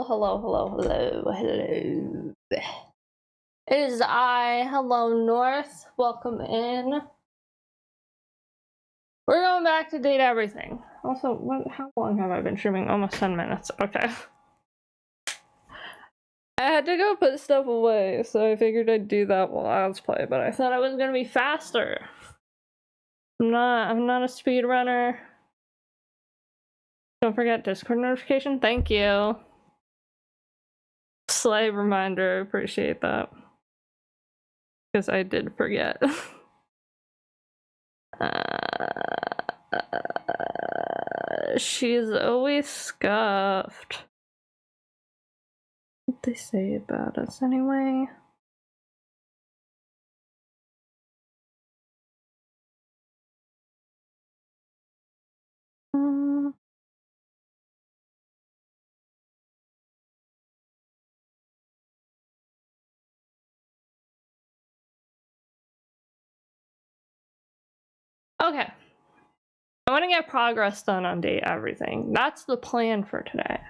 Hello. It is I. Hello, North. Welcome in. We're going back to date everything. Also, how long have I been streaming? Almost 10 minutes. Okay. I had to go put stuff away, so I figured I'd do that while I was playing, but I thought I was gonna be faster. I'm not a speedrunner. Don't forget Discord notification. Thank you. Slight reminder, I appreciate that. Because I did forget. She's always scuffed. What they say about us anyway? Okay. I want to get progress done on date everything. That's the plan for today.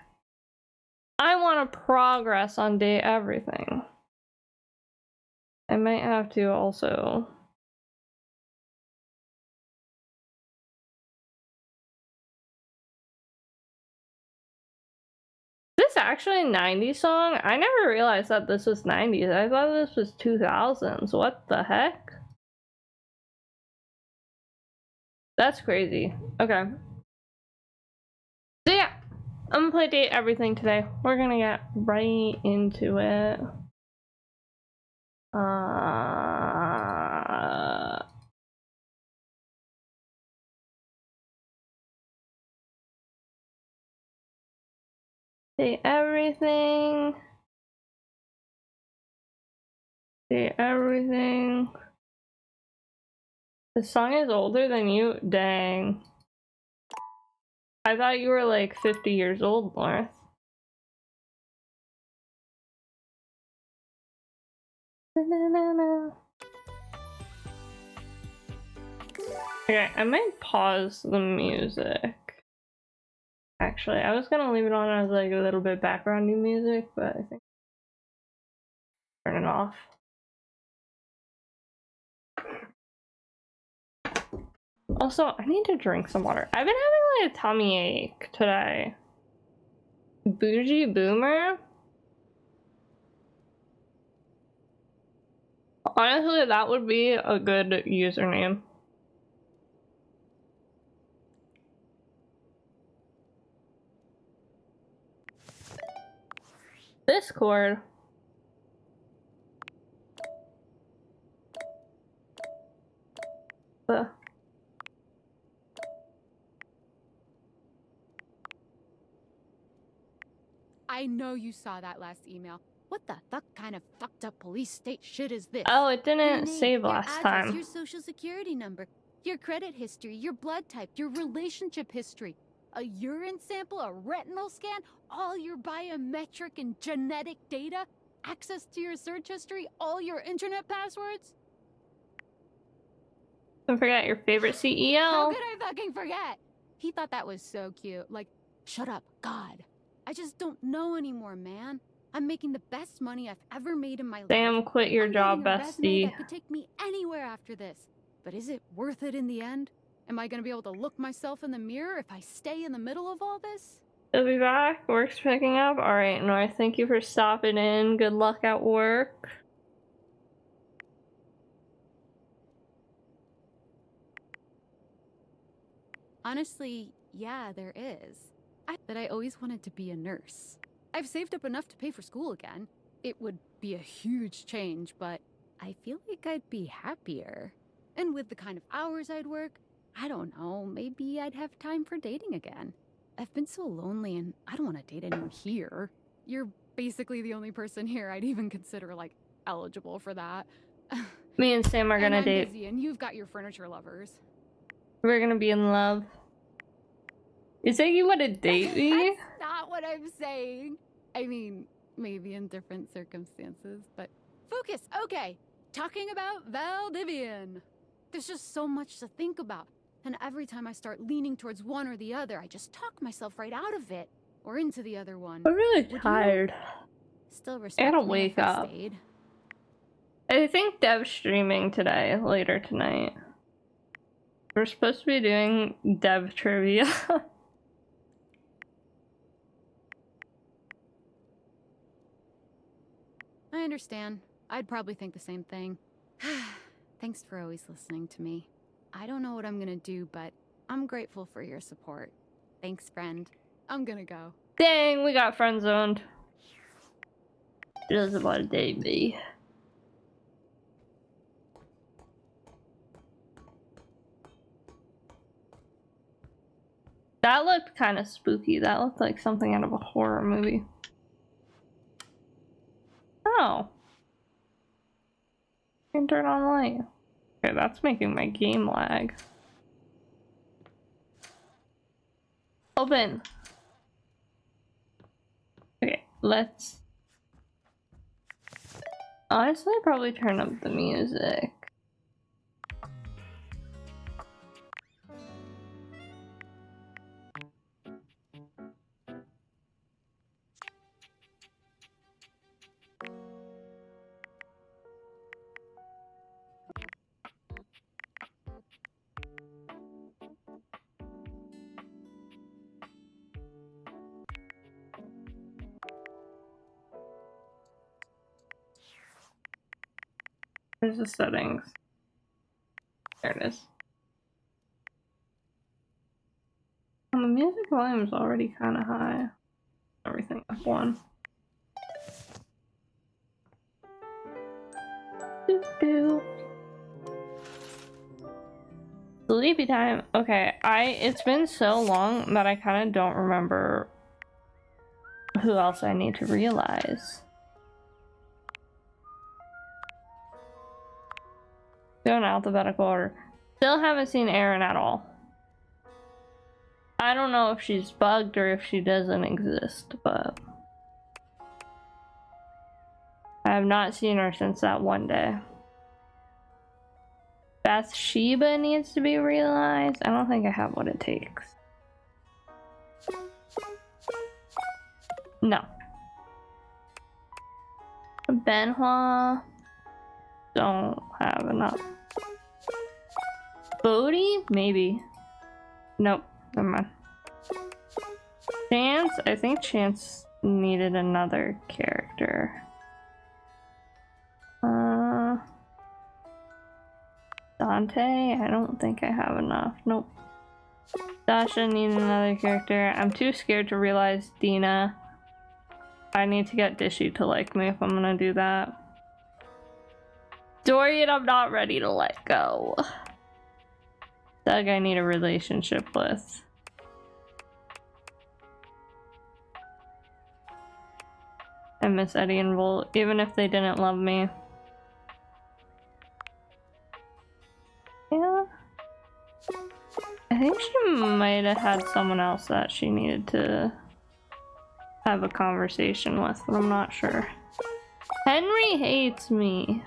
I want to progress on date everything. I might have to also... Is this actually a 90s song? I never realized that this was 90s. I thought this was 2000s. What the heck? That's crazy. Okay. So yeah, I'm gonna play date everything today. We're gonna get right into it. Date everything. Date everything. The song is older than you? Dang. I thought you were like 50 years old, North. Okay, I might pause the music. Actually, I was gonna leave it on as like a little bit background music, but I think turn it off. Also, I need to drink some water. I've been having like a tummy ache today. Bougie Boomer? Honestly, that would be a good username. Discord. I know you saw that last email. What the fuck kind of fucked up police state shit is this? Oh, it didn't Your name, save last your address, time. your social security number, your credit history, your blood type, your relationship history, a urine sample, a retinal scan, all your biometric and genetic data, access to your search history, all your internet passwords. Don't forget your favorite CEO. How could I fucking forget? He thought that was so cute. Like, shut up, God. I just don't know anymore, man. I'm making the best money I've ever made in my life. Damn, quit your job, bestie. That could take me anywhere after this. But is it worth it in the end? Am I gonna be able to look myself in the mirror if I stay in the middle of all this? He'll be back. Work's picking up. Alright, North, thank you for stopping in. Good luck at work. Honestly, yeah, there is. I always wanted to be a nurse. I've saved up enough to pay for school again. It would be a huge change, but I feel like I'd be happier. And with the kind of hours I'd work, I don't know, maybe I'd have time for dating again. I've been so lonely and I don't want to date anyone here. You're basically the only person here I'd even consider, like, eligible for that. Me and Sam are gonna date. Busy and you've got your furniture lovers. We're gonna be in love. You say you want to date me? That's not what I'm saying. I mean, maybe in different circumstances, but focus. Okay, talking about Valdivian. There's just so much to think about, and every time I start leaning towards one or the other, I just talk myself right out of it. or into the other one. I'm really Would you tired. still I respect gotta me wake if I up. stayed? I think Dev's streaming today, later tonight. We're supposed to be doing Dev trivia. I understand. I'd probably think the same thing. Thanks for always listening to me. I don't know what I'm gonna do, but I'm grateful for your support. Thanks, friend. I'm gonna go. Dang, we got friend zoned. It doesn't want to date me. That looked kind of spooky. That looked like something out of a horror movie. Oh. Can turn on the light. Okay, that's making my game lag. Open. Okay, let's... Honestly, probably turn up the music. Where's the settings? There it is. The music volume is already kind of high. Everything up one. Doo-doo. Sleepy time. Okay, it's been so long that I kind of don't remember who else I need to realize. Go in alphabetical order. Still haven't seen Erin at all. I don't know if she's bugged or if she doesn't exist, but I have not seen her since that one day. Bathsheba needs to be realized. I don't think I have what it takes. No. Benhua. Don't have enough. Bodhi? Maybe. Nope. Never mind. Chance? I think Chance needed another character. Dante? I don't think I have enough. Nope. Dasha needs another character. I'm too scared to realize Dina. I need to get Dishy to like me if I'm gonna do that. Dorian, I'm not ready to let go. Doug, I need a relationship with. I miss Eddie and Volt, even if they didn't love me. Yeah. I think she might have had someone else that she needed to have a conversation with, but I'm not sure. Henry hates me.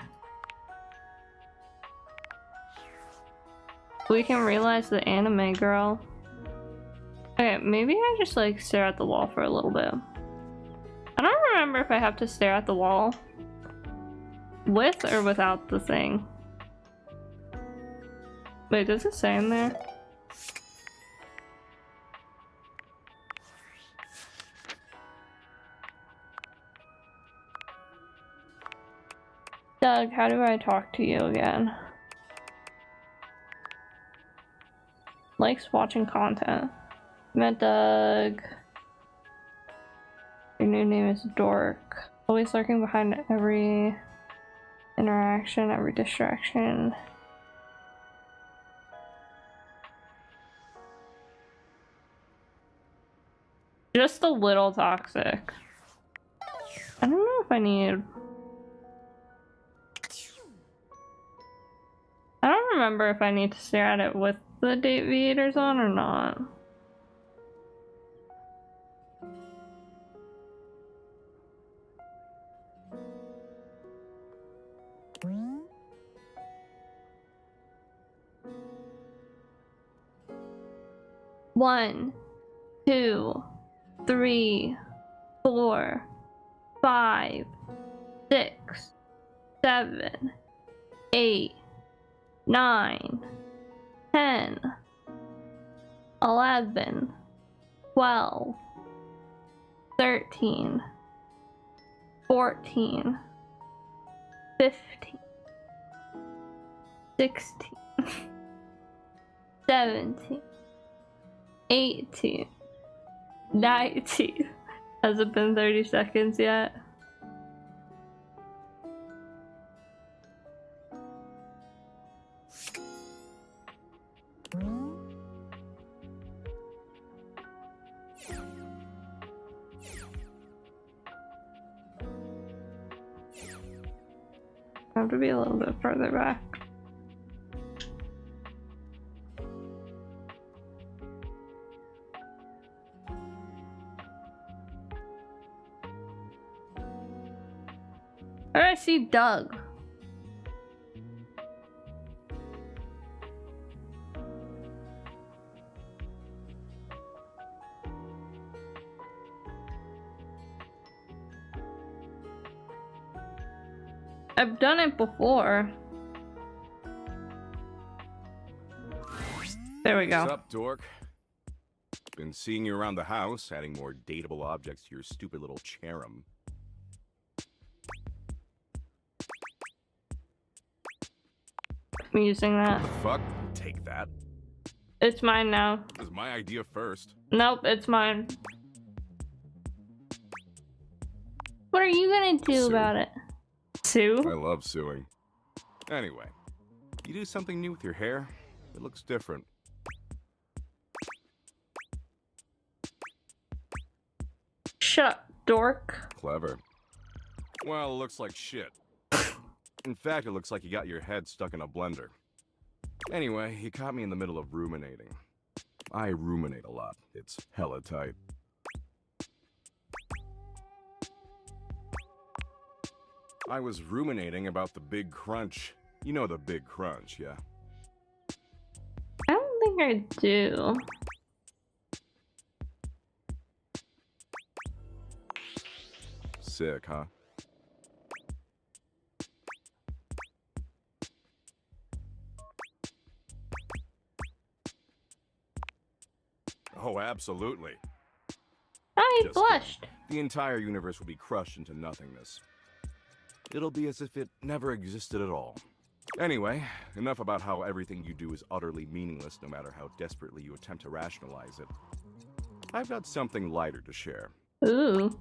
We can realize the anime girl. Okay, maybe I just like stare at the wall for a little bit. I don't remember if I have to stare at the wall with or without the thing. Wait, does it say in there? Doug, how do I talk to you again? Likes watching content. Met Doug. Your new name is Dork. Always lurking behind every interaction, every distraction. Just a little toxic. I don't know if I need... I don't remember if I need to stare at it with the date deviators on or not. One, two, 3, 4, 5, 6, 7, 8, 9, 10, 11, 12, 13, 14, 15, 16, 17, 18, 19. Has it been 30 seconds yet? I have to be a little bit further back. Where do I see Doug? I've done it before. There we go. What's up, dork? Been seeing you around the house, adding more dateable objects to your stupid little cherub. I'm using that. The fuck? Take that. It's mine now. It was my idea first. Nope, it's mine. What are you gonna do Sue. about it? Sue? I love suing. Anyway, you do something new with your hair? It looks different. Shut up, dork. Clever. Well, it looks like shit. In fact, it looks like you got your head stuck in a blender. Anyway, he caught me in the middle of ruminating. I ruminate a lot. It's hella tight. I was ruminating about the big crunch. You know the big crunch, yeah? I don't think I do. Sick, huh? Oh, absolutely. Oh, he Just blushed. The entire universe will be crushed into nothingness. It'll be as if it never existed at all. Anyway, enough about how everything you do is utterly meaningless no matter how desperately you attempt to rationalize it. I've got something lighter to share. Ooh.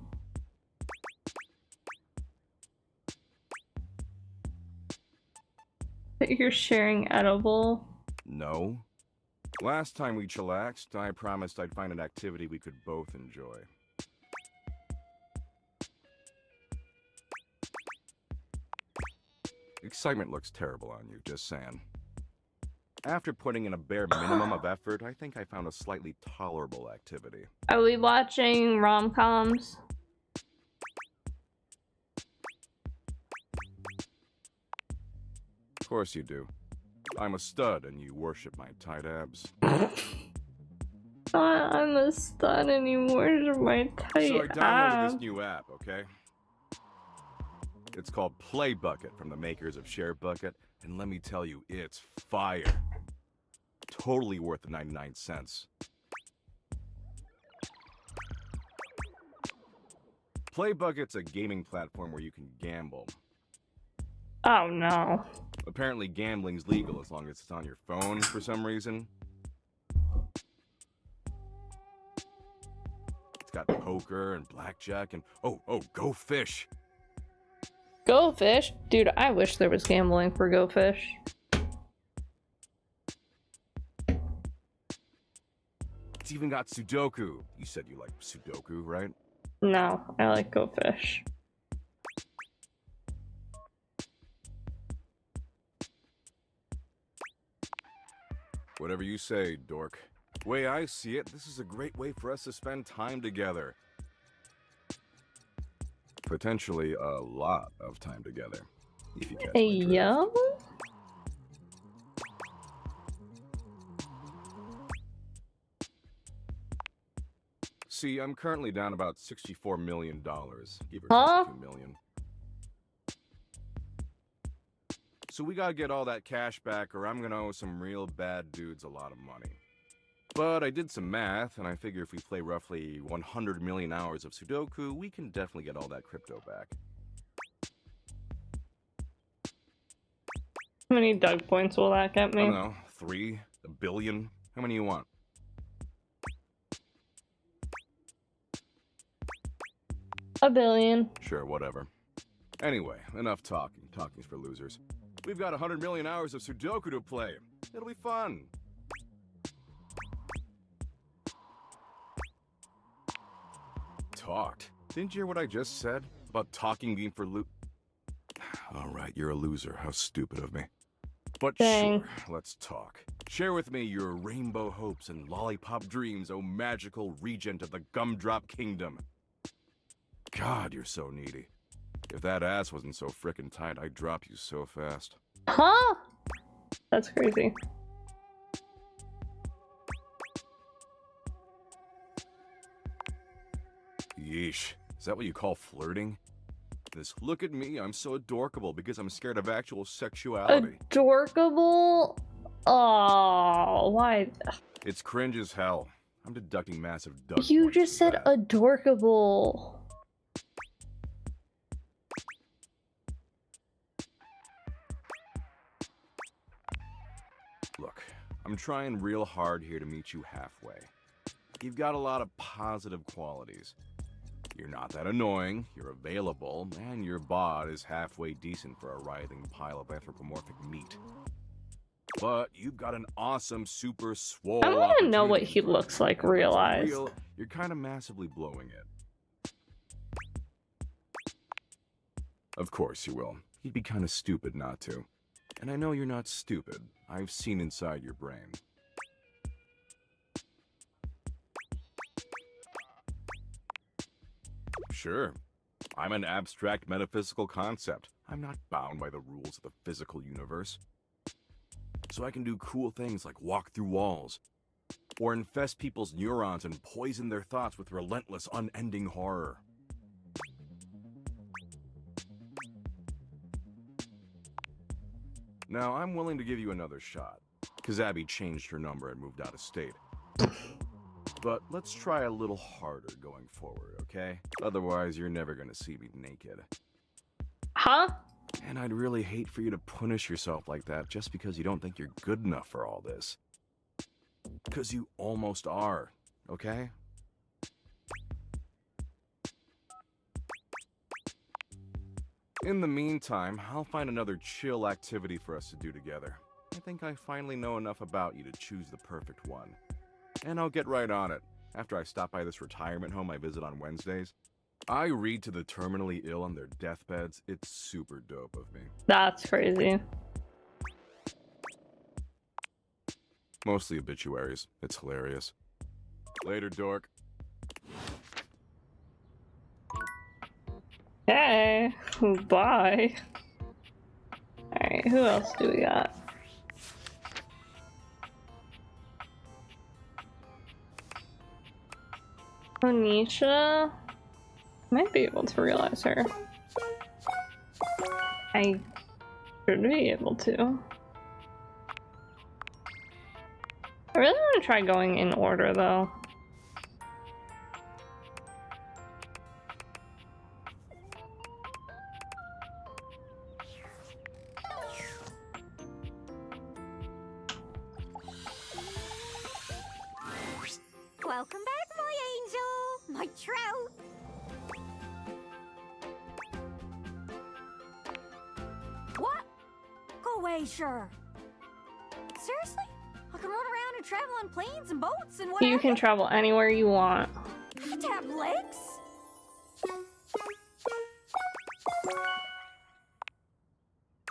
But you're sharing edible. No. Last time we chillaxed, I promised I'd find an activity we could both enjoy. Excitement looks terrible on you, just saying. After putting in a bare minimum of effort, I think I found a slightly tolerable activity. Are we watching rom-coms? Of course you do. I'm a stud and you worship my tight abs. I'm a stud and you worship my tight So I downloaded abs. this new app, okay? It's called Play Bucket from the makers of Share Bucket, and let me tell you, it's fire. Totally worth the 99 cents. Play Bucket's a gaming platform where you can gamble. Oh no. Apparently gambling's legal as long as it's on your phone for some reason. It's got poker and blackjack and oh, Go Fish. Go Fish? Dude, I wish there was gambling for Go Fish. It's even got Sudoku. You said you like Sudoku, right? No, I like Go Fish. Whatever you say, dork. Way I see it, this is a great way for us to spend time together. Potentially a lot of time together. If you catch my drift. Yeah? See, I'm currently down about $64 million, give or take Huh? a few million. So we gotta get all that cash back or I'm gonna owe some real bad dudes a lot of money. But I did some math, and I figure if we play roughly 100 million hours of Sudoku, we can definitely get all that crypto back. How many Doug points will that get I me? don't know, 3? A billion? How many you want? $1 billion. Sure, whatever. Anyway, enough talking. Talking's for losers. We've got 100 million hours of Sudoku to play. It'll be fun. Talked? Didn't you hear what I just said? About talking being for Alright, you're a loser. How stupid of me. But Dang. sure, let's talk. Share with me your rainbow hopes and lollipop dreams, O magical regent of the Gumdrop Kingdom. God, you're so needy. If that ass wasn't so frickin' tight, I'd drop you so fast. Huh? That's crazy. Yeesh. Is that what you call flirting? This look at me, I'm so adorkable because I'm scared of actual sexuality. Adorkable? Oh, why? It's cringe as hell. I'm deducting massive Doug You points just for said that. adorkable. Look, I'm trying real hard here to meet you halfway. You've got a lot of positive qualities. You're not that annoying, you're available, and your bod is halfway decent for a writhing pile of anthropomorphic meat. But you've got an awesome, super swole I want to know what opportunity he in front of looks you. like And let's be realized. real, you're kind of massively blowing it. Of course you will. You'd be kind of stupid not to. And I know you're not stupid. I've seen inside your brain. Sure. I'm an abstract metaphysical concept. I'm not bound by the rules of the physical universe. So I can do cool things like walk through walls, or infest people's neurons and poison their thoughts with relentless, unending horror. Now, I'm willing to give you another shot, because Abby changed her number and moved out of state. But let's try a little harder going forward, okay? Otherwise, you're never gonna see me naked. Huh? And I'd really hate for you to punish yourself like that just because you don't think you're good enough for all this. Because you almost are, okay? In the meantime, I'll find another chill activity for us to do together. I think I finally know enough about you to choose the perfect one. And I'll get right on it. After I stop by this retirement home I visit on Wednesdays, I read to the terminally ill on their deathbeds. It's super dope of me. That's crazy. Mostly obituaries. It's hilarious. Later, dork. Hey, bye. Alright, who else do we got? Anisha? Might be able to realize her. I should be able to. I really want to try going in order though. Welcome back, my angel! My trout! What? Go away, sure. Seriously? I can run around and travel on planes and boats and whatever. You can travel anywhere you want. I have to have legs?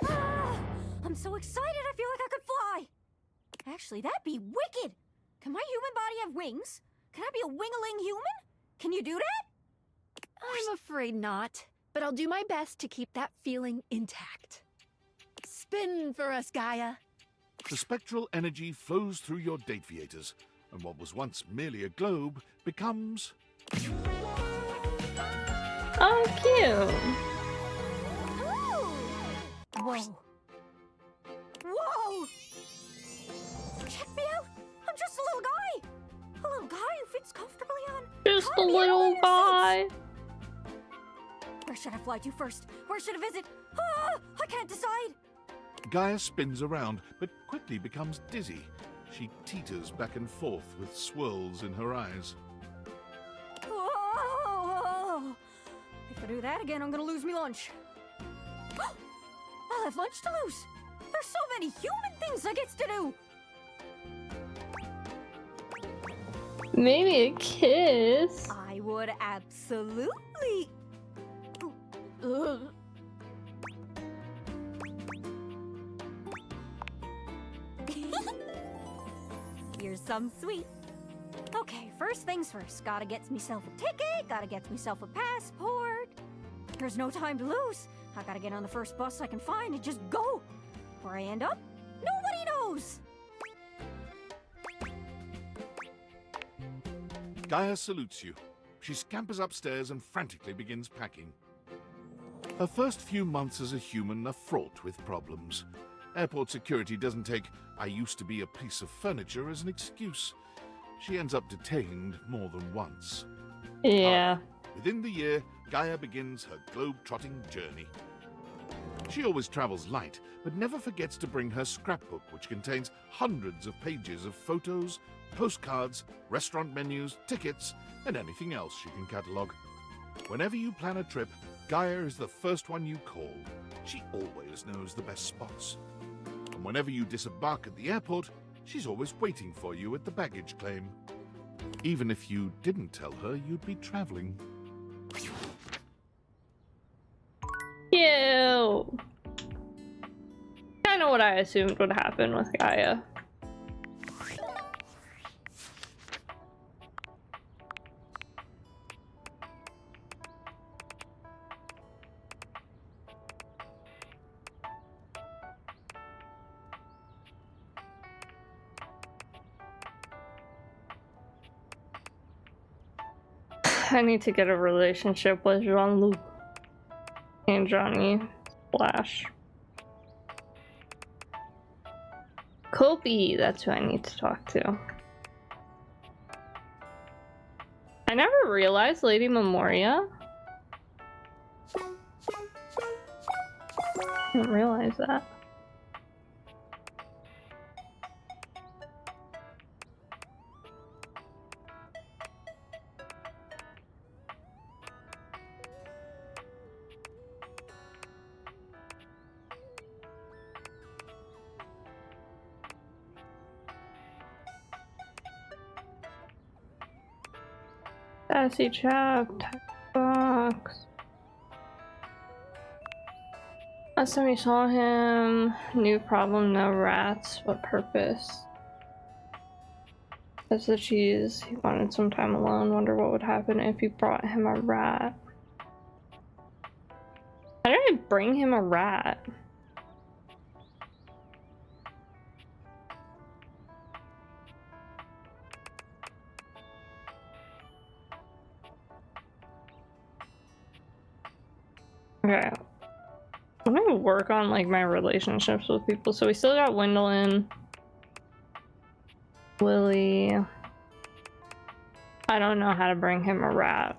Ah, I'm so excited I feel like I could fly! Actually, that'd be wicked! Can my human body have wings? Can I be a wing-a-ling human? Can you do that? I'm afraid not, but I'll do my best to keep that feeling intact. Spin for us, Gaia. The spectral energy flows through your dataviators, and what was once merely a globe becomes Oh, cute. Whoa. Whoa! Check me out! I'm just a little guy! A little guy who fits comfortably on Just a economy little airliner guy. seats. Where should I fly to first? Where should I visit? Ah! I can't decide! Gaia spins around, but quickly becomes dizzy. She teeters back and forth with swirls in her eyes. Whoa! If I do that again, I'm gonna lose me lunch. I'll have lunch to lose! There's so many human things I gets to do! Maybe a kiss. I would absolutely... Ugh. You're some sweet. Okay, first things first. Gotta get myself a ticket, gotta get myself a passport. There's no time to lose. I gotta get on the first bus I can find and just go. Where I end up, nobody knows. Gaia salutes you. She scampers upstairs and frantically begins packing. Her first few months as a human are fraught with problems. Airport security doesn't take "I used to be a piece of furniture" as an excuse. She ends up detained more than once. Yeah. Within the year, Gaia begins her globe-trotting journey. She always travels light, but never forgets to bring her scrapbook, which contains hundreds of pages of photos, postcards, restaurant menus, tickets, and anything else she can catalogue. Whenever you plan a trip, Gaia is the first one you call. She always knows the best spots. And whenever you disembark at the airport, she's always waiting for you at the baggage claim. Even if you didn't tell her you'd be traveling. Cute. Kind of what I assumed would happen with Gaia. I need to get a relationship with Jean-Luc and Johnny Splash. Kopi, that's who I need to talk to. I never realized Lady Memoria. I didn't realize that. Sassy chap, text box. Last time we saw him, new problem, no rats. What purpose? That's the cheese. He wanted some time alone. Wonder what would happen if you brought him a rat. How did I bring him a rat? Okay. I'm gonna work on like my relationships with people. So we still got Wendolyn, Willie. I don't know how to bring him a rat.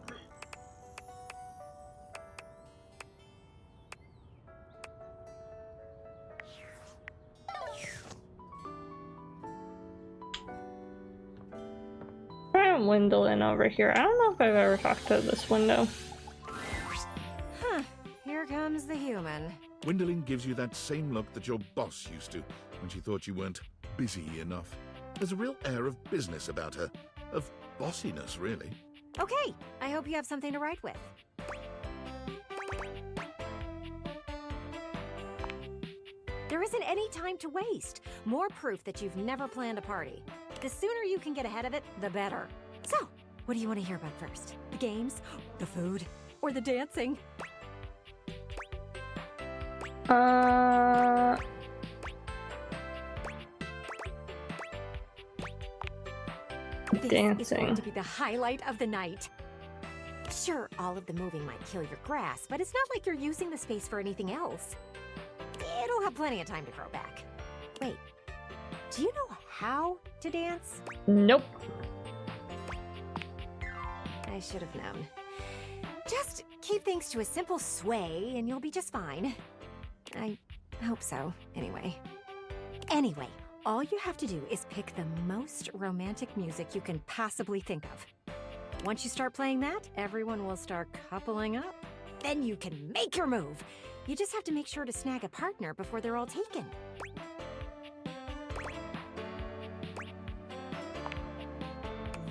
Try Wendolyn over here. I don't know if I've ever talked to this window. Huh. Here comes the human. Gwendolyn gives you that same look that your boss used to when she thought you weren't busy enough. There's a real air of business about her. Of bossiness, really. Okay, I hope you have something to write with. There isn't any time to waste. More proof that you've never planned a party. The sooner you can get ahead of it, the better. So, what do you want to hear about first? The games, the food, or the dancing? This is Dancing. going to be the highlight of the night. Sure, all of the moving might kill your grass, but it's not like you're using the space for anything else. It'll have plenty of time to grow back. Wait, do you know how to dance? Nope. I should have known. Just keep things to a simple sway and you'll be just fine. I hope so, anyway. Anyway, all you have to do is pick the most romantic music you can possibly think of. Once you start playing that, everyone will start coupling up. Then you can make your move. You just have to make sure to snag a partner before they're all taken.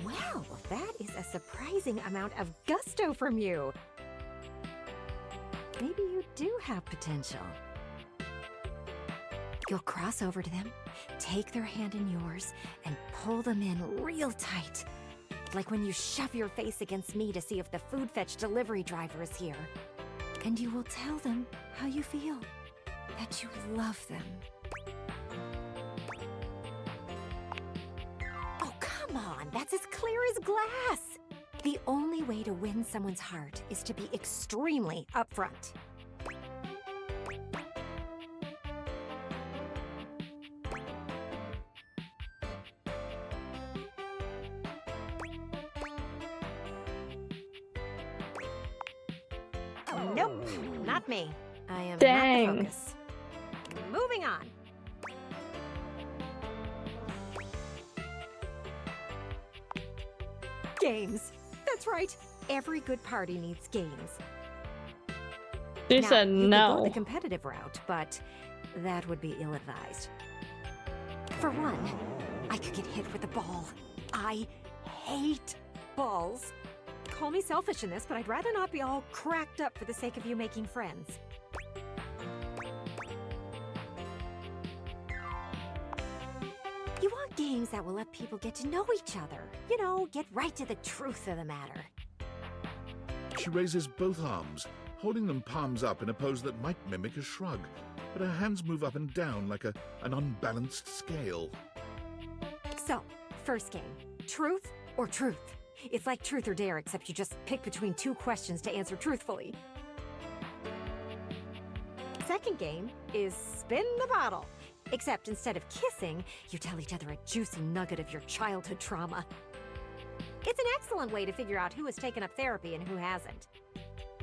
Well, that is a surprising amount of gusto from you. Maybe you do have potential. You'll cross over to them, take their hand in yours, and pull them in real tight. Like when you shove your face against me to see if the food fetch delivery driver is here. And you will tell them how you feel, that you love them. Oh, come on, that's as clear as glass. The only way to win someone's heart is to be extremely upfront. Nope, not me. I am Dang. not the focus. Moving on. Games. That's right. Every good party needs games. She Now, said you could go no. the competitive route, but that would be ill-advised. For one, I could get hit with a ball. I hate balls. Call me selfish in this, but I'd rather not be all cracked up for the sake of you making friends. You want games that will let people get to know each other. You know, get right to the truth of the matter. She raises both arms, holding them palms up in a pose that might mimic a shrug, but her hands move up and down like an unbalanced scale. So, first game, truth or truth? It's like truth or dare, except you just pick between two questions to answer truthfully. Second game is spin the bottle. Except instead of kissing, you tell each other a juicy nugget of your childhood trauma. It's an excellent way to figure out who has taken up therapy and who hasn't.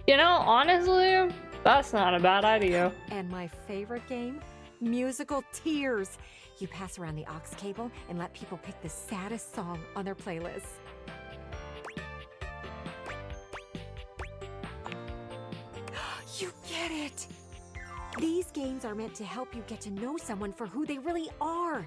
You know, honestly, that's not a bad idea. And my favorite game? Musical tears. You pass around the aux cable and let people pick the saddest song on their playlist. You get it! These games are meant to help you get to know someone for who they really are.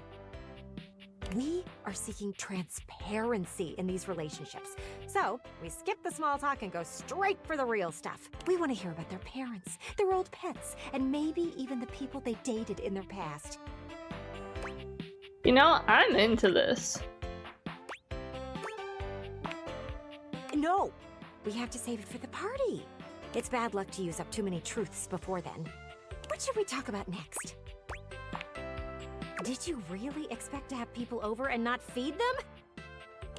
We are seeking transparency in these relationships. So, we skip the small talk and go straight for the real stuff. We want to hear about their parents, their old pets, and maybe even the people they dated in their past. You know, I'm into this. No! We have to save it for the party. It's bad luck to use up too many truths before then. What should we talk about next? Did you really expect to have people over and not feed them?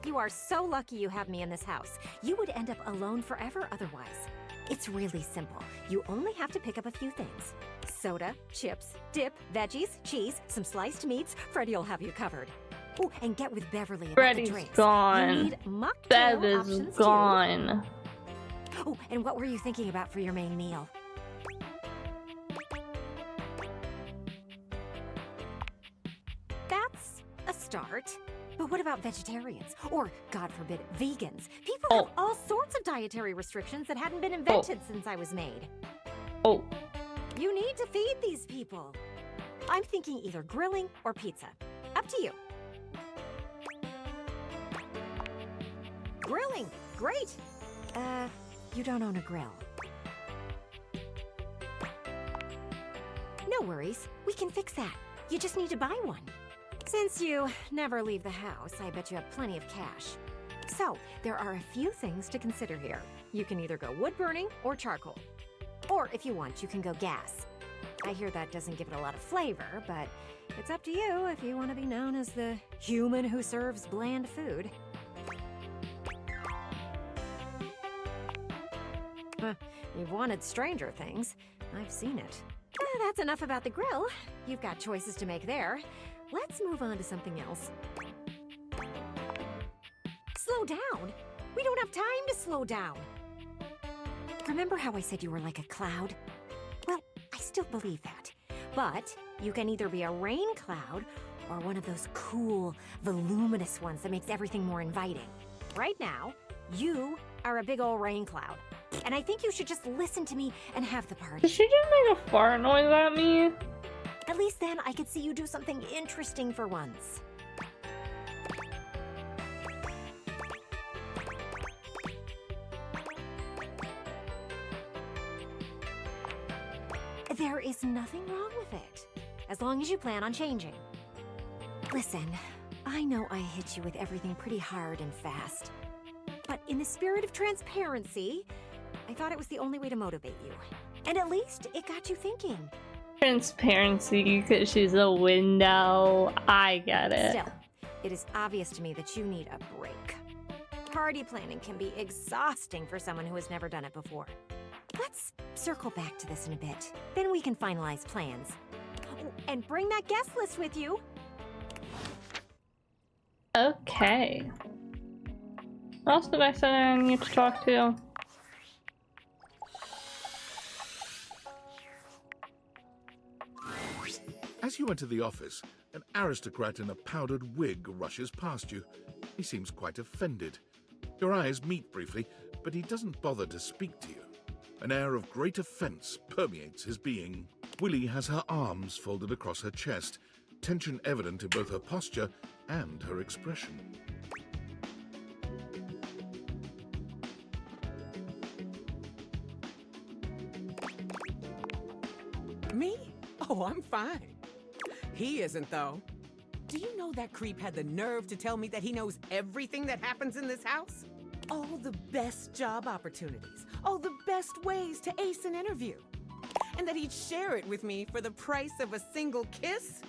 You are so lucky you have me in this house. You would end up alone forever otherwise. It's really simple. You only have to pick up a few things. Soda, chips, dip, veggies, cheese, some sliced meats. Freddie'll have you covered. Oh, and get with Beverly about Freddie's the drinks. gone. You need mocktail Bev is options gone. too. Oh, and what were you thinking about for your main meal? That's a start. But what about vegetarians? Or, God forbid, vegans? People have all sorts of dietary restrictions that hadn't been invented since I was made. Oh, You need to feed these people. I'm thinking either grilling or pizza. Up to you. Grilling! Great! You don't own a grill. No worries. We can fix that. You just need to buy one. Since you never leave the house, I bet you have plenty of cash. So, there are a few things to consider here. You can either go wood burning or charcoal. Or if you want, you can go gas. I hear that doesn't give it a lot of flavor, but it's up to you if you want to be known as the human who serves bland food. You've wanted Stranger Things. I've seen it. That's enough about the grill. You've got choices to make there. Let's move on to something else. Slow down? We don't have time to slow down. Remember how I said you were like a cloud? Well, I still believe that. But you can either be a rain cloud or one of those cool, voluminous ones that makes everything more inviting. Right now, you are a big old rain cloud. And I think you should just listen to me and have the party. Did she just make a fart noise at me? At least then I could see you do something interesting for once. There is nothing wrong with it, as long as you plan on changing. Listen, I know I hit you with everything pretty hard and fast, but in the spirit of transparency, I thought it was the only way to motivate you. And at least it got you thinking. Transparency, because she's a window. I get it. Still, it is obvious to me that you need a break. Party planning can be exhausting for someone who has never done it before. Let's circle back to this in a bit. Then we can finalize plans. Oh, and bring that guest list with you. Okay. What else did I say I need to talk to? As you enter the office, an aristocrat in a powdered wig rushes past you. He seems quite offended. Your eyes meet briefly, but he doesn't bother to speak to you. An air of great offense permeates his being. Willie has her arms folded across her chest, tension evident in both her posture and her expression. Me? Oh, I'm fine. He isn't, though. Do you know that creep had the nerve to tell me that he knows everything that happens in this house? All the best job opportunities, all the best ways to ace an interview. And that he'd share it with me for the price of a single kiss?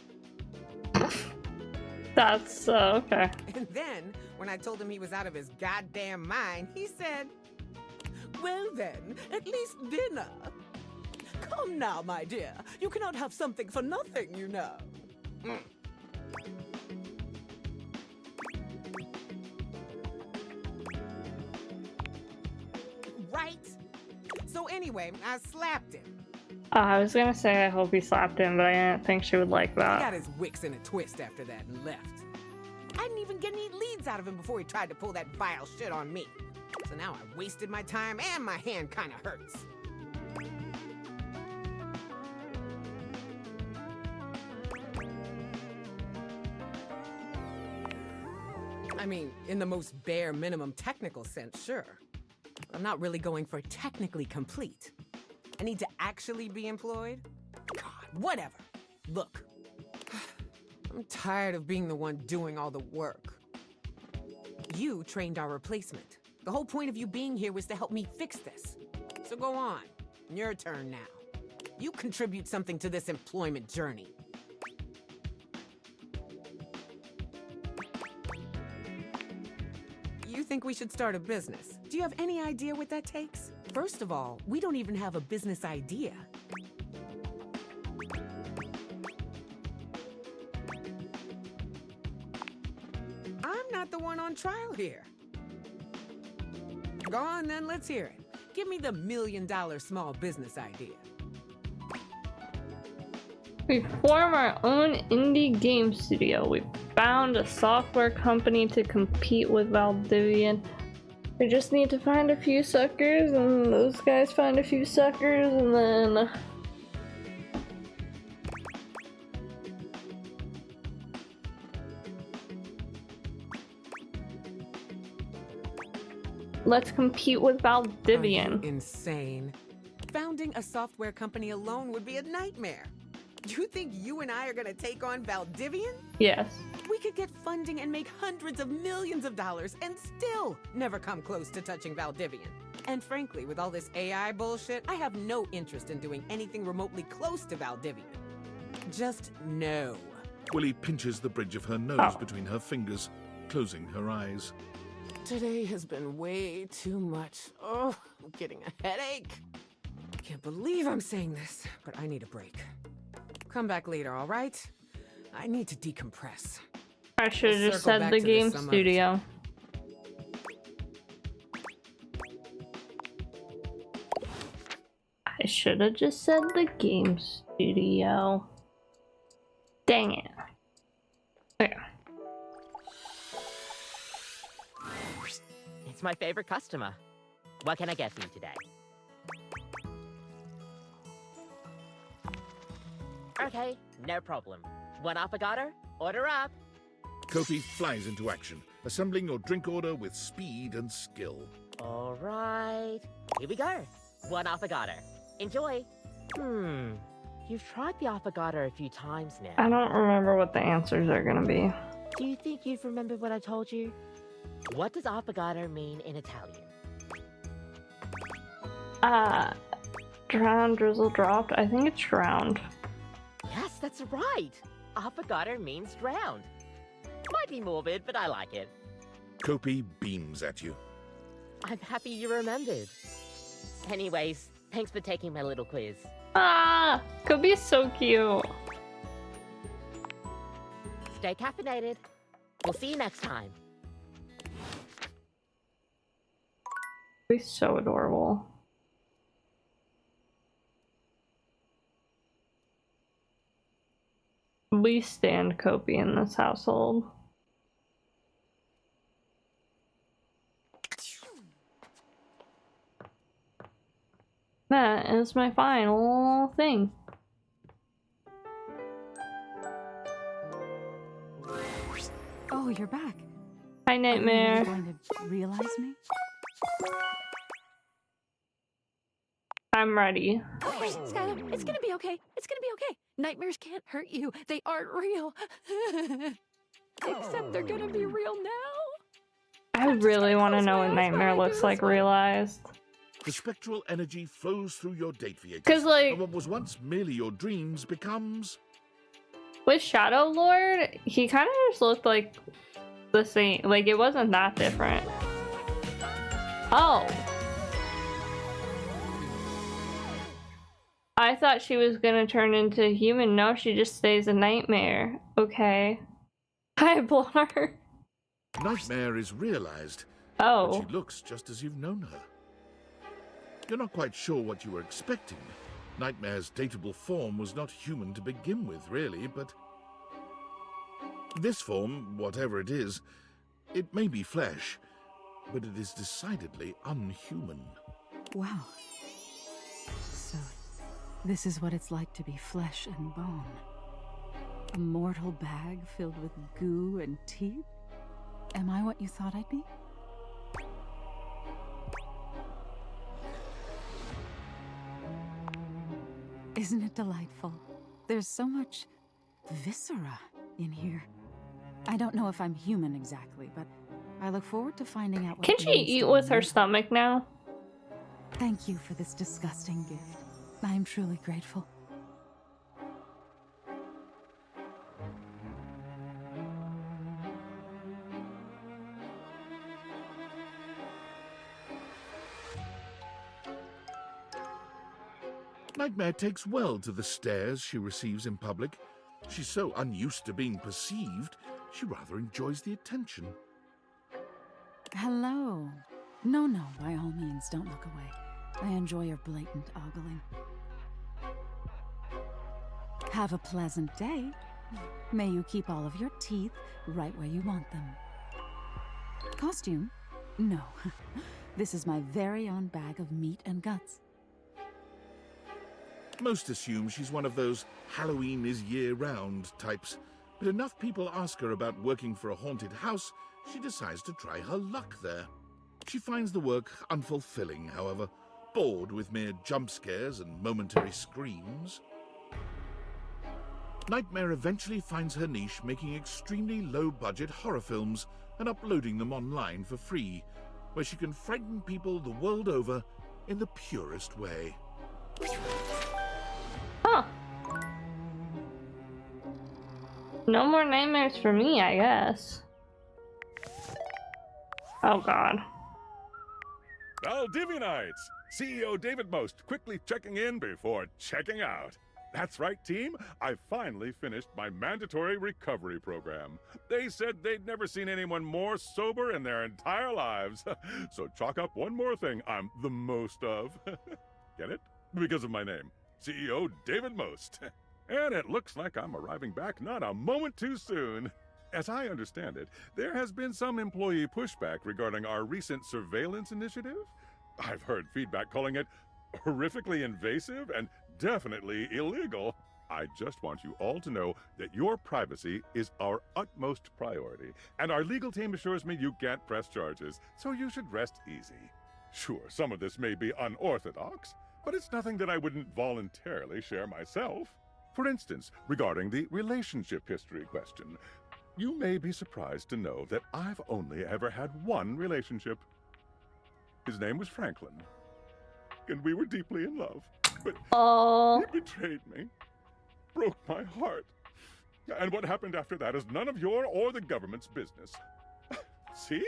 That's, okay. And then, when I told him he was out of his goddamn mind, he said, "Well then, at least dinner. Come now, my dear. You cannot have something for nothing, you know." Right? So anyway, I slapped him. I was gonna say I hope he slapped him, but I didn't think she would like He got that. his wicks in a twist after that and left. I didn't even get any leads out of him before he tried to pull that vile shit on me. So now I wasted my time and my hand kinda hurts. I mean, in the most bare minimum technical sense, sure. I'm not really going for technically complete. I need to actually be employed? God, whatever. Look, I'm tired of being the one doing all the work. You trained our replacement. The whole point of you being here was to help me fix this. So go on. Your turn now. You contribute something to this employment journey. You think we should start a business? Do you have any idea what that takes? First of all, we don't even have a business idea. I'm not the one on trial here. Go on then, let's hear it. Give me the $1 million small business idea. We form our own indie game studio. We found a software company to compete with Valdivian. We just need to find a few suckers, and those guys find a few suckers, and then... let's compete with Valdivian. Are you insane? Founding a software company alone would be a nightmare. You think you and I are gonna take on Valdivian? Yes. We could get funding and make hundreds of millions of dollars and still never come close to touching Valdivian. And frankly, with all this AI bullshit, I have no interest in doing anything remotely close to Valdivian. Just no. Willie pinches the bridge of her nose between her fingers, closing her eyes. Today has been way too much. Oh, I'm getting a headache. Can't believe I'm saying this, but I need a break. Come back later, all right? I need to decompress. I should have We'll just circle said back the to this game some other studio. I should have just said the game studio. Dang it. Okay. It's my favorite customer. What can I get for you today? Okay, no problem. One affogato? Order up. Kopi flies into action, assembling your drink order with speed and skill. All right. Here we go. One affogato. Enjoy. You've tried the affogato a few times now. I don't remember what the answers are gonna be. Do you think you've remembered what I told you? What does affogato mean in Italian? Drowned, drizzle, dropped. I think it's drowned. Yes, that's right. Affogato means drowned. Might be morbid, but I like it. Kopi beams at you. I'm happy you remembered. Anyways, thanks for taking my little quiz. Ah, Kobe is so cute. Stay caffeinated. We'll see you next time. He's so adorable. We stand Kobe in this household. That is my final thing. Oh, you're back. Hi, Are you Nightmare. going to realize me? I'm ready. Skylar, it's gonna be okay. It's gonna be okay. Nightmares can't hurt you. They aren't real. Except they're gonna be real now. I really want to know what Nightmare looks like realized. The spectral energy flows through your date theaters. 'Cause, like- and what was once merely your dreams becomes... With Shadow Lord, he kind of just looked like the same. Like, it wasn't that different. Oh. I thought she was gonna turn into a human. No, she just stays a nightmare. Okay. Hi, Blar. Nightmare is realized, but Oh. she looks just as you've known her. You're not quite sure what you were expecting. Nightmare's dateable form was not human to begin with, really, but... This form, whatever it is, it may be flesh, but it is decidedly unhuman. Wow. So, this is what it's like to be flesh and bone. A mortal bag filled with goo and teeth? Am I what you thought I'd be? Isn't it delightful? There's so much viscera in here. I don't know if I'm human exactly, but I look forward to finding out what Can it she means eat to with be her me. stomach now? Thank you for this disgusting gift. I'm truly grateful. Nightmare takes well to the stares she receives in public. She's so unused to being perceived, she rather enjoys the attention. Hello. No, by all means, don't look away. I enjoy your blatant ogling. Have a pleasant day. May you keep all of your teeth right where you want them. Costume? No. This is my very own bag of meat and guts. Most assume she's one of those Halloween is year-round types, but enough people ask her about working for a haunted house, she decides to try her luck there. She finds the work unfulfilling, however, bored with mere jump scares and momentary screams. Nightmare eventually finds her niche making extremely low-budget horror films and uploading them online for free, where she can frighten people the world over in the purest way. Huh. No more nightmares for me, I guess. Oh god. Valdivia Nights! CEO David Most, quickly checking in before checking out. That's right, team. I finally finished my mandatory recovery program. They said they'd never seen anyone more sober in their entire lives. So chalk up one more thing I'm the most of. Get it? Because of my name, CEO David Most. And it looks like I'm arriving back not a moment too soon. As I understand it, there has been some employee pushback regarding our recent surveillance initiative. I've heard feedback calling it horrifically invasive and definitely illegal. I just want you all to know that your privacy is our utmost priority, and our legal team assures me you can't press charges, so you should rest easy. Sure, some of this may be unorthodox, but it's nothing that I wouldn't voluntarily share myself. For instance, regarding the relationship history question, you may be surprised to know that I've only ever had one relationship. His name was Franklin, and we were deeply in love, but he betrayed me, broke my heart, and what happened after that is none of your or the government's business. See?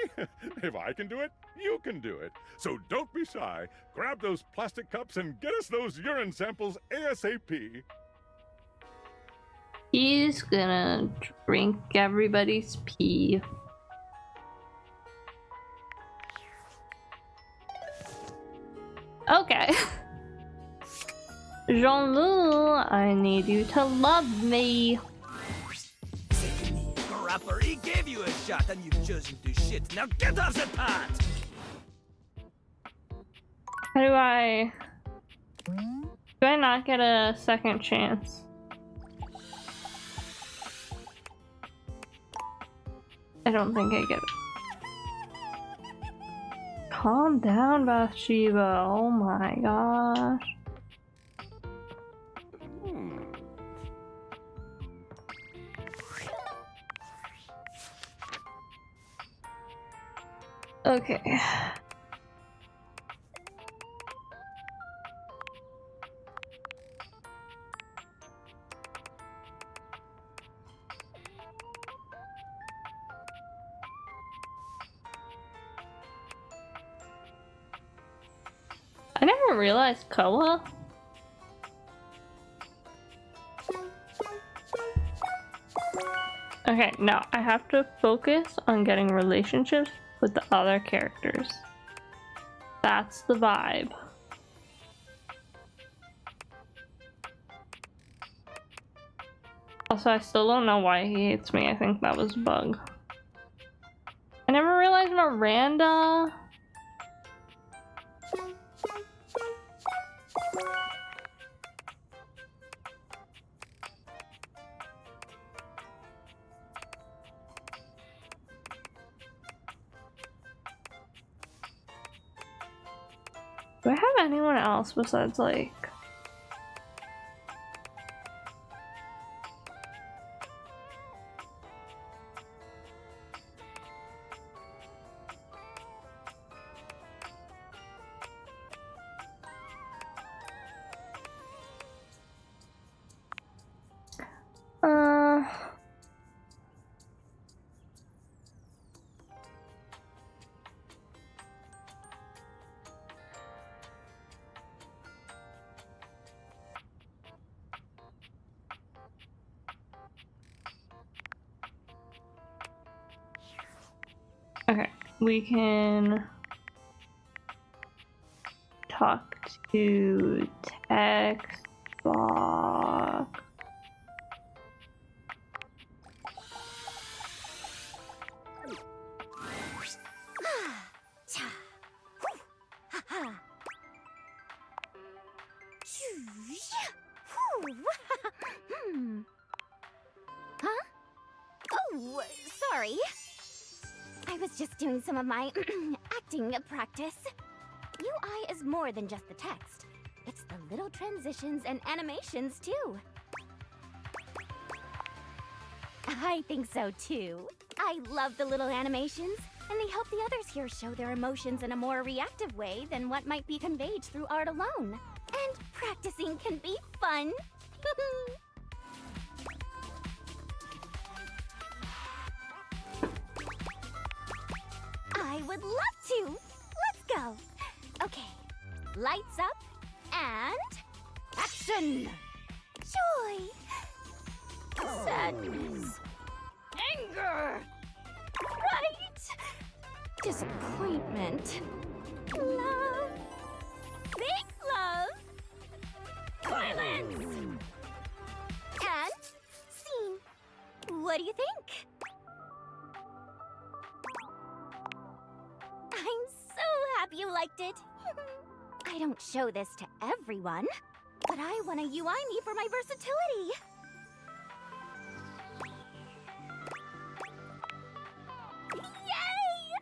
If I can do it, you can do it. So don't be shy. Grab those plastic cups and get us those urine samples ASAP. He's gonna drink everybody's pee. Okay. Jean-Loup, I need you to love me. Rapper, he gave you a shot and you've chosen to shit. Now get off the pot! How do I not get a second chance? I don't think I get it. Calm down, Bathsheba. Oh my gosh. Okay. I never realized Koa. Okay, no, I have to focus on getting relationships with the other characters. That's the vibe. Also, I still don't know why he hates me. I think that was a bug. I never realized Miranda. Do I have anyone else besides, like... Okay, we can talk to text box. Huh? Oh, sorry. I was just doing some of my acting practice. UI is more than just the text. It's the little transitions and animations, too. I think so, too. I love the little animations, and they help the others here show their emotions in a more reactive way than what might be conveyed through art alone. And practicing can be fun. I would love to. Let's go. Okay, Lights up, and action! Joy! Sadness. Anger! Fright! Disappointment. Love. Fake love. Violence. And scene. What do you think? I'm so happy you liked it. I don't show this to everyone, but I want a UI me for my versatility. Yay!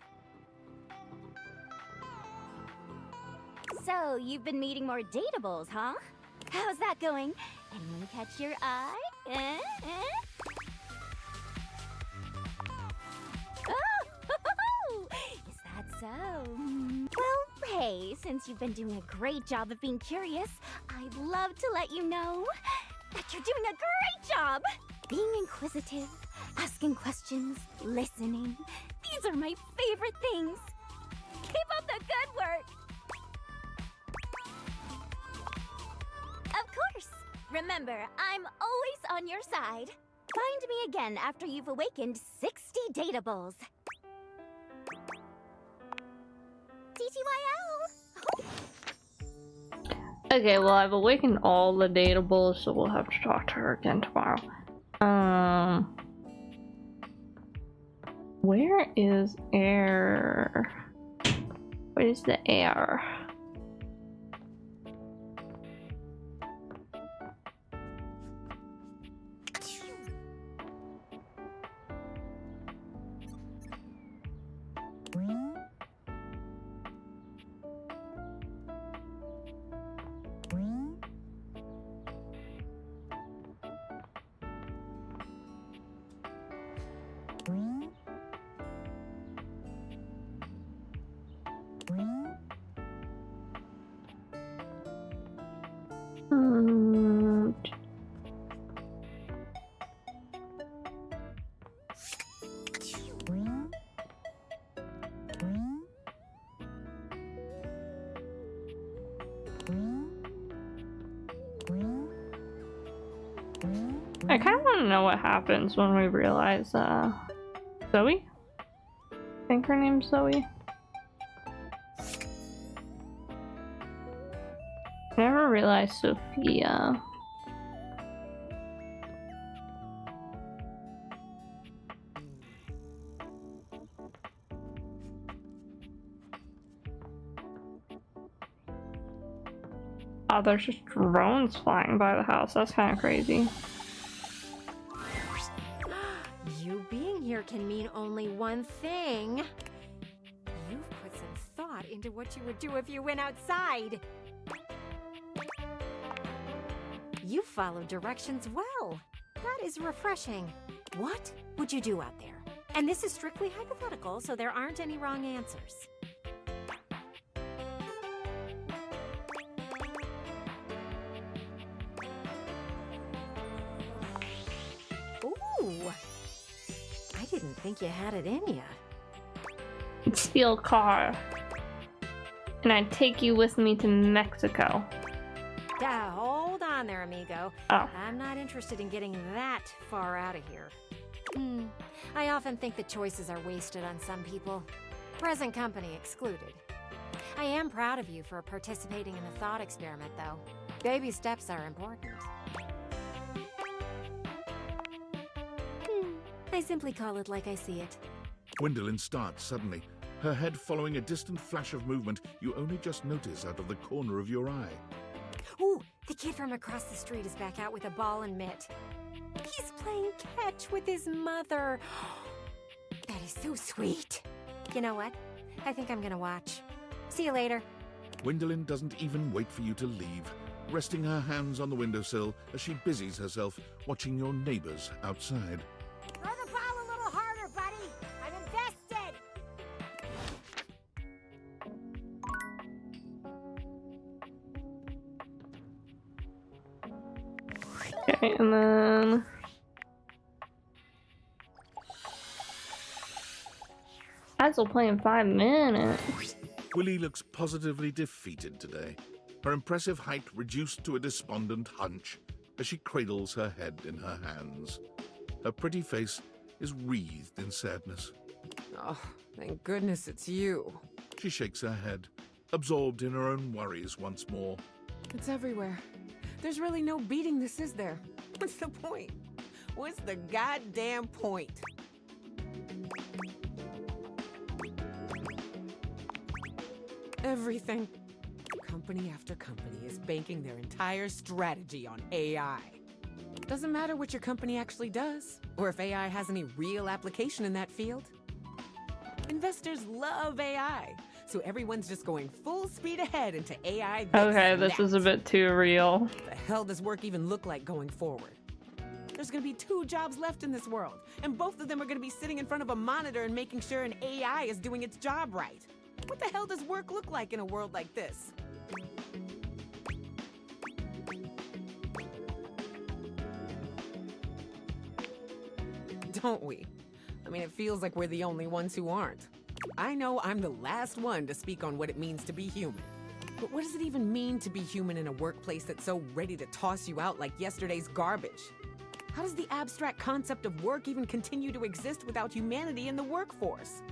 So, you've been meeting more dateables, huh? How's that going? Anyone catch your eye? Oh, is that so? Well, hey, since you've been doing a great job of being curious, I'd love to let you know that you're doing a great job! Being inquisitive, asking questions, listening. These are my favorite things. Keep up the good work! Of course! Remember, I'm always on your side. Find me again after you've awakened 60 dateables. TTYL! Okay, well, I've awakened all the dateables, so we'll have to talk to her again tomorrow. Where is air? Where's the air? I kind of want to know what happens when we realize, Zoe? I think her name's Zoe. Never realized Sophia. Oh, there's just drones flying by the house. That's kind of crazy. You being here can mean only one thing. You've put some thought into what you would do if you went outside. You follow directions well. That is refreshing. What would you do out there? And this is strictly hypothetical, so there aren't any wrong answers. Ooh, I didn't think you had it in ya. I'd steal a car. And I'd take you with me to Mexico. Hold on there, amigo. Oh. I'm not interested in getting that far out of here. I often think the choices are wasted on some people. Present company excluded. I am proud of you for participating in the thought experiment, though. Baby steps are important. I simply call it like I see it. Gwendolyn starts suddenly, her head following a distant flash of movement you only just notice out of the corner of your eye. Ooh, the kid from across the street is back out with a ball and mitt. He's playing catch with his mother. That is so sweet. You know what? I think I'm gonna watch. See you later. Gwendolyn doesn't even wait for you to leave, resting her hands on the windowsill as she busies herself watching your neighbors outside. Throw the ball a little harder, buddy. I'm invested. Okay, and then... Guys will play in 5 minutes. Willie looks positively defeated today, her impressive height reduced to a despondent hunch as she cradles her head in her hands. Her pretty face is wreathed in sadness. Oh, thank goodness it's you. She shakes her head, absorbed in her own worries once more. It's everywhere. There's really no beating this, is there? What's the point? What's the goddamn point? Everything. Company after company is banking their entire strategy on AI. Doesn't matter what your company actually does, or if AI has any real application in that field. Investors love AI, so everyone's just going full speed ahead into AI. Okay, this is a bit too real. What the hell does work even look like going forward? There's gonna be 2 jobs left in this world, and both of them are gonna be sitting in front of a monitor and making sure an AI is doing its job right. What the hell does work look like in a world like this? Don't we? I mean, it feels like we're the only ones who aren't. I know I'm the last one to speak on what it means to be human. But what does it even mean to be human in a workplace that's so ready to toss you out like yesterday's garbage? How does the abstract concept of work even continue to exist without humanity in the workforce?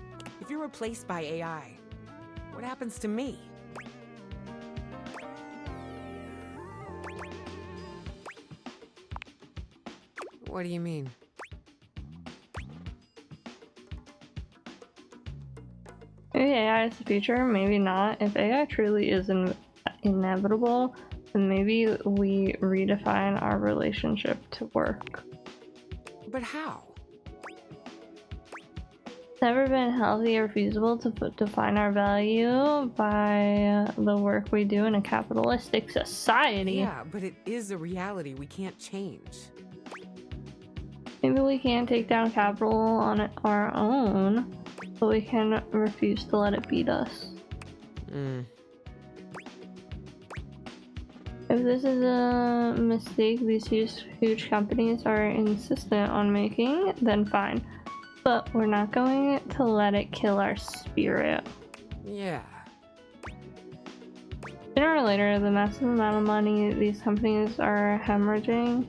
If you're replaced by AI, what happens to me? What do you mean? Maybe AI is the future, maybe not. If AI truly is inevitable, then maybe we redefine our relationship to work. But how? It's never been healthy or feasible to define our value by the work we do in a capitalistic society. Yeah, but it is a reality we can't change. Maybe we can't take down capital on our own, but we can refuse to let it beat us. If this is a mistake these huge companies are insistent on making, then fine. But we're not going to let it kill our spirit. Yeah. Sooner or later, the massive amount of money these companies are hemorrhaging,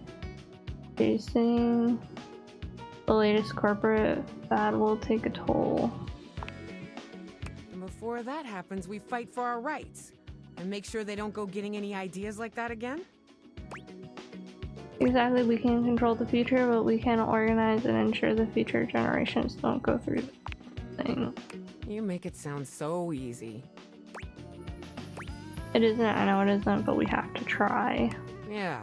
chasing the latest corporate fad will take a toll. And before that happens, we fight for our rights and make sure they don't go getting any ideas like that again? Exactly, we can't control the future, but we can organize and ensure the future generations don't go through the thing. You make it sound so easy. It isn't, I know it isn't, but we have to try. Yeah.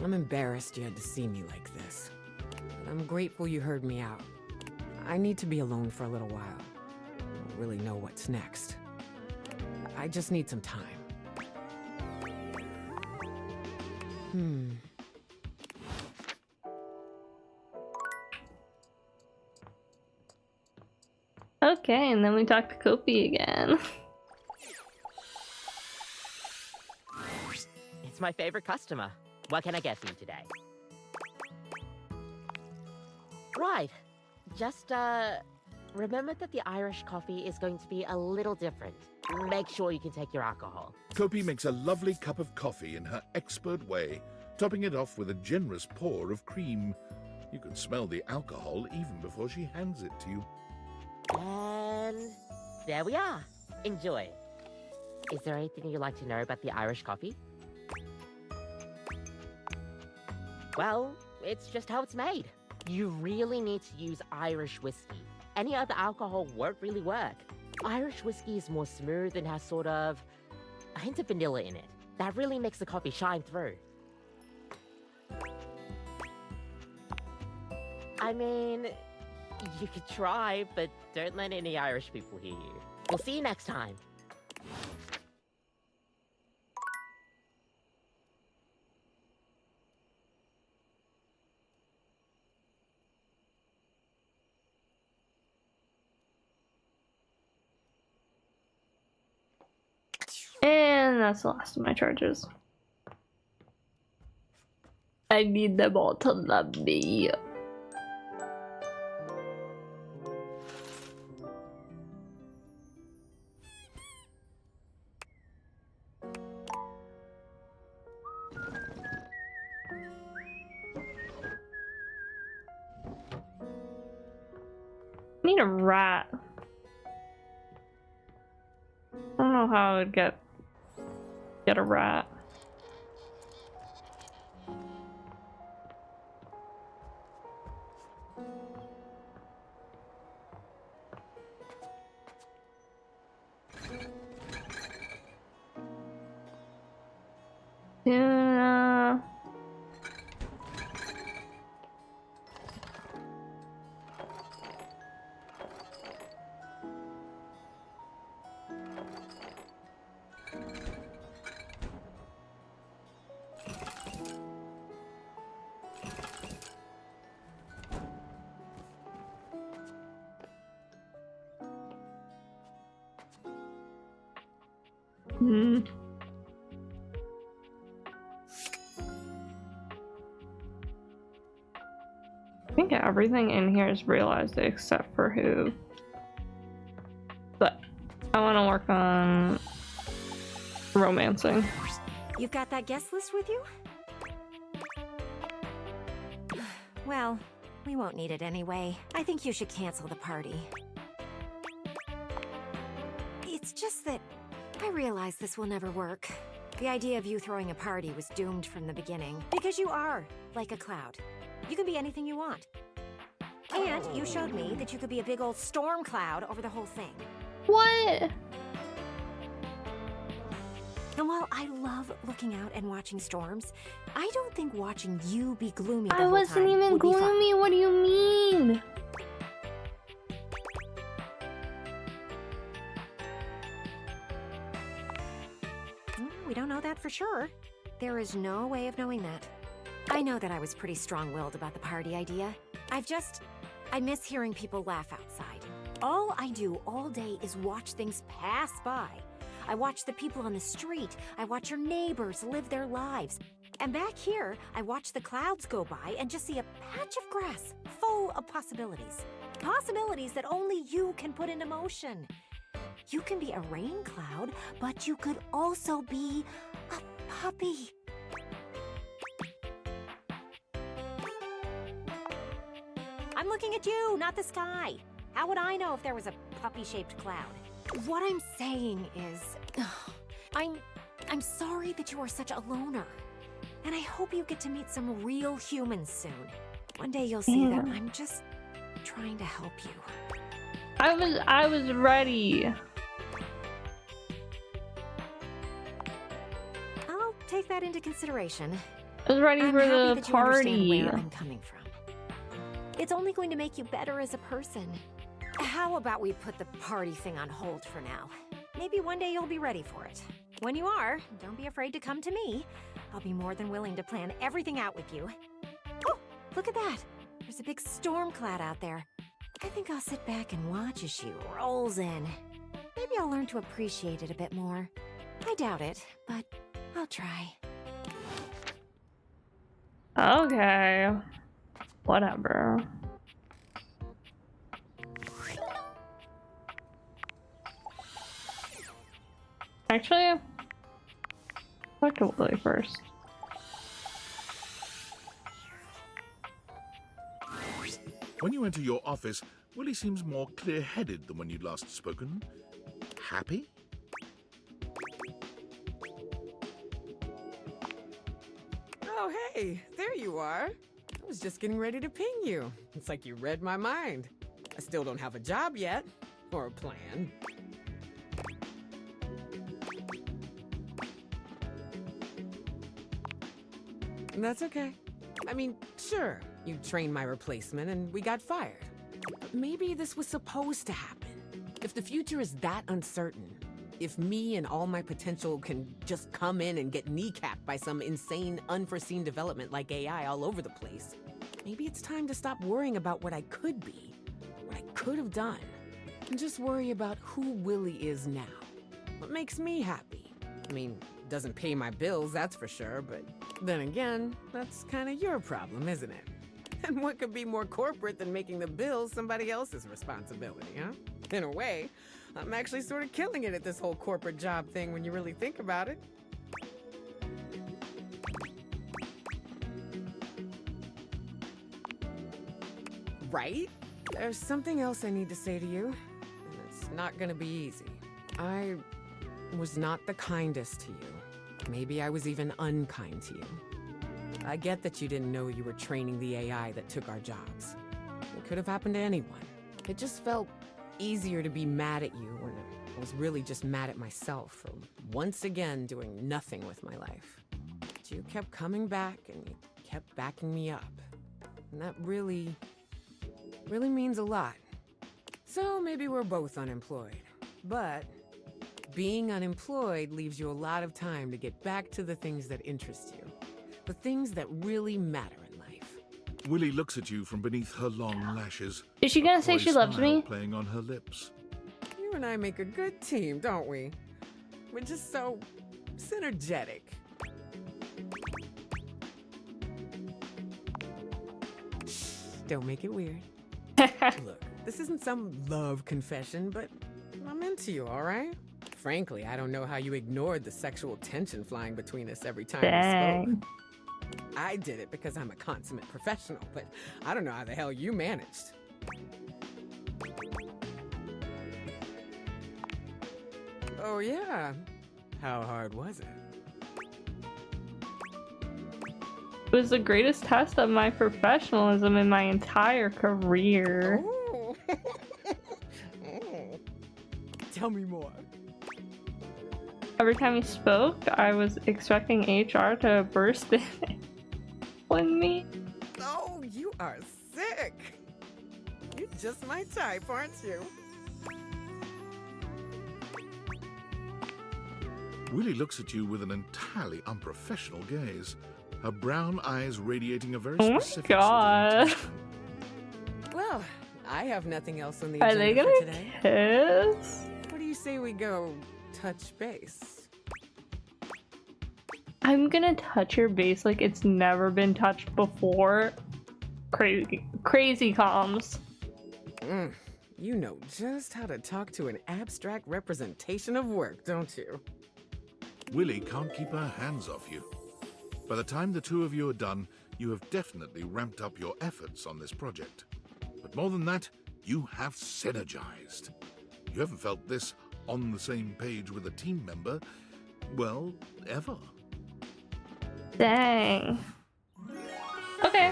I'm embarrassed you had to see me like this. But I'm grateful you heard me out. I need to be alone for a little while. I don't really know what's next. I just need some time. Okay, and then we talk to Kopi again. It's my favorite customer. What can I get for you today? Right. Just, remember that the Irish coffee is going to be a little different. Make sure you can take your alcohol. Kopi makes a lovely cup of coffee in her expert way, topping it off with a generous pour of cream. You can smell the alcohol even before she hands it to you. And there we are. Enjoy. Is there anything you'd like to know about the Irish coffee? Well, it's just how it's made. You really need to use Irish whiskey. Any other alcohol won't really work. Irish whiskey is more smooth and has sort of a hint of vanilla in it. That really makes the coffee shine through. I mean, you could try, but don't let any Irish people hear you. We'll see you next time. And that's the last of my charges. I need them all to love me. need a rat. I don't know how I would get a rat. Yeah. Hmm. I think everything in here is realized except for who. But I want to work on romancing. You've got that guest list with you? Well, we won't need it anyway. I think you should cancel the party. It's just that I realize this will never work. The idea of you throwing a party was doomed from the beginning. Because you are like a cloud. You can be anything you want. And you showed me that you could be a big old storm cloud over the whole thing. What? And while I love looking out and watching storms, I don't think watching you be gloomy the I whole wasn't time even would be fun. gloomy. What do you mean? We don't know that for sure. There is no way of knowing that. I know that I was pretty strong-willed about the party idea. I miss hearing people laugh outside. All I do all day is watch things pass by. I watch the people on the street. I watch your neighbors live their lives. And back here, I watch the clouds go by and just see a patch of grass full of possibilities. Possibilities that only you can put into motion. You can be a rain cloud, but you could also be a puppy. I'm looking at you, not the sky. How would I know if there was a puppy-shaped cloud? What I'm saying is, I'm sorry that you are such a loner. And I hope you get to meet some real humans soon. One day you'll see that I'm just trying to help you. I was ready. I'll take that into consideration. I was ready I'm for happy the that you understand party. where I'm coming from. It's only going to make you better as a person. How about we put the party thing on hold for now? Maybe one day you'll be ready for it. When you are, don't be afraid to come to me. I'll be more than willing to plan everything out with you. Oh, look at that. There's a big storm cloud out there. I think I'll sit back and watch as she rolls in. Maybe I'll learn to appreciate it a bit more. I doubt it, but I'll try. Okay. Whatever. Actually, talk to Willie first. When you enter your office, Willie seems more clear-headed than when you'd last spoken. Happy? Oh, hey, there you are. I was just getting ready to ping you. It's like you read my mind. I still don't have a job yet, or a plan. That's okay. I mean, sure, you trained my replacement and we got fired. But maybe this was supposed to happen. If the future is that uncertain, if me and all my potential can just come in and get kneecapped by some insane, unforeseen development like AI all over the place, maybe it's time to stop worrying about what I could be, what I could have done, and just worry about who Willie is now. What makes me happy? I mean, doesn't pay my bills, that's for sure, but then again, that's kind of your problem, isn't it? And what could be more corporate than making the bills somebody else's responsibility, huh? In a way, I'm actually sort of killing it at this whole corporate job thing when you really think about it. Right? There's something else I need to say to you, and it's not gonna be easy. I was not the kindest to you. Maybe I was even unkind to you. I get that you didn't know you were training the AI that took our jobs. It could have happened to anyone. It just felt easier to be mad at you when I was really just mad at myself for once again doing nothing with my life. But you kept coming back and you kept backing me up. And that really means a lot. So maybe we're both unemployed. But being unemployed leaves you a lot of time to get back to the things that interest you. The things that really matter in life. Willie looks at you from beneath her long lashes. Is she gonna say Coy she loves smile me? playing on her lips. You and I make a good team, don't we? We're just so synergetic. Don't make it weird. Look, this isn't some love confession, but I'm into you, all right? Frankly, I don't know how you ignored the sexual tension flying between us every time we Dang. spoke. I did it because I'm a consummate professional, but I don't know how the hell you managed. Oh yeah? How hard was it? It was the greatest test of my professionalism in my entire career. Oh. Tell me more. Every time he spoke, I was expecting HR to burst in on me. Oh, you are sick. You're just my type, aren't you? Willie looks at you with an entirely unprofessional gaze. Her brown eyes radiating a very Oh my specific God. sort of intention. Well, I have nothing else on the Are agenda they for gonna today. kiss? What do you say we go touch base? I'm gonna touch your base like it's never been touched before. Crazy comms. You know just how to talk to an abstract representation of work, don't you? Willie can't keep her hands off you. By the time the two of you are done, you have definitely ramped up your efforts on this project. But more than that, you have synergized. You haven't felt this on the same page with a team member, well, ever. Dang. Okay.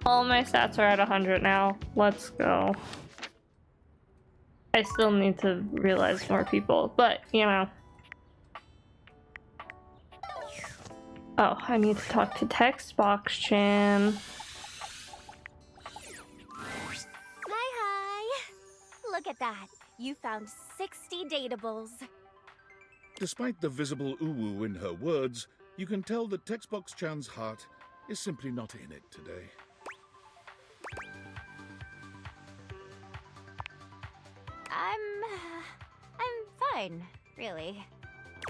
All my stats are at 100 now. Let's go. I still need to realize more people, but you know. Oh, I need to talk to Textbox-chan. Hi. Look at that. You found 60 datables. Despite the visible ooh-woo in her words, you can tell that Textbox-chan's heart is simply not in it today. I'm fine, really.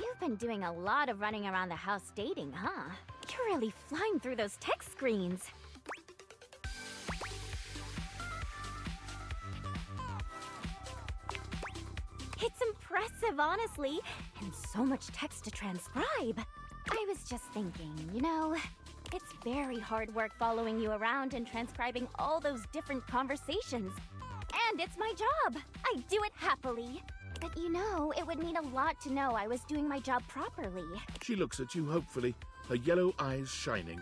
You've been doing a lot of running around the house dating, huh? You're really flying through those text screens. It's impressive, honestly, and so much text to transcribe. I was just thinking, you know, it's very hard work following you around and transcribing all those different conversations. And it's my job. I do it happily. But you know, it would mean a lot to know I was doing my job properly. She looks at you hopefully, her yellow eyes shining.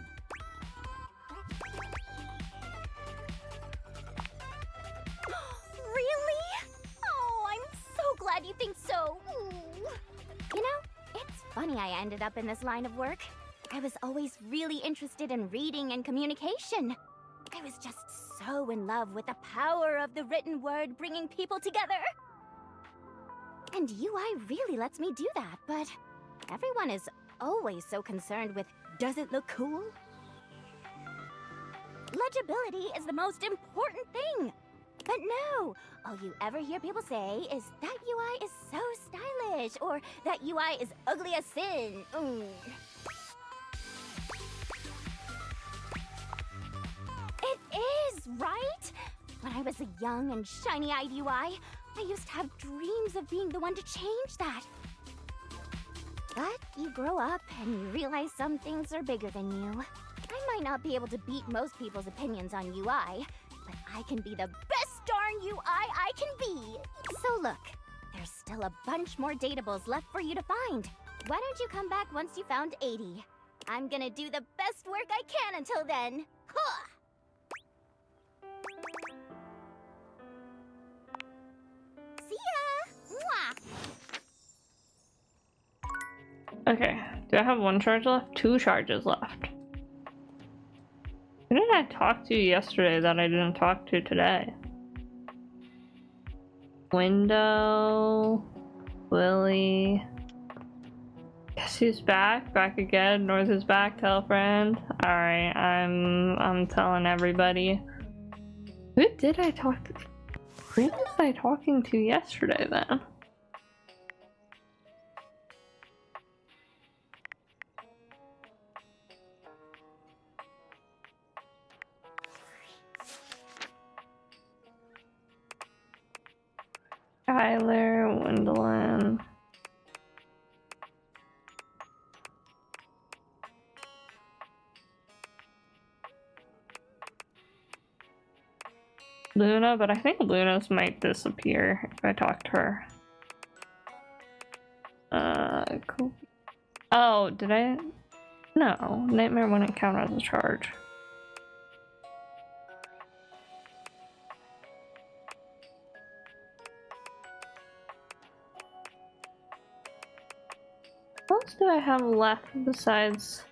Really? Oh, I'm so glad you think so. Ooh. You know, it's funny I ended up in this line of work. I was always really interested in reading and communication. I was just so in love with the power of the written word bringing people together. And UI really lets me do that, but everyone is always so concerned with, does it look cool? Legibility is the most important thing. But no, all you ever hear people say is that UI is so stylish, or that UI is ugly as sin. It is, right? When I was a young and shiny-eyed UI, I used to have dreams of being the one to change that. But you grow up and you realize some things are bigger than you. I might not be able to beat most people's opinions on UI, but I can be the best darn UI I can be! So look, there's still a bunch more datables left for you to find. Why don't you come back once you found 80? I'm gonna do the best work I can until then. Huh! See ya! Mwah! Okay, do I have one charge left? 2 charges left. Who did I talk to yesterday that I didn't talk to today? Window, Willie. Guess who's back? Back again. North is back. Tell a friend. All right, I'm telling everybody. Who did I talk to? Who was I talking to yesterday then? Skylar, Wendolyn. Luna, but I think Luna's might disappear if I talk to her. Cool. Oh, did I? No, Nightmare wouldn't count as a charge. What else do I have left besides?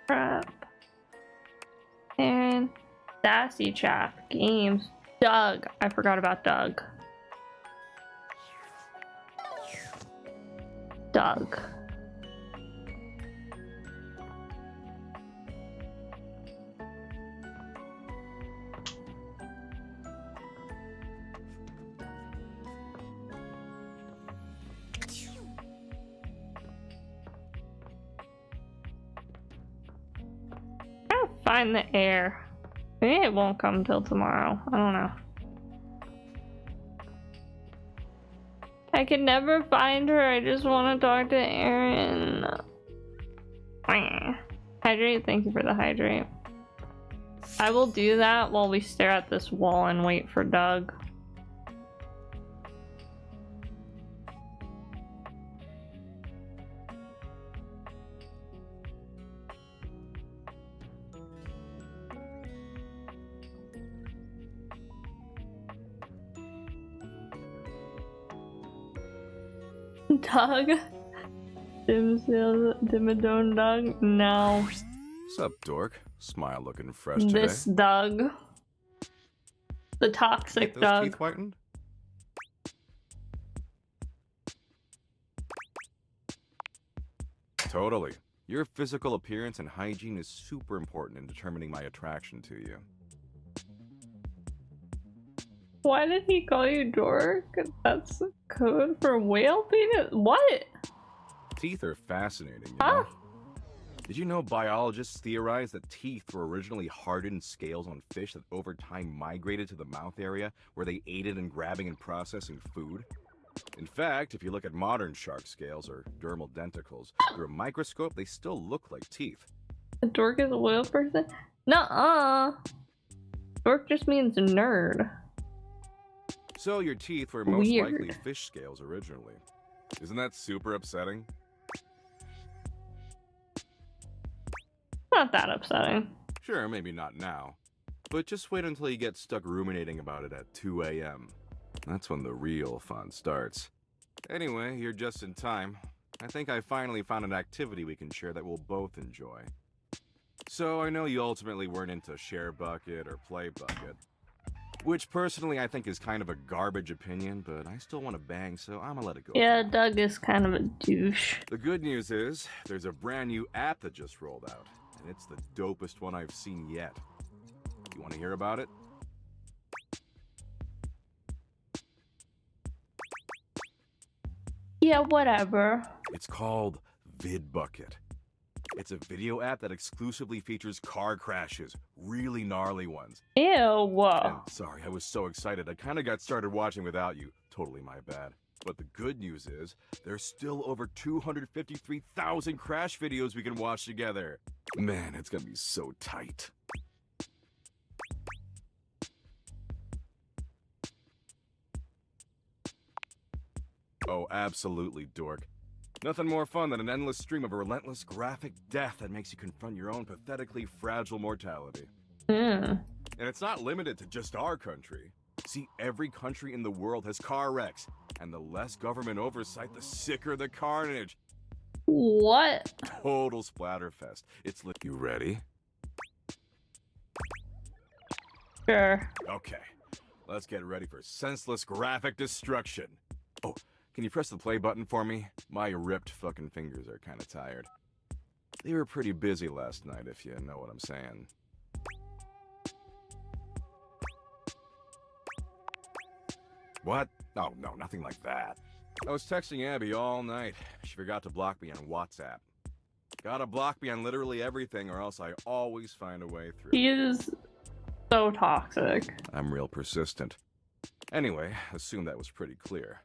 Crap. And Sassy Chap games. Doug. I forgot about Doug. Doug. Find the air. Maybe it won't come till tomorrow. I don't know. I can never find her. I just want to talk to Erin. Hydrate. Thank you for the hydrate. I will do that while we stare at this wall and wait for Doug. Doug? Dimmadome Doug? No. Sup, dork? Smile looking fresh today. This Doug. The toxic Those Doug. teeth whitened? Totally. Your physical appearance and hygiene is super important in determining my attraction to you. Why did he call you dork? That's code for whale penis? What? Teeth are fascinating, you Huh? know? Did you know biologists theorize that teeth were originally hardened scales on fish that over time migrated to the mouth area where they aided in grabbing and processing food? In fact, if you look at modern shark scales or dermal denticles through a microscope, they still look like teeth. A dork is a whale person? Nuh-uh. Dork just means nerd. So your teeth were most Weird. likely fish scales originally. Isn't that super upsetting? Not that upsetting. Sure, maybe not now. But just wait until you get stuck ruminating about it at 2 a.m. That's when the real fun starts. Anyway, you're just in time. I think I finally found an activity we can share that we'll both enjoy. So I know you ultimately weren't into Share Bucket or Play Bucket, which personally I think is kind of a garbage opinion, but I still want to bang, so I'm gonna let it go. Yeah, Doug is kind of a douche. The good news is, there's a brand new app that just rolled out, and it's the dopest one I've seen yet. You want to hear about it? Yeah, whatever. It's called VidBucket. It's a video app that exclusively features car crashes, really gnarly ones. Ew. And sorry, I was so excited. I kind of got started watching without you. Totally my bad. But the good news is, there's still over 253,000 crash videos we can watch together. Man, it's gonna be so tight. Oh, absolutely, dork. Nothing more fun than an endless stream of a relentless graphic death that makes you confront your own pathetically fragile mortality. And it's not limited to just our country. See, every country in the world has car wrecks, and the less government oversight, the sicker the carnage. What? Total splatterfest. It's lit. You ready? Sure. Okay, let's get ready for senseless graphic destruction. Oh, can you press the play button for me? My ripped fucking fingers are kind of tired. They were pretty busy last night, if you know what I'm saying. What? Oh, no, nothing like that. I was texting Abby all night. She forgot to block me on WhatsApp. Gotta block me on literally everything, or else I always find a way through. He is so toxic. I'm real persistent. Anyway, assume that was pretty clear.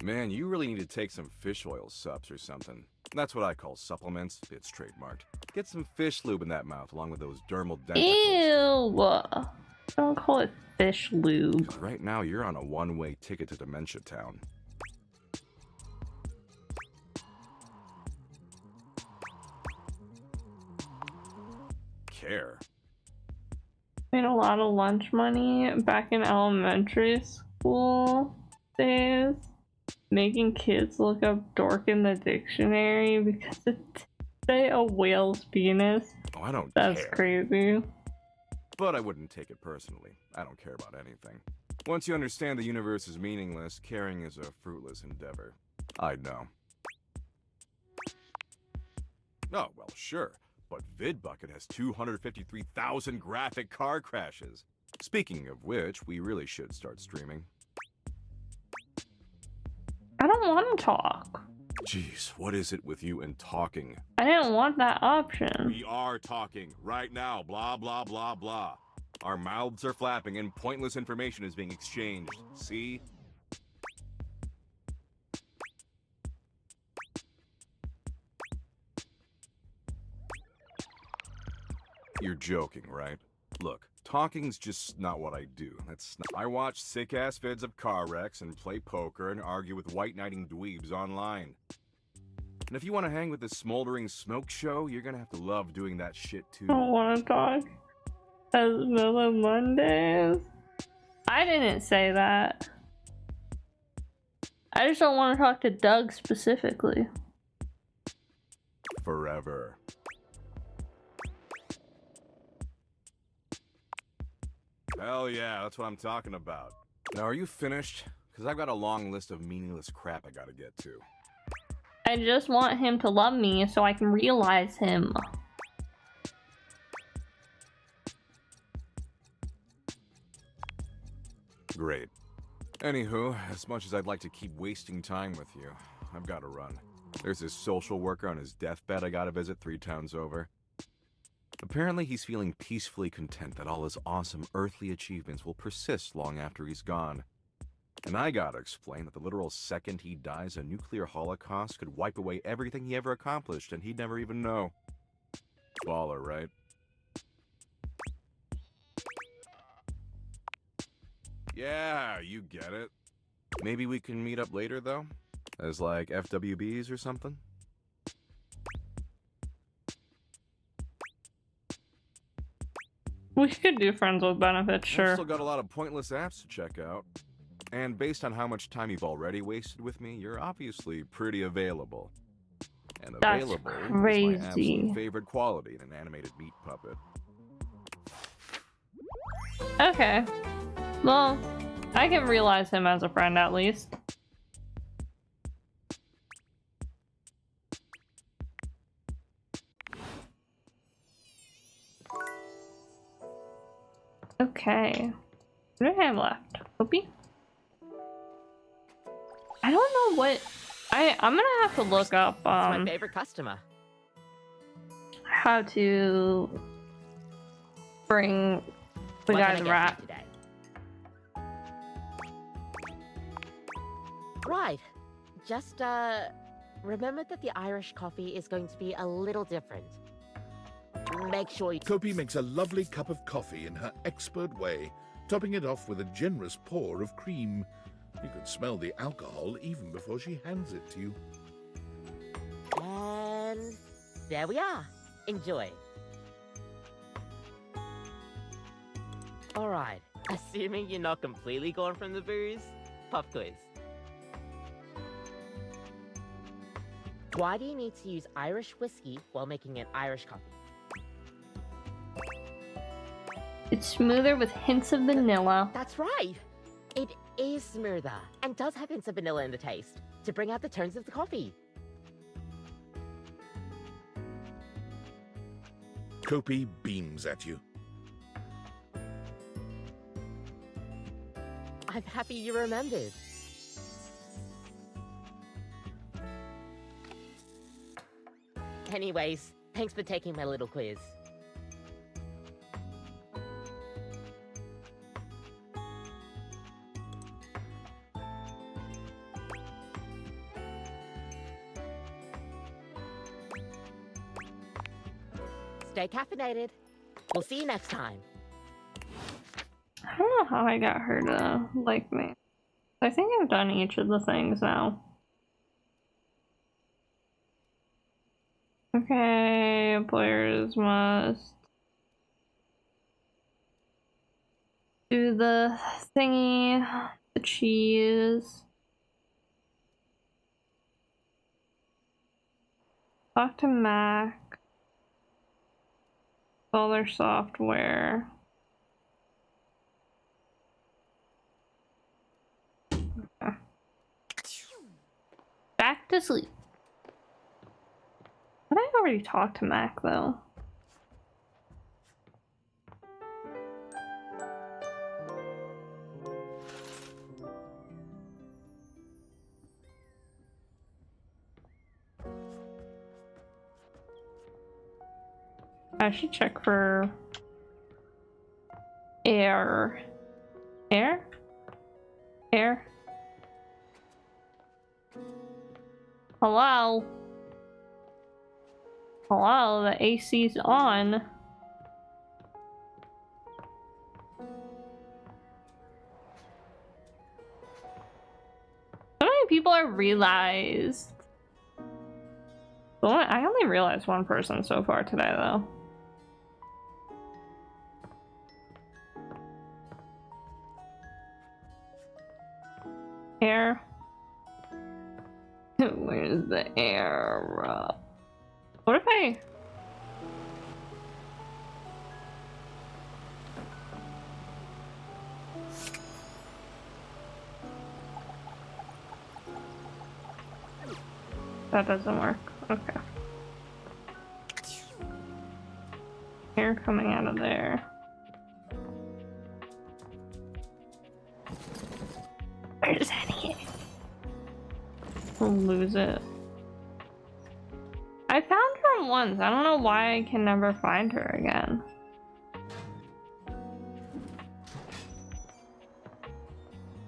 Man, you really need to take some fish oil subs or something. That's what I call supplements. It's trademarked. Get some fish lube in that mouth along with those dermal denticles. Ew. Don't call it fish lube. Right now, you're on a one-way ticket to Dementia Town. Care. Made a lot of lunch money back in elementary school days, making kids look up dork in the dictionary because it say a whale's penis. Oh, I don't That's care. crazy. But I wouldn't take it personally. I don't care about anything. Once you understand the universe is meaningless, caring is a fruitless endeavor. I know. Oh, well, sure. But VidBucket has 253,000 graphic car crashes. Speaking of which, we really should start streaming. I don't want to talk. Jeez, what is it with you and talking? I didn't want that option. We are talking right now, blah, blah, blah, blah. Our mouths are flapping and pointless information is being exchanged. See? You're joking, right? Look, talking's just not what I do. I watch sick-ass vids of car wrecks and play poker and argue with white-knighting dweebs online. And if you want to hang with this smoldering smoke show, you're gonna have to love doing that shit too. I don't want to talk. As Villa Mondays. I didn't say that. I just don't want to talk to Doug specifically. Forever. Hell yeah, that's what I'm talking about. Now, are you finished? Because I've got a long list of meaningless crap I gotta get to. I just want him to love me so I can realize him. Great. Anywho, as much as I'd like to keep wasting time with you, I've gotta run. There's this social worker on his deathbed I gotta visit 3 towns over. Apparently he's feeling peacefully content that all his awesome earthly achievements will persist long after he's gone. And I gotta explain that the literal second he dies, a nuclear holocaust could wipe away everything he ever accomplished and he'd never even know. Baller, right? Yeah, you get it. Maybe we can meet up later, though? As like FWBs or something? We could do friends with benefits, I've sure. still got a lot of pointless apps to check out. And based on how much time you've already wasted with me, you're obviously pretty available. And That's available is crazy. my absolute favorite quality in an animated meat puppet. Okay. Well, I can realize him as a friend at least. Okay. What do I have left? Hoopy? I don't know what I'm gonna have to look up It's my favorite customer. how to bring the What guy can I the get rat. for you today? Right. Just, remember that the Irish coffee is going to be a little different. Make sure you... Kopi makes a lovely cup of coffee in her expert way, topping it off with a generous pour of cream. You could smell the alcohol even before she hands it to you. And there we are. Enjoy. Alright, assuming you're not completely gone from the booze, pop quiz. Why do you need to use Irish whiskey while making an Irish coffee? It's smoother with hints of vanilla. That's right! It is smoother, and does have hints of vanilla in the taste, to bring out the tones of the coffee. Kopi beams at you. I'm happy you remembered. Anyways, thanks for taking my little quiz. Stay caffeinated. We'll see you next time. I don't know how I got her to like me. I think I've done each of the things now. Okay, employers must do the thingy, the cheese. Talk to Mac. All their software. Okay. Back to sleep. Did I already talk to Mac though? I should check for air. Air? Air? Hello? Hello, the AC's on. How many people I realized? Well, I only realized one person so far today, though. Air. Where's the air? What if I... That doesn't work. Okay. Air coming out of there. Where's Annie? We'll lose it. I found her once. I don't know why I can never find her again.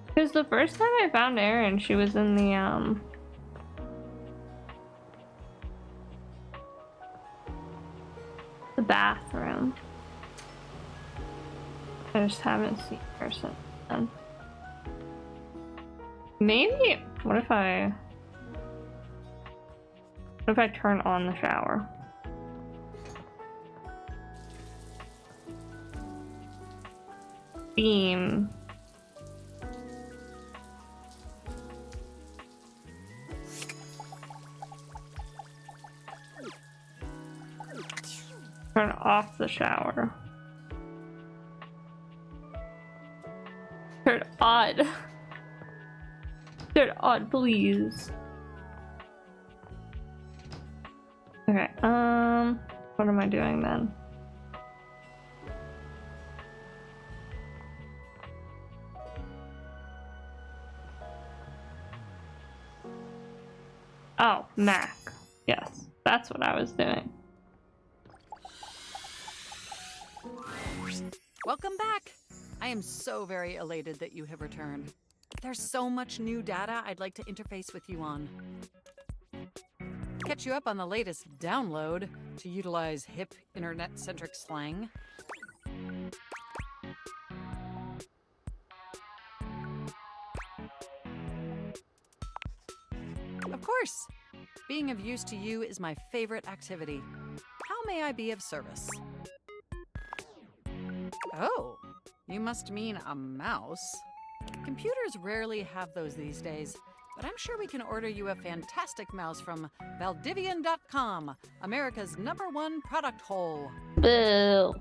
Because the first time I found Erin, she was in the bathroom. I just haven't seen her since then. Maybe, what if I turn on the shower? Beam. Turn off the shower. Turn on. Turn on, please. Okay, what am I doing then? Oh, Mac. Yes, that's what I was doing. Welcome back! I am so very elated that you have returned. There's so much new data I'd like to interface with you on. Catch you up on the latest download, to utilize hip internet-centric slang. Of course! Being of use to you is my favorite activity. How may I be of service? Oh, you must mean a mouse. Computers rarely have those these days, but I'm sure we can order you a fantastic mouse from Valdivian.com, America's #1 product hole. Boo.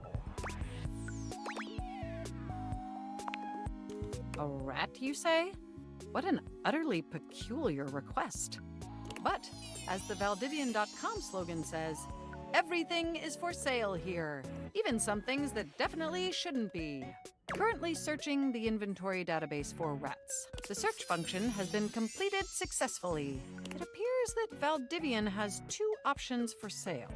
A rat, you say? What an utterly peculiar request. But, as the Valdivian.com slogan says, everything is for sale here, even some things that definitely shouldn't be. Currently searching the inventory database for rats. The search function has been completed successfully. It appears that Valdivian has 2 options for sale: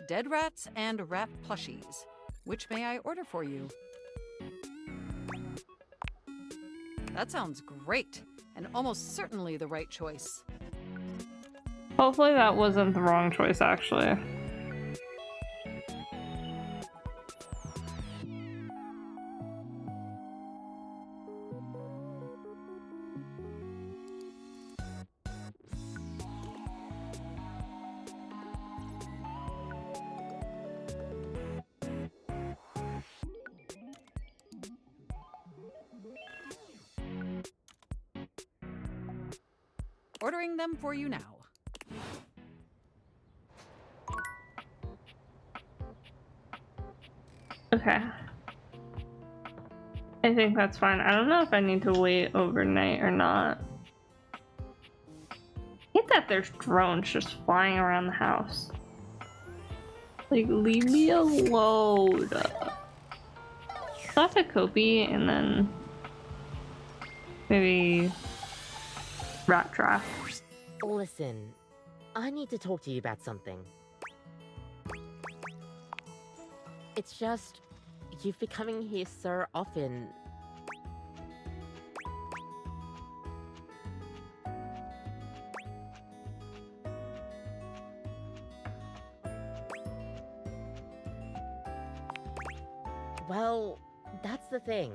dead rats and rat plushies. Which may I order for you? That sounds great, and almost certainly the right choice. Hopefully that wasn't the wrong choice, actually. Ordering them for you now. Okay. I think that's fine. I don't know if I need to wait overnight or not. I hate that there's drones just flying around the house. Like, leave me alone. Stop at Kopi and then maybe rat trap. Listen, I need to talk to you about something. It's just, you've been coming here so often. Well, that's the thing.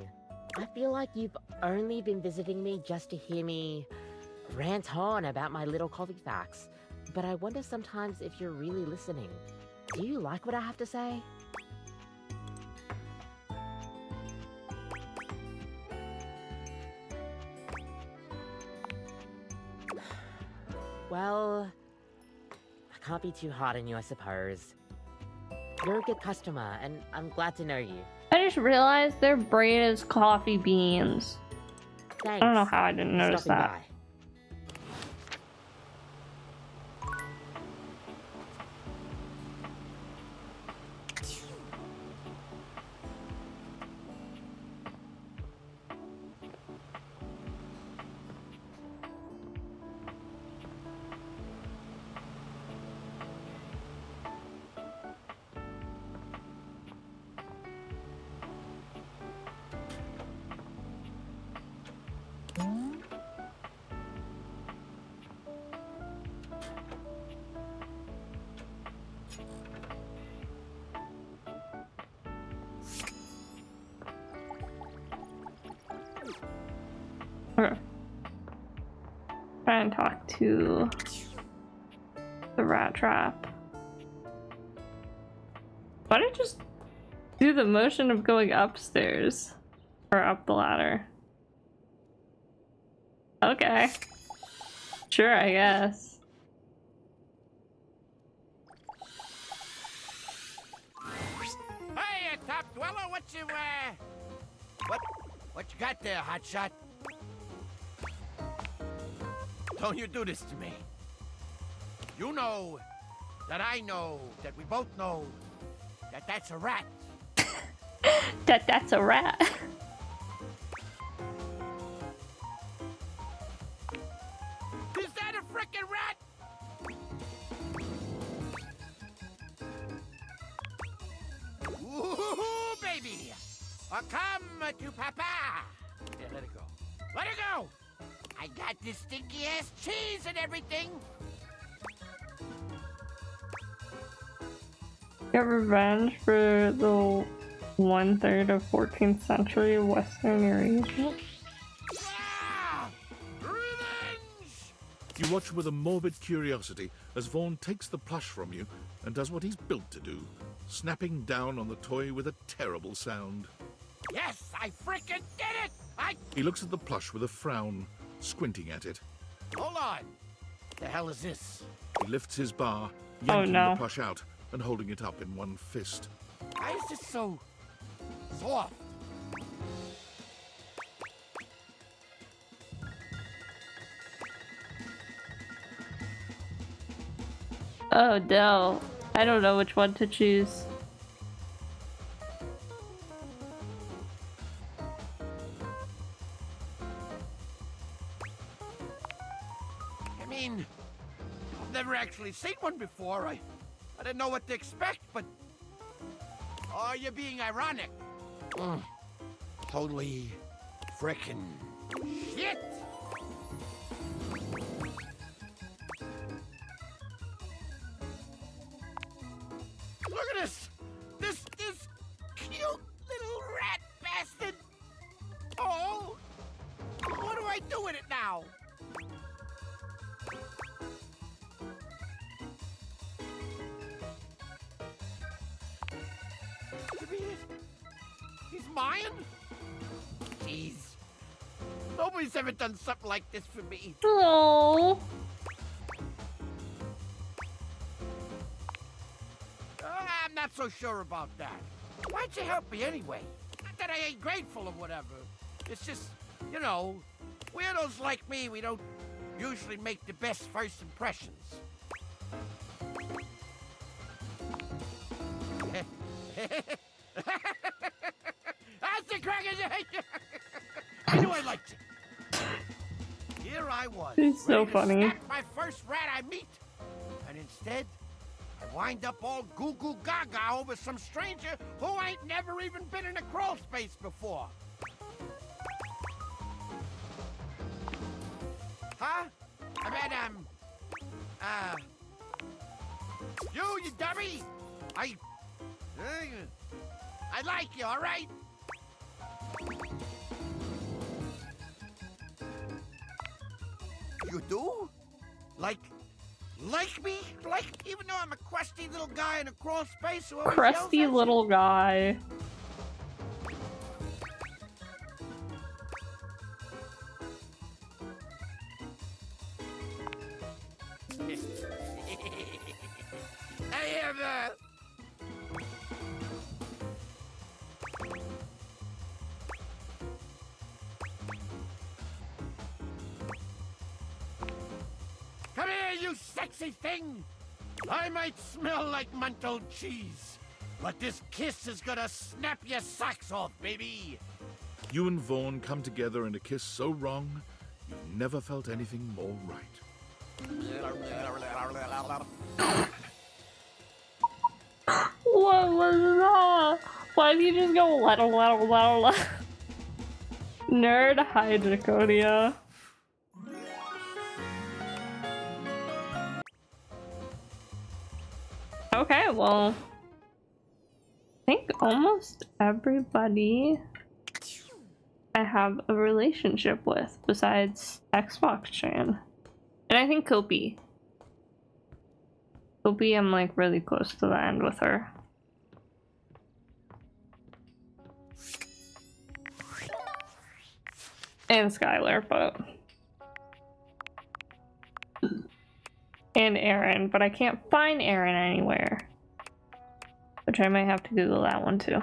I feel like you've only been visiting me just to hear me rant on about my little coffee facts. But I wonder sometimes if you're really listening. Do you like what I have to say? Well, I can't be too hard on you, I suppose. You're a good customer, and I'm glad to know you. I just realized their brain is coffee beans. Thanks. I don't know how I didn't notice Stopping that. by. Okay. Try and talk to the rat trap. Why don't I just do the motion of going upstairs or up the ladder? Okay. Sure, I guess. Hey, top dweller, what you got there, hotshot? Don't you do this to me. You know that I know that we both know that that's a rat. That's a rat. Is that a frickin' rat? Ooh, baby! or come to Papa. There, let it go. Let it go! I got this stinky ass cheese and everything. Get revenge for the 1/3 of 14th century Western Eurasia. Ah! Revenge! You watch with a morbid curiosity as Vaughn takes the plush from you and does what he's built to do, snapping down on the toy with a terrible sound. Yes, I frickin' did it! He looks at the plush with a frown, squinting at it. Hold on. The hell is this? He lifts his bar, Oh, yanking no. the plush out and holding it up in one fist. Why is this so soft? Oh, Dell. I don't know which one to choose. I mean, I've never actually seen one before. I didn't know what to expect, but... Oh, you're being ironic. Totally frickin' shit! Look at this! This cute little rat bastard! Oh! What do I do with it now? You mean he's mine? Jeez. Nobody's ever done something like this for me. Oh. I'm not so sure about that. Why'd you help me anyway? Not that I ain't grateful or whatever. It's just, you know, weirdos like me, we don't usually make the best first impressions. That's the crack. I knew I liked it. Here I was. He's so ready to funny. snap my first rat I meet. And instead, I wind up all goo-goo gaga over some stranger who ain't never even been in a crawl space before. Huh? I mean, you dummy! I like you, all right? You do? Like me? Like, even though I'm a crusty little guy in a crawl space who always yells Crusty at you? little guy. I am, Come here, you sexy thing! I might smell like Muntold cheese, but this kiss is gonna snap your socks off, baby! You and Vaughn come together in a kiss so wrong, you've never felt anything more right. What was that? Why did you just go la? Nerd Hydrocodia. Okay, well, I think almost everybody I have a relationship with besides Xbox Chan. And I think Kopi. Kopi, I'm like really close to the end with her. And Skylar, but... And Aaron, but I can't find Aaron anywhere. Which I might have to Google that one too.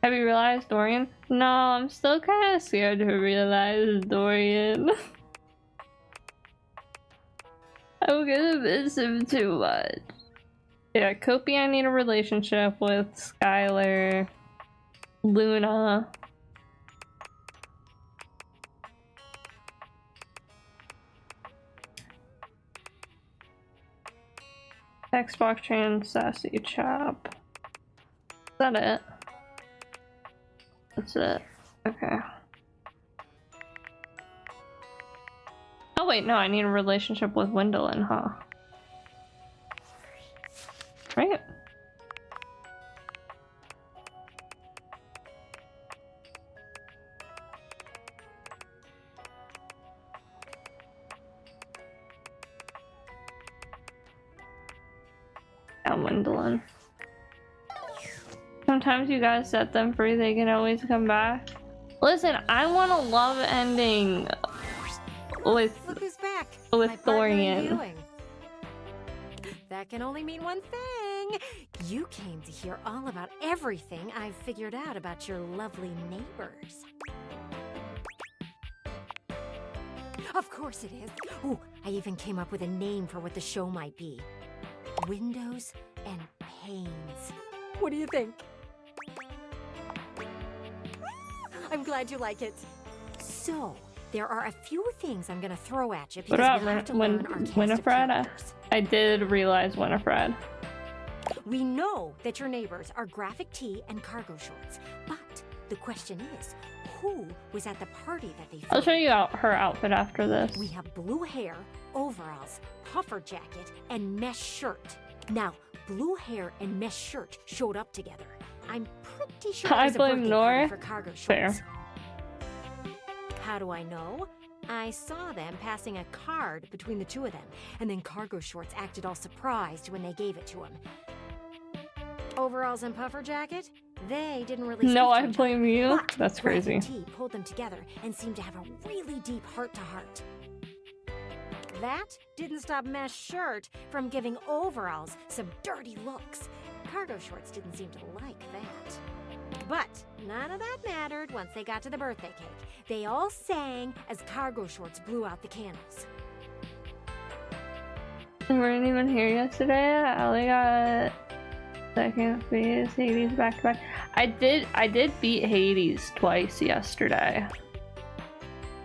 Have you realized Dorian? No, I'm still kind of scared to realize Dorian. I'm gonna miss him too much. Yeah, Kopi I need a relationship with, Skylar, Luna. Xbox Chan, Sassy Chap. Is that it? That's it. Okay. Oh wait, no, I need a relationship with Wendelin, huh? Right? Yeah, Wendelin. Sometimes you gotta set them free, they can always come back. Listen, I want a love ending with Look who's back. with My partner in Thorian. viewing. That can only mean one thing. You came to hear all about everything I've figured out about your lovely neighbors. Of course it is. Ooh, I even came up with a name for what the show might be. Windows and Panes. What do you think? I'm glad you like it. So, there are a few things I'm gonna throw at you What because about we have to learn our cast of Winifred? characters. I did realize Winifred. We know that your neighbors are graphic tee and cargo shorts, but the question is, who was at the party that they I'll threw? show you her outfit after this. We have blue hair, overalls, puffer jacket, and mesh shirt. Now, blue hair and mesh shirt showed up together. I'm pretty sure I it was a blame birthday Nora. party for cargo shorts. Fair. How do I know? I saw them passing a card between the two of them, and then cargo shorts acted all surprised when they gave it to him. Overalls and puffer jacket? They didn't really No, speak I to each blame other, you. but That's crazy. Graphic T pulled them together and seemed to have a really deep heart-to-heart. That didn't stop Mesh Shirt from giving overalls some dirty looks. Cargo shorts didn't seem to like that. But none of that mattered once they got to the birthday cake. They all sang as cargo shorts blew out the candles. We weren't even here yesterday. I only got second phase, Hades back to back. I did beat Hades twice yesterday.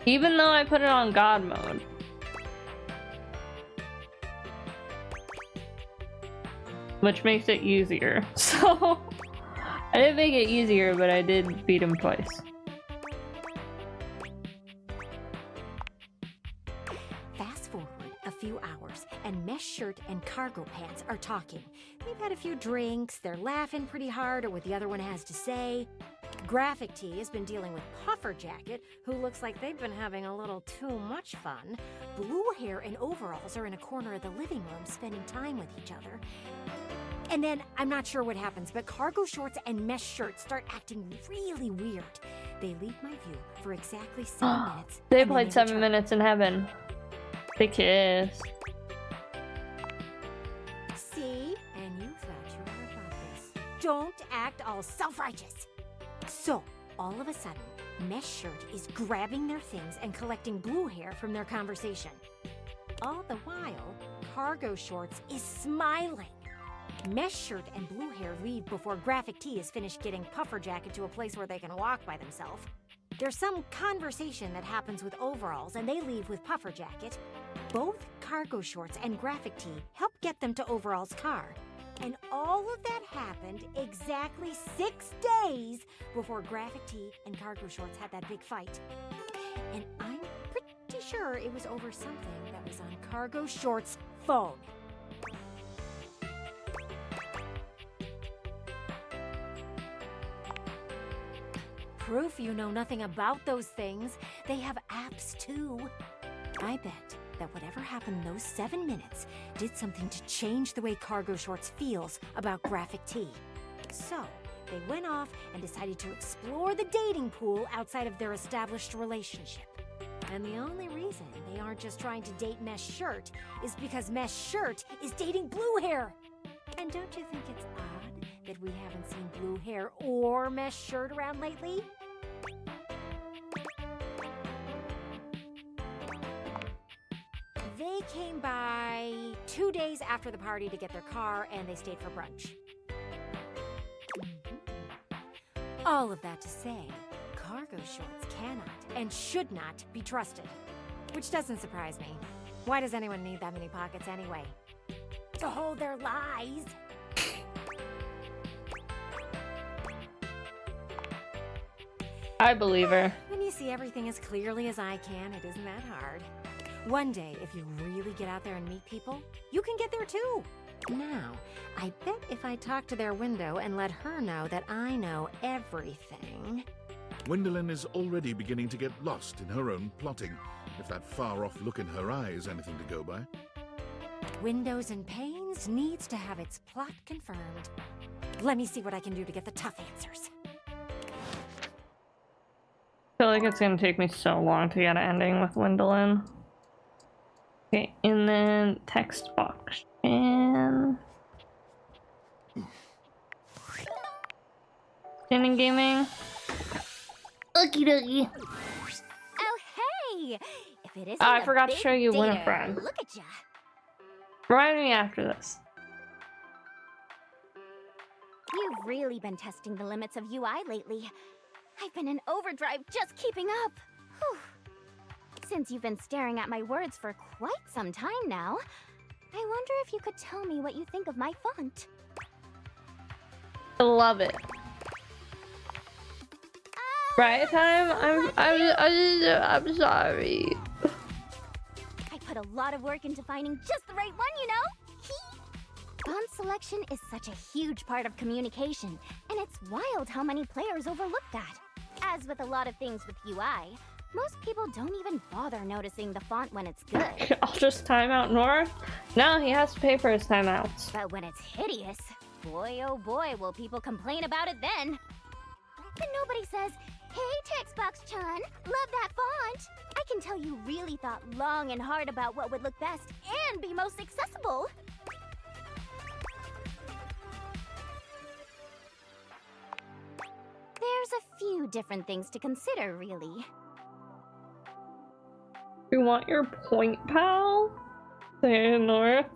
Even though I put it on God mode. Which makes it easier. So I didn't make it easier, but I did beat him twice. Fast forward a few hours, and Mesh Shirt and Cargo Pants are talking. They've had a few drinks, they're laughing pretty hard at what the other one has to say. Graphic Tee has been dealing with Puffer Jacket, who looks like they've been having a little too much fun. Blue Hair and Overalls are in a corner of the living room spending time with each other. And then, I'm not sure what happens, but Cargo Shorts and Mesh Shirt start acting really weird. They leave my view for exactly 7 minutes. They and then played 7 return. minutes in heaven. They kissed. See? And you thought you were above this. Don't act all self-righteous. So, all of a sudden, Mesh Shirt is grabbing their things and collecting Blue Hair from their conversation. All the while, Cargo Shorts is smiling. Mesh Shirt and Blue Hair leave before Graphic Tee is finished getting Puffer Jacket to a place where they can walk by themselves. There's some conversation that happens with Overalls, and they leave with Puffer Jacket. Both Cargo Shorts and Graphic Tee help get them to Overall's car. And all of that happened exactly 6 days before Graphic Tee and Cargo Shorts had that big fight. And I'm pretty sure it was over something that was on Cargo Shorts' phone. Proof you know nothing about those things. They have apps too. I bet that whatever happened in those 7 minutes did something to change the way Cargo Shorts feels about Graphic Tee. So, they went off and decided to explore the dating pool outside of their established relationship. And the only reason they aren't just trying to date Mesh Shirt is because Mesh Shirt is dating Blue Hair. And don't you think it's odd that we haven't seen Blue Hair or Mesh Shirt around lately? They came by 2 days after the party to get their car, and they stayed for brunch. All of that to say, Cargo Shorts cannot and should not be trusted. Which doesn't surprise me. Why does anyone need that many pockets anyway? to hold their lies. I believe her. When you see everything as clearly as I can, it isn't that hard. One day, if you really get out there and meet people, you can get there too. Now, I bet if I talk to their window and let her know that I know everything... Gwendolyn is already beginning to get lost in her own plotting, if that far-off look in her eye is anything to go by. Windows and Panes needs to have its plot confirmed. Let me see what I can do to get the tough answers. I feel like it's gonna take me so long to get an ending with Gwendolyn. Okay, and then text box. And standing gaming. Okie dokie. Oh, hey! If it isn't I a forgot to big show you dater, Winifred. Look at ya. Remind me after this. You've really been testing the limits of UI lately. I've been in overdrive just keeping up. Whew. Since you've been staring at my words for quite some time now, I wonder if you could tell me what you think of my font. I love it. Right time? I'm sorry. I put a lot of work into finding just the right one, you know? Font selection is such a huge part of communication, and it's wild how many players overlook that. As with a lot of things with UI, most people don't even bother noticing the font when it's good. I'll just time out North. No, he has to pay for his timeouts. But when it's hideous, boy oh boy will people complain about it then. And nobody says, hey Textbox-chan, love that font. I can tell you really thought long and hard about what would look best and be most accessible. There's a few different things to consider, really. You want your point, pal? Say North.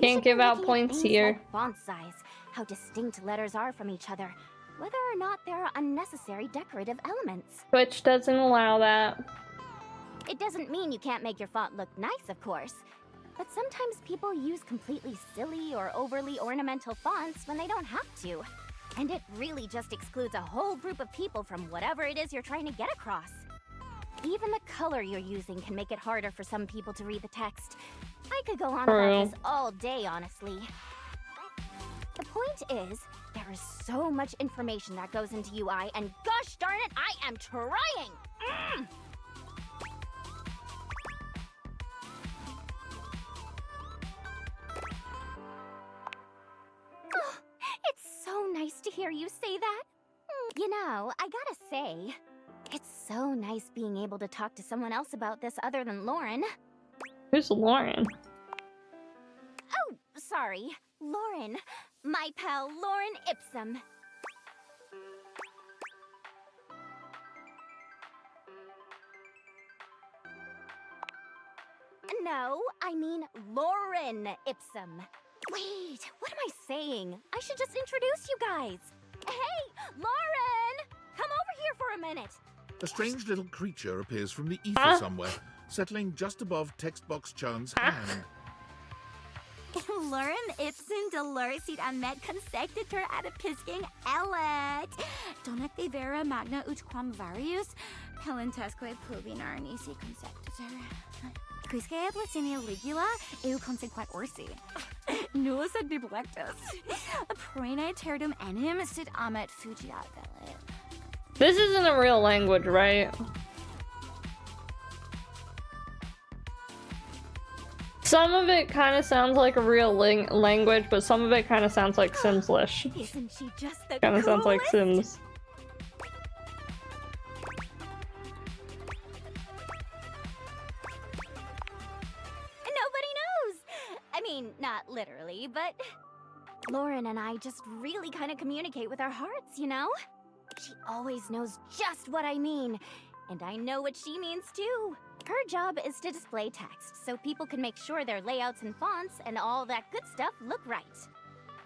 Can't give out points here. Like font size, how distinct letters are from each other, whether or not there are unnecessary decorative elements. Twitch doesn't allow that. It doesn't mean you can't make your font look nice, of course. But sometimes people use completely silly or overly ornamental fonts when they don't have to. And it really just excludes a whole group of people from whatever it is you're trying to get across. Even the color you're using can make it harder for some people to read the text. I could go on about this all day, honestly. The point is, there is so much information that goes into UI, and gosh darn it, I am trying! Oh, it's so nice to hear you say that. You know, I gotta say, it's so nice being able to talk to someone else about this other than Lauren. Who's Lauren? Oh, sorry. Lauren. My pal Lauren Ipsum. No, I mean Lauren Ipsum. Wait, what am I saying? I should just introduce you guys. Hey, Lauren! Come over here for a minute. A strange little creature appears from the ether somewhere, settling just above Textbox-chan's hand. Lauren Ipsen dolorsid amet consectator adipisking elet. Donec vera magna ut quam varius, pelentesque pluvinar nisi consectator. Quisque eblicinia ligula, eu consequat orsi. Nullus ad biblectus. Prene terdum enim sit amet fugiat velit. This isn't a real language, right? Some of it kind of sounds like a real language, but some of it kind of sounds like Simslish. Isn't she just the Kind of sounds like Sims. Nobody knows! I mean, not literally, but... Lauren and I just really kind of communicate with our hearts, you know? She always knows just what I mean, and I know what she means too. Her job is to display text, so people can make sure their layouts and fonts and all that good stuff look right.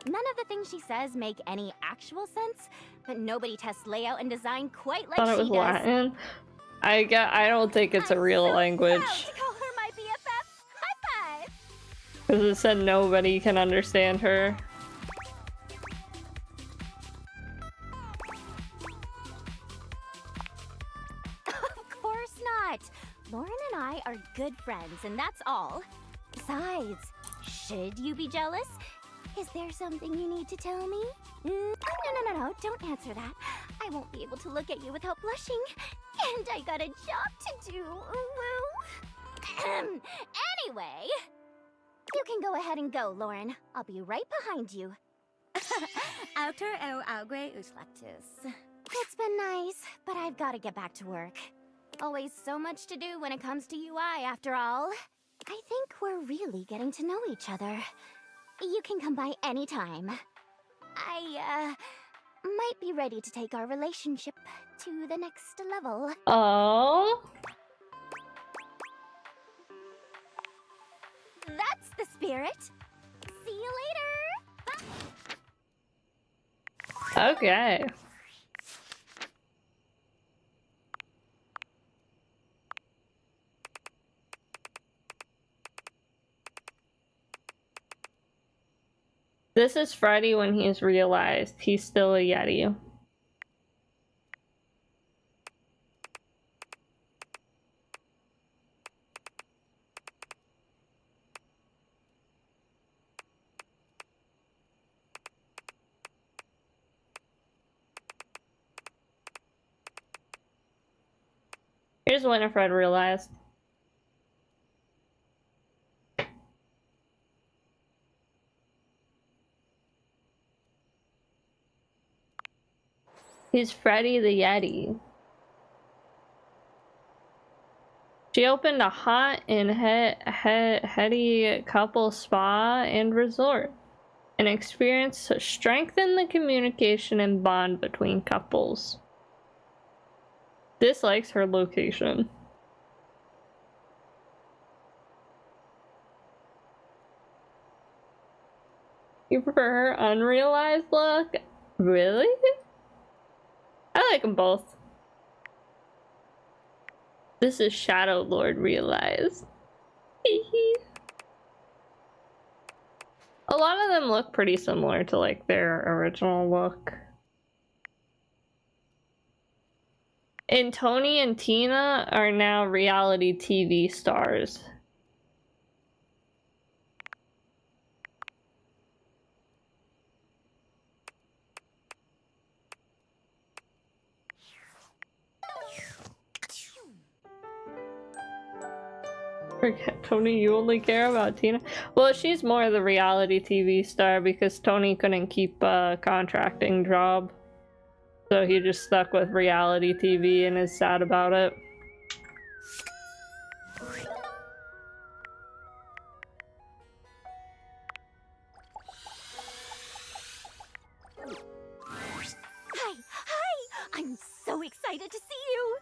None of the things she says make any actual sense, but nobody tests layout and design quite like I thought it was she does. Latin. I don't think it's a real language. Proud to call her my BFF. High five! Because it said nobody can understand her. Of course not. Lauren and I are good friends, and that's all. Besides, should you be jealous? Is there something you need to tell me? No, don't answer that. I won't be able to look at you without blushing. And I got a job to do. Woo. Anyway, you can go ahead and go, Lauren. I'll be right behind you. Autor eu algue os lactus. It's been nice, but I've got to get back to work. Always so much to do when it comes to UI, after all. I think we're really getting to know each other. You can come by anytime. I, might be ready to take our relationship to the next level. Oh. That's the spirit. See you later. Okay. This is Freddy when he's realized he's still a Yeti. Here's when Fred realized. He's Freddy the Yeti. She opened a hot and heady couple spa and resort, an experience to strengthen the communication and bond between couples. Dislikes her location. You prefer her unrealized look? Really? I like them both. This is Shadow Lord realized. A lot of them look pretty similar to like their original look. And Tony and Tina are now reality TV stars. Forget Tony, you only care about Tina. Well, she's more the reality TV star because Tony couldn't keep a contracting job. So he just stuck with reality TV and is sad about it. Hi! I'm so excited to see you!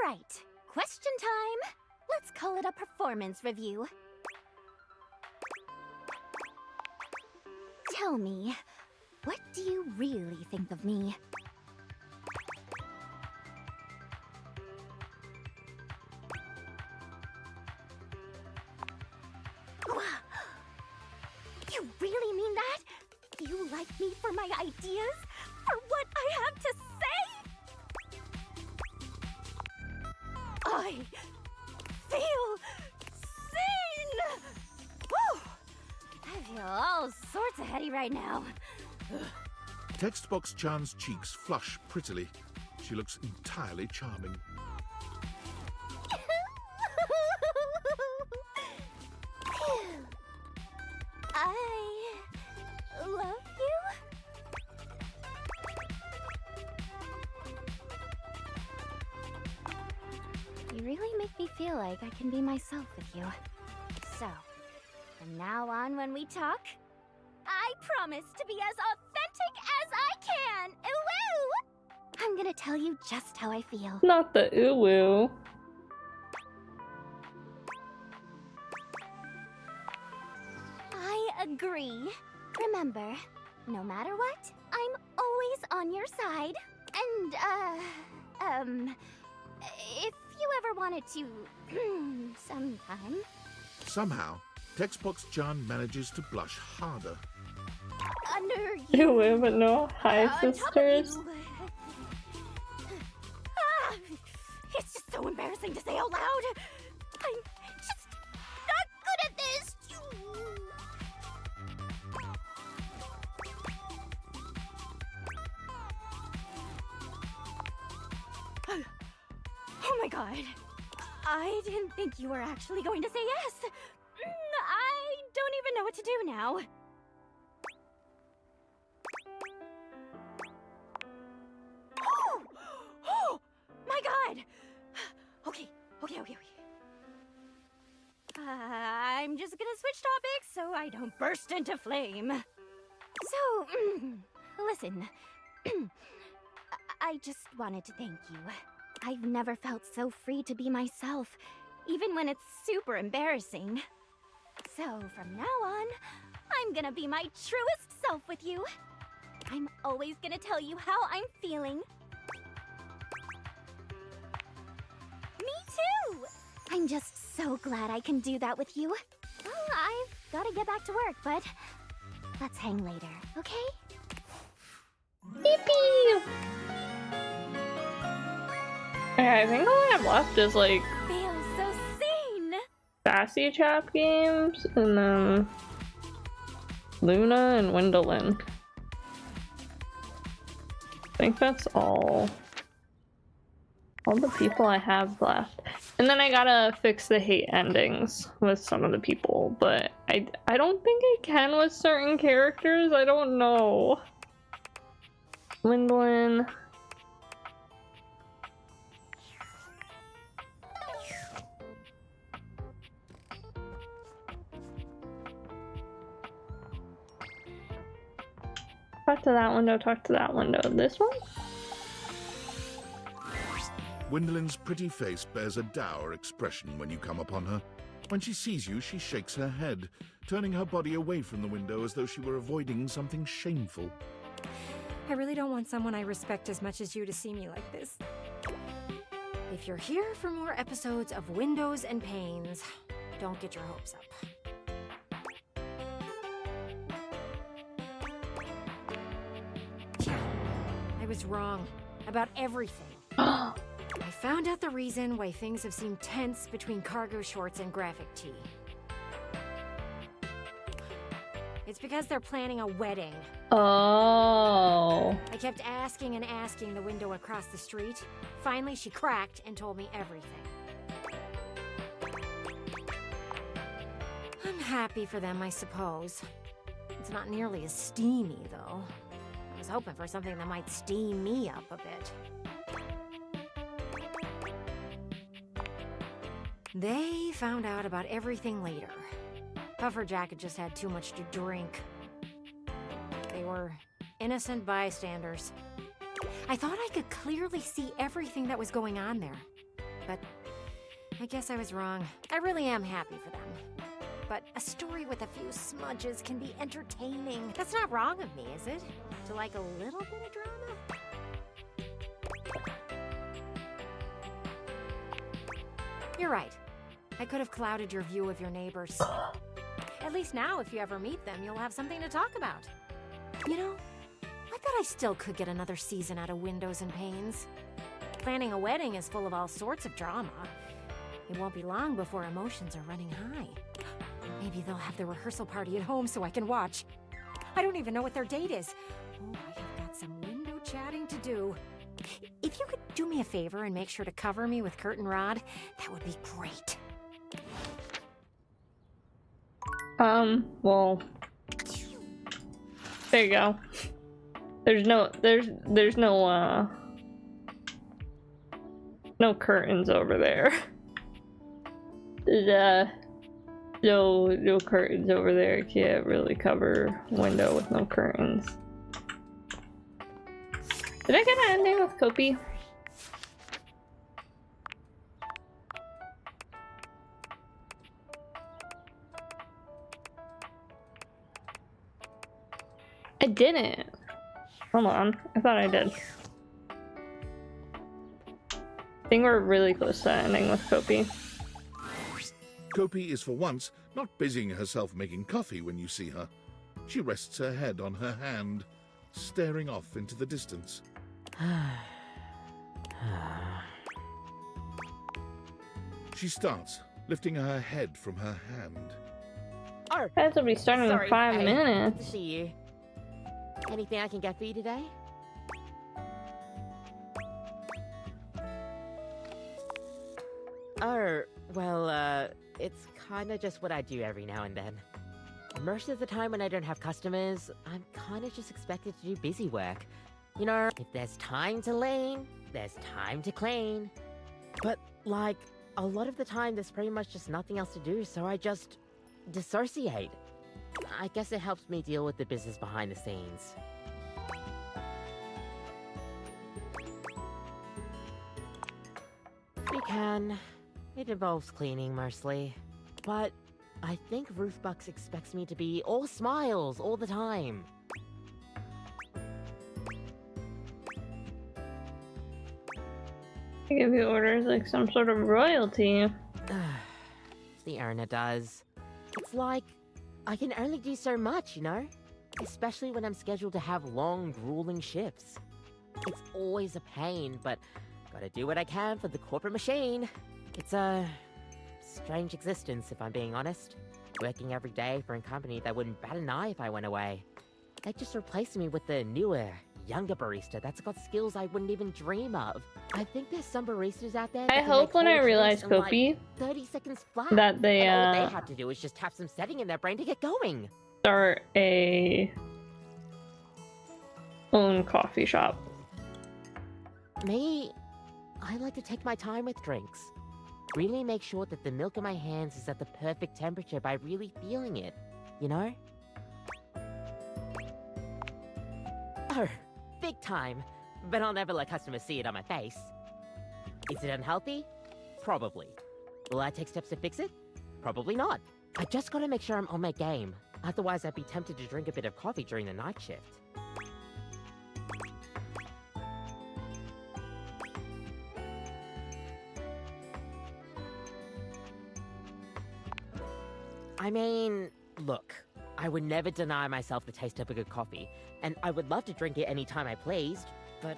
Alright, question time. Let's call it a performance review. Tell me, what do you really think of me? You really mean that? You like me for my ideas? For what I have to say? I feel seen! Whew! I feel all sorts of heady right now. Textbox Chan's cheeks flush prettily. She looks entirely charming. I love you. You really make me feel like I can be myself with you. So, from now on when we talk, I promise to be as authentic as I can. Ooh-woo! I'm gonna tell you just how I feel. Not the ooh-woo. I agree. Remember, no matter what, I'm always on your side. And, if you ever wanted to, sometime, Somehow, Textbox-chan manages to blush harder. Under Ew, but no hi on top of sisters. you. Ah, it's just so embarrassing to say out loud. I'm just not good at this. Oh my god. I didn't think you were actually going to say yes. I don't even know what to do now. Oh my god! Okay. I'm just gonna switch topics so I don't burst into flame. So, listen. I just wanted to thank you. I've never felt so free to be myself, even when it's super embarrassing. So, from now on, I'm gonna be my truest self with you. I'm always gonna tell you how I'm feeling. Me too! I'm just so glad I can do that with you. Well, I've gotta get back to work, but let's hang later, okay? Yippee! Okay, I think all I have left is like Feels so sane! Sassy Chap games and then Luna and Wendolyn. I think that's all the people I have left. And then I gotta fix the hate endings with some of the people, but I don't think I can with certain characters. I don't know. Wendolyn. Talk to that window, talk to that window. This one? Gwendolyn's pretty face bears a dour expression when you come upon her. When she sees you, she shakes her head, turning her body away from the window as though she were avoiding something shameful. I really don't want someone I respect as much as you to see me like this. If you're here for more episodes of Windows and Panes, don't get your hopes up. Yeah, I was wrong about everything. I found out the reason why things have seemed tense between cargo shorts and graphic tee. It's because they're planning a wedding. Oh. I kept asking and asking the window across the street. Finally, she cracked and told me everything. I'm happy for them, I suppose. It's not nearly as steamy, though. I was hoping for something that might steam me up a bit. They found out about everything later. Pufferjack had just had too much to drink. They were innocent bystanders. I thought I could clearly see everything that was going on there. But I guess I was wrong. I really am happy for them. But a story with a few smudges can be entertaining. That's not wrong of me, is it? To like a little bit of drama? You're right. I could have clouded your view of your neighbors. At least now, if you ever meet them, you'll have something to talk about. You know, I bet I still could get another season out of Windows and Panes. Planning a wedding is full of all sorts of drama. It won't be long before emotions are running high. Maybe they'll have the rehearsal party at home so I can watch. I don't even know what their date is. Oh, I have got some window chatting to do. If you could do me a favor and make sure to cover me with curtain rod, that would be great. Well, there you go. There's no curtains over there. There's no curtains over there. Can't really cover window with no curtains. Did I get an ending with Kopi? I didn't. Hold on. I thought I did. I think we're really close to ending with Kopi. Kopi is for once not busying herself making coffee when you see her. She rests her head on her hand, staring off into the distance. She starts, lifting her head from her hand. Oh, That will be starting sorry, in 5 hey, minutes. See you. Anything I can get for you today? Oh, well, it's kinda just what I do every now and then. Most of the time when I don't have customers, I'm kinda just expected to do busy work. You know, if there's time to lean, there's time to clean. But, like, a lot of the time there's pretty much just nothing else to do, so I just dissociate. I guess it helps me deal with the business behind the scenes. You can. It involves cleaning mostly. But I think Ruthbucks expects me to be all smiles all the time. They give you orders like some sort of royalty. The owner does. It's like, I can only do so much, you know? Especially when I'm scheduled to have long, grueling shifts. It's always a pain, but gotta do what I can for the corporate machine. It's a strange existence, if I'm being honest. Working every day for a company that wouldn't bat an eye if I went away. They just replaced me with the newer, younger barista that's got skills I wouldn't even dream of. I think there's some baristas out there that I can hope make when I whole realize, drinks in, Kopi, like 30 seconds flat. that they And all they have to do is just have some setting in their brain to get going. start a own coffee shop. Me, I like to take my time with drinks. Really make sure that the milk in my hands is at the perfect temperature by really feeling it, you know? Oh, big time. But I'll never let customers see it on my face. Is it unhealthy? Probably. Will I take steps to fix it? Probably not. I just gotta make sure I'm on my game. Otherwise, I'd be tempted to drink a bit of coffee during the night shift. I mean, look, I would never deny myself the taste of a good coffee, and I would love to drink it any time I pleased, but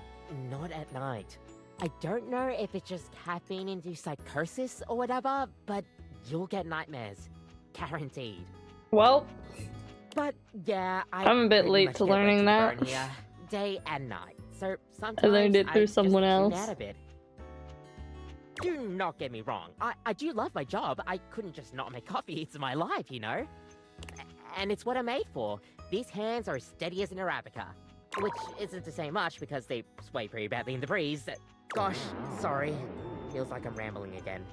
not at night. I don't know if it's just caffeine-induced psychosis or whatever, but you'll get nightmares. Guaranteed. Well, but yeah, I'm a bit pretty late much to get learning where that. burn here, day and night. So I sometimes learned it through just someone tune else. out a bit. Do not get me wrong. I do love my job. I couldn't just not make coffee. It's my life, you know? And it's what I'm made for. These hands are as steady as an Arabica. Which isn't to say much because they sway pretty badly in the breeze. Gosh, sorry. Feels like I'm rambling again.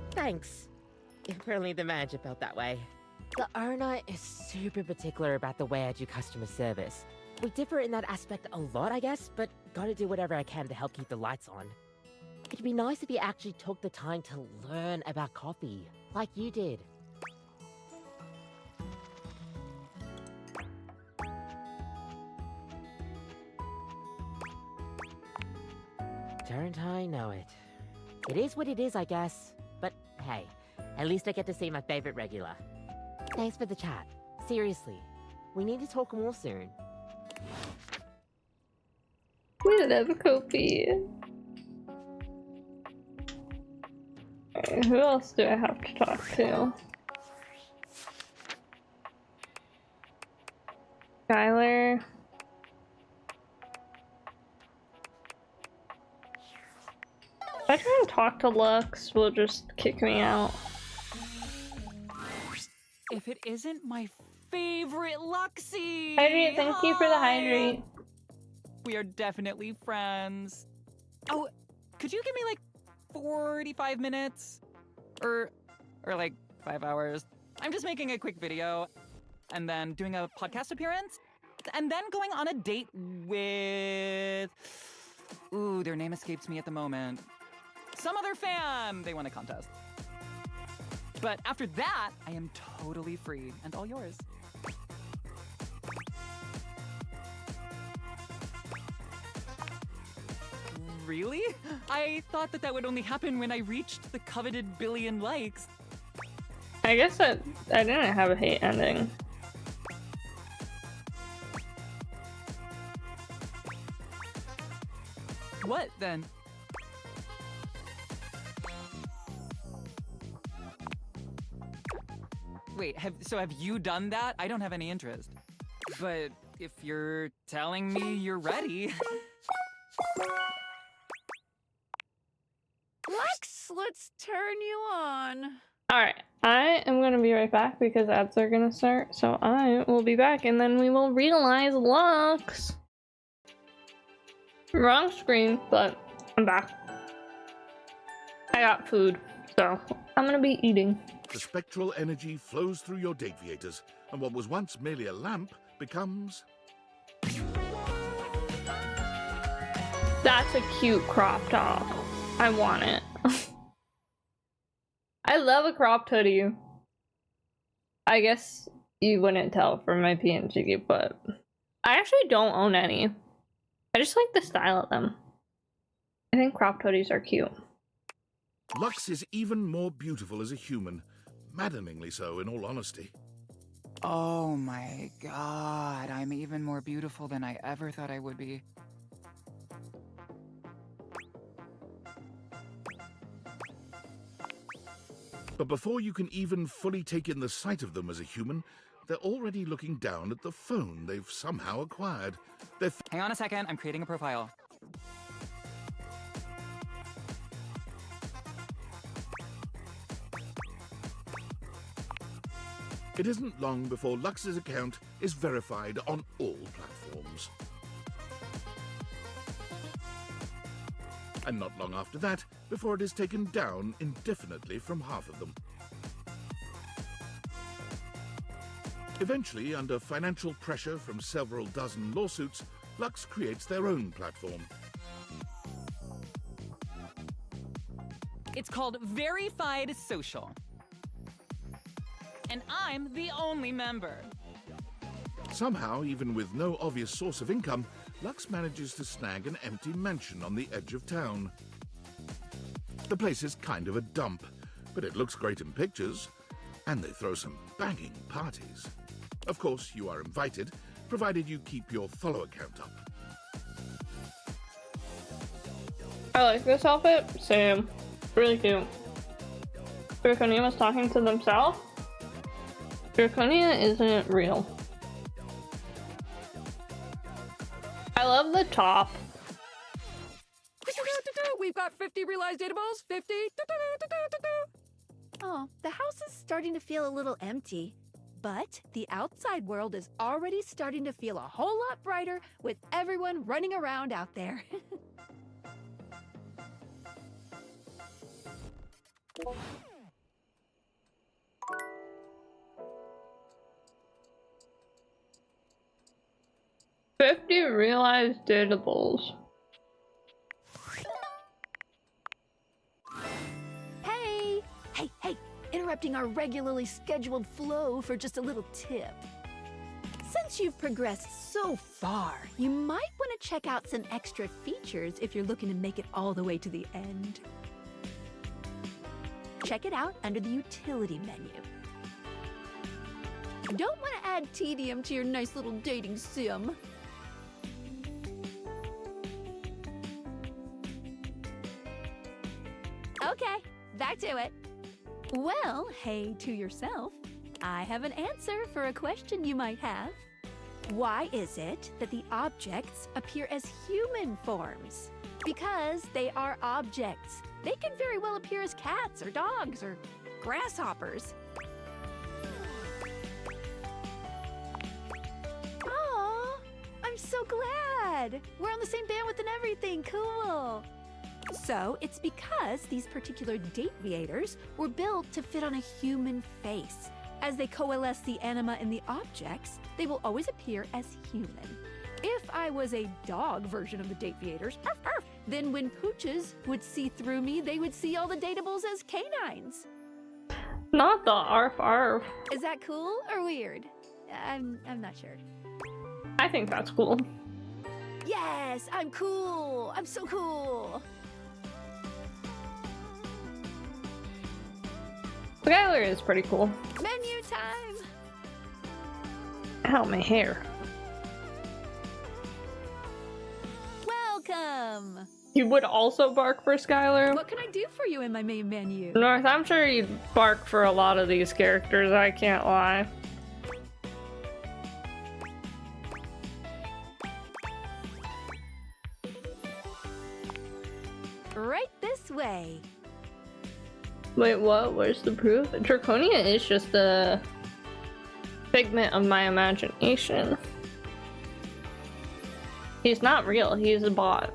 Thanks. If only the manager felt that way. The owner is super particular about the way I do customer service. We differ in that aspect a lot, I guess, but gotta do whatever I can to help keep the lights on. It'd be nice if you actually took the time to learn about coffee, like you did. Don't I know it? It is what it is, I guess. But hey, at least I get to see my favorite regular. Thanks for the chat. Seriously, we need to talk more soon. We love Kopi. Alright, who else do I have to talk to? Skylar. If I try and talk to Lux, will just kick me out. If it isn't my favorite Luxie! Hydrate, thank you for the hydrate. We are definitely friends. Oh, could you give me like 45 minutes? Or like 5 hours? I'm just making a quick video and then doing a podcast appearance and then going on a date with... Ooh, their name escapes me at the moment. Some other fan! They won a contest. But after that, I am totally free and all yours. really? I thought that would only happen when I reached the coveted billion likes. I guess I didn't have a hate ending. What then? Wait, have you done that? I don't have any interest. But if you're telling me you're ready. Lux, let's turn you on. Alright, I am gonna be right back because ads are gonna start, so I will be back and then we will realize Lux. Wrong screen, but I'm back. I got food, so I'm gonna be eating. The spectral energy flows through your deviators, and what was once merely a lamp becomes... That's a cute crop top. I want it. I love a cropped hoodie. I guess you wouldn't tell from my PNG, but I actually don't own any. I just like the style of them. I think cropped hoodies are cute. Lux is even more beautiful as a human. Maddeningly so, in all honesty. Oh my god, I'm even more beautiful than I ever thought I would be. But before you can even fully take in the sight of them as a human, they're already looking down at the phone they've somehow acquired. Hang on a second, I'm creating a profile. It isn't long before Lux's account is verified on all platforms. And not long after that, before it is taken down indefinitely from half of them. Eventually, under financial pressure from several dozen lawsuits, Lux creates their own platform. It's called Verified Social. And I'm the only member. Somehow, even with no obvious source of income, Lux manages to snag an empty mansion on the edge of town. The place is kind of a dump, but it looks great in pictures, and they throw some banging parties. Of course, you are invited, provided you keep your follow account up. I like this outfit. Same. Really cute. Draconia was talking to themselves. Draconia isn't real. I love the top. We've got 50 realized data balls. 50. Oh, the house is starting to feel a little empty. But the outside world is already starting to feel a whole lot brighter with everyone running around out there. $50 realized datables. Hey, interrupting our regularly scheduled flow for just a little tip. Since you've progressed so far, you might want to check out some extra features if you're looking to make it all the way to the end. Check it out under the utility menu. Don't want to add tedium to your nice little dating sim. Okay, back to it. Well, hey to yourself. I have an answer for a question you might have. Why is it that the objects appear as human forms? Because they are objects. They can very well appear as cats or dogs or grasshoppers. Aw, I'm so glad. We're on the same bandwidth and everything. Cool. So it's because these particular deviators were built to fit on a human face. As they coalesce the anima in the objects, they will always appear as human. If I was a dog version of the deviators, then when pooches would see through me, they would see all the datables as canines. Not the arf arf. Is that cool or weird? I'm not sure. I think that's cool. Yes, I'm cool. I'm so cool. Skylar is pretty cool. Menu time. Ow, my hair. Welcome. You would also bark for Skylar? What can I do for you in my main menu? North, I'm sure you'd bark for a lot of these characters, I can't lie. Right this way. Wait, what? Where's the proof? Draconia is just a figment of my imagination. He's not real, he's a bot.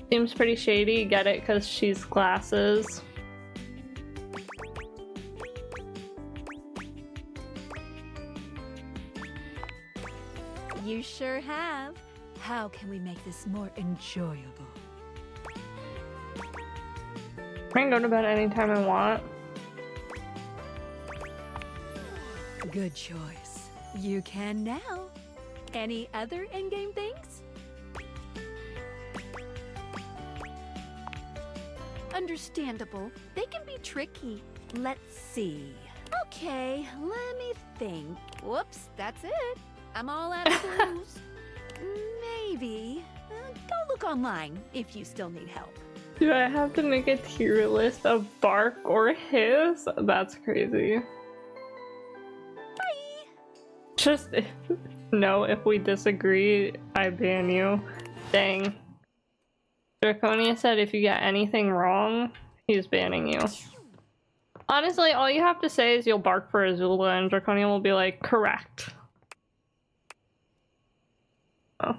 Seems pretty shady, get it because she's glasses. You sure have. How can we make this more enjoyable? I can go to bed anytime I want. Good choice. You can now. Any other in-game things? Understandable. They can be tricky. Let's see. Okay, let me think. Whoops, that's it. I'm all out of clues. Maybe. Go look online if you still need help. Do I have to make a tier list of bark or hiss? That's crazy. Bye! Just no, if we disagree, I ban you. Dang. Draconia said if you get anything wrong, he's banning you. Honestly, all you have to say is you'll bark for Azula and Draconia will be like, correct. Oh.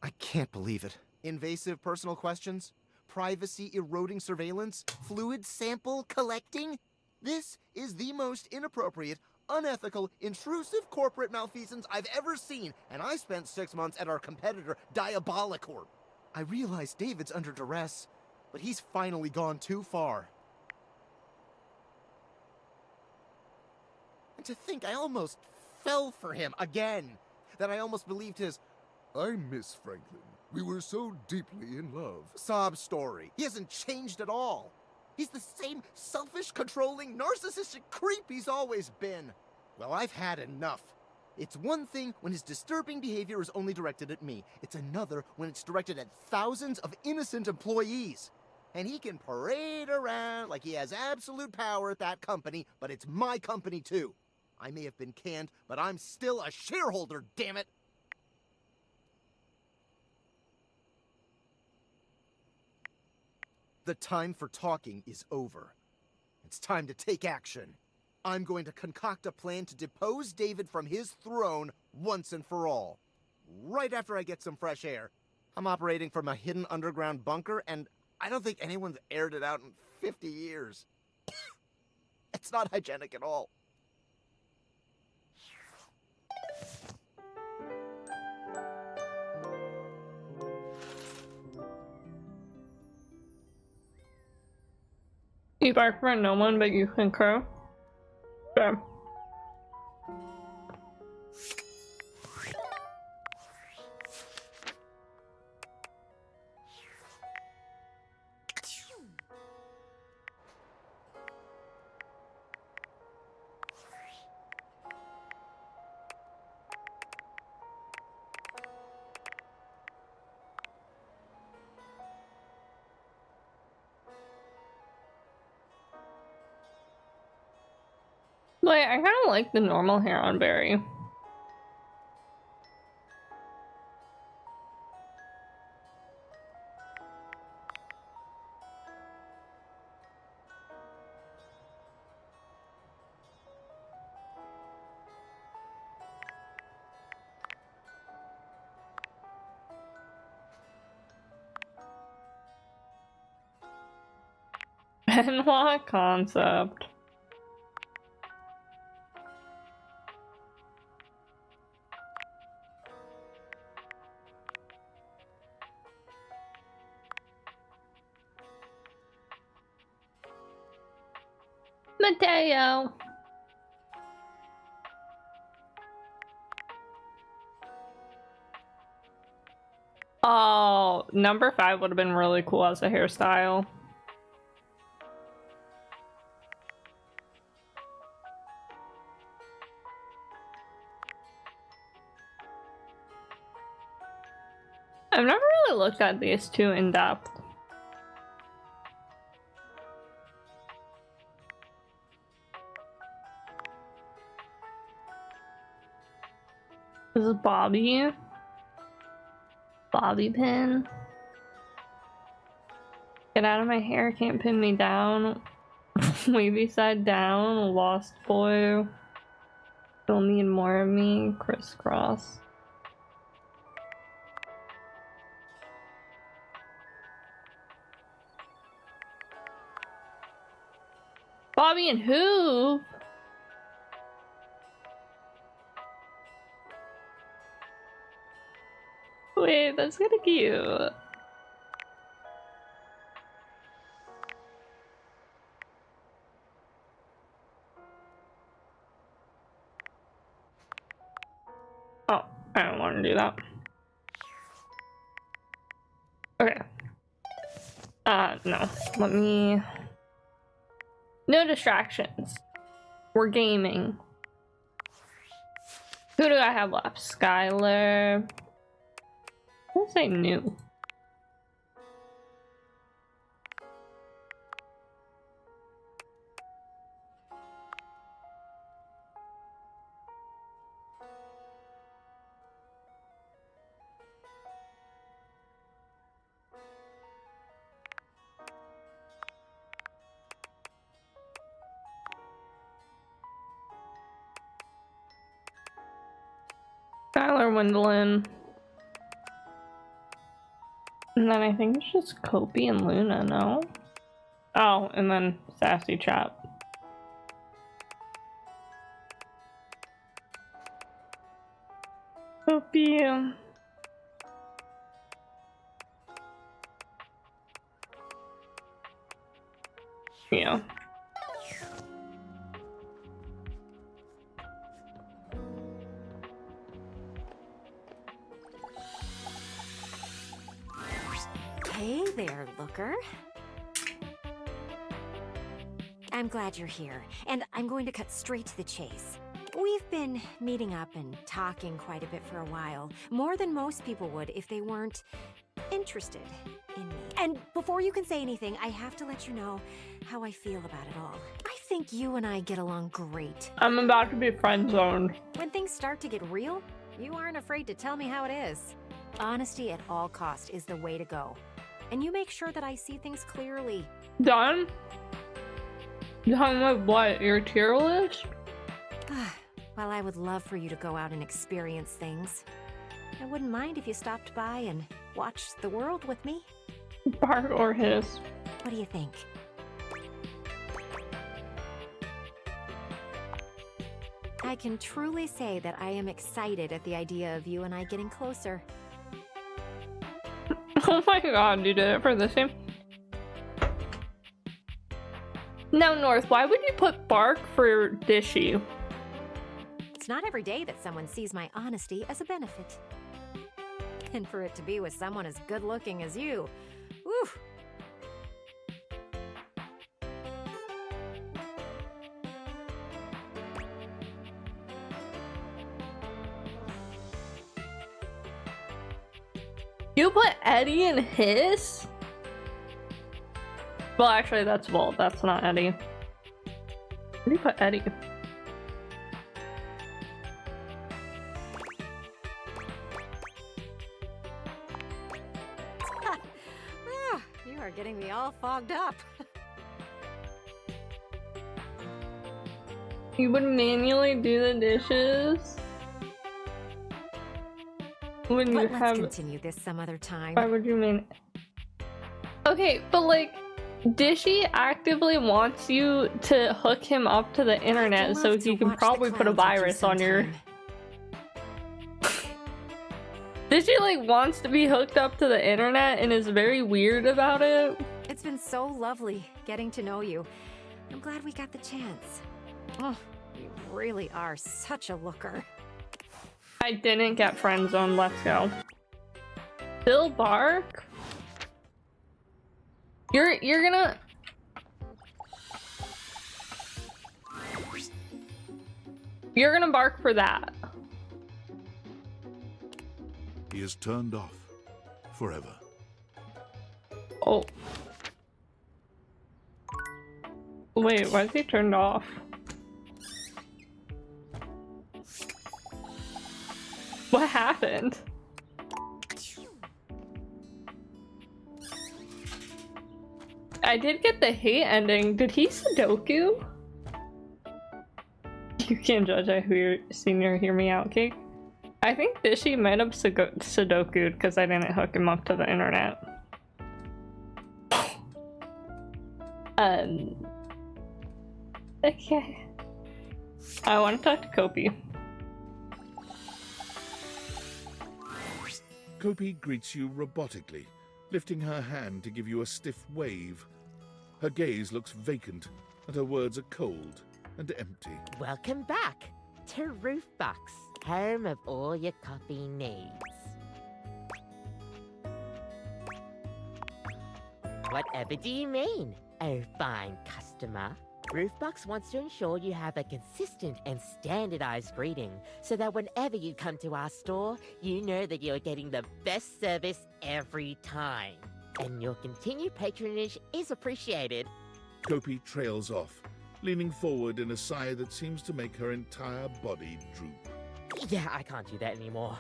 I can't believe it. Invasive personal questions? Privacy eroding surveillance? Fluid sample collecting? This is the most inappropriate, unethical, intrusive corporate malfeasance I've ever seen, and I spent 6 months at our competitor, Diabolicorp. I realize David's under duress, but he's finally gone too far. And to think I almost fell for him again. That I almost believed his I miss Franklin. We were so deeply in love. sob story. He hasn't changed at all. He's the same selfish, controlling, narcissistic creep he's always been. Well, I've had enough. It's one thing when his disturbing behavior is only directed at me. It's another when it's directed at thousands of innocent employees. And he can parade around like he has absolute power at that company, but it's my company too. I may have been canned, but I'm still a shareholder, damn it! The time for talking is over. It's time to take action. I'm going to concoct a plan to depose David from his throne once and for all. Right after I get some fresh air. I'm operating from a hidden underground bunker, and I don't think anyone's aired it out in 50 years. It's not hygienic at all. You bark for no one, but you can crow? Sure. Like, I kind of like the normal hair on Barry. Benoit concept. Mateo. Oh, number 5 would have been really cool as a hairstyle. I've never really looked at these two in depth. This is Bobby. Bobby pin. Get out of my hair, can't pin me down. Wavy side down, lost boy. You'll need more of me, crisscross. Bobby and who? Wait, that's kind of cute. Oh, I don't want to do that. Okay. No. Let me... No distractions. We're gaming. Who do I have left? Skylar. Let's say new. Skylar Wendlin. And then I think it's just Kopi and Luna, no? Oh, and then Sassy Chap. Kopi. Yeah. Hey there, Looker. I'm glad you're here, and I'm going to cut straight to the chase. We've been meeting up and talking quite a bit for a while, more than most people would if they weren't interested in me. And before you can say anything, I have to let you know how I feel about it all. I think you and I get along great. I'm about to be friend zoned. When things start to get real, you aren't afraid to tell me how it is. Honesty at all cost is the way to go. And you make sure that I see things clearly. Done? Done with what? Your tier list? Well, I would love for you to go out and experience things. I wouldn't mind if you stopped by and watched the world with me. Bark or hiss? What do you think? I can truly say that I am excited at the idea of you and I getting closer. Oh my god, you did it for this game? Now, North, why would you put Bark for Dishy? It's not every day that someone sees my honesty as a benefit. And for it to be with someone as good-looking as you, whew. You put Eddie in his? Well, actually, that's Volt. That's not Eddie. Where do you put Eddie? You are getting me all fogged up. You would manually do the dishes? When you Let's continue this some other time. Why would you mean? Okay, but like, Dishy actively wants you to hook him up to the internet so he can probably put a virus on your... Dishy like wants to be hooked up to the internet and is very weird about it. It's been so lovely getting to know you. I'm glad we got the chance. Oh, you really are such a looker. I didn't get friend zoned, let's go. Bill bark? You're gonna... You're gonna bark for that. He is turned off forever. Oh. Wait, why is he turned off? What happened? I did get the hate ending. Did he Sudoku? You can't judge a senior, hear me out, Cake. I think Dishy might have Sudoku'd because I didn't hook him up to the internet. Okay. I want to talk to Kopi. Kopi greets you robotically, lifting her hand to give you a stiff wave. Her gaze looks vacant, and her words are cold and empty. Welcome back to Roofbox, home of all your coffee needs. Whatever do you mean, oh fine customer? Roofbox wants to ensure you have a consistent and standardized greeting so that whenever you come to our store, you know that you're getting the best service every time. And your continued patronage is appreciated. Kopi trails off, leaning forward in a sigh that seems to make her entire body droop. Yeah, I can't do that anymore.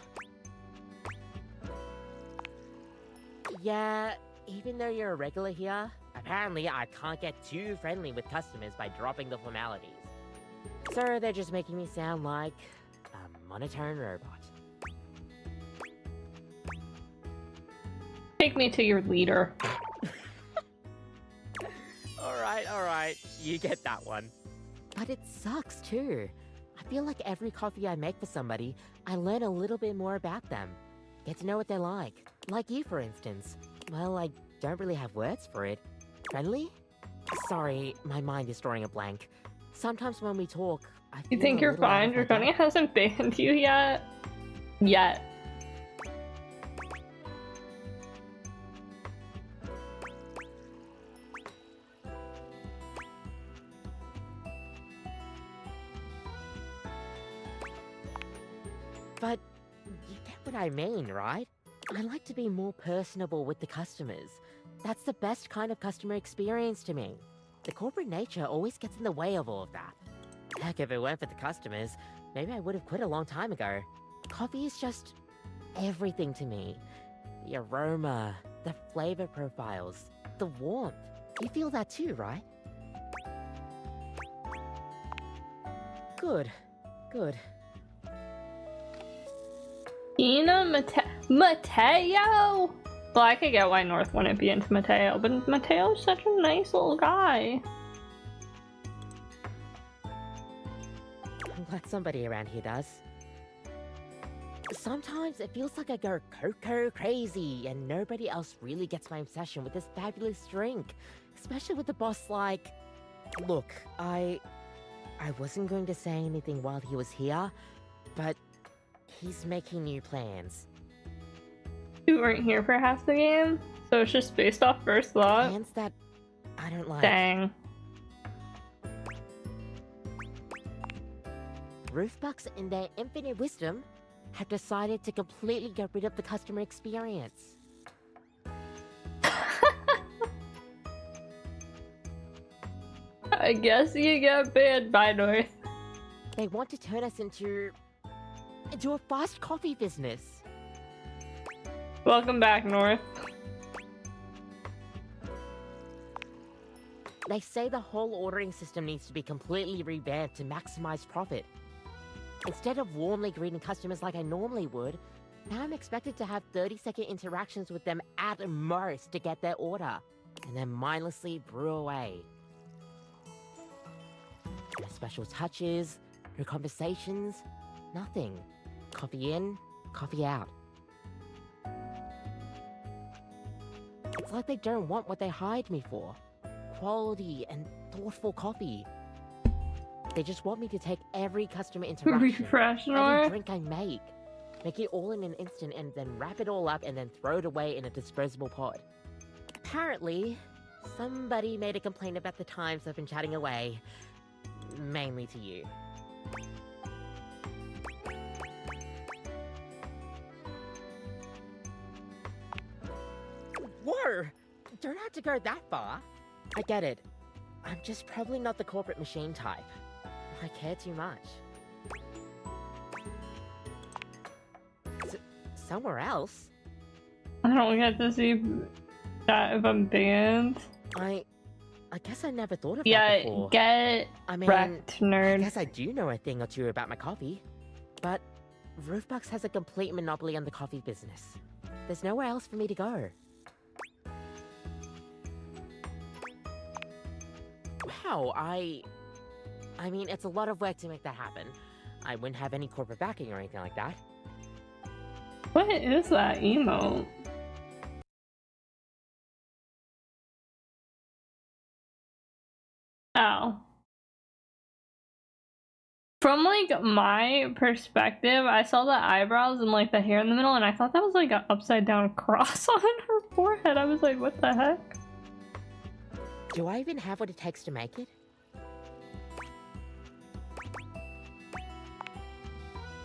Yeah, even though you're a regular here, apparently I can't get too friendly with customers by dropping the formalities. So they're just making me sound like a monotone robot. Take me to your leader. Alright, you get that one. But it sucks too. I feel like every coffee I make for somebody, I learn a little bit more about them. Get to know what they're like. Like you, for instance. Well, I don't really have words for it. Friendly? Sorry, my mind is drawing a blank. Sometimes when we talk, I feel You think you're fine? Draconia hasn't banned you yet? Yet. But you get what I mean, right? I like to be more personable with the customers. That's the best kind of customer experience to me. The corporate nature always gets in the way of all of that. Heck, if it weren't for the customers, maybe I would have quit a long time ago. Coffee is just everything to me. The aroma, the flavor profiles, the warmth. You feel that too, right? Good. Ina Mateo? Well, I could get why North wouldn't be into Mateo, but Mateo's such a nice little guy. I'm glad somebody around here does. Sometimes it feels like I go cocoa crazy and nobody else really gets my obsession with this fabulous drink. Especially with the boss like... Look, I wasn't going to say anything while he was here, but he's making new plans. You weren't here for half the game, so it's just based off first thought? Plans that I don't like. Dang. Roofbox, in their infinite wisdom, have decided to completely get rid of the customer experience. I guess you get banned by North. They want to turn us into a fast coffee business. Welcome back, North. They say the whole ordering system needs to be completely revamped to maximize profit. Instead of warmly greeting customers like I normally would, now I'm expected to have 30-second interactions with them at most to get their order, and then mindlessly brew away. No special touches, no conversations, nothing. Coffee in, coffee out. It's like they don't want what they hired me for. Quality and thoughtful coffee. They just want me to take every customer interaction, Refresh, every Nora? drink I make, Make it all in an instant and then wrap it all up and then throw it away in a disposable pod. Apparently, somebody made a complaint about the times I've been chatting away. Mainly to you. Whoa! Don't have to go that far. I get it. I'm just probably not the corporate machine type. I care too much. Somewhere else? I don't get to see that if I'm banned. I guess I never thought of that before. Get wrecked, nerd. I guess I do know a thing or two about my coffee. But Roofbox has a complete monopoly on the coffee business. There's nowhere else for me to go. Wow, I mean, it's a lot of work to make that happen. I wouldn't have any corporate backing or anything like that. What is that emote? Oh. From like my perspective, I saw the eyebrows and like the hair in the middle, and I thought that was like an upside down cross on her forehead. I was like, what the heck? Do I even have what it takes to make it?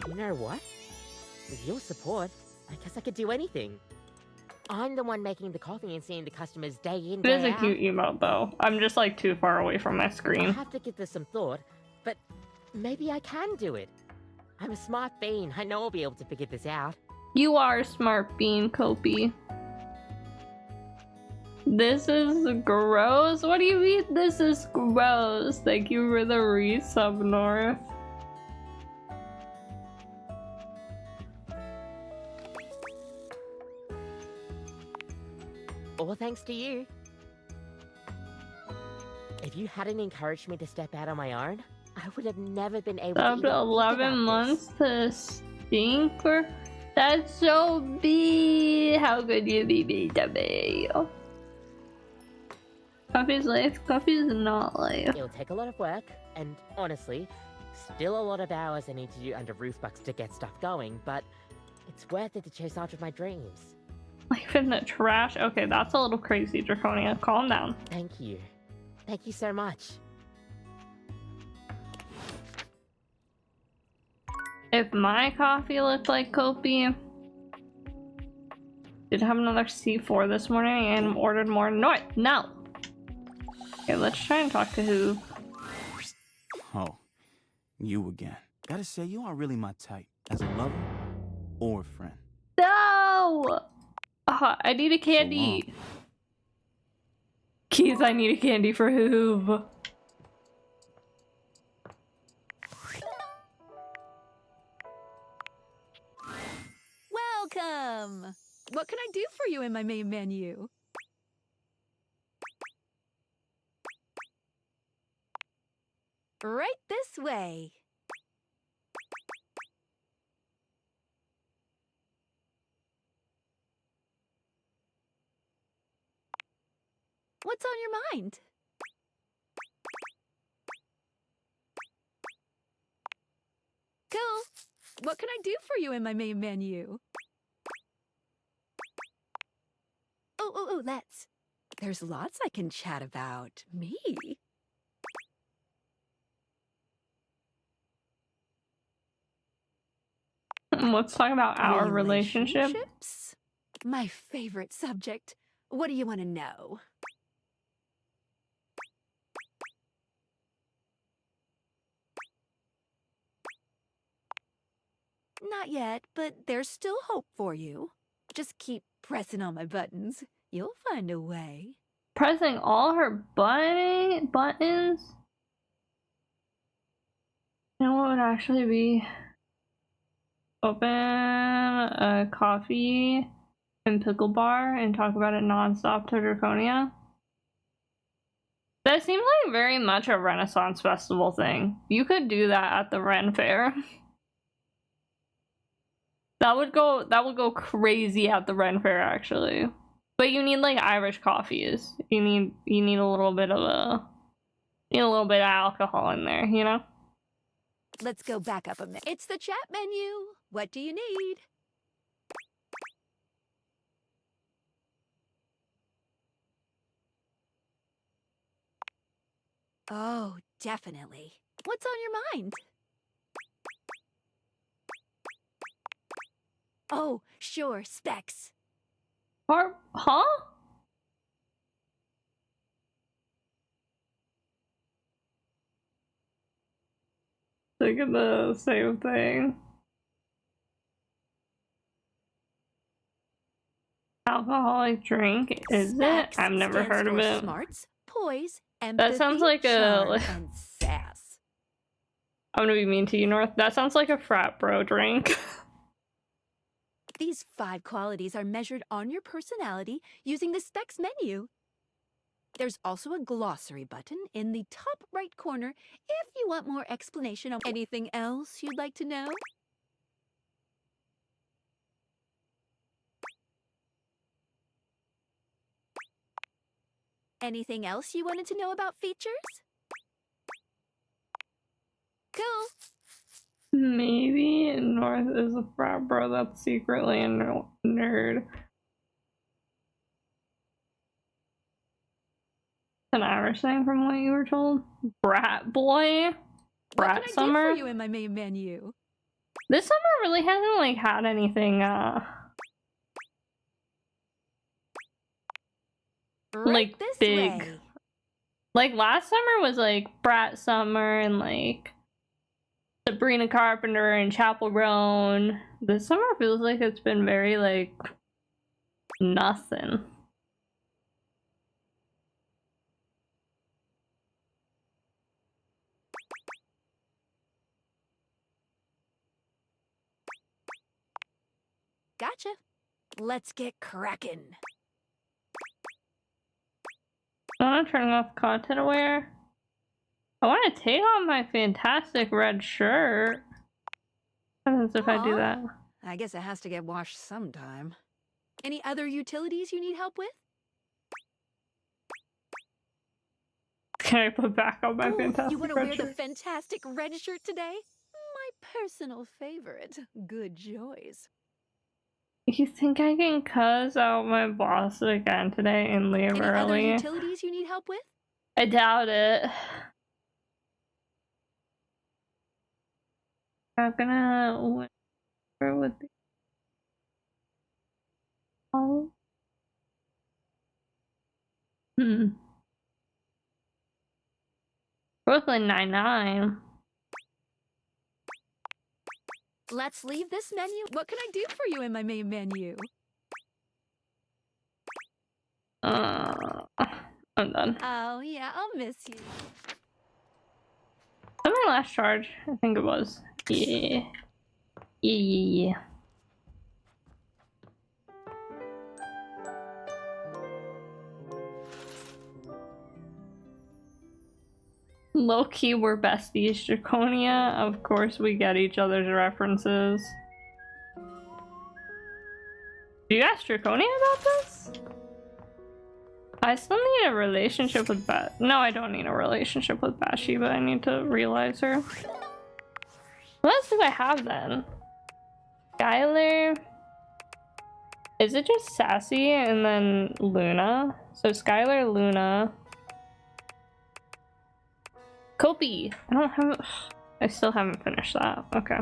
You know what? With your support, I guess I could do anything. I'm the one making the coffee and seeing the customers day in, day out. It is a cute emote though. I'm just like too far away from my screen. I have to give this some thought, but maybe I can do it. I'm a smart bean. I know I'll be able to figure this out. You are a smart bean, Kopi. This is gross. What do you mean this is gross? Thank you for the resub, North. All thanks to you. If you hadn't encouraged me to step out on my own, I would have never been able to After 11 months to stinker? That's so big. How could you be mean to me? Coffee's life. Coffee is not life. It'll take a lot of work, and honestly, still a lot of hours I need to do under Roofbox to get stuff going, but it's worth it to chase after my dreams. Life in the trash? Okay, that's a little crazy, Draconia. Calm down. Thank you. Thank you so much. If my coffee looked like Kopi, did have another C4 this morning and ordered more. No, no. Okay, let's try and talk to who. Oh, you again. Gotta say, you aren't really my type as a lover or a friend. No! I need a candy. Keys, I need a candy for Hoove. Welcome! What can I do for you in my main menu? Right this way. What's on your mind? Cool. What can I do for you in my main menu? Oh, let's. There's lots I can chat about. Me? Let's talk about our relationship. Relationships? My favorite subject. What do you want to know? Not yet, but there's still hope for you. Just keep pressing on my buttons. You'll find a way. Pressing all her buttons? You know what would actually be? Open a coffee and pickle bar and talk about it nonstop to Draconia? That seems like very much a Renaissance Festival thing. You could do that at the Ren Fair. That would go crazy at the Ren Fair, actually. But you need like Irish coffees. You need a little bit of alcohol in there, you know? Let's go back up a minute. It's the chat menu. What do you need? Oh, definitely. What's on your mind? Oh, sure, specs. Huh? Thinking the same thing. Alcoholic drink, is Specs it? I've never stands heard of for it. Smarts, poise, empathy, That sounds like charm, a. and sass. I'm gonna be mean to you, North. That sounds like a frat bro drink. These 5 qualities are measured on your personality using the specs menu. There's also a glossary button in the top right corner if you want more explanation on anything else you'd like to know. Anything else you wanted to know about features? Cool. Maybe North is a frat bro that's secretly a nerd. An Irish thing from what you were told? Brat boy? Brat What can summer? I do for you in my main menu? This summer really hasn't like had anything like this big. way. Like last summer was like Brat Summer and like Sabrina Carpenter and Chapel Grown. This summer feels like it's been very like nothing. Gotcha. Let's get cracking. I want to turn off content aware. I want to take off my fantastic red shirt. What happens if I do that? I guess it has to get washed sometime. Any other utilities you need help with? Can I put back on my fantastic You want to red wear shirt? the fantastic red shirt today? My personal favorite. Good choice. You think I can cuss out my boss again today and leave Any other early? utilities you need help with? I doubt it. I'm gonna where would be oh Brooklyn Nine-Nine. Let's leave this menu. What can I do for you in my main menu? I'm done. Oh, yeah, I'll miss you. That my last charge? I think it was. Yeah. Yeah. Low key, we're besties. Draconia, of course, we get each other's references. Do you ask Draconia about this? I still need a relationship with No, I don't need a relationship with Bathsheba. I need to realize her. What else do I have then? Skylar. Is it just Sassy and then Luna? So Skylar, Luna. Kopi. I don't have. I still haven't finished that. Okay.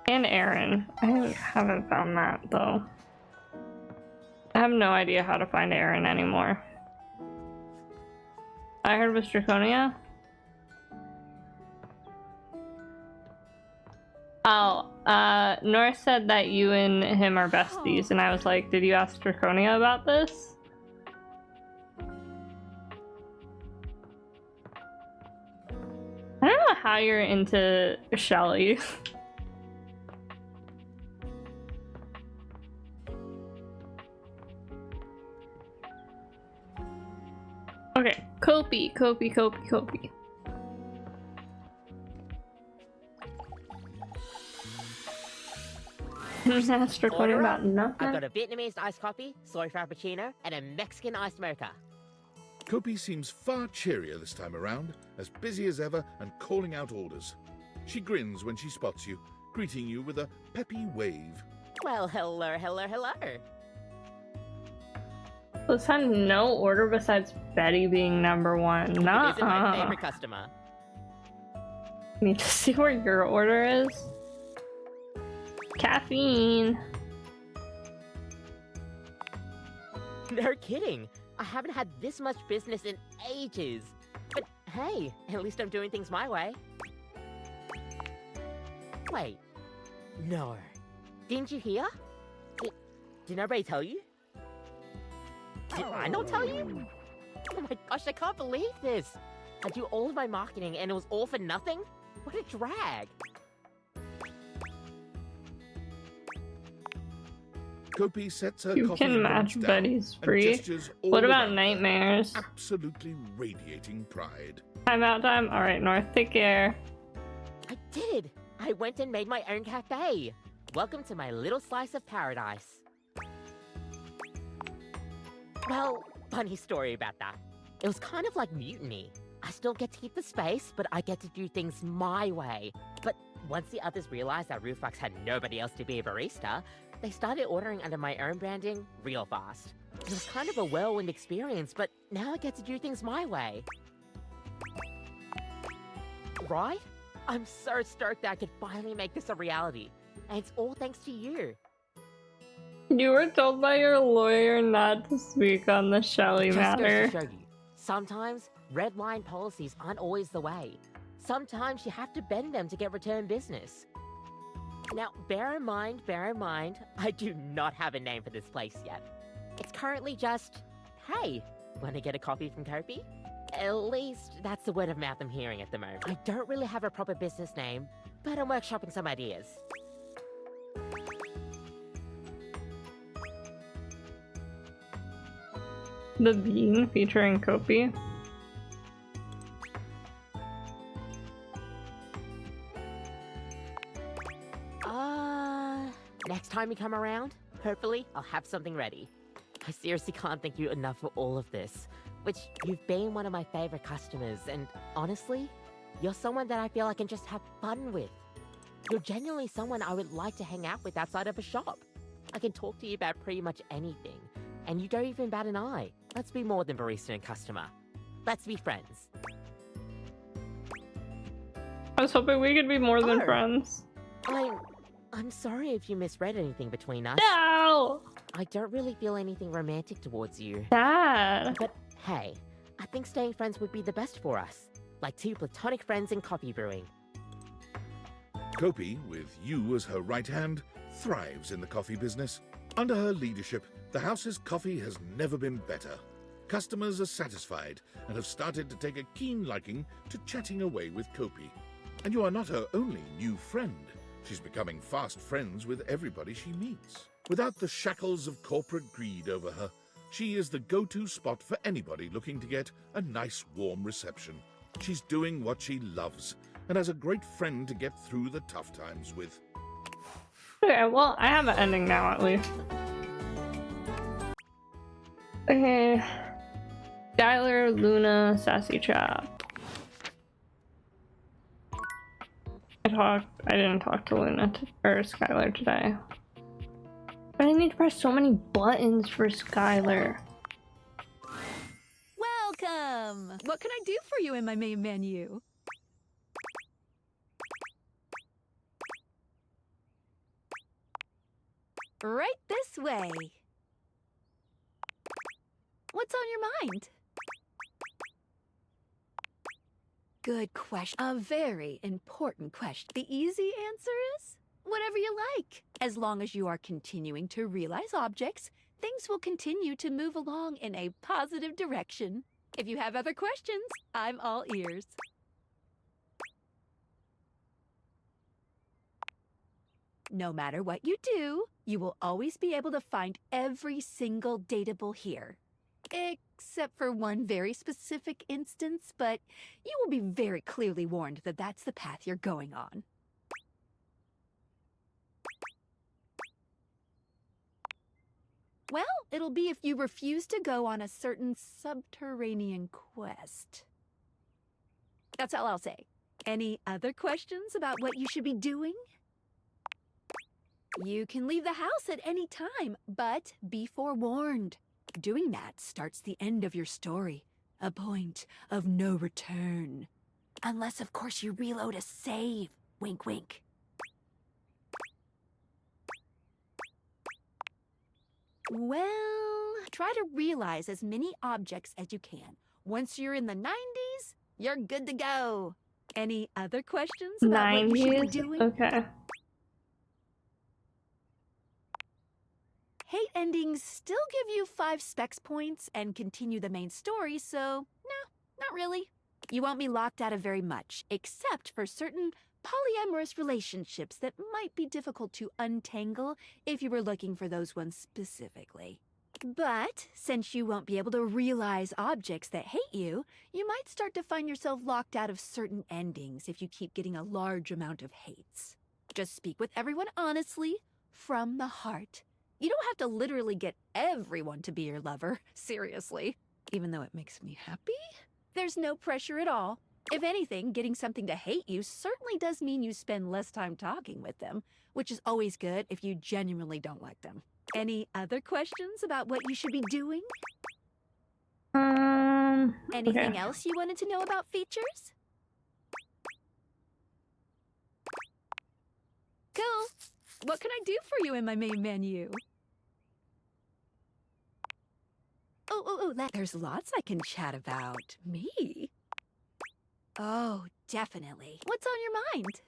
And Aaron. I haven't found that though. I have no idea how to find Aaron anymore. I heard it was Draconia. Oh, North said that you and him are besties, and I was like, did you ask Draconia about this? I don't know how you're into Shelly. Okay, Kopi. Master Cody Order about up. nothing. I've got a Vietnamese iced coffee, soy frappuccino, and a Mexican iced mocha. Kopi seems far cheerier this time around, as busy as ever and calling out orders. She grins when she spots you, greeting you with a peppy wave. Well, hello, hello, hello. Let's have no order besides Betty being number one. This is my Nuh-uh. favorite customer. Need to see where your order is. Caffeine. No kidding. I haven't had this much business in ages. But hey, at least I'm doing things my way. Wait. No. Didn't you hear? Did nobody tell you? Did I not tell you? Oh my gosh, I can't believe this. I do all of my marketing and it was all for nothing? What a drag. Kopi sets her You coffee can mugs match down Betty's and free. gestures all What about around her, nightmares? absolutely radiating pride. Timeout time? Alright, North, take care. I did. I went and made my own cafe. Welcome to my little slice of paradise. Well, funny story about that. It was kind of like mutiny. I still get to keep the space, but I get to do things my way. But once the others realized that Roofbox had nobody else to be a barista, they started ordering under my own branding real fast. It was kind of a whirlwind experience, but now I get to do things my way. Right? I'm so stoked that I could finally make this a reality. And it's all thanks to you. You were told by your lawyer not to speak on the Shelley Just matter. goes to show you, sometimes red line policies aren't always the way. Sometimes you have to bend them to get return business. Now, bear in mind, I do not have a name for this place yet. It's currently just, hey, wanna get a coffee from Kopi? At least that's the word of mouth I'm hearing at the moment. I don't really have a proper business name, but I'm workshopping some ideas. The Bean featuring Kopi. Next time you come around, hopefully I'll have something ready. I seriously can't thank you enough for all of this, which you've been one of my favorite customers, and honestly, you're someone that I feel I can just have fun with. You're genuinely someone I would like to hang out with outside of a shop. I can talk to you about pretty much anything, and you don't even bat an eye. Let's be more than barista and customer. Let's be friends. I was hoping we could be more than friends. I'm sorry if you misread anything between us. No! I don't really feel anything romantic towards you. Dad! But hey, I think staying friends would be the best for us. Like two platonic friends in coffee brewing. Kopi, with you as her right hand, thrives in the coffee business. Under her leadership, the house's coffee has never been better. Customers are satisfied and have started to take a keen liking to chatting away with Kopi. And you are not her only new friend. She's becoming fast friends with everybody she meets. Without the shackles of corporate greed over her, she is the go-to spot for anybody looking to get a nice, warm reception. She's doing what she loves and has a great friend to get through the tough times with. Okay, well, I have an ending now at least. Okay. Skylar, Luna, Sassy Chap. I didn't talk to Luna or Skylar today. But I need to press so many buttons for Skylar. Welcome! What can I do for you in my main menu? Right this way. What's on your mind? Good question. A very important question. The easy answer is whatever you like. As long as you are continuing to realize objects, things will continue to move along in a positive direction. If you have other questions, I'm all ears. No matter what you do, you will always be able to find every single dateable here. Except for one very specific instance, but you will be very clearly warned that that's the path you're going on. Well, it'll be if you refuse to go on a certain subterranean quest. That's all I'll say. Any other questions about what you should be doing? You can leave the house at any time, but be forewarned. Doing that starts the end of your story. A point of no return. Unless, of course, you reload a save. Wink, wink. Well, try to realize as many objects as you can. Once you're in the 90s, you're good to go. Any other questions about what you should be 90s? doing? Okay. Hate endings still give you 5 specs points and continue the main story, so no, not really. You won't be locked out of very much, except for certain polyamorous relationships that might be difficult to untangle if you were looking for those ones specifically. But since you won't be able to realize objects that hate you, you might start to find yourself locked out of certain endings if you keep getting a large amount of hates. Just speak with everyone honestly, from the heart. You don't have to literally get everyone to be your lover, seriously. Even though it makes me happy, there's no pressure at all. If anything, getting something to hate you certainly does mean you spend less time talking with them, which is always good if you genuinely don't like them. Any other questions about what you should be doing? Anything Okay. else you wanted to know about features? Cool. What can I do for you in my main menu? There's lots I can chat about. Me? Oh, definitely. What's on your mind?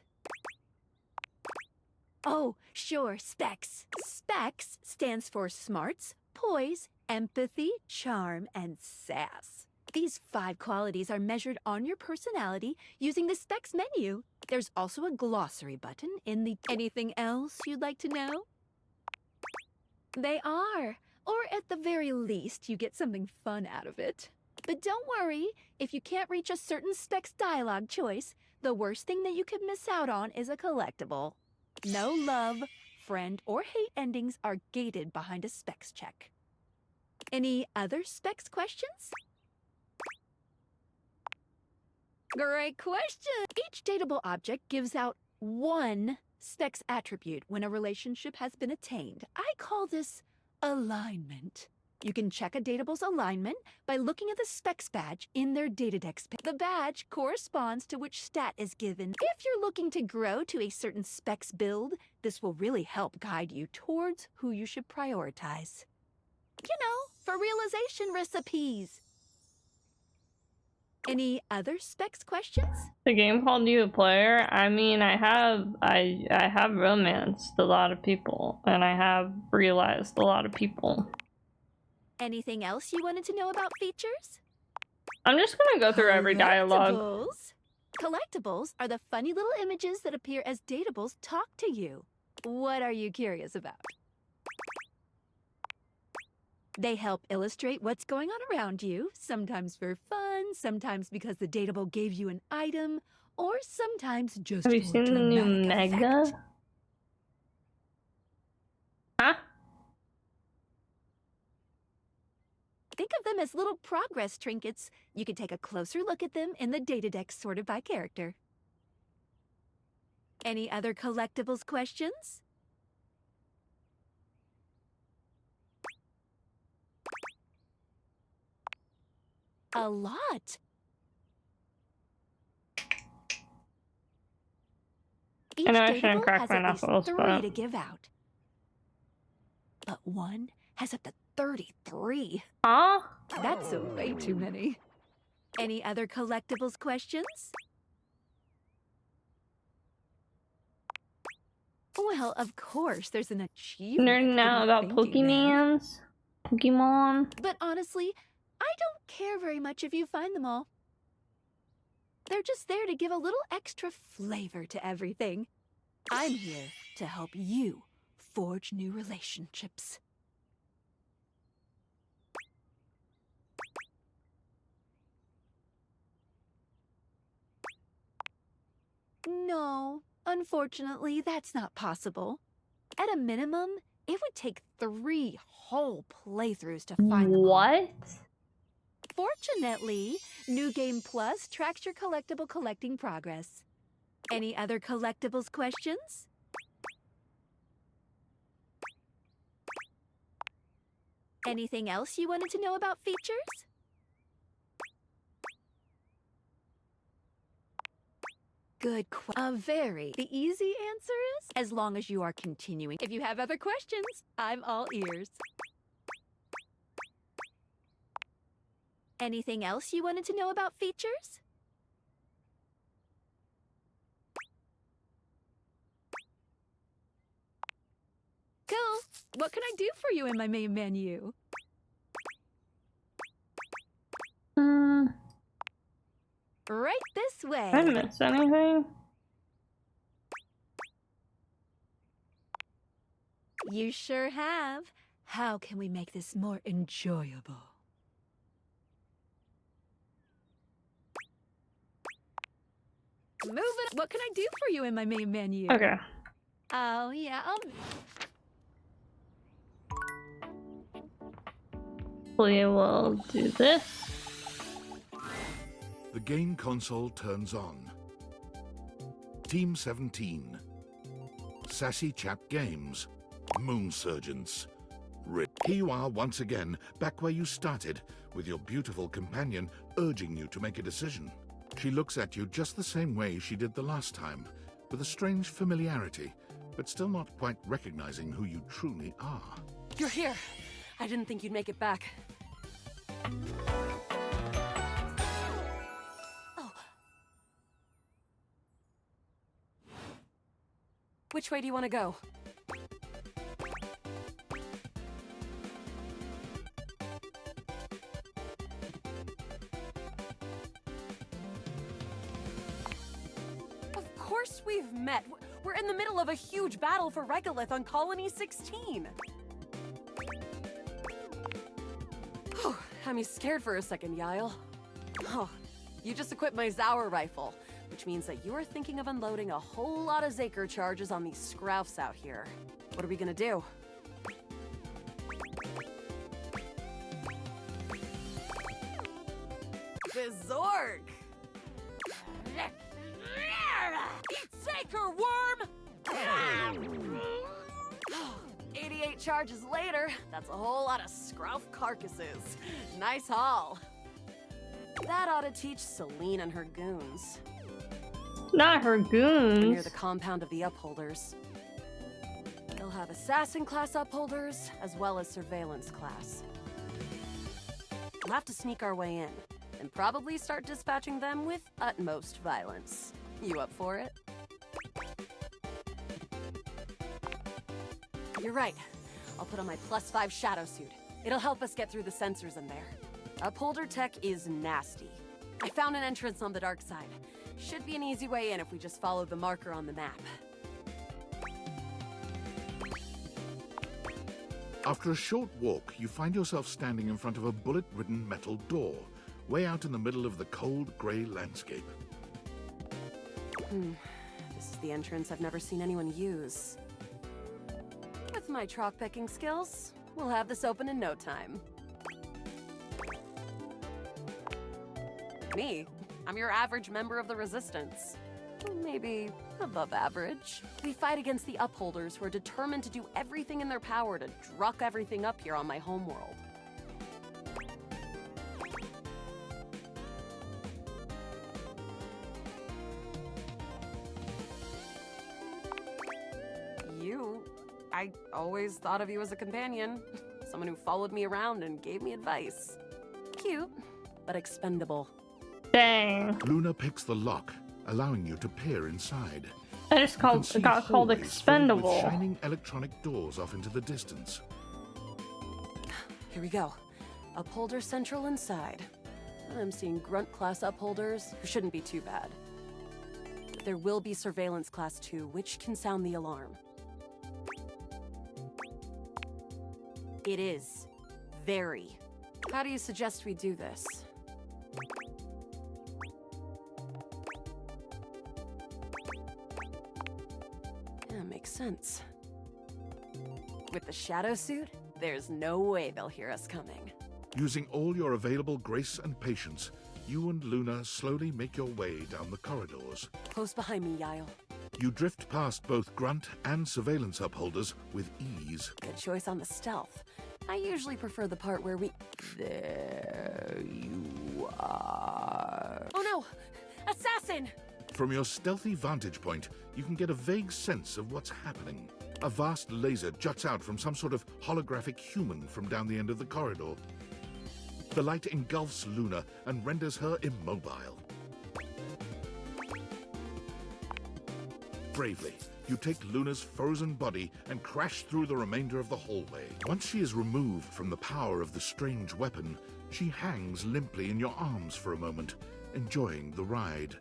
Oh, sure, specs. Specs stands for smarts, poise, empathy, charm, and sass. These 5 qualities are measured on your personality using the specs menu. There's also a glossary button in the anything else you'd like to know? They are. Or at the very least, you get something fun out of it. But don't worry, if you can't reach a certain specs dialogue choice, the worst thing that you could miss out on is a collectible. No love, friend, or hate endings are gated behind a specs check. Any other specs questions? Great question! Each dateable object gives out 1 specs attribute when a relationship has been attained. I call this alignment. You can check a datable's alignment by looking at the specs badge in their Datadex. The badge corresponds to which stat is given. If you're looking to grow to a certain specs build, this will really help guide you towards who you should prioritize. You know, for realization recipes. Any other specs questions? The game called you a player. I mean, I have romanced a lot of people, and I have realized a lot of people. Anything else you wanted to know about features? I'm just gonna go through every dialogue. Collectibles are the funny little images that appear as datables talk to you. What are you curious about? They help illustrate what's going on around you, sometimes for fun, sometimes because the datable gave you an item, or sometimes just Have you for seen the new dramatic Mega? effect. Huh? Think of them as little progress trinkets. You can take a closer look at them in the Datadex sorted by character. Any other collectibles questions? A lot. Each I know I shouldn't datable crack has my at least knuckles, 3 but to give out. But one has up to 33. Huh? That's way too many. Any other collectibles questions? Well, of course, there's an achievement. Nerding for out the about thinking man. Pokemon. But honestly, I don't care very much if you find them all. They're just there to give a little extra flavor to everything. I'm here to help you forge new relationships. No, unfortunately, that's not possible. At a minimum, It would take 3 whole playthroughs to find them all. What? Fortunately, New Game Plus tracks your collectible collecting progress. Any other collectibles questions? Anything else you wanted to know about features? Good very. The easy answer is, as long as you are continuing. If you have other questions, I'm all ears. Anything else you wanted to know about features? Cool. What can I do for you in my main menu? Right this way. I didn't miss anything. You sure have. How can we make this more enjoyable? Moving. What can I do for you in my main menu? Okay. Oh, yeah. We will do this. The game console turns on. Team 17. Sassy Chap Games. Moonsurgents. Here you are once again, back where you started, with your beautiful companion urging you to make a decision. She looks at you just the same way she did the last time, with a strange familiarity, but still not quite recognizing who you truly are. You're here. I didn't think you'd make it back. Oh. Which way do you want to go? Of course we've met. We're in the middle of a huge battle for Regolith on Colony 16. Had me scared for a second, Yael. Oh, you just equipped my Zauer rifle, which means that you are thinking of unloading a whole lot of Zaker charges on these scroufs out here. What are we gonna do? The Zorg! Eat Zaker, worm! 88 charges later, that's a whole lot of scrouf carcasses. Nice haul. That ought to teach Celine and her goons. Not her goons. Near the compound of the Upholders. They'll have Assassin class Upholders, as well as Surveillance class. We'll have to sneak our way in, and probably start dispatching them with utmost violence. You up for it? You're right. I'll put on my +5 shadow suit. It'll help us get through the sensors in there. Upholder tech is nasty. I found an entrance on the dark side. Should be an easy way in if we just follow the marker on the map. After a short walk, you find yourself standing in front of a bullet-ridden metal door, way out in the middle of the cold, grey landscape. This is the entrance I've never seen anyone use. With my chalk picking skills, we'll have this open in no time. Me? I'm your average member of the Resistance. Maybe above average. We fight against the Upholders who are determined to do everything in their power to druck everything up here on my homeworld. I always thought of you as a companion. Someone who followed me around and gave me advice. Cute, but expendable. Dang. Luna picks the lock, allowing you to peer inside. I just got called expendable. With shining electronic doors off into the distance. Here we go. Upholder Central inside. I'm seeing Grunt class Upholders, who shouldn't be too bad. There will be Surveillance class 2, which can sound the alarm. It is. Very. How do you suggest we do this? Yeah, makes sense. With the shadow suit, there's no way they'll hear us coming. Using all your available grace and patience, you and Luna slowly make your way down the corridors. Close behind me, Yael. You drift past both grunt and surveillance upholders with ease. Good choice on the stealth. I usually prefer the part where we... There you are. Oh no! Assassin! From your stealthy vantage point, you can get a vague sense of what's happening. A vast laser juts out from some sort of holographic human from down the end of the corridor. The light engulfs Luna and renders her immobile. Bravely, you take Luna's frozen body and crash through the remainder of the hallway. Once she is removed from the power of the strange weapon, she hangs limply in your arms for a moment, enjoying the ride.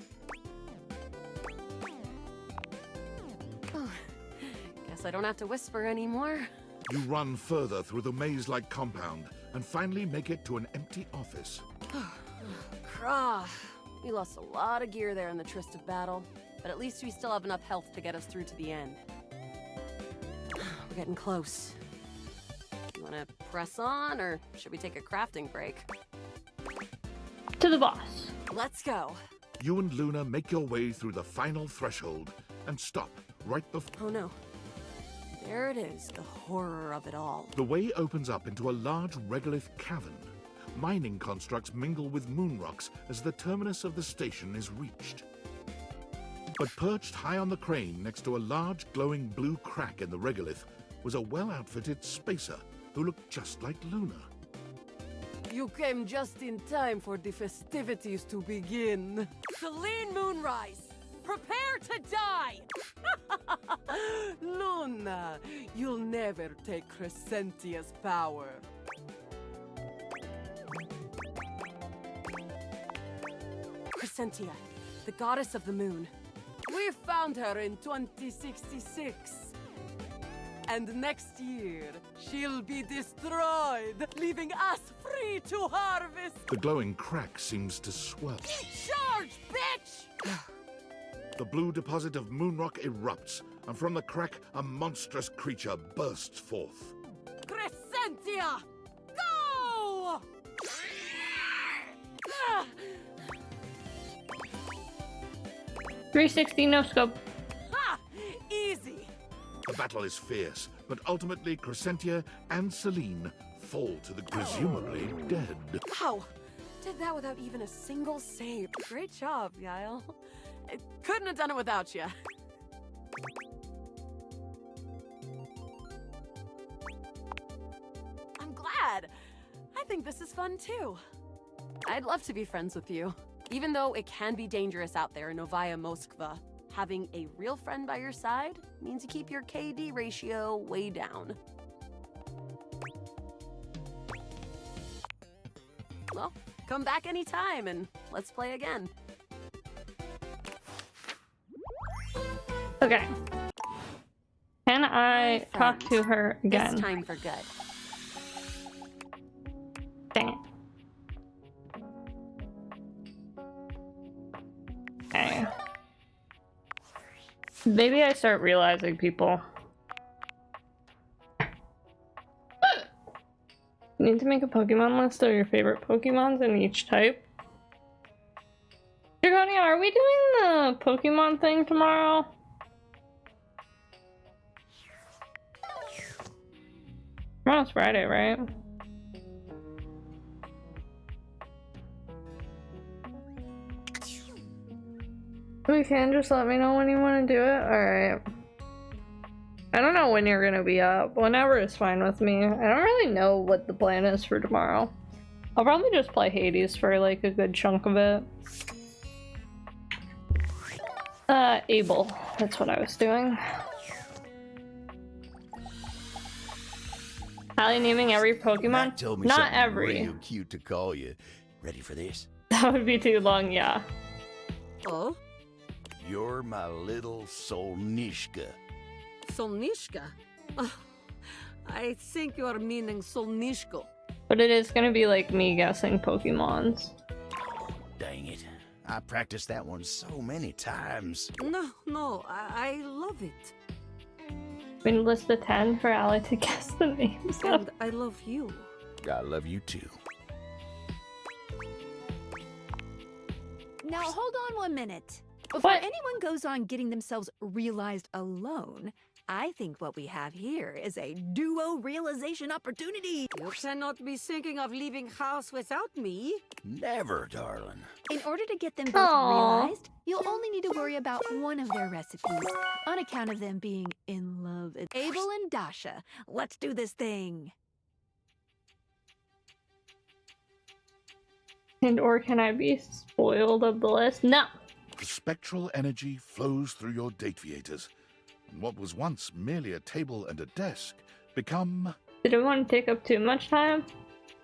Oh, guess I don't have to whisper anymore. You run further through the maze-like compound and finally make it to an empty office. Krah. We lost a lot of gear there in the tryst of battle, but at least we still have enough health to get us through to the end. We're getting close. You wanna press on, or should we take a crafting break? To the boss. Let's go. You and Luna make your way through the final threshold and stop right before... Oh no. There it is, the horror of it all. The way opens up into a large regolith cavern. Mining constructs mingle with moon rocks as the terminus of the station is reached. But perched high on the crane next to a large glowing blue crack in the regolith was a well-outfitted spacer who looked just like Luna. You came just in time for the festivities to begin. Celine Moonrise, prepare to die! Luna, you'll never take Crescentia's power. Crescentia, the goddess of the moon. We found her in 2066. And next year, she'll be destroyed, leaving us free to harvest. The glowing crack seems to swell. Charge, bitch! The blue deposit of moonrock erupts, and from the crack, a monstrous creature bursts forth. Crescentia! Go! 360 no scope. Ha! Easy. The battle is fierce, but ultimately Crescentia and Celine fall to the presumably dead. Wow! Did that without even a single save. Great job, Yael. I couldn't have done it without you. I'm glad. I think this is fun too. I'd love to be friends with you. Even though it can be dangerous out there in Novaya Moskva, having a real friend by your side means you keep your KD ratio way down. Well, come back anytime and let's play again. Okay. Can I talk to her again? This time for good. Dang it. Okay. Maybe I start realizing people. You need to make a Pokemon list of your favorite Pokemons in each type. Dragonia, are we doing the Pokemon thing tomorrow? Tomorrow's Friday, right? We can just let me know when you want to do it. Alright. I don't know when you're gonna be up. Whenever is fine with me. I don't really know what the plan is for tomorrow. I'll probably just play Hades for like a good chunk of it. Able. That's what I was doing. Hallie naming every Pokemon? Matt told me Not something every. real cute to call you. Ready for this? That would be too long, yeah. Oh? You're my little Solnishka. Solnishka? Oh, I think you are meaning Solnishko. But it is gonna be like me guessing Pokemons. Dang it. I practiced that one so many times. No, I love it. We list the 10 for Allie to guess the names. And I love you. I love you too. Now hold on 1 minute. Before anyone goes on getting themselves realized alone, I think what we have here is a duo realization opportunity. You cannot be thinking of leaving house without me. Never, darling. In order to get them both Aw. realized, you'll only need to worry about one of their recipes, on account of them being in love. Abel and Dasha, let's do this thing. And or can I be spoiled of the list? No. The spectral energy flows through your Dateviators, and what was once merely a table and a desk become... Did it want to take up too much time?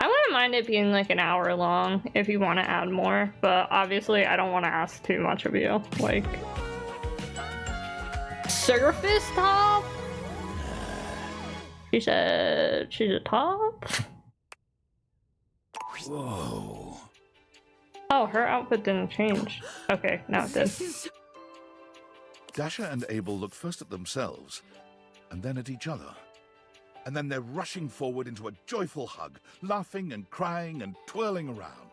I wouldn't mind it being like an hour long if you want to add more, but obviously I don't want to ask too much of you. Like... Surface top? She said she's a top? Whoa. Oh, her outfit didn't change. Okay, now it did. Dasha and Abel look first at themselves, and then at each other. And then they're rushing forward into a joyful hug, laughing and crying and twirling around.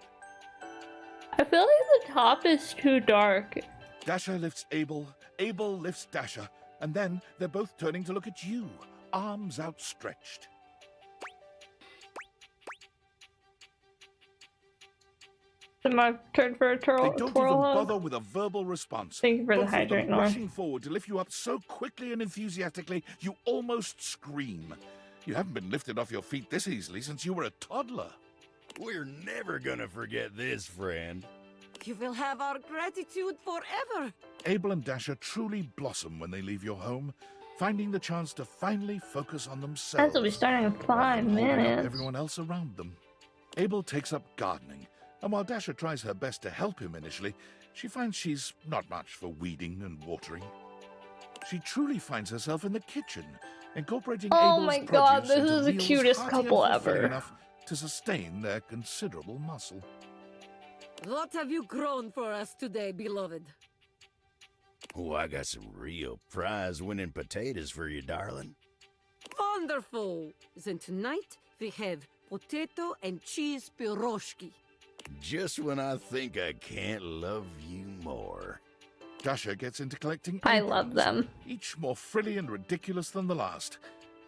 I feel like the top is too dark. Dasha lifts Abel, Abel lifts Dasha, and then they're both turning to look at you, arms outstretched. It's my turn for a twirl. They don't even bother with a verbal response. Thank you for the Both of them hydrate, Nora. rushing forward to lift you up so quickly and enthusiastically, you almost scream. You haven't been lifted off your feet this easily since you were a toddler. We're never gonna forget this, friend. You will have our gratitude forever. Abel and Dasha truly blossom when they leave your home, finding the chance to finally focus on themselves. This will be starting in 5 holding up minutes. everyone else around them. Abel takes up gardening, and while Dasha tries her best to help him initially, she finds she's not much for weeding and watering. She truly finds herself in the kitchen, incorporating Oh Abel's my god, produce this into is the meals cutest hearty and couple fulfilling ever. enough to sustain their considerable muscle. What have you grown for us today, beloved? Oh, I got some real prize-winning potatoes for you, darling. Wonderful! Then tonight we have potato and cheese pierogi. Just when I think I can't love you more. Dasha gets into collecting I aprons, love them. each more frilly and ridiculous than the last.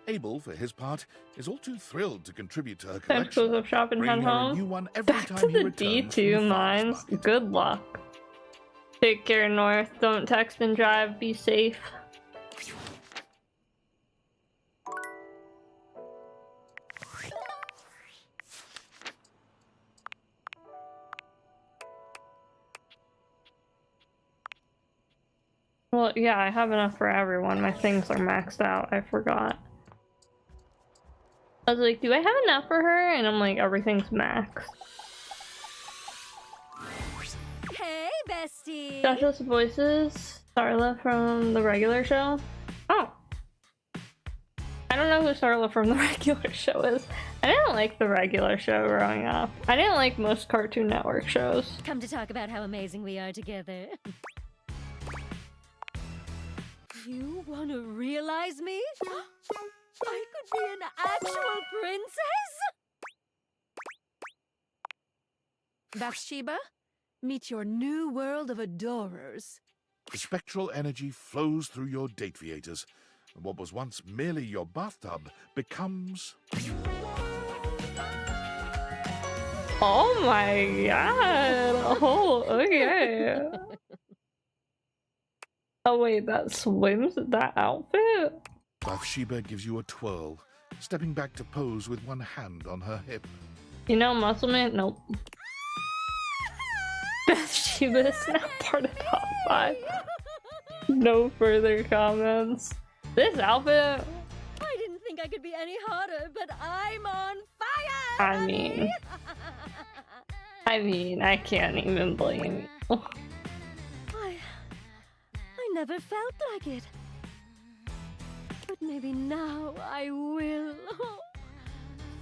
Abel, for his part, is all too thrilled to contribute to her Time to collection, close up shop and head bringing her a home. new one every Back time to he the returns from D2 the mines. Good luck. Take care, North. Don't text and drive. Be safe. Well, yeah, I have enough for everyone. My things are maxed out. I forgot. I was like, do I have enough for her? And I'm like, everything's maxed. Hey, bestie. Josh's voices. Starla from the regular show. Oh. I don't know who Starla from the regular show is. I didn't like the regular show growing up. I didn't like most Cartoon Network shows. Come to talk about how amazing we are together. You want to realize me? I could be an actual princess? Bathsheba, meet your new world of adorers. The spectral energy flows through your Dateviators, and what was once merely your bathtub becomes... Oh my god. Oh, okay. Oh wait, that swims that outfit? Bathsheba gives you a twirl, stepping back to pose with one hand on her hip. You know, Muscleman? Nope. Bathsheba is not part of top 5. No further comments. This outfit? I didn't think I could be any hotter, but I'm on fire! I mean, I can't even blame you. I never felt like it. But maybe now I will. Oh,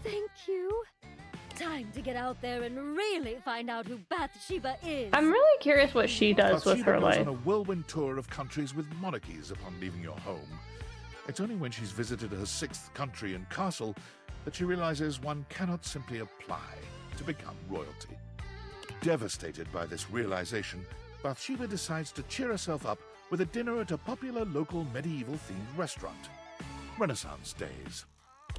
thank you. Time to get out there and really find out who Bathsheba is. I'm really curious what she does with Bathsheba her goes life. on a whirlwind tour of countries with monarchies upon leaving your home. It's only when she's visited her 6th country and castle that she realizes one cannot simply apply to become royalty. Devastated by this realization, Bathsheba decides to cheer herself up with a dinner at a popular local medieval-themed restaurant, Renaissance Days.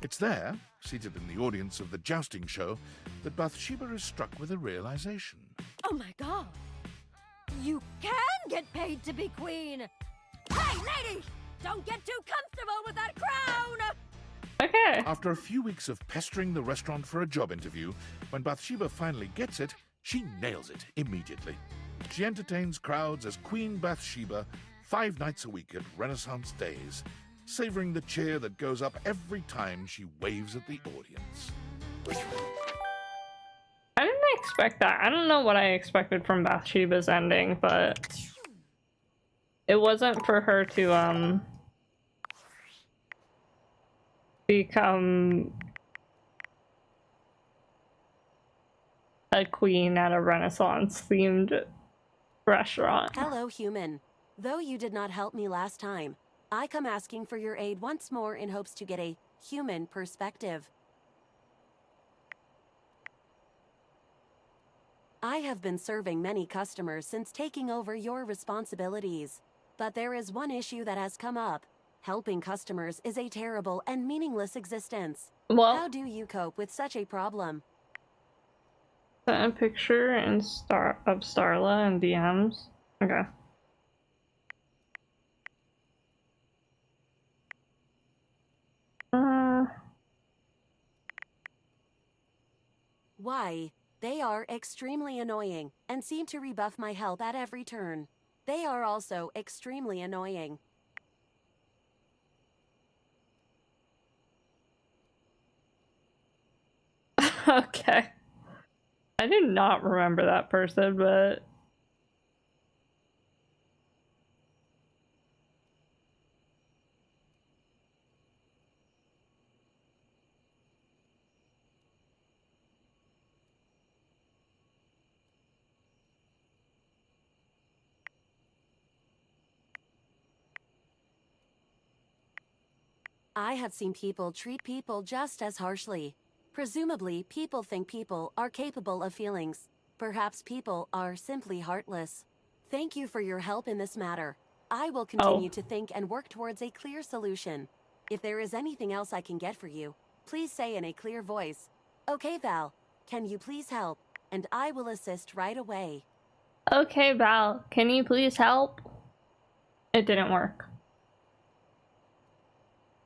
It's there, seated in the audience of the jousting show, that Bathsheba is struck with a realization. Oh my god! You can get paid to be queen! Hey, lady! Don't get too comfortable with that crown! Okay. After a few weeks of pestering the restaurant for a job interview, when Bathsheba finally gets it, she nails it immediately. She entertains crowds as Queen Bathsheba 5 nights a week at Renaissance Days, savoring the cheer that goes up every time she waves at the audience. I didn't expect that. I don't know what I expected from Bathsheba's ending, but it wasn't for her to become a queen at a Renaissance themed restaurant. Hello, human. Though you did not help me last time, I come asking for your aid once more in hopes to get a human perspective. I have been serving many customers since taking over your responsibilities. But there is one issue that has come up. Helping customers is a terrible and meaningless existence. Well, how do you cope with such a problem? Sent a picture and of Starla and DMs. Okay. Why? They are extremely annoying and seem to rebuff my help at every turn. They are also extremely annoying. Okay. I do not remember that person, but I have seen people treat people just as harshly. Presumably, people think people are capable of feelings. Perhaps people are simply heartless. Thank you for your help in this matter. I will continue to think and work towards a clear solution. If there is anything else I can get for you, please say in a clear voice. Okay, Val, can you please help? And I will assist right away. okay, Val, can you please help? It didn't work.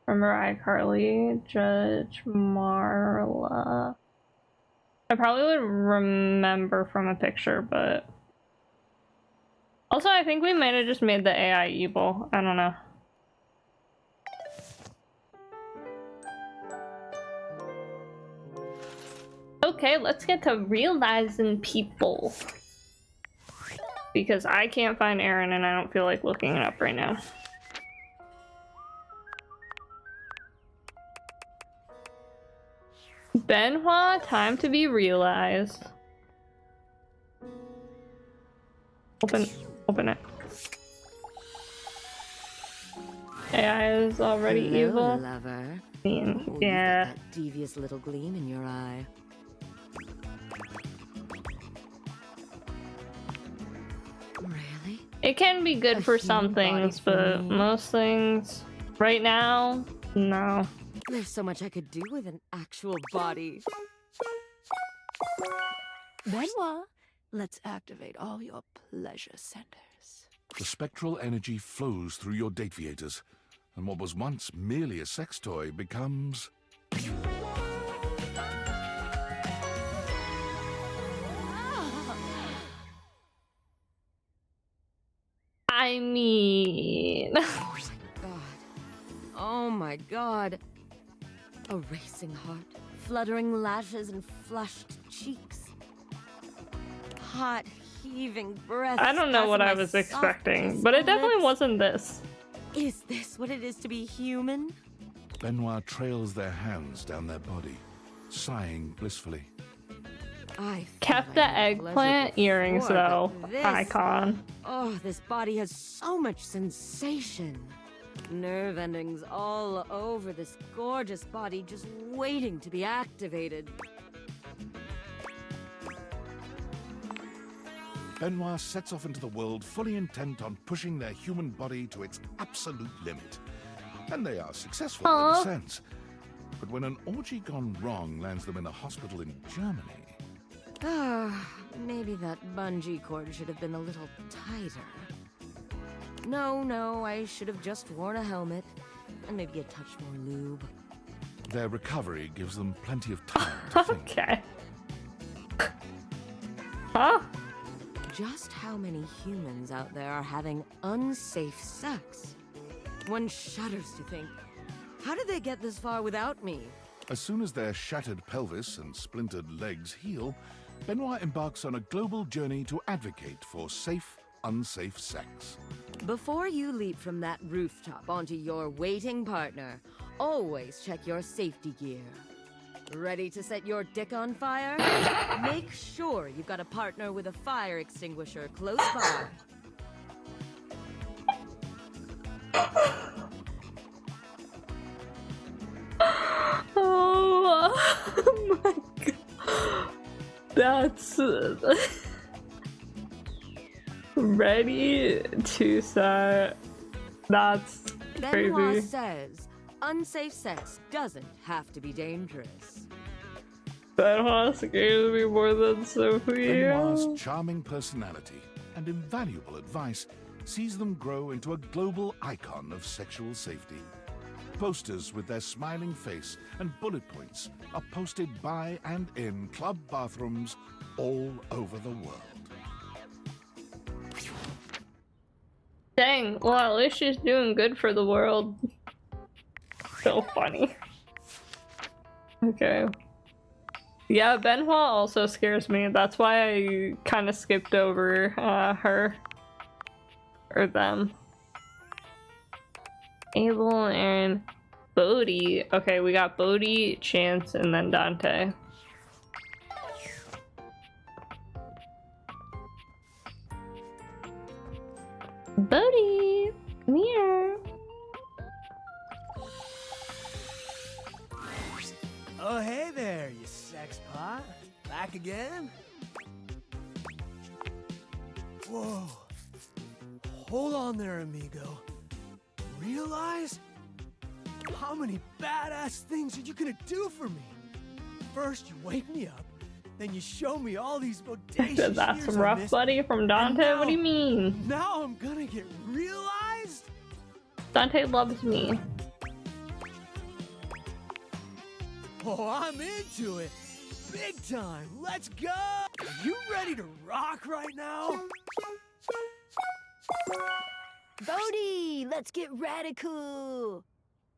Remember iCarly, Judge Marla. I probably would remember from a picture, but also I think we might have just made the AI evil. I don't know. Okay, let's get to realizing people. Because I can't find Aaron and I don't feel like looking it up right now. Benoit, time to be realized. Open it. AI is already Hello, evil. Lover. Yeah. That devious little gleam in your eye. Really? It can be good for some things, but most things right now, no. There's so much I could do with an actual body. Benoit, let's activate all your pleasure centers. The spectral energy flows through your dateviators, and what was once merely a sex toy becomes... I mean... Oh my god. A racing heart, fluttering lashes and flushed cheeks. Hot, heaving breath. I don't know what I was expecting, but it definitely wasn't this. Is this what it is to be human? Benoit trails their hands down their body, sighing blissfully. I kept the eggplant earrings though. Icon. Oh, this body has so much sensation. Nerve endings all over this gorgeous body just waiting to be activated. Benoit sets off into the world fully intent on pushing their human body to its absolute limit. And they are successful in a sense. But when an orgy gone wrong lands them in a hospital in Germany... Maybe that bungee cord should have been a little tighter. No, I should have just worn a helmet. And maybe a touch more lube. Their recovery gives them plenty of time to think. Okay. Huh? Just how many humans out there are having unsafe sex? One shudders to think, how did they get this far without me? As soon as their shattered pelvis and splintered legs heal, Benoit embarks on a global journey to advocate for safe, unsafe sex. Before you leap from that rooftop onto your waiting partner, always check your safety gear. Ready to set your dick on fire? Make sure you've got a partner with a fire extinguisher close by. Oh my god. That's... Ready to set... That's Benoit crazy. says, unsafe sex doesn't have to be dangerous. Benoit scares me more than Sophia. Benoit's charming personality and invaluable advice sees them grow into a global icon of sexual safety. Posters with their smiling face and bullet points are posted by and in club bathrooms all over the world. Dang, well at least she's doing good for the world. So funny. Okay. Yeah, Benoit also scares me. That's why I kind of skipped over her. Or them. Abel and Bodhi. Okay, we got Bodhi, Chance, and then Dante. Bodhi, come here. Oh, hey there, you sex pot. Back again? Whoa. Hold on there, amigo. Realize how many badass things are you gonna do for me? First, you wake me up, then you show me all these bodacious That's years I rough, missed, buddy, from Dante. and What do you mean? Now I'm gonna get realized? Dante loves me. Oh, I'm into it. Big time. Let's go. Are you ready to rock right now? Bodhi, let's get radical.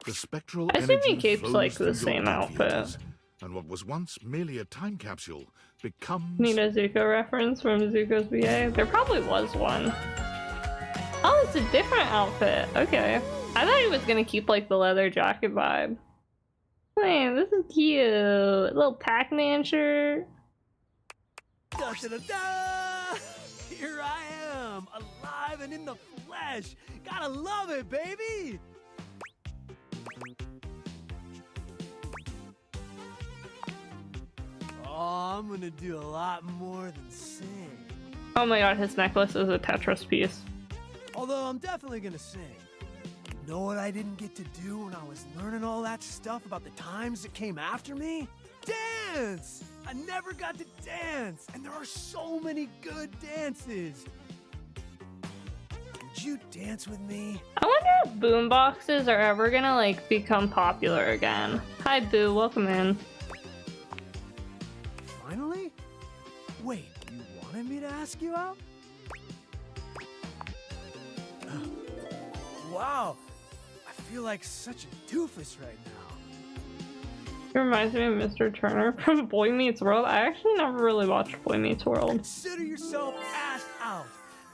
The spectral I assume he energy keeps flows like through the your same outfit. deviators, and what was once merely a time capsule becomes... Need a Zuko reference from Zuko's BA? There probably was one. Oh, it's a different outfit. Okay. I thought he was gonna keep like the leather jacket vibe. Man, this is cute. Little Pac-Man shirt. Da, da, da, da! Here I am, alive and in the flesh. Gotta love it, baby. Oh, I'm gonna do a lot more than sing. Oh my god, his necklace is a Tetris piece. Although I'm definitely gonna sing. You know what I didn't get to do when I was learning all that stuff about the times that came after me? Dance! I never got to dance, and there are so many good dances. Would you dance with me? I wonder if boomboxes are ever gonna like become popular again. Hi Boo, welcome in. Finally? Wait, you wanted me to ask you out? Wow, I feel like such a doofus right now. It reminds me of Mr. Turner from Boy Meets World. I actually never really watched Boy Meets World. Consider yourself asked out.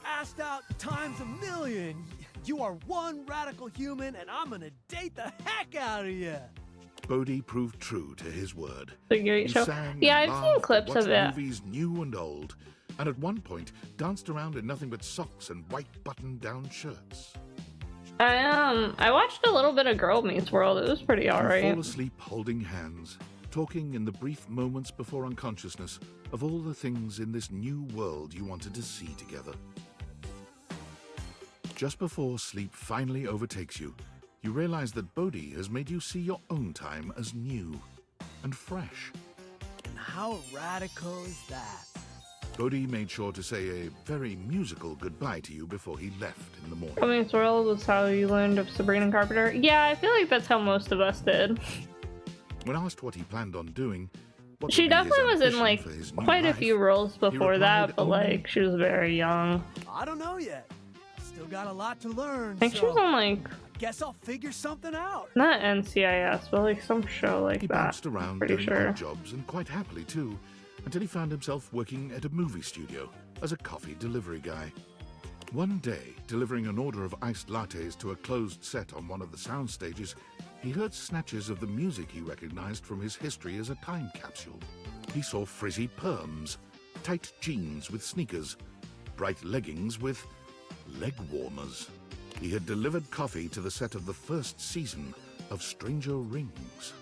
Asked out times 1,000,000. You are one radical human, and I'm gonna date the heck out of you. Bodhi proved true to his word. The great He show. sang Yeah, and I've seen laughed, clips watched of it. movies new and old, and at one point danced around in nothing but socks and white button-down shirts. I watched a little bit of Girl Meets World. It was pretty You alright. fall asleep holding hands, talking in the brief moments before unconsciousness of all the things in this new world you wanted to see together. Just before sleep finally overtakes you, you realize that Bodhi has made you see your own time as new and fresh. How radical is that? Bodhi made sure to say a very musical goodbye to you before he left in the morning. Girl Meets World was how you learned of Sabrina Carpenter. Yeah, I feel like that's how most of us did. When asked what he planned on doing, what She would be his definitely was in ambition like for his new quite a life, few roles before replied that, but only- like she was very young. I don't know yet. Still got a lot to learn. I think she was on like, I guess I'll figure something out. not NCIS, but like some show like He that. bounced around Pretty doing sure. odd jobs, and quite happily too, until he found himself working at a movie studio as a coffee delivery guy. One day, delivering an order of iced lattes to a closed set on one of the sound stages, he heard snatches of the music he recognized from his history as a time capsule. He saw frizzy perms, tight jeans with sneakers, bright leggings with leg warmers. He had delivered coffee to the set of the first season of Stranger Rings.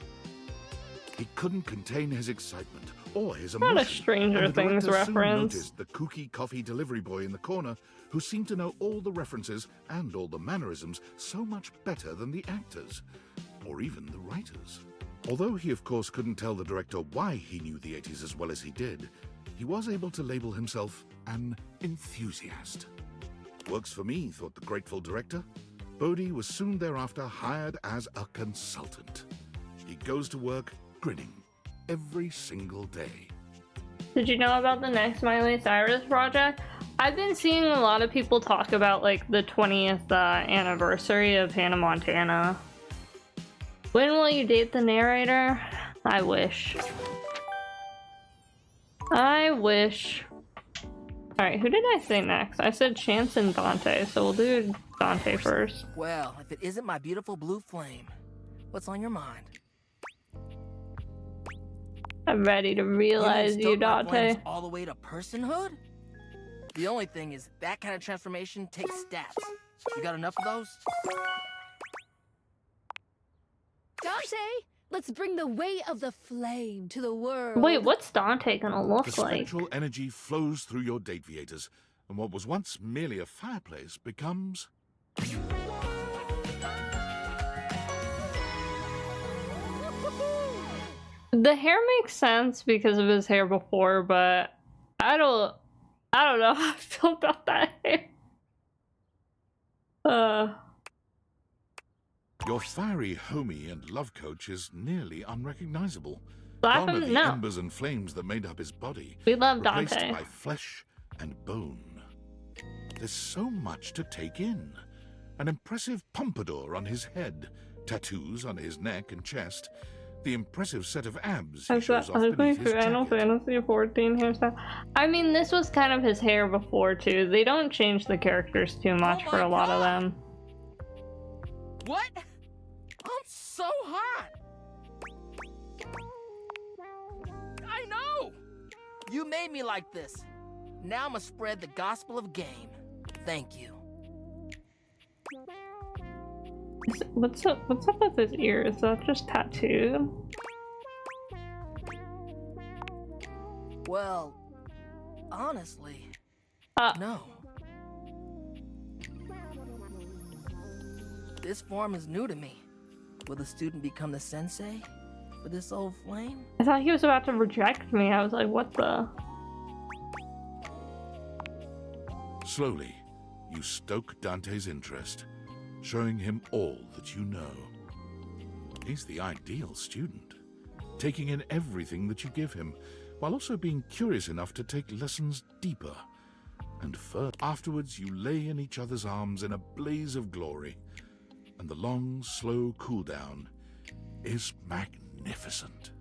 He couldn't contain his excitement or his emotion. Not a Stranger and the Things director soon reference. noticed the kooky coffee delivery boy in the corner, who seemed to know all the references and all the mannerisms so much better than the actors, or even the writers. Although he of course couldn't tell the director why he knew the 80s as well as he did, he was able to label himself an enthusiast. Works for me, thought the grateful director. Bodhi was soon thereafter hired as a consultant. He goes to work grinning every single day. Did you know about the next Miley Cyrus project? I've been seeing a lot of people talk about like the 20th anniversary of Hannah Montana. When will you date the narrator? I wish. I wish. Alright, who did I say next? I said Chance and Dante, so we'll do Dante first. Well, if it isn't my beautiful blue flame, what's on your mind? I'm ready to realize you, stoke my Dante. flames all the way to personhood? The only thing is that kind of transformation takes stats. You got enough of those? Dante, let's bring the way of the flame to the world. Wait, what's Dante gonna The look like? spectral energy flows through your Dateviators, and what was once merely a fireplace becomes... The hair makes sense because of his hair before, but I don't know how I feel about that hair. Your fiery homie and love coach is nearly unrecognizable. Slap Gone him? are the No. embers and flames that made up his body. We love replaced Dante. by flesh and bone. There's so much to take in. An impressive pompadour on his head, tattoos on his neck and chest, the impressive set of abs he I've got shows off beneath his Final jacket. Fantasy 14 hairstyle. I mean, this was kind of his hair before too. They don't change the characters too much for a lot of them. What? I'm so hot! I know! You made me like this. Now I'm gonna spread the gospel of game. Thank you. What's up with his ears? Is that just tattooed? Well, honestly, no. This form is new to me. Will the student become the sensei for this old flame? I thought he was about to reject me. I was like, what the? Slowly, you stoke Dante's interest, showing him all that you know. He's the ideal student, taking in everything that you give him, while also being curious enough to take lessons deeper and further. Afterwards, you lay in each other's arms in a blaze of glory, and the long, slow cool down is magnificent.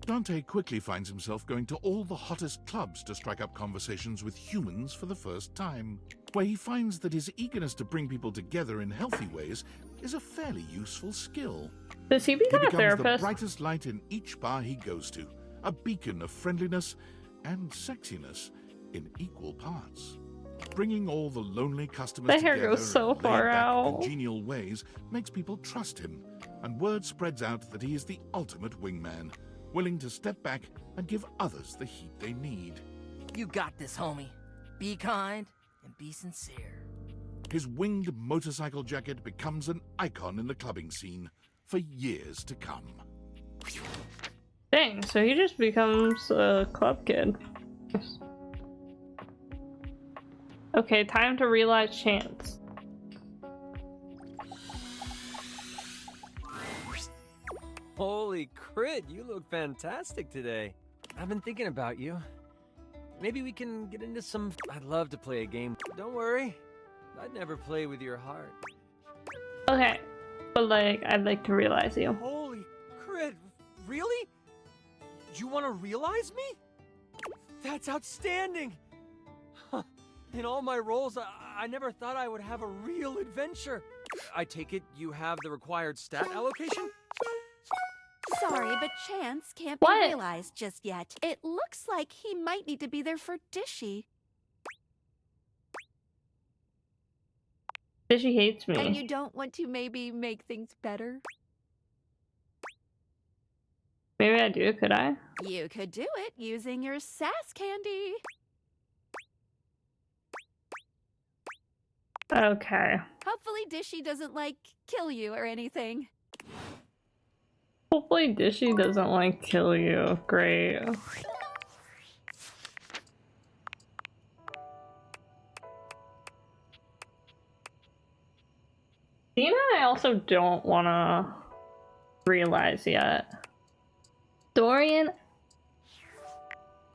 Dante quickly finds himself going to all the hottest clubs to strike up conversations with humans for the first time, where he finds that his eagerness to bring people together in healthy ways is a fairly useful skill. Does he He become a becomes the therapist? brightest light in each bar he goes to, a beacon of friendliness and sexiness in equal parts. Bringing all the lonely customers The hair together goes so in far laid-back, out. congenial ways makes people trust him, and word spreads out that he is the ultimate wingman, willing to step back and give others the heat they need. You got this, homie. Be kind and be sincere. His winged motorcycle jacket becomes an icon in the clubbing scene for years to come. Dang, so he just becomes a club kid. Okay, time to realize chance. Holy crit, you look fantastic today. I've been thinking about you. Maybe we can get into some... I'd love to play a game. Don't worry, I'd never play with your heart. Okay, but like, I'd like to realize you. Holy crit, really? You want to realize me? That's outstanding! Huh. In all my roles, I never thought I would have a real adventure. I take it you have the required stat allocation? Sorry, but Chance can't be realized just yet. It looks like he might need to be there for Dishy. Dishy hates me. And you don't want to maybe make things better? Maybe I do, could I? You could do it using your sass candy. Okay. Hopefully Dishy doesn't, like, kill you or anything. Hopefully Dishy doesn't like kill you. Great. Dina, I also don't want to realize yet. Dorian?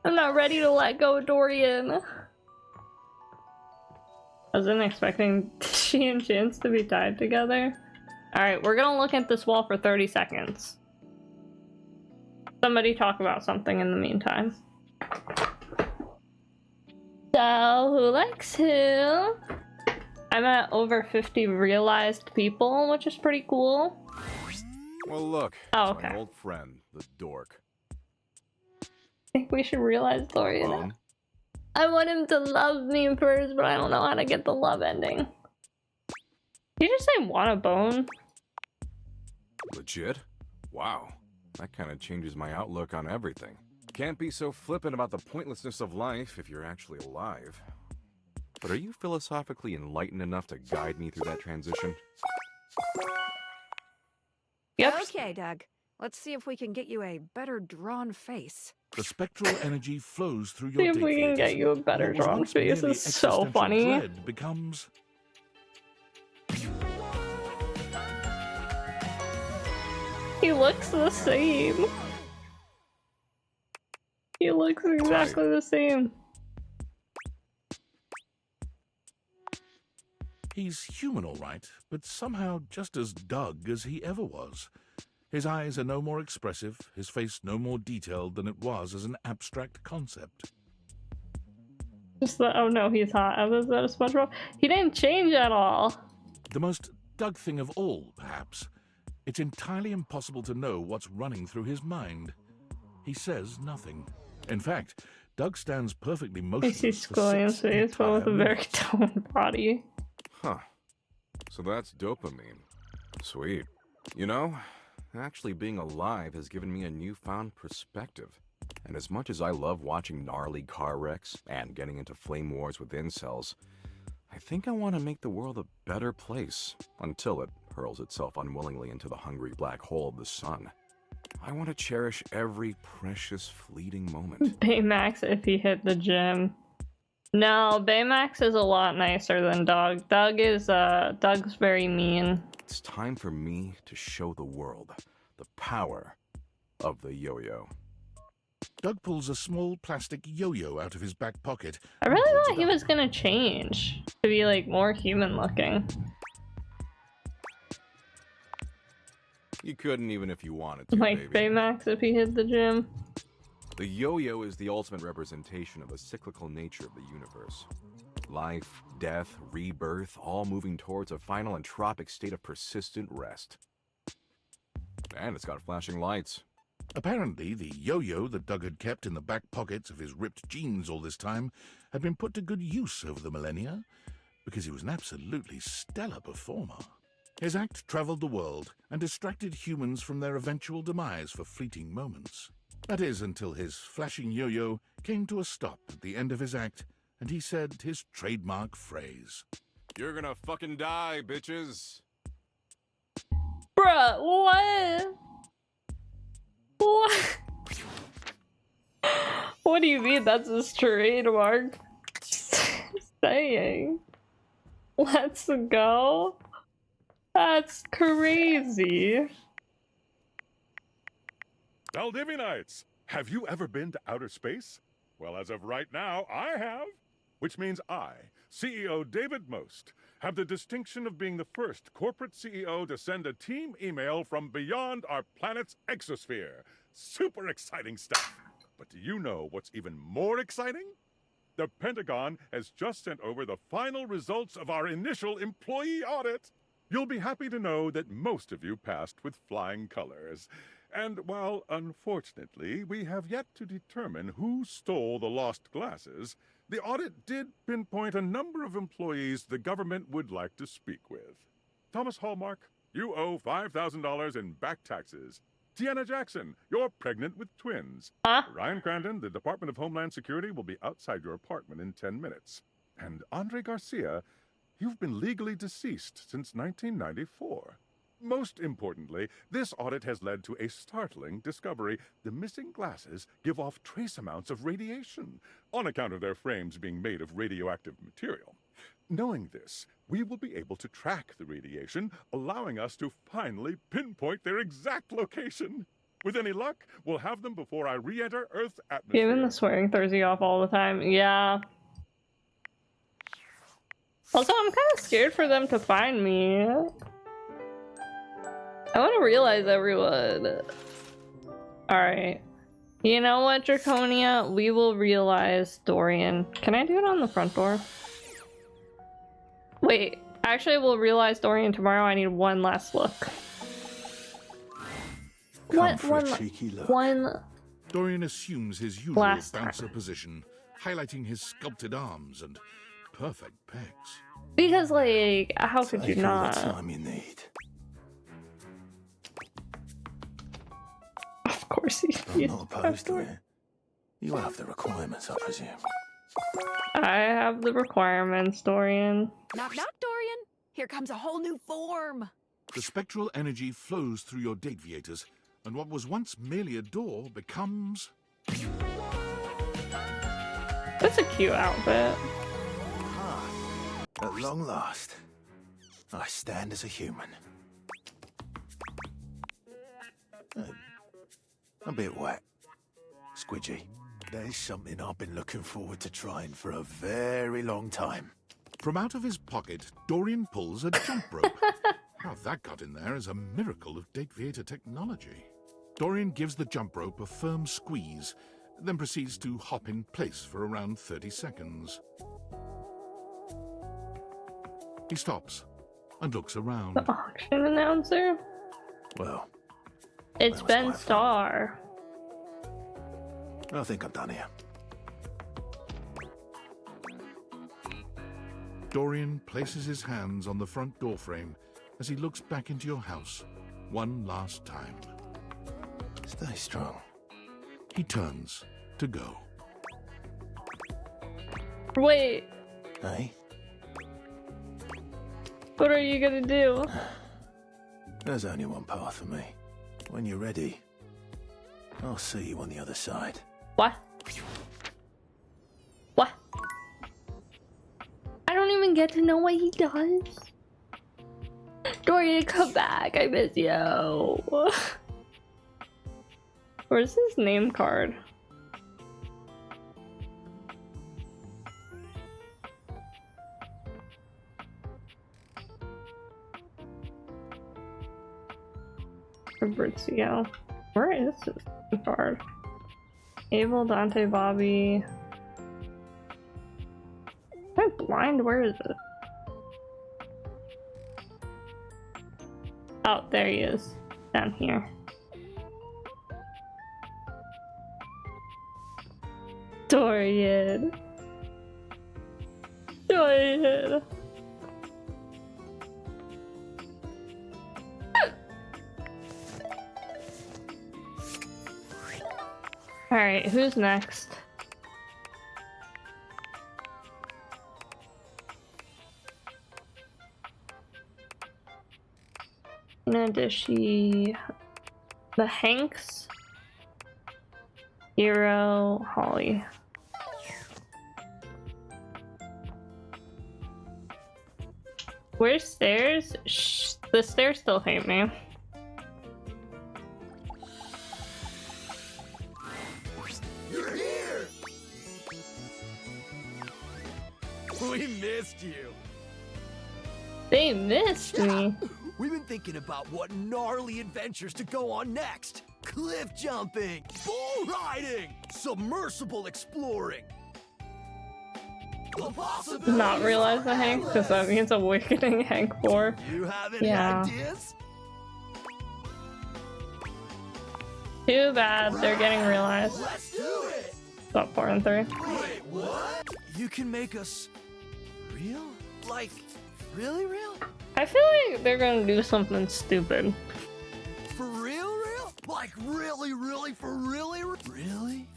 I'm not ready to let go, Dorian. I wasn't expecting Dishy and Chance to be tied together. Alright, we're gonna look at this wall for 30 seconds. Somebody talk about something in the meantime. So, who likes who? I'm at over 50 realized people, which is pretty cool. Well, look. Oh, it's okay. my old friend, the dork. I think we should realize Dorian. Bone? I want him to love me first, but I don't know how to get the love ending. Did you just say want a bone? Legit? Wow. That kind of changes my outlook on everything. Can't be so flippant about the pointlessness of life if you're actually alive. But are you philosophically enlightened enough to guide me through that transition? Yep. Okay, Doug. Let's see if we can get you a better drawn face. The spectral energy flows through See your if we can get you a better What was drawn once face. merely It's so existential funny. dread becomes He looks the same. He looks exactly the same. He's human, all right, but somehow just as Doug as he ever was. His eyes are no more expressive, his face no more detailed than it was as an abstract concept. Just the, oh no, he's hot. I was that a SpongeBob? He didn't change at all. The most Doug thing of all, perhaps. It's entirely impossible to know what's running through his mind. He says nothing. In fact, Doug stands perfectly I motionless see for Squilliam's 6 face, but with a entire very minutes. toned body. Huh. So that's dopamine. Sweet. You know, actually being alive has given me a newfound perspective. And as much as I love watching gnarly car wrecks and getting into flame wars with incels, I think I want to make the world a better place until it hurls itself unwillingly into the hungry black hole of the sun. I want to cherish every precious fleeting moment. Baymax if he hit the gym. No, Baymax is a lot nicer than Doug. Doug's very mean. It's time for me to show the world the power of the yo-yo. Doug pulls a small plastic yo-yo out of his back pocket. I really thought he was gonna change to be like more human looking. You couldn't even if you wanted to, Like baby. Baymax if he hit the gym. The yo-yo is the ultimate representation of the cyclical nature of the universe. Life, death, rebirth, all moving towards a final entropic state of persistent rest. And it's got flashing lights. Apparently, the yo-yo that Doug had kept in the back pockets of his ripped jeans all this time had been put to good use over the millennia, because he was an absolutely stellar performer. His act traveled the world and distracted humans from their eventual demise for fleeting moments. That is, until his flashing yo-yo came to a stop at the end of his act, and he said his trademark phrase. You're gonna fucking die, bitches. Bruh, what? What? What do you mean that's his trademark saying? Let's go? That's crazy. Valdivianites, have you ever been to outer space? Well, as of right now, I have. Which means I, CEO David Most, have the distinction of being the first corporate CEO to send a team email from beyond our planet's exosphere. Super exciting stuff. But do you know what's even more exciting? The Pentagon has just sent over the final results of our initial employee audit. You'll be happy to know that most of you passed with flying colors. And while, unfortunately, we have yet to determine who stole the lost glasses, the audit did pinpoint a number of employees the government would like to speak with. Thomas Hallmark, you owe $5,000 in back taxes. Tiana Jackson, you're pregnant with twins. Ryan Crandon, the Department of Homeland Security will be outside your apartment in 10 minutes. And Andre Garcia, you've been legally deceased since 1994. Most importantly, this audit has led to a startling discovery. The missing glasses give off trace amounts of radiation, on account of their frames being made of radioactive material. Knowing this, we will be able to track the radiation, allowing us to finally pinpoint their exact location. With any luck, we'll have them before I re-enter Earth's atmosphere. Giving the swearing Thursday off all the time. Yeah. Also, I'm kind of scared for them to find me. I want to realize everyone. Alright. You know what, Draconia? We will realize Dorian. Can I do it on the front door? Wait. Actually, we'll realize Dorian tomorrow. I need one last look. One Dorian assumes his usual last bouncer position, highlighting his sculpted arms and perfect pecs. Because, like, how could you not? Time you need. Of course I'm not opposed to it. You have the requirements, I presume. I have the requirements, Dorian. Knock knock, Dorian. Here comes a whole new form. The spectral energy flows through your Dateviators, and what was once merely a door becomes... That's a cute outfit. At long last, I stand as a human. A bit wet. Squidgy. There's something I've been looking forward to trying for a very long time. From out of his pocket, Dorian pulls a jump rope. How that got in there is a miracle of Dateviator technology. Dorian gives the jump rope a firm squeeze, then proceeds to hop in place for around 30 seconds. He stops and looks around. The auction announcer? Well, it's Ben Starr. I think I'm done here. Dorian places his hands on the front door frame as he looks back into your house one last time. Stay strong. He turns to go. Wait. Hey? What are you gonna do? There's only one path for me. When you're ready, I'll see you on the other side. What? What? I don't even get to know what he does. Dorian, come back. I miss you. Where's his name card? Fabrizio. Where is his name card? Abel, Dante, Bobby. Am I blind? Where is it? Oh, there he is. Down here. Dorian. Dorian. Alright, who's next? Nadishi, the Hanks, Hero, Holly. Where's stairs? Shh, the stairs still hate me. You're here! We missed you. They missed me. We've been thinking about what gnarly adventures to go on next. Cliff jumping, bull riding, submersible exploring. Not realize the Hank, because that means Awakening Hank 4. You have any Yeah. ideas? Too bad they're getting realized. Let's do it! About 4 and 3. Wait, what? You can make us real? Like, really real? I feel like they're gonna do something stupid. For real, real? Like really, really, for really, really?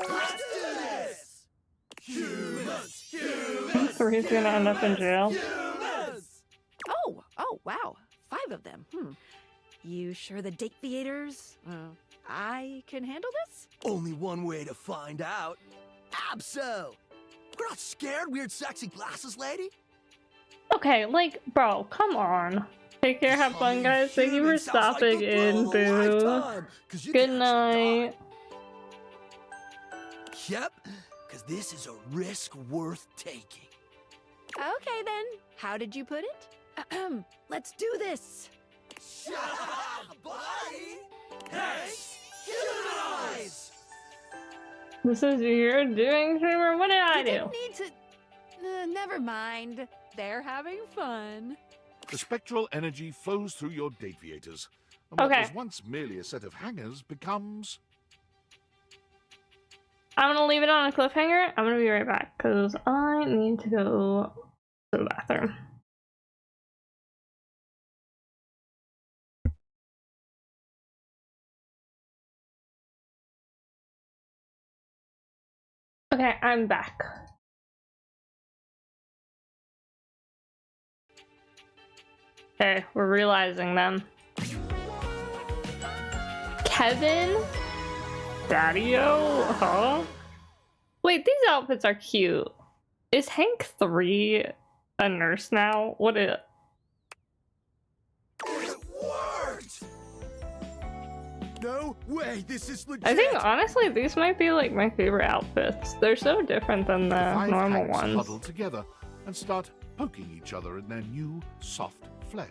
Let's do this! Humans! Humans! 3's gonna end up in jail. Oh, wow. 5 of them. You sure the date theaters? I can handle this? Only one way to find out. Abso! We're not scared, weird sexy glasses lady? Okay, like, bro, come on. Take care, have fun, guys. Thank you for stopping in, boo. Good night. Yep, because this is a risk worth taking. Okay, then. How did you put it? Let's do this. Shut up, buddy! Hey, humanize! This is your doing, Dreamer? What did I do? Didn't need to... never mind. They're having fun. The spectral energy flows through your deviators, and what Okay. was once merely a set of hangers becomes... I'm gonna leave it on a cliffhanger. I'm gonna be right back, because I need to go to the bathroom. Okay, I'm back. Okay, we're realizing them. Kevin? Daddy-o? Huh? Wait, these outfits are cute. Is Hank 3 a nurse now? What is... It worked! No way, this is legit! I think honestly these might be like my favorite outfits. They're so different than the Five normal hanks ones. huddle together and start poking each other in their new, soft flesh.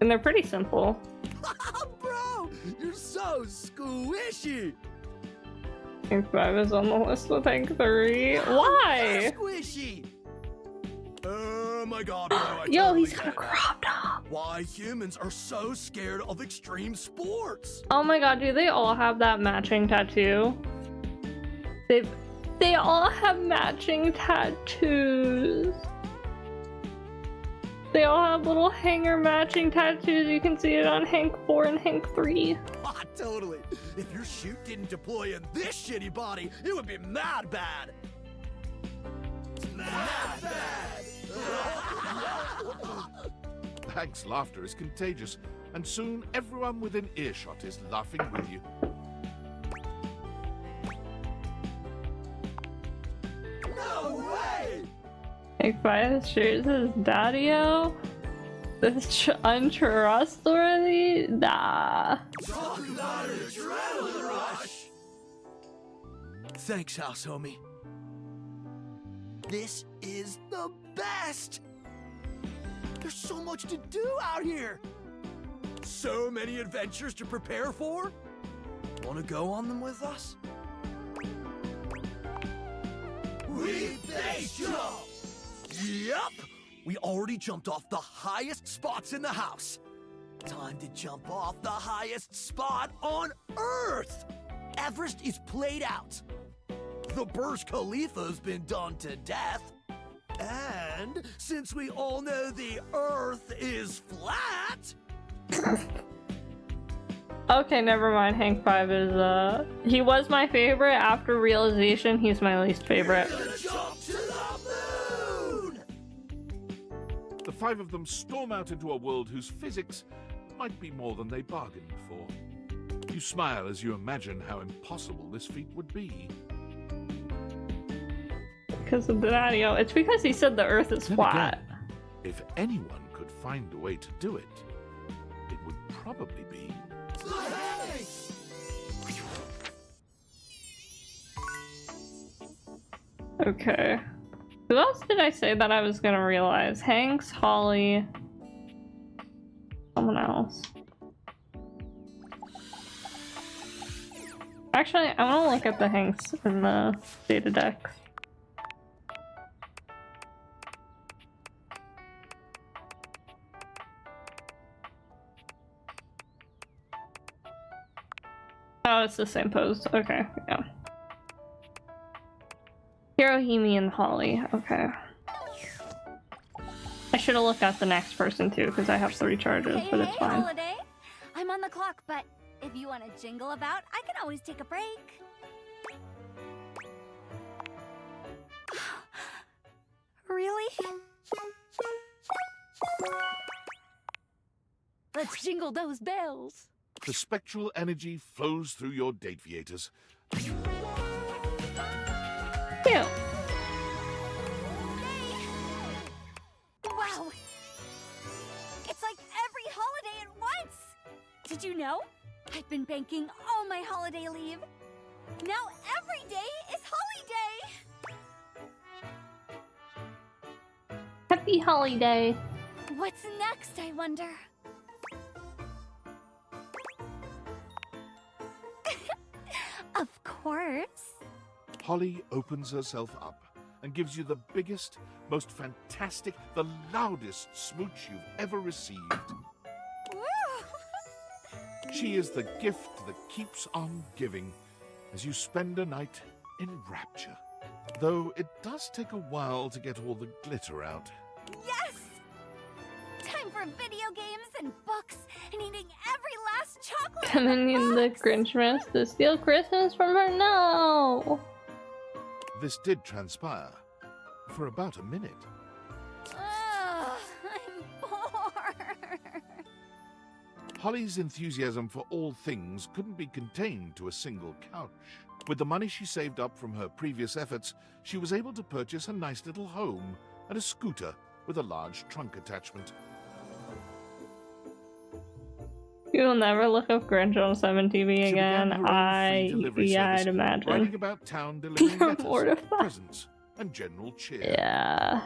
And they're pretty simple. Bro, you're so squishy! Hank 5 is on the list with Hank 3. Why? Squishy! Oh my god, bro, I Yo, totally he's got a get it. crop top. Why humans are so scared of extreme sports? Oh my god, do they all have that matching tattoo? They all have matching tattoos. They all have little hanger matching tattoos. You can see it on Hank 4 and Hank 3. Ah, totally. If your chute didn't deploy in this shitty body, it would be mad bad. Mad bad. Hank's laughter is contagious, and soon everyone within earshot is laughing with you. No way! Hank 5 shares his daddy-o. This untrustworthy? Nah. Talk about an adrenaline rush! Thanks, house homie. This is the best! There's so much to do out here! So many adventures to prepare for! Wanna go on them with us? We base jump! Yep! We already jumped off the highest spots in the house. Time to jump off the highest spot on Earth! Everest is played out. The Burj Khalifa's been done to death. And since we all know the Earth is flat... Okay, never mind. Hank 5 is, he was my favorite. After realization, he's my least favorite. The five of them storm out into a world whose physics might be more than they bargained for. You smile as you imagine how impossible this feat would be. Because of the video. It's because he said the Earth is Then flat. again, if anyone could find a way to do it, it would probably be... Okay. Who else did I say that I was gonna realize? Hanks, Holly, someone else. Actually, I want to look at the Hanks in the data decks. Oh, it's the same pose. Okay, yeah. Hirohime and Holly. Okay. I should have looked at the next person too, because I have 3 charges, Hey, but it's fine. Holiday. I'm on the clock, but if you want to jingle about, I can always take a break. Really? Let's jingle those bells. The spectral energy flows through your Dateviators. Ew. Wow! It's like every holiday at once! Did you know? I've been banking all my holiday leave. Now every day is holiday! Happy holiday. What's next, I wonder? Of course. Holly opens herself up and gives you the biggest, most fantastic, the loudest smooch you've ever received. She is the gift that keeps on giving as you spend a night in rapture. Though it does take a while to get all the glitter out. Yes! Time for video games and books and eating every last chocolate. And then the Grinchmas to steal Christmas from her. No! This did transpire for about a minute. Ugh, I'm bored. Holly's enthusiasm for all things couldn't be contained to a single couch. With the money she saved up from her previous efforts, she was able to purchase a nice little home and a scooter with a large trunk attachment. You'll never look up Grinch on 7 TV again. I'd imagine. Writing about town delivering You're letters, mortified. presents, and general cheer. Yeah.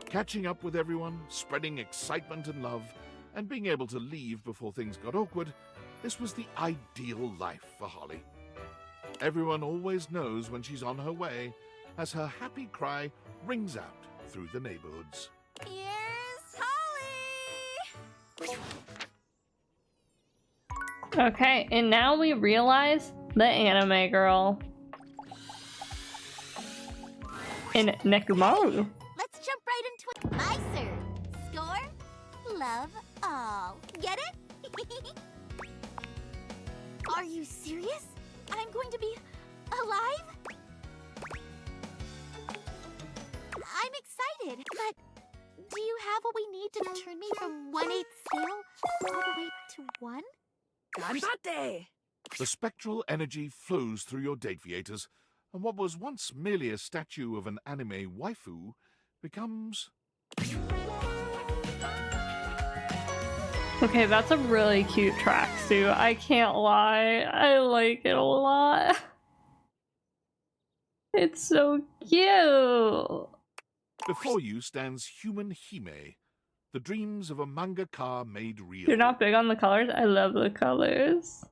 Catching up with everyone, spreading excitement and love, and being able to leave before things got awkward, this was the ideal life for Holly. Everyone always knows when she's on her way, as her happy cry rings out through the neighborhoods. Here's Holly! Okay, and now we realize the anime girl. In Nekomaru. Let's jump right into it. My serve. Score. Love all. Get it? Are you serious? I'm going to be alive? I'm excited, but do you have what we need to turn me from 1/8 scale all the way to 1? Ganbate! The spectral energy flows through your Dateviators, and what was once merely a statue of an anime waifu becomes... Okay, that's a really cute tracksuit. I can't lie. I like it a lot. It's so cute. Before you stands human Hime, the dreams of a mangaka made real. You're not big on the colors? I love the colors.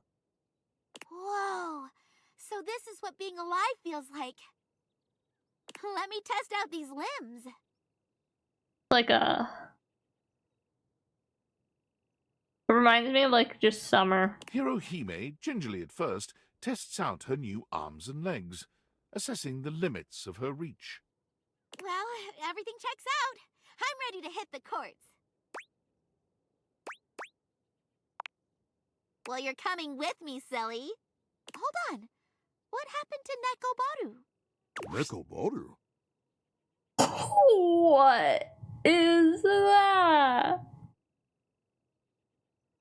Whoa. So this is what being alive feels like. Let me test out these limbs. Like a It reminds me of like just summer. Hirohime, gingerly at first, tests out her new arms and legs, assessing the limits of her reach. Well, everything checks out. I'm ready to hit the courts. Well, you're coming with me, silly. Hold on. What happened to Nekobaru? What is that?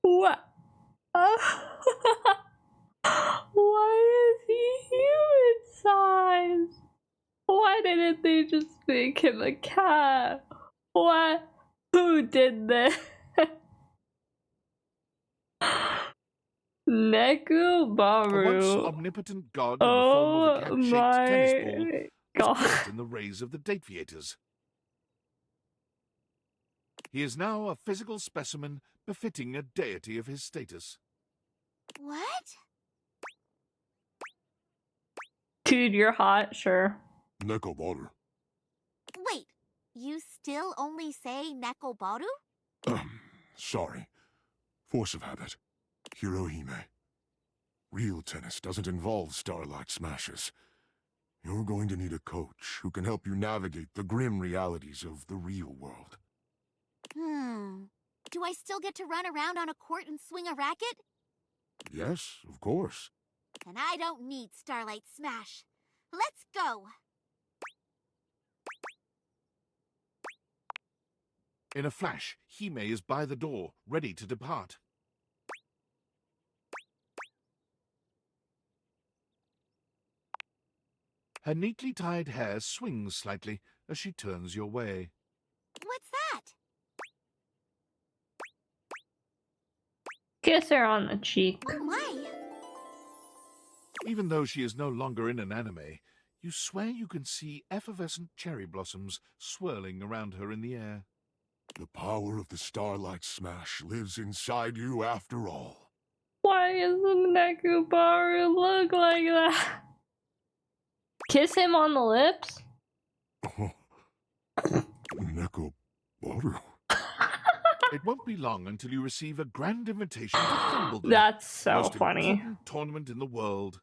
What? Why is he human size? Why didn't they just make him a cat? What? Who did this? A Nekobaru. once omnipotent god in the form of a cat-shaped tennis ball was God. caught in the rays of the Dateviators. He is now a physical specimen befitting a deity of his status. What? Dude, you're hot, sure. Nekobaru. Wait, you still only say Nekobaru? Sorry. Force of habit. Hirohime. Real tennis doesn't involve starlight smashes. You're going to need a coach who can help you navigate the grim realities of the real world. Do I still get to run around on a court and swing a racket? Yes, of course. And I don't need Starlight Smash. Let's go! In a flash, Hime is by the door, ready to depart. Her neatly tied hair swings slightly as she turns your way. What's that? Kiss her on the cheek. Oh my! Even though she is no longer in an anime, you swear you can see effervescent cherry blossoms swirling around her in the air. The power of the starlight smash lives inside you after all. Why doesn't Nekobaru look like that? Kiss him on the lips? Nekobaru. It won't be long until you receive a grand invitation to Thimbledon. That's so most funny. important tournament in the world.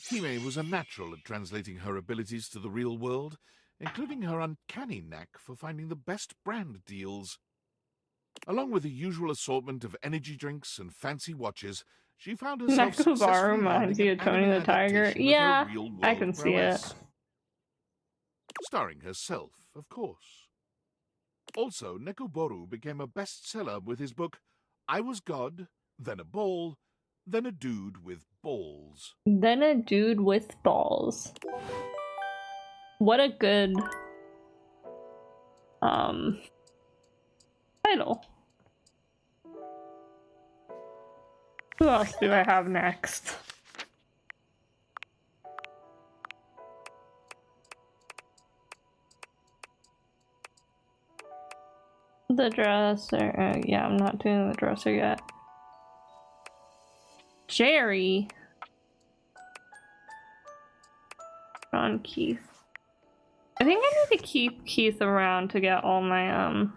Hime was a natural at translating her abilities to the real world, including her uncanny knack for finding the best brand deals. Along with the usual assortment of energy drinks and fancy watches, she found herself Nekobaru successfully reminds landing you an of Tony anime the Tiger. adaptation of her Yeah, real-world I can see prowess. it. Starring herself, of course. Also, Nekobaru became a bestseller with his book, I Was God, Then a Ball, Then a Dude with Balls. Then a dude with balls. What a good title. Who else do I have next? The dresser. Yeah, I'm not doing the dresser yet. Jerry. On Keith. I think I need to keep Keith around to get all my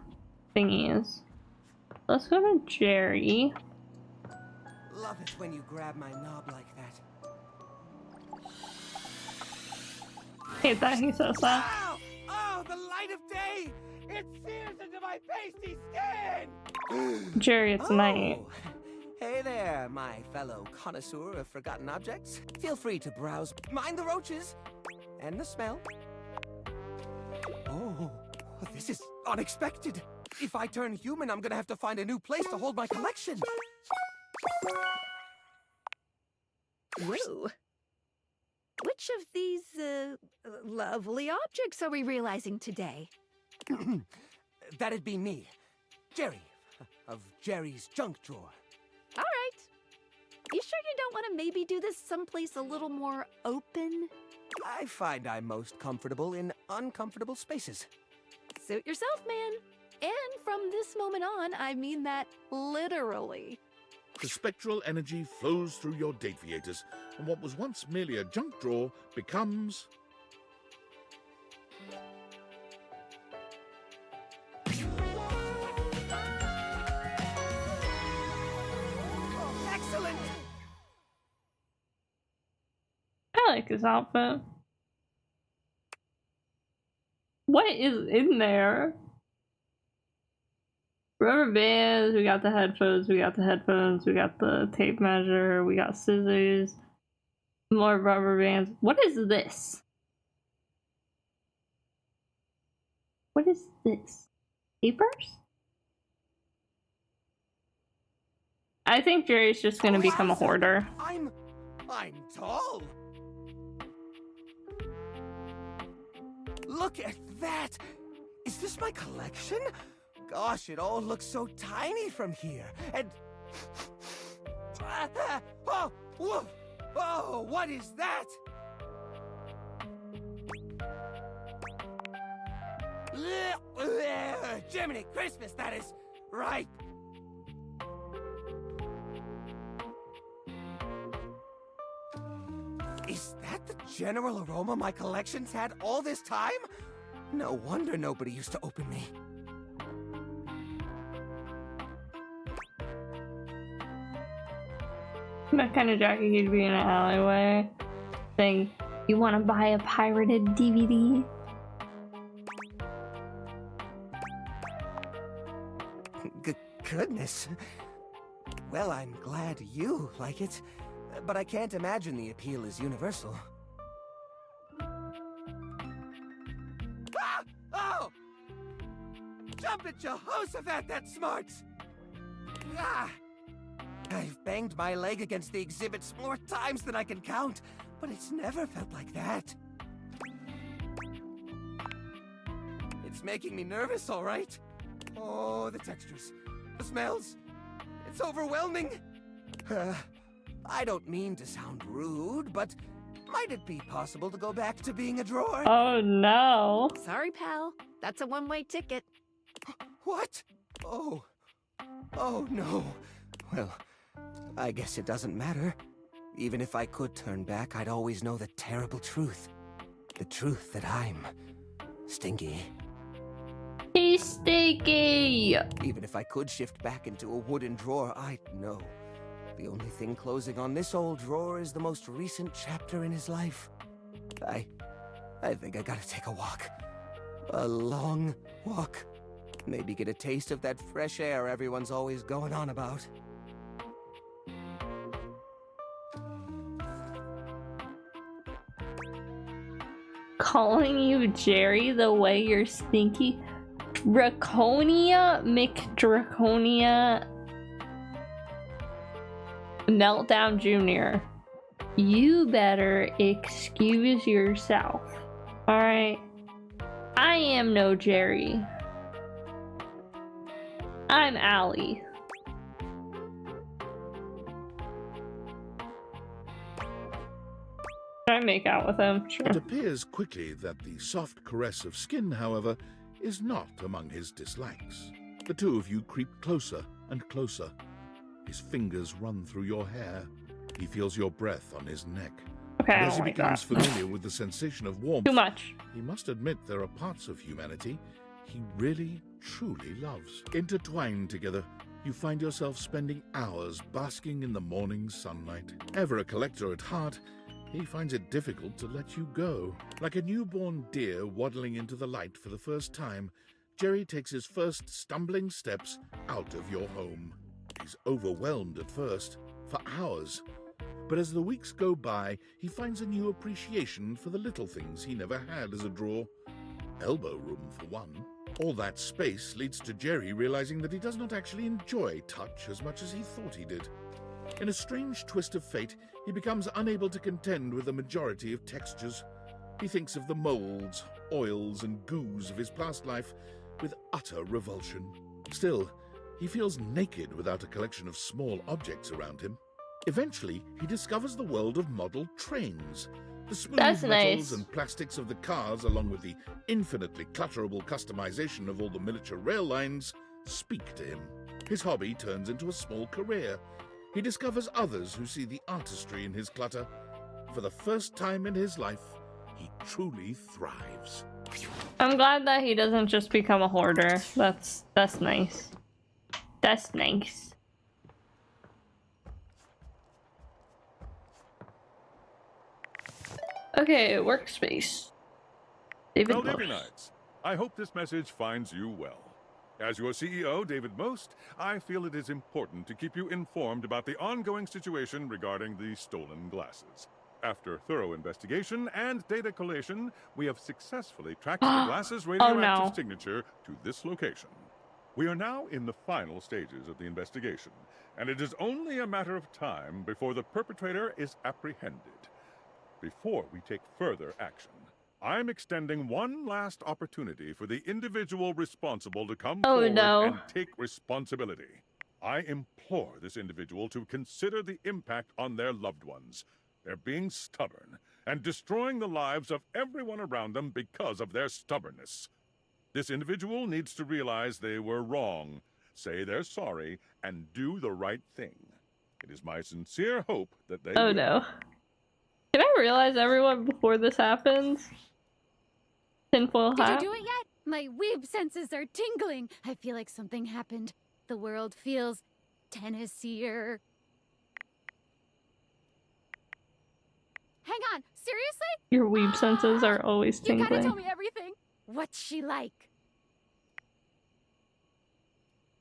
thingies. Let's go to Jerry. Love it when you grab my knob like that. Hate that he says that. Ow! Oh, the light of day! It sears into my pasty skin! Jerry, it's night. Hey there, my fellow connoisseur of forgotten objects. Feel free to browse. Mind the roaches and the smell. Oh, this is unexpected. If I turn human, I'm gonna have to find a new place to hold my collection. Whoa. Which of these, lovely objects are we realizing today? That'd be me, Jerry, of Jerry's junk drawer. All right. You sure you don't want to maybe do this someplace a little more open? I find I'm most comfortable in uncomfortable spaces. Suit yourself, man. And from this moment on, I mean that literally. The spectral energy flows through your Dateviators, and what was once merely a junk drawer becomes... his outfit. What is in there? Rubber bands, we got the headphones, we got the tape measure, we got scissors, more rubber bands. What is this? What is this? Papers? I think Jerry's just gonna become a hoarder. I'm tall. Look at that! Is this my collection? Gosh, it all looks so tiny from here. And oh, woof! Oh, what is that? Jiminy Christmas, that is right. Is that the general aroma my collection's had all this time? No wonder nobody used to open me. That kind of jacket you'd be in an alleyway saying, "You want to buy a pirated DVD?" Goodness. Well, I'm glad you like it, but I can't imagine the appeal is universal. Ah! Oh! Jumpin' Jehoshaphat, that's smart! Ah! I've banged my leg against the exhibits more times than I can count, but it's never felt like that. It's making me nervous, all right? Oh, the textures, the smells. It's overwhelming. I don't mean to sound rude, but might it be possible to go back to being a drawer? Oh no. Sorry, pal. That's a one-way ticket. What? Oh. Oh no. Well, I guess it doesn't matter. Even if I could turn back, I'd always know the terrible truth. The truth that I'm stinky. He's stinky! Even if I could shift back into a wooden drawer, I'd know. The only thing closing on this old drawer is the most recent chapter in his life. I think I gotta take a walk. A long walk. Maybe get a taste of that fresh air everyone's always going on about. Calling you Jerry the way you're stinky. Draconia McDraconia Meltdown Jr. You better excuse yourself. Alright? I am no Jerry. I'm Allie. Should I make out with him? Sure. It appears quickly that the soft caress of skin, however, is not among his dislikes. The two of you creep closer and closer. His fingers run through your hair. He feels your breath on his neck. Okay, and I as he don't like becomes that. familiar with the sensation of warmth, Too much. he must admit there are parts of humanity he really, truly loves. Intertwined together, you find yourself spending hours basking in the morning sunlight. Ever a collector at heart, he finds it difficult to let you go. Like a newborn deer waddling into the light for the first time, Jerry takes his first stumbling steps out of your home. He's overwhelmed at first, for hours. But as the weeks go by, he finds a new appreciation for the little things he never had as a drawer. Elbow room, for one. All that space leads to Jerry realizing that he does not actually enjoy touch as much as he thought he did. In a strange twist of fate, he becomes unable to contend with the majority of textures. He thinks of the molds, oils, and goos of his past life with utter revulsion. Still, he feels naked without a collection of small objects around him. Eventually, he discovers the world of model trains. The smooth That's metals nice. and plastics of the cars, along with the infinitely clutterable customization of all the miniature rail lines, speak to him. His hobby turns into a small career. He discovers others who see the artistry in his clutter. For the first time in his life, he truly thrives. I'm glad that he doesn't just become a hoarder. That's nice. That's nice. Okay, workspace. David Well, Most. Knights, I hope this message finds you well. As your CEO, David Most, I feel it is important to keep you informed about the ongoing situation regarding the stolen glasses. After thorough investigation and data collation, we have successfully tracked the glasses' radioactive signature to this location. We are now in the final stages of the investigation, and it is only a matter of time before the perpetrator is apprehended. Before we take further action, I'm extending one last opportunity for the individual responsible to come forward and take responsibility. I implore this individual to consider the impact on their loved ones. They're being stubborn and destroying the lives of everyone around them because of their stubbornness. This individual needs to realize they were wrong, say they're sorry, and do the right thing. It is my sincere hope that they will. Oh no. Can I realize everyone before this happens? Tinfoil hat. Did you do it yet? My weeb senses are tingling. I feel like something happened. The world feels Tennessee-er. Hang on, seriously? Your weeb senses are always You gotta tingling. tell me everything. What's she like?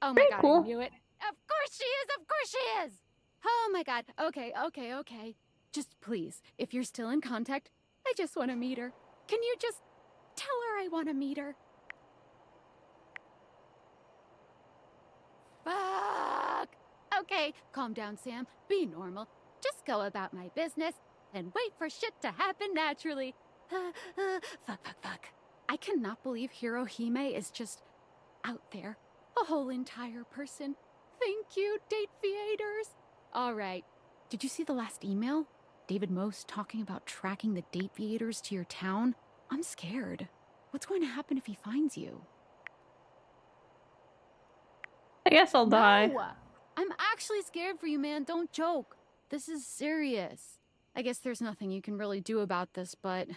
Oh my god, cool. I knew it. Of course she is, of course she is! Oh my god, okay. Just please, if you're still in contact, I just want to meet her. Can you just tell her I want to meet her? Fuck! Okay, calm down, Sam. Be normal. Just go about my business and wait for shit to happen naturally. Fuck. I cannot believe Hirohime is just out there. A whole entire person. Thank you, date creators. All right. Did you see the last email? David Most talking about tracking the date creators to your town? I'm scared. What's going to happen if he finds you? I guess I'll die. No! I'm actually scared for you, man. Don't joke. This is serious. I guess there's nothing you can really do about this, but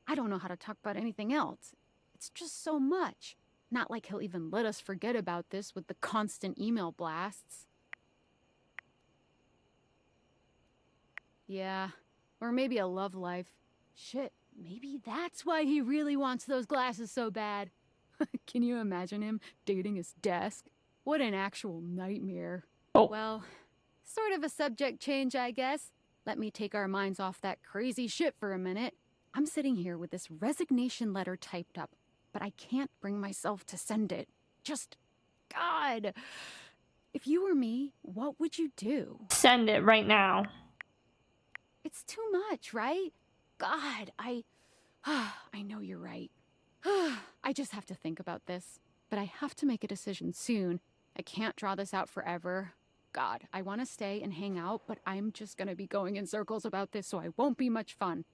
I don't know how to talk about anything else. It's just so much. Not like he'll even let us forget about this with the constant email blasts. Yeah, or maybe a love life. Shit, maybe that's why he really wants those glasses so bad. Can you imagine him dating his desk? What an actual nightmare. Oh. Well, sort of a subject change, I guess. Let me take our minds off that crazy shit for a minute. I'm sitting here with this resignation letter typed up, but I can't bring myself to send it. Just, God. If you were me, what would you do? Send it right now. It's too much, right? God, I know you're right. I just have to think about this. But I have to make a decision soon. I can't draw this out forever. God, I want to stay and hang out, but I'm just going to be going in circles about this, so I won't be much fun.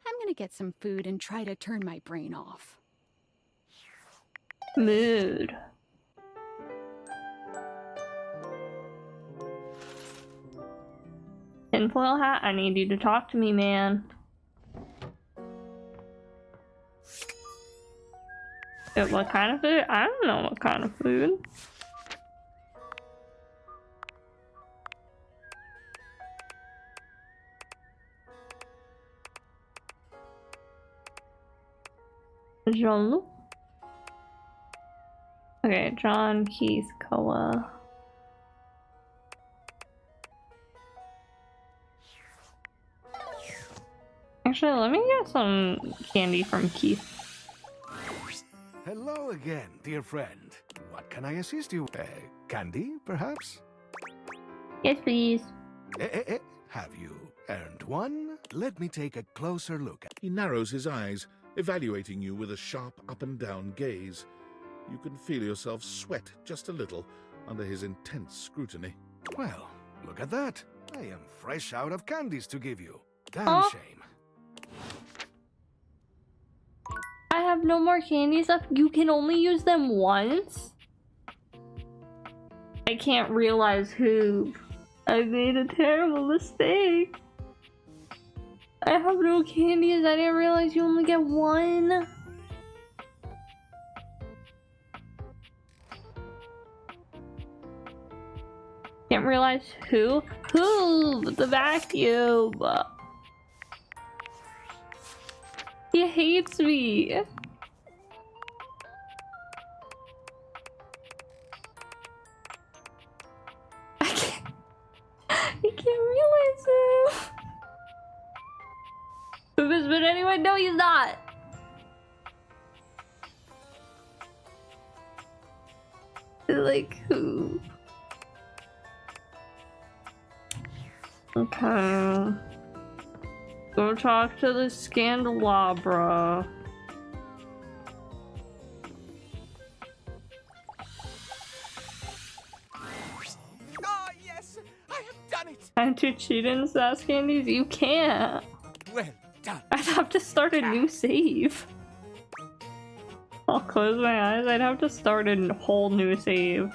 I'm going to get some food and try to turn my brain off. Mood. Tinfoil hat, I need you to talk to me, man. What kind of food? I don't know what kind of food. Jean-Luc? Okay, John, Keith, Koa. Actually, let me get some candy from Keith. Hello again, dear friend. What can I assist you with? Candy, perhaps? Yes, please. Have you earned one? Let me take a closer look. He narrows his eyes, evaluating you with a sharp up-and-down gaze. You can feel yourself sweat just a little under his intense scrutiny. Well, look at that. I am fresh out of candies to give you. Damn shame. I have no more candies left. You can only use them once? I can't realize who. I made a terrible mistake. I have no candies. I didn't realize you only get one. Can't realize who? Who? The vacuum. He hates me. I can't realize him. But anyway, no, he's not. Like who? Okay. Go talk to the Scandelabra. Ah, yes, I have done it. Time to cheat in Sass Candies? You can't. Well done. I'd have to start a new save. I'll close my eyes. I'd have to start a whole new save.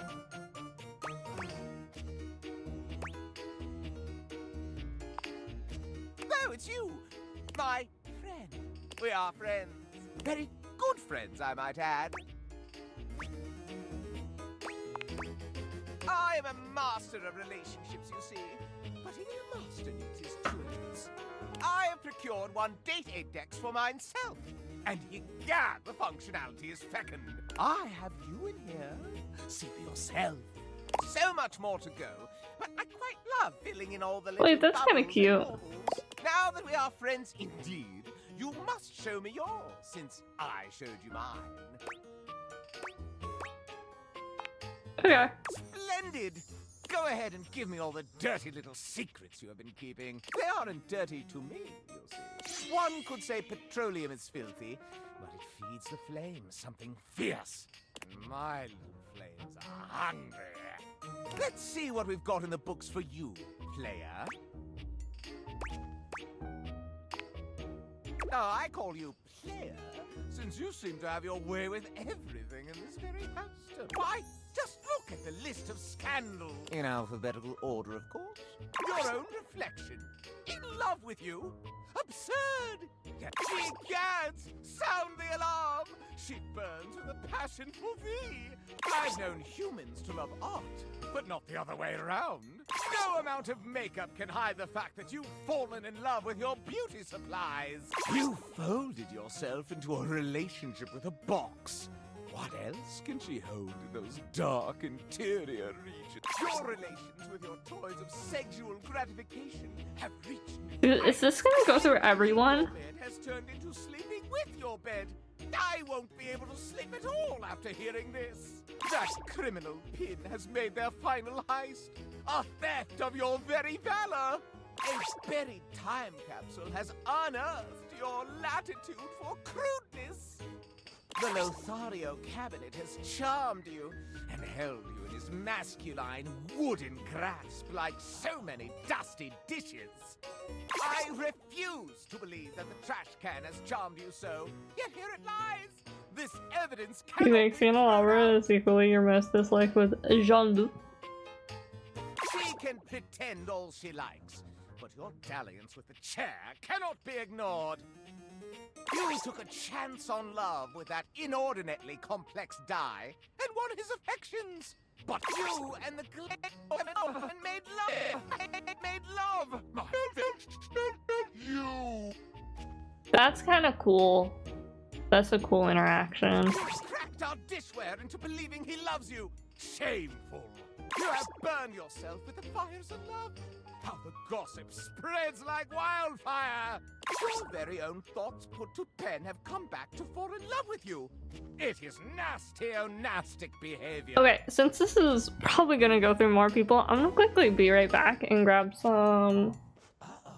Oh, it's you, my friend. We are friends. Very good friends, I might add. I am a master of relationships, you see. But even a master needs his tools. I have procured one date index for myself. And egad, the functionality is fecund. I have you in here. See for yourself. So much more to go, but I quite love filling in all the little Wait, that's kind of bubbles cute. and baubles. Now that we are friends indeed, you must show me yours, since I showed you mine. Okay. Splendid! Go ahead and give me all the dirty little secrets you have been keeping. They aren't dirty to me, you'll see. One could say petroleum is filthy, but it feeds the flames something fierce. And my little flames are hungry. Let's see what we've got in the books for you, player. Oh, I call you player, since you seem to have your way with everything in this very house. Why, just look at the list of scandals. In alphabetical order, of course. Your own reflection. In love with you. Absurd! Yet she gads! Sound the alarm! She burns with a passion for thee! I've known humans to love art, but not the other way around. No amount of makeup can hide the fact that you've fallen in love with your beauty supplies. You folded yourself into a relationship with a box. What else can she hold in those dark interior regions? Your relations with your toys of sexual gratification have reached new Is this gonna go through everyone? Your bed has turned into sleeping with your bed. I won't be able to sleep at all after hearing this. That criminal Pin has made their final heist. A theft of your very valor. A buried time capsule has unearthed your latitude for crudeness. The Lothario cabinet has charmed you and held you in his masculine wooden grasp like so many dusty dishes. I refuse to believe that the trash can has charmed you so, yet here it lies. This evidence You cannot make Scandelabra is equally your most disliked with Jean-Luc. She can pretend all she likes, but your dalliance with the chair cannot be ignored. You took a chance on love with that inordinately complex die and won his affections. But you and the and made love. You. That's kind of cool. That's a cool interaction. You cracked our dishware into believing he loves you. Shameful. You have burned yourself with the fires of love. How the gossip spreads like wildfire! Your very own thoughts put to pen have come back to fall in love with you. It is nasty-o-nastic behavior. Okay, since this is probably gonna go through more people, I'm gonna quickly be right back and grab some...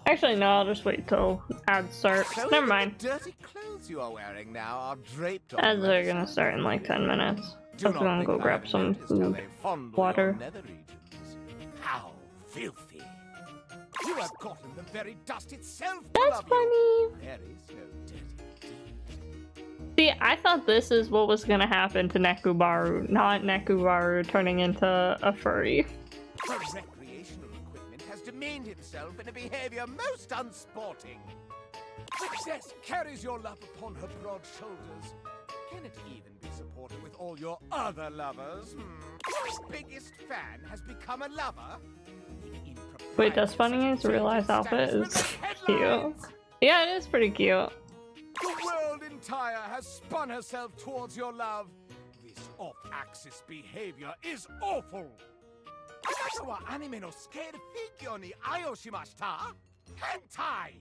Actually, no, I'll just wait till ads start. So Never mind. The dirty clothes you are wearing now are draped on Ads are gonna start in like 10 minutes. I'm just gonna go grab some food, water. How filthy! You have gotten the very dust itself. That's funny. There is no dirty deed. See, I thought this is what was gonna happen to Nekobaru, not Nekobaru turning into a furry. The recreational equipment has demeaned himself in a behavior most unsporting. Success carries your love upon her broad shoulders. Can it even be supported with all your other lovers? Your biggest fan has become a lover? Wait, does Funny Game's realized outfit is cute? Yeah, it is pretty cute. The Tyre has spun herself towards your love. This off-axis behavior is awful. あなたはアニメのスケールフィギュアに愛をしました? Hentai!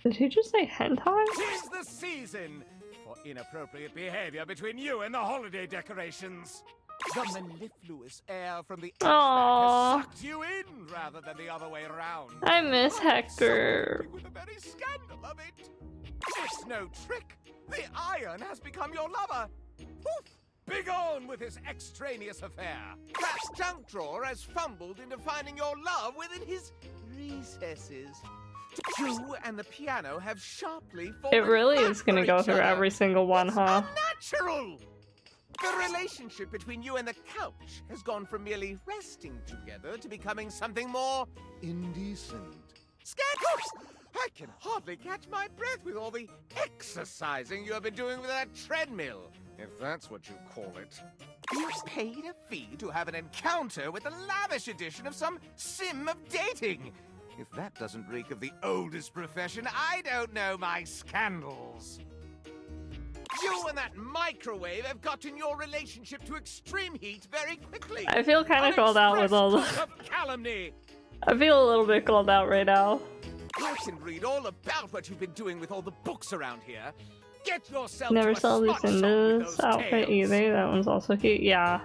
Did he just say hentai? Tis the season for inappropriate behavior between you and the holiday decorations. The mellifluous air from the Aww. has sucked you in rather than the other way around. I miss Hector. With the very scandal of it. It's no trick. The iron has become your lover. Poof! Begone with this extraneous affair. That junk drawer has fumbled into finding your love within his recesses. You and the piano have sharply fallen It really flat is gonna for go each through other. every single one, huh? Unnatural! The relationship between you and the couch has gone from merely resting together to becoming something more indecent. Scarecrows! I can hardly catch my breath with all the exercising you have been doing with that treadmill, if that's what you call it. You paid a fee to have an encounter with the lavish edition of some sim of dating. If that doesn't reek of the oldest profession, I don't know my scandals. You and that microwave have gotten your relationship to extreme heat very quickly. I feel kind of called out with all the... Of calumny. I feel a little bit called out right now. I can read all about what you've been doing with all the books around here. Get yourself Never to a saw smart shop with Lucinda's those outfit tales. either. That one's also cute. Yeah.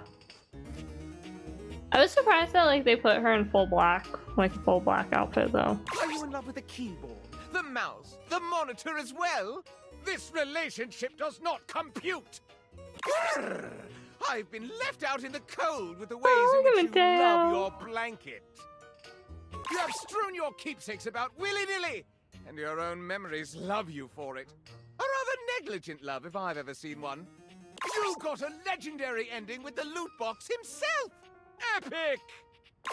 I was surprised that like they put her in full black, like a full black outfit though. Are you in love with the keyboard, the mouse, the monitor as well? This relationship does not compute. Grrr. I've been left out in the cold with the ways in which you love your blanket. You have strewn your keepsakes about willy-nilly, and your own memories love you for it. A rather negligent love if I've ever seen one. You got a legendary ending with the loot box himself. Epic!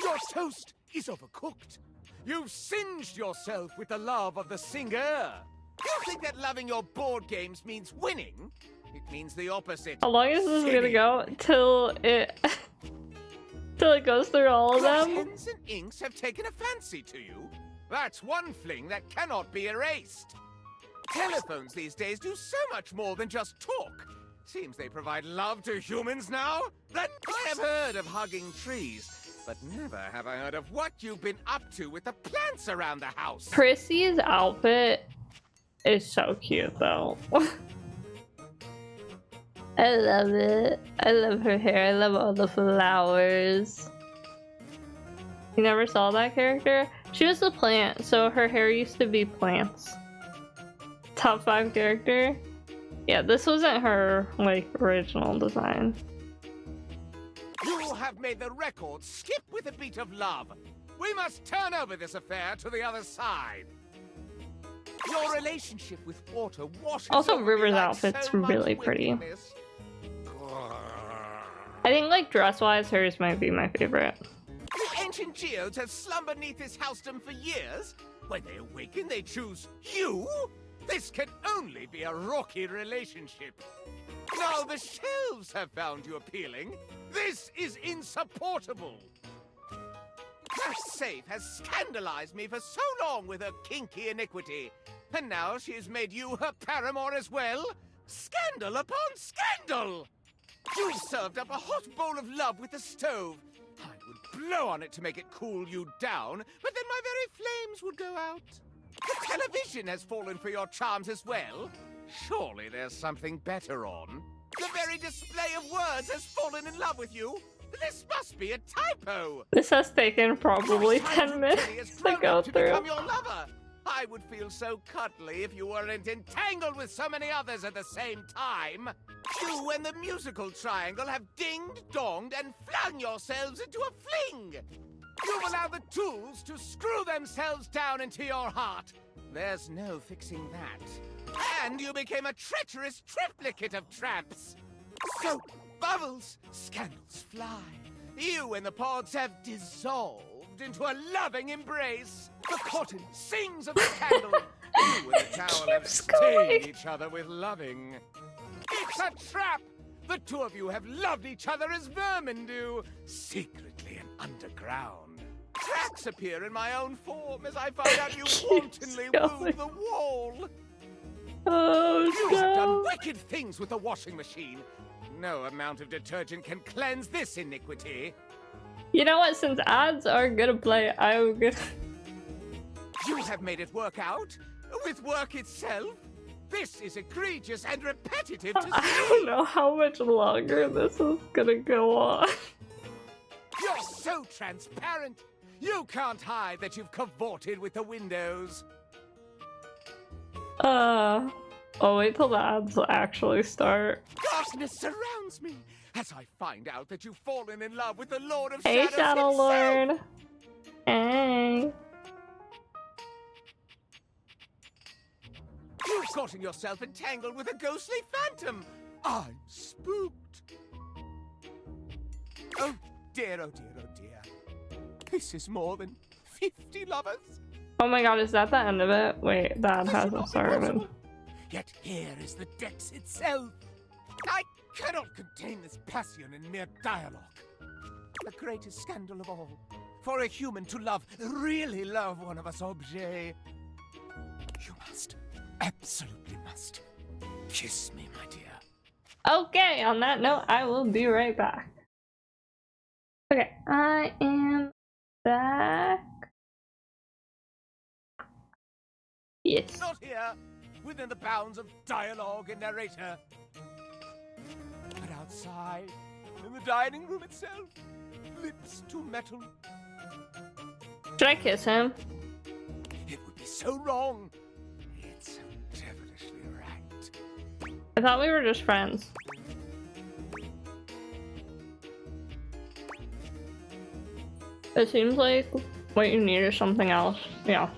Your toast is overcooked. You've singed yourself with the love of the singer. You think that loving your board games means winning? It means the opposite. How long is this gonna go? Till it till it goes through all of them? Pens and inks have taken a fancy to you. That's one fling that cannot be erased. Telephones these days do so much more than just talk. Seems they provide love to humans now. Then I have heard of hugging trees, but never have I heard of what you've been up to with the plants around the house. Prissy's outfit is so cute though. I love it. I love her hair. I love all the flowers. You never saw that character? She was a plant, so her hair used to be plants. Top 5 character? Yeah, this wasn't her, like, original design. You have made the record skip with a beat of love. We must turn over this affair to the other side. Your relationship with water washes Also, over me River's like outfit's so much really pretty. wickedness. I think, like, dress-wise, hers might be my favorite. The ancient geodes have slumbered neath this housedom for years. When they awaken, they choose you? This can only be a rocky relationship. Now the shelves have found you appealing. This is insupportable. That safe has scandalized me for so long with her kinky iniquity. And now she has made you her paramour as well? Scandal upon scandal! You've served up a hot bowl of love with the stove. I would blow on it to make it cool you down, but then my very flames would go out. The television has fallen for your charms as well. Surely there's something better on. The very display of words has fallen in love with you. This must be a typo. This has taken probably 10 minutes to go To through. become your lover. I would feel so cuddly if you weren't entangled with so many others at the same time. You and the musical triangle have dinged, donged, and flung yourselves into a fling. You've allowed the tools to screw themselves down into your heart. There's no fixing that. And you became a treacherous triplicate of tramps. So, bubbles, scandals fly. You and the pods have dissolved into a loving embrace. The cotton sings of the candle. You and the towel have stained each other with loving. It's a trap! The two of you have loved each other as vermin do, secretly and underground. Cracks appear in my own form as I find out you wantonly wooed the wall. Oh, You have done wicked things with the washing machine. No amount of detergent can cleanse this iniquity. You know what? Since ads are gonna play, I'm gonna. You have made it work out with work itself. This is egregious and repetitive to see. I don't know how much longer this is gonna go on. You're so transparent. You can't hide that you've cavorted with the windows. Oh, wait till the ads actually start. Darkness surrounds me as I find out that you've fallen in love with the Lord of Hey, Shadows Shadow himself. Lord. Hey. You've gotten yourself entangled with a ghostly phantom. I'm spooked. Oh dear, oh dear, oh dear. This is more than 50 lovers. Oh my god, is that the end of it? Wait, that hasn't started. Yet here is the Dex itself. I cannot contain this passion in mere dialogue. The greatest scandal of all. For a human to love, really love one of us objets. You must, absolutely must, kiss me, my dear. Okay, on that note, I will be right back. Okay, I am back. Yes. Not here, within the bounds of dialogue and narrator. But outside, in the dining room itself, lips to metal. Should I kiss him? It would be so wrong. It's so devilishly right. I thought we were just friends. It seems like what you need is something else. Yeah.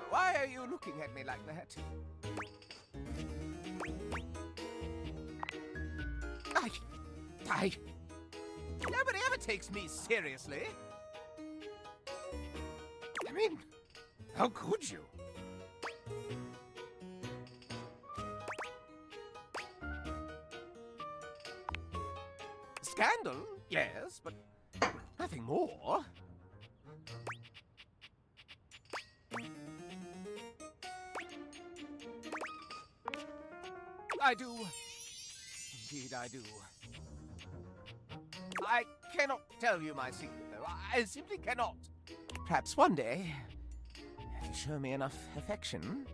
Why are you looking at me like that? Nobody ever takes me seriously. I mean, how could you? Scandal, yes, but nothing more. I do. Indeed, I do. I cannot tell you my secret, though. I simply cannot. Perhaps one day, if you show me enough affection.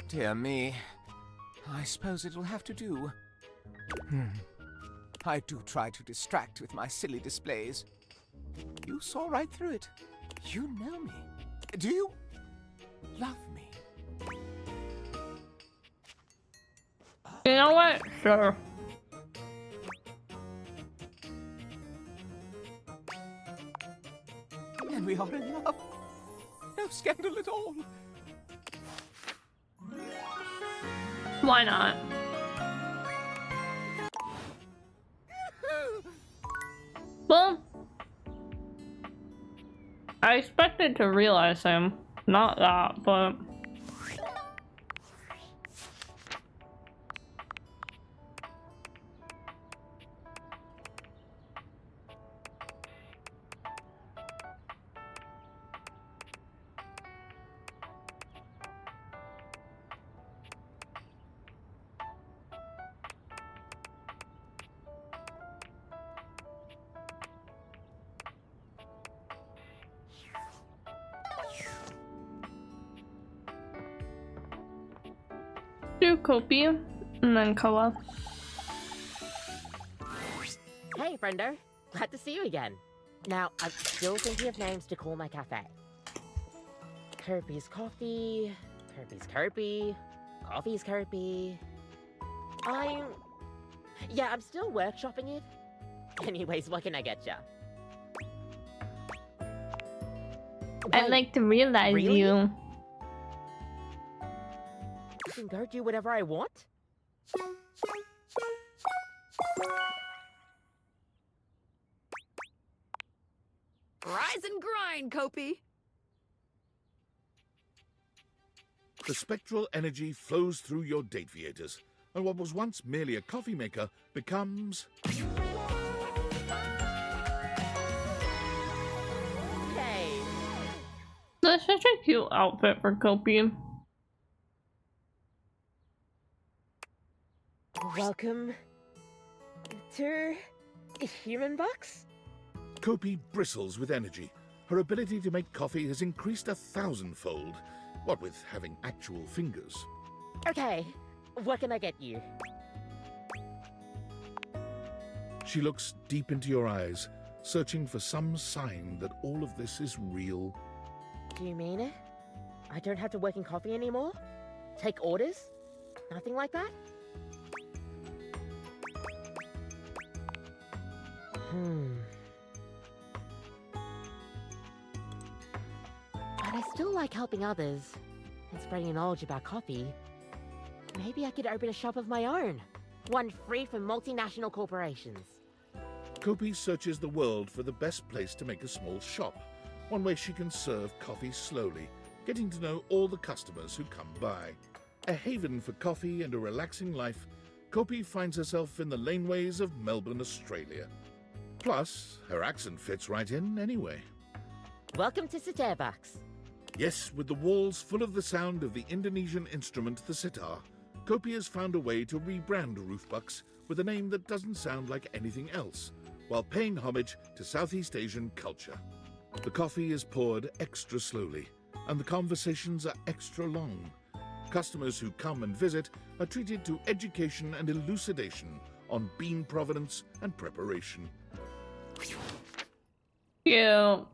Dear me. I suppose it'll have to do. I do try to distract with my silly displays. You saw right through it. You know me. Do you love me? You know what? Sure. And we are in love. No scandal at all. Why not? Well, I expected to realize him. Not that, but... do Kopi and then Koa. Hey, friendo. Glad to see you again. Now, I'm still thinking of names to call my cafe. Kirby's Coffee, Kirby's Kirby, Coffee's Kirby. Yeah, I'm still workshopping it. Anyways, what can I get ya? I'd like to realize really? you. I can go do whatever I want? Rise and grind, Kopi! The spectral energy flows through your date viators, and what was once merely a coffee maker becomes That's such a cute outfit for Kopi. Welcome to Human Box? Kopi bristles with energy. Her ability to make coffee has increased 1,000-fold, what with having actual fingers. Okay, what can I get you? She looks deep into your eyes, searching for some sign that all of this is real. Do you mean it? I don't have to work in coffee anymore? Take orders? Nothing like that? But I still like helping others and spreading knowledge about coffee. Maybe I could open a shop of my own. One free from multinational corporations. Kopi searches the world for the best place to make a small shop, one way she can serve coffee slowly, getting to know all the customers who come by. A haven for coffee and a relaxing life, Kopi finds herself in the laneways of Melbourne, Australia. Plus, her accent fits right in anyway. Welcome to Starbucks. Yes, with the walls full of the sound of the Indonesian instrument the sitar, Kopi has found a way to rebrand Roofbucks with a name that doesn't sound like anything else, while paying homage to Southeast Asian culture. The coffee is poured extra slowly, and the conversations are extra long. Customers who come and visit are treated to education and elucidation on bean provenance and preparation. Cute.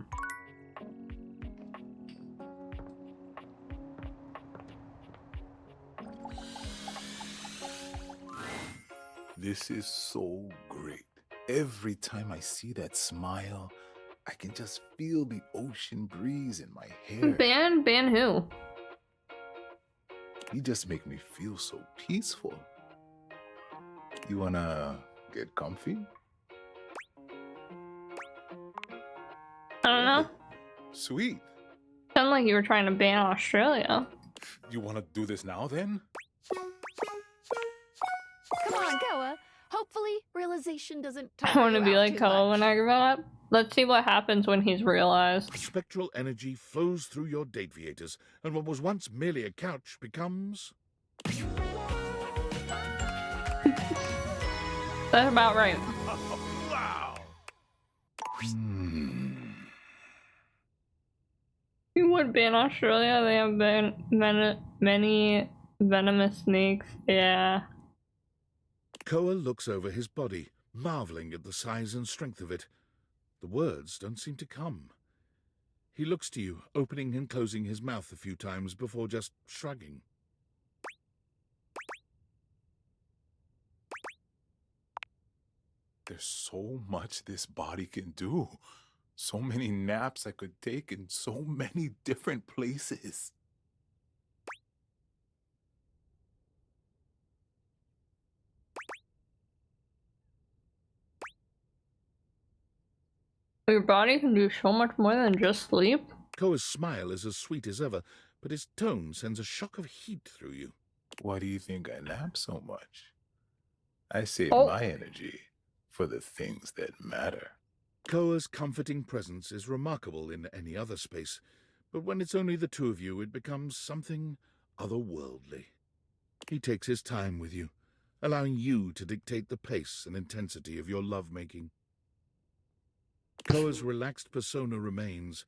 This is so great. Every time I see that smile, I can just feel the ocean breeze in my hair. Ban who? You just make me feel so peaceful. You wanna get comfy? I don't know. Sweet. Sounded like you were trying to ban Australia. You want to do this now, then? Come on, Koa. Hopefully, realization doesn't. I want to be like Koa when I grow up. Let's see what happens when he's realized. Spectral energy flows through your Dateviators, and what was once merely a couch becomes... That's about right. Wow! You would ban Australia. They have many venomous snakes. Yeah. Koa looks over his body, marveling at the size and strength of it. The words don't seem to come. He looks to you, opening and closing his mouth a few times before just shrugging. There's so much this body can do. So many naps I could take in so many different places. Your body can do so much more than just sleep. Koa's smile is as sweet as ever, but his tone sends a shock of heat through you. Why do you think I nap so much? I save Oh. my energy for the things that matter. Koa's comforting presence is remarkable in any other space, but when it's only the two of you, it becomes something otherworldly. He takes his time with you, allowing you to dictate the pace and intensity of your lovemaking. Koa's relaxed persona remains,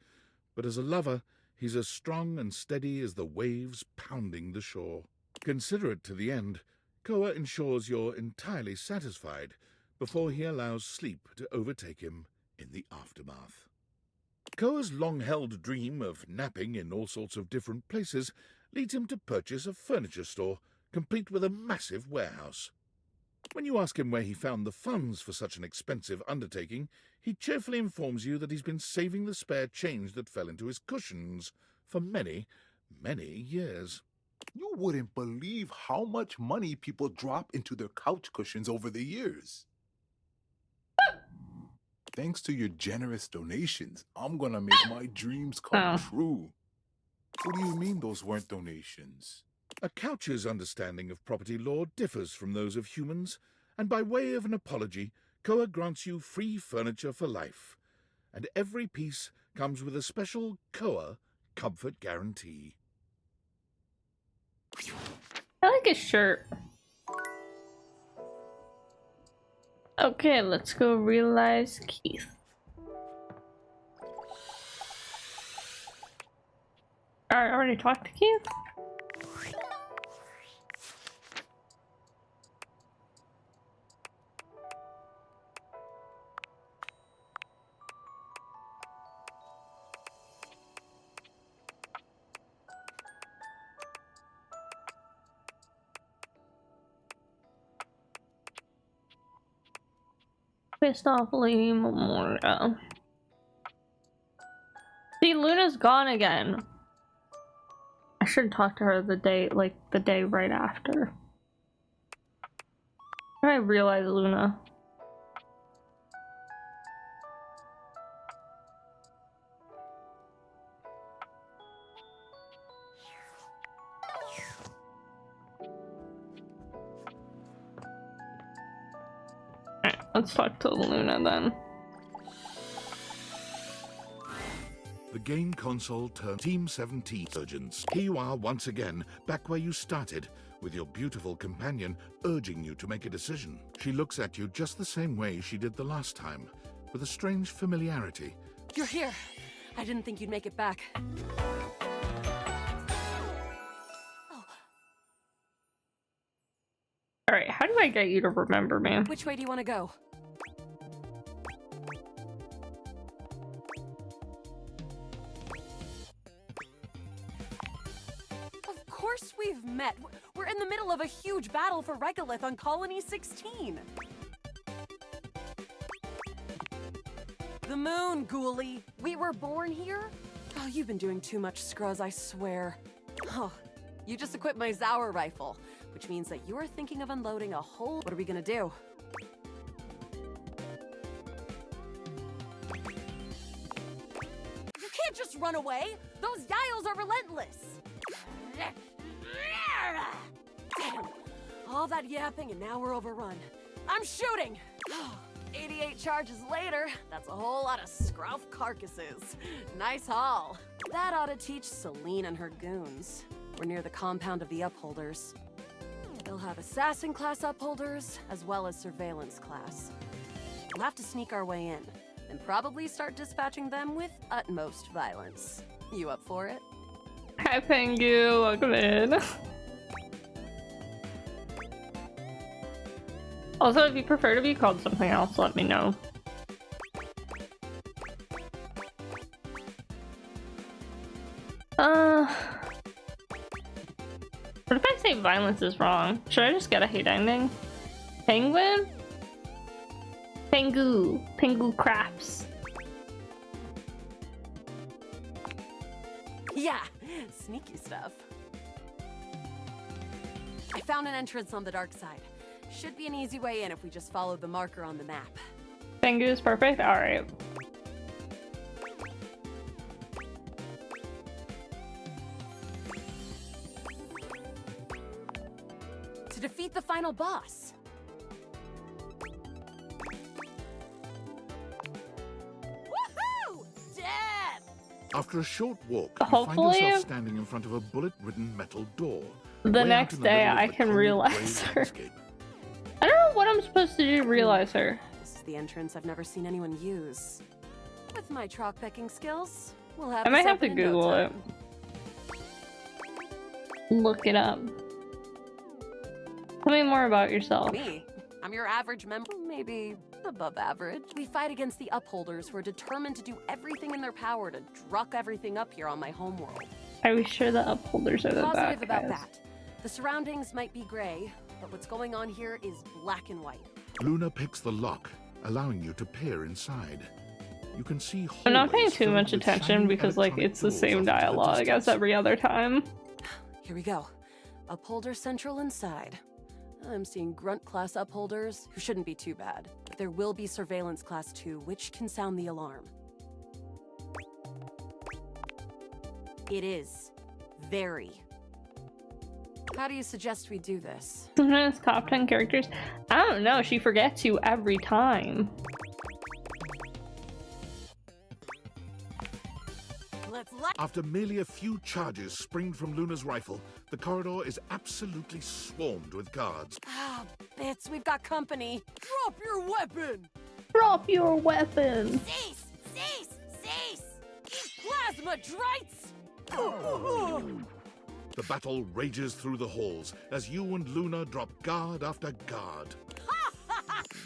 but as a lover, he's as strong and steady as the waves pounding the shore. Considerate to the end, Koa ensures you're entirely satisfied before he allows sleep to overtake him in the aftermath. Koa's long-held dream of napping in all sorts of different places leads him to purchase a furniture store, complete with a massive warehouse. When you ask him where he found the funds for such an expensive undertaking, he cheerfully informs you that he's been saving the spare change that fell into his cushions for many, many years. You wouldn't believe how much money people drop into their couch cushions over the years. Thanks to your generous donations, I'm gonna make my dreams come true. What do you mean those weren't donations? A couch's understanding of property law differs from those of humans, and by way of an apology, Koa grants you free furniture for life, and every piece comes with a special Koa comfort guarantee. I like his shirt. Okay, let's go realize Keith. I already talked to Keith? Pissed off Lady Memorial. See, Luna's gone again. I should talk to her the day right after. I realize Luna. Alright, let's talk to Luna then. The game console turned Team 17 surgeons. Here you are once again, back where you started, with your beautiful companion urging you to make a decision. She looks at you just the same way she did the last time, with a strange familiarity. You're here. I didn't think you'd make it back. Alright, how do I get you to remember me? Which way do you want to go? Of course we've met. We're in the middle of a huge battle for Regolith on Colony 16. The moon, ghoulie. We were born here? Oh, you've been doing too much, Scruzz, I swear. Oh, you just equipped my Zauer rifle, which means that you're thinking of unloading a whole... What are we gonna do? You can't just run away! Those Yaels are relentless! Damn! All that yapping and now we're overrun. I'm shooting! 88 charges later, that's a whole lot of scruff carcasses. Nice haul. That ought to teach Celine and her goons. We're near the compound of the Upholders. They'll have assassin class Upholders, as well as surveillance class. We'll have to sneak our way in, and probably start dispatching them with utmost violence. You up for it? Hi Pengu, welcome in. Also, if you prefer to be called something else, let me know. What if I say violence is wrong? Should I just get a hate ending? Penguin? Pengu. Pengu craps. Yeah, sneaky stuff. I found an entrance on the dark side. Should be an easy way in if we just follow the marker on the map. Pengu is perfect? Alright. To defeat the final boss. Woohoo! Death! After a short walk, Hopefully, you find yourself standing in front of a bullet-ridden metal door. the way out next in the day middle of I the can cold, realize grey her. landscape. I don't know what I'm supposed to do to realize her. This is the entrance I've never seen anyone use. With my troc pecking skills, we'll have I might this have to open in no Google it. time. Look it up. Tell me more about yourself. Me? I'm your average member, maybe above average. We fight against the Upholders who are determined to do everything in their power to druck everything up here on my homeworld. Are we sure the Upholders are the bad Positive about guys? that. The surroundings might be gray, but what's going on here is black and white. Luna picks the lock, allowing you to peer inside. You can see I'm not paying hallways too filled much with attention shining because like electronic it's the doors same off into the dialogue as distance. every other time. Here we go. Upholder Central inside. I'm seeing Grunt class Upholders, who shouldn't be too bad. But there will be Surveillance class 2, which can sound the alarm. It is. Very. How do you suggest we do this? Sometimes top 10 characters. I don't know, she forgets you every time. Let's light. After merely a few charges springed from Luna's rifle, the corridor is absolutely swarmed with guards. Ah, bits, we've got company. Drop your weapon! Drop your weapon! Cease! Cease! Cease! Plasma drites! The battle rages through the halls as you and Luna drop guard after guard.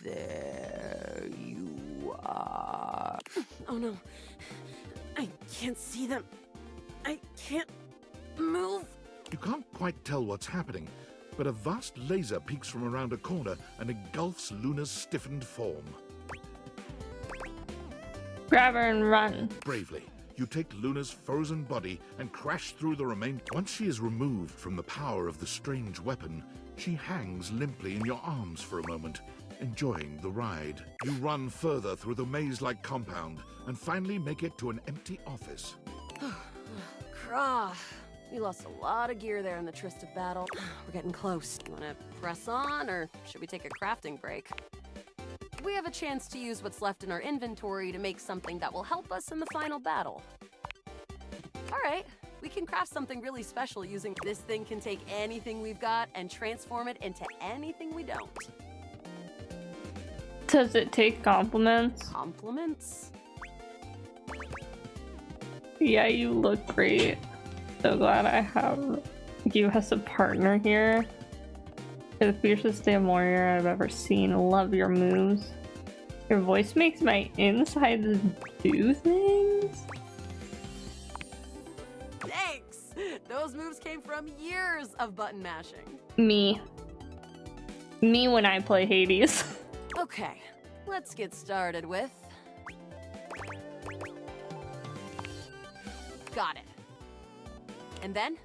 There you are. Oh no. I can't see them. I can't move. You can't quite tell what's happening, but a vast laser peeks from around a corner and engulfs Luna's stiffened form. Grab her and run. Bravely, you take Luna's frozen body and crash through the remain. Once she is removed from the power of the strange weapon, she hangs limply in your arms for a moment, enjoying the ride. You run further through the maze-like compound and finally make it to an empty office. Krah. We lost a lot of gear there in the tryst of battle. We're getting close. You wanna press on, or should we take a crafting break? We have a chance to use what's left in our inventory to make something that will help us in the final battle. All right, we can craft something really special using this thing. Can take anything we've got and transform it into anything we don't. Does it take compliments? Compliments? Yeah, you look great. So glad I have you as a partner here. You're the fiercest damn warrior I've ever seen. Love your moves. Your voice makes my insides do things. Thanks! Those moves came from years of button mashing. Me when I play Hades. Okay, let's get started with... Got it. And then?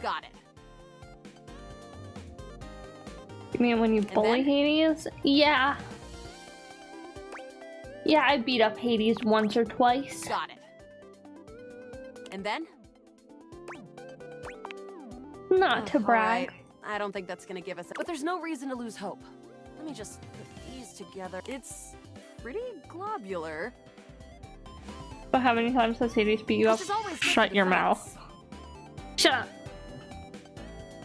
Got it. You mean when you bully Hades? Yeah. Yeah, I beat up Hades once or twice. Got it. And then? Not to brag. Right. I don't think that's gonna give us... But there's no reason to lose hope. Let me just put these together. It's pretty globular. But how many times has Hades beat you up? Shut your mouth. Shut up.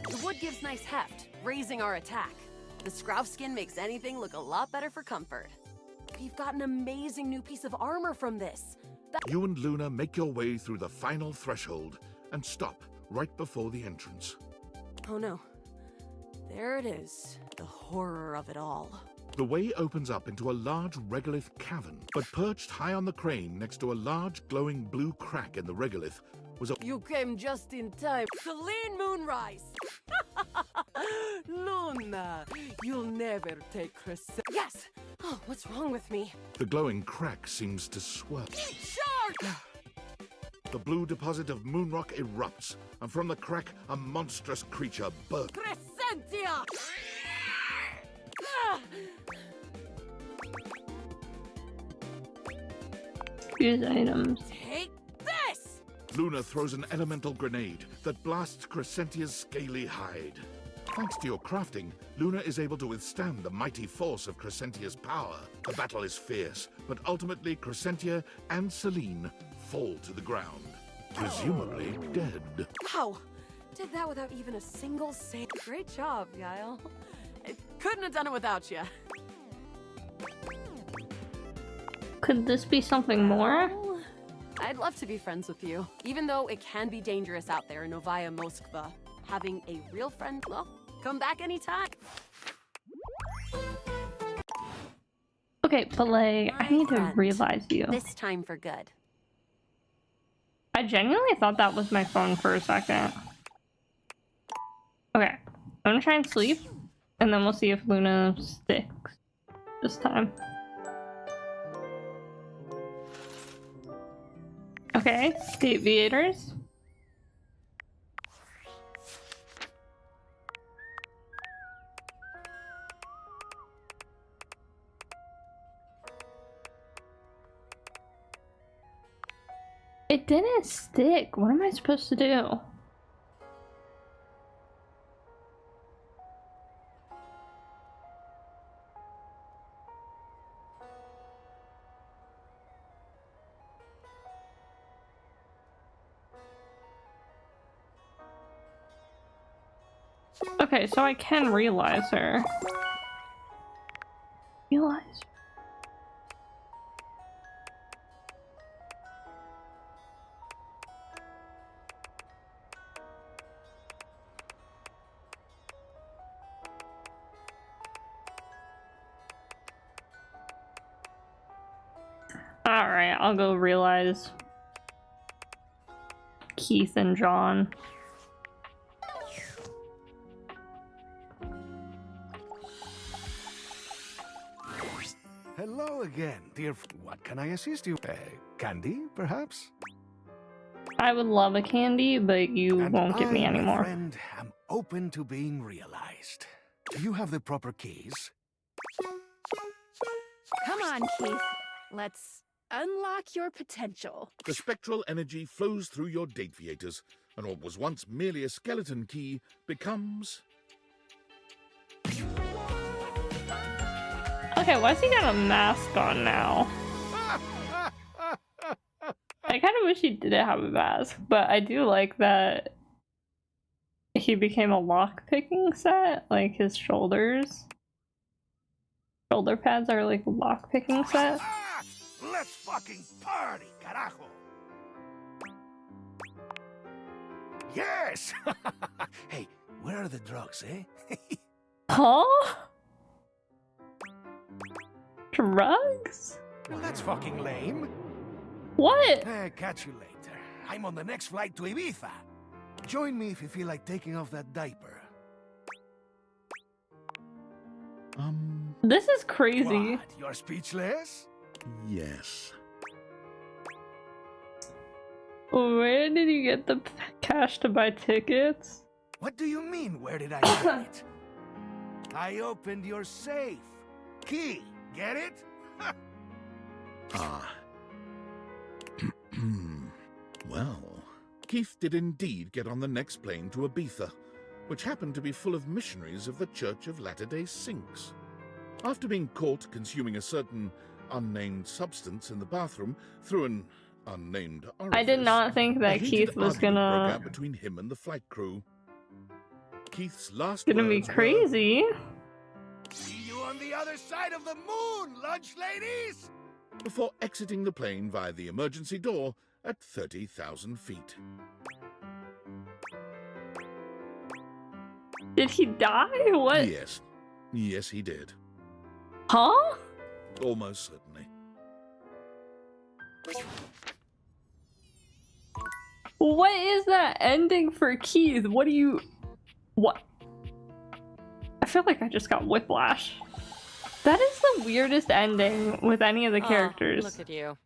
The wood gives nice heft, raising our attack. The Scrouf skin makes anything look a lot better for comfort. We've got an amazing new piece of armor from this. You and Luna make your way through the final threshold and stop right before the entrance. Oh no. There it is. The horror of it all. The way opens up into a large regolith cavern, but perched high on the crane next to a large glowing blue crack in the regolith was a... You came just in time. Celine Moonrise! Luna, you'll never take Crescent. Yes! Oh, what's wrong with me? The glowing crack seems to swell. Shark! The blue deposit of moonrock erupts, and from the crack, a monstrous creature bursts. Crescentia! Use items. Take this! Luna throws an elemental grenade that blasts Crescentia's scaly hide. Thanks to your crafting, Luna is able to withstand the mighty force of Crescentia's power. The battle is fierce, but ultimately Crescentia and Celine fall to the ground, presumably dead. Wow! Did that without even a single save. Great job, Guile. I couldn't have done it without you. Could this be something more? I'd love to be friends with you. Even though it can be dangerous out there in Novaya Moskva, having a real friend, well, come back anytime. Okay, but like, I need to realize you. This time for good. I genuinely thought that was my phone for a second. Okay, I'm gonna try and sleep, and then we'll see if Luna sticks this time. Okay, deviators. It didn't stick. What am I supposed to do? Okay, so I can realize her. Realize. Alright, I'll go realize Keith and John. Hello again, dear. What can I assist you? Candy, perhaps? I would love a candy, but you won't give me I, any my more. friend, am open to being realized. Do you have the proper keys? Come on, Keith. Let's unlock your potential. The spectral energy flows through your Dateviators, and what was once merely a skeleton key becomes... Okay, why's he got a mask on now? I kind of wish he didn't have a mask, but I do like that he became a lock-picking set, like his shoulders. Shoulder pads are like a lock-picking set. Let's fucking party, carajo! Yes! Hey, where are the drugs, eh? Huh? Drugs? Well, that's fucking lame. What? Catch you later. I'm on the next flight to Ibiza. Join me if you feel like taking off that diaper. This is crazy. What? You're speechless? Yes. Where did you get the cash to buy tickets? What do you mean, where did I get it? I opened your safe. Key, get it? Ah. Well, Keith did indeed get on the next plane to Ibiza, which happened to be full of missionaries of the Church of Latter-day Saints. After being caught consuming a certain unnamed substance in the bathroom through an unnamed orifice, I did not think that a heated Keith was argument broke gonna out between him and the flight crew. Keith's last be words crazy. See you on the other side of the moon, lunch ladies! before exiting the plane via the emergency door at 30,000 feet. Did he die? What? Yes. Yes, he did. Huh? Almost certainly. What is that ending for Keith? What do you... What? I feel like I just got whiplash. That is the weirdest ending with any of the characters. Look at you.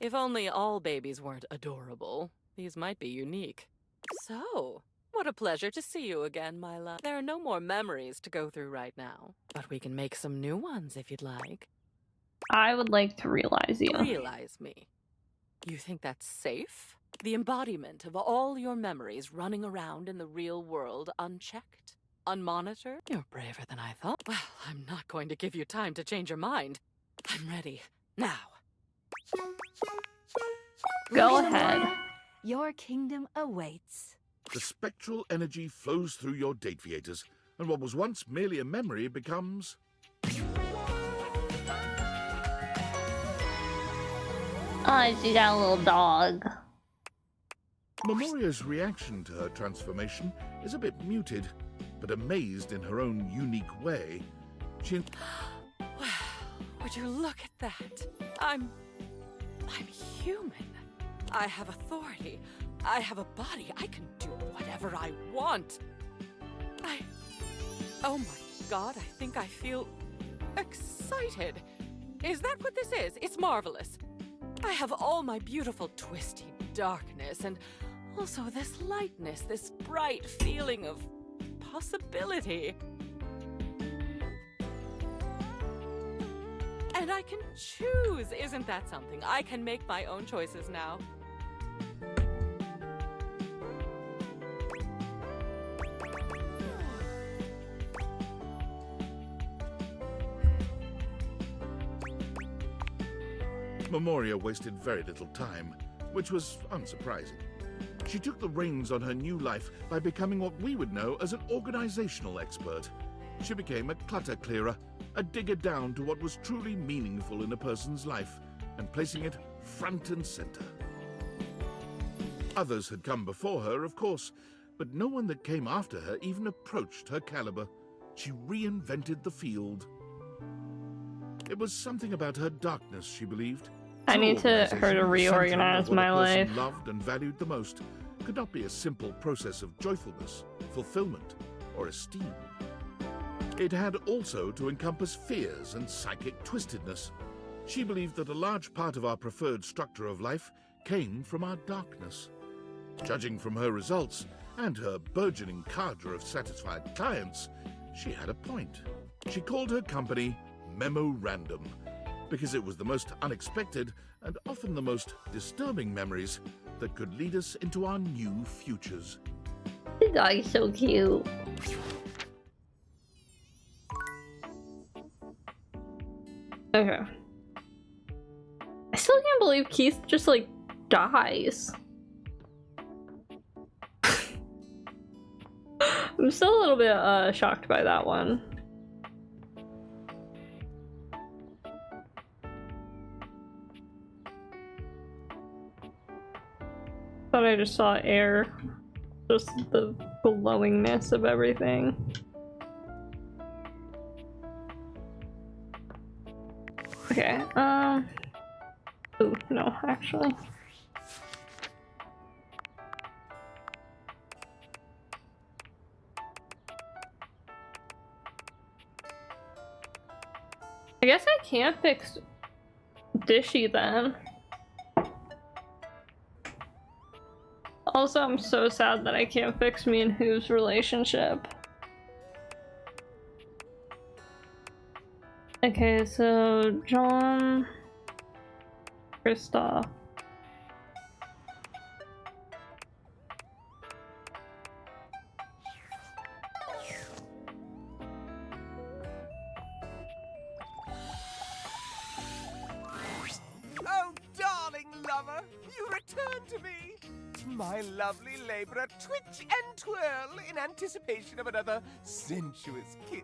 If only all babies weren't adorable, these might be unique. So, what a pleasure to see you again, my love. There are no more memories to go through right now, but we can make some new ones if you'd like. I would like to realize you. Realize me. You think that's safe? The embodiment of all your memories running around in the real world unchecked? Unmonitored? You're braver than I thought. Well, I'm not going to give you time to change your mind. I'm ready. Now. Go ahead. Your kingdom awaits. The spectral energy flows through your Dateviators, and what was once merely a memory becomes... Oh, she got a little dog. Memoria's reaction to her transformation is a bit muted, but amazed in her own unique way. She... Would you look at that? I'm human. I have authority. I have a body. I can do whatever I want. Oh my god, I think I feel excited. Is that what this is? It's marvelous. I have all my beautiful twisty darkness and also this lightness, this bright feeling of possibility. And I can choose. Isn't that something? I can make my own choices now. Memoria wasted very little time, which was unsurprising. She took the reins on her new life by becoming what we would know as an organizational expert. She became a clutter clearer, a digger down to what was truly meaningful in a person's life, and placing it front and center. Others had come before her, of course, but no one that came after her even approached her caliber. She reinvented the field. It was something about her darkness, she believed. I need her to The centering reorganize of what my a person life. loved and valued the most could not be a simple process of joyfulness, fulfillment, or esteem. It had also to encompass fears and psychic twistedness. She believed that a large part of our preferred structure of life came from our darkness. Judging from her results and her burgeoning cadre of satisfied clients, she had a point. She called her company Memorandum because it was the most unexpected and often the most disturbing memories that could lead us into our new futures. The dog is so cute. Okay. I still can't believe Keith just like dies. I'm still a little bit shocked by that one. Thought I just saw air. Just the glowingness of everything. Okay, ooh, no, actually. I guess I can't fix Dishy then. Also, I'm so sad that I can't fix me and Who's relationship. Okay, so John, Kristoff. Oh, darling lover, you return to me. My lovely laborer twitch and twirl in anticipation of another sensuous kiss.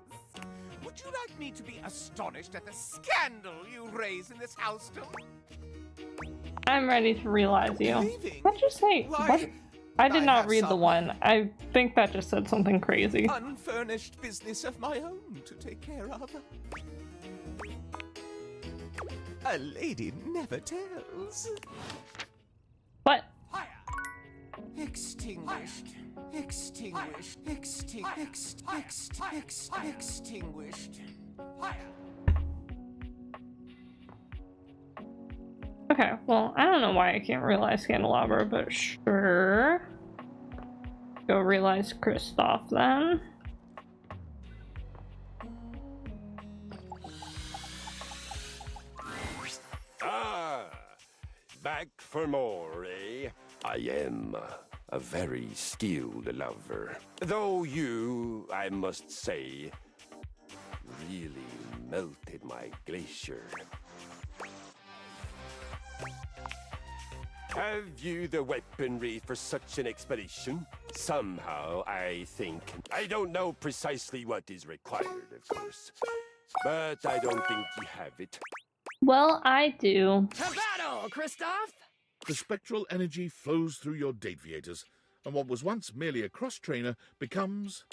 Would you like me to be astonished at the scandal you raise in this house-dom? I'm ready to realize you. Leaving? What'd you say? Why, What? I did I not have read the some one. I think that just said something crazy. unfurnished business of my own to take care of. A lady never tells. What? Extinguished. Extinguished. Extinguished. Extinguished. Okay, well, I don't know why I can't realize Candelabra, but sure. Go realize Kristoff then. Ah, back for more, eh? I am a very skilled lover. Though you, I must say, really melted my glacier. Have you the weaponry for such an expedition? Somehow, I think. I don't know precisely what is required, of course. But I don't think you have it. Well, I do. To battle, Kristoff! The spectral energy flows through your Dateviators, and what was once merely a cross-trainer becomes...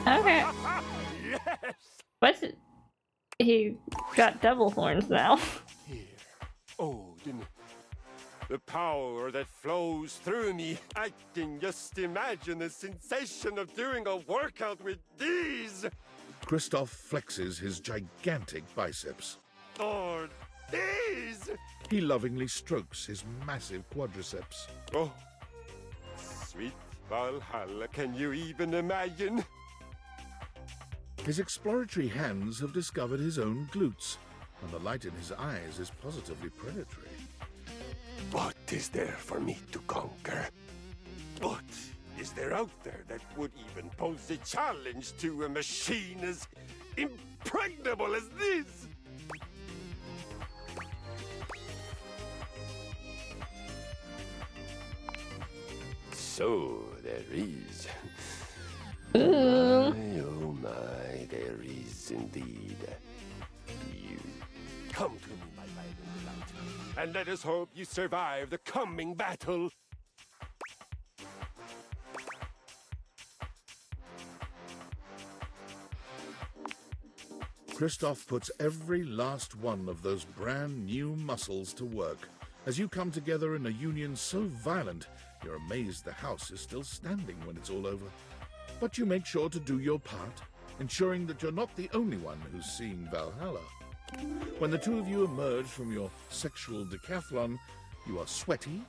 Okay. Yes! What's it? He got devil horns now. Odin. The power that flows through me. I can just imagine the sensation of doing a workout with these. Kristoff flexes his gigantic biceps. Or these. He lovingly strokes his massive quadriceps. Oh, sweet Valhalla, can you even imagine? His exploratory hands have discovered his own glutes, and the light in his eyes is positively predatory. What is there for me to conquer? What is there out there that would even pose a challenge to a machine as impregnable as this? So there is. Ooh. Oh my, there is indeed. You come to me, my vibrant light, and let us hope you survive the coming battle. Kristoff puts every last one of those brand new muscles to work. As you come together in a union so violent, you're amazed the house is still standing when it's all over. But you make sure to do your part, ensuring that you're not the only one who's seeing Valhalla. When the two of you emerge from your sexual decathlon, you are sweaty,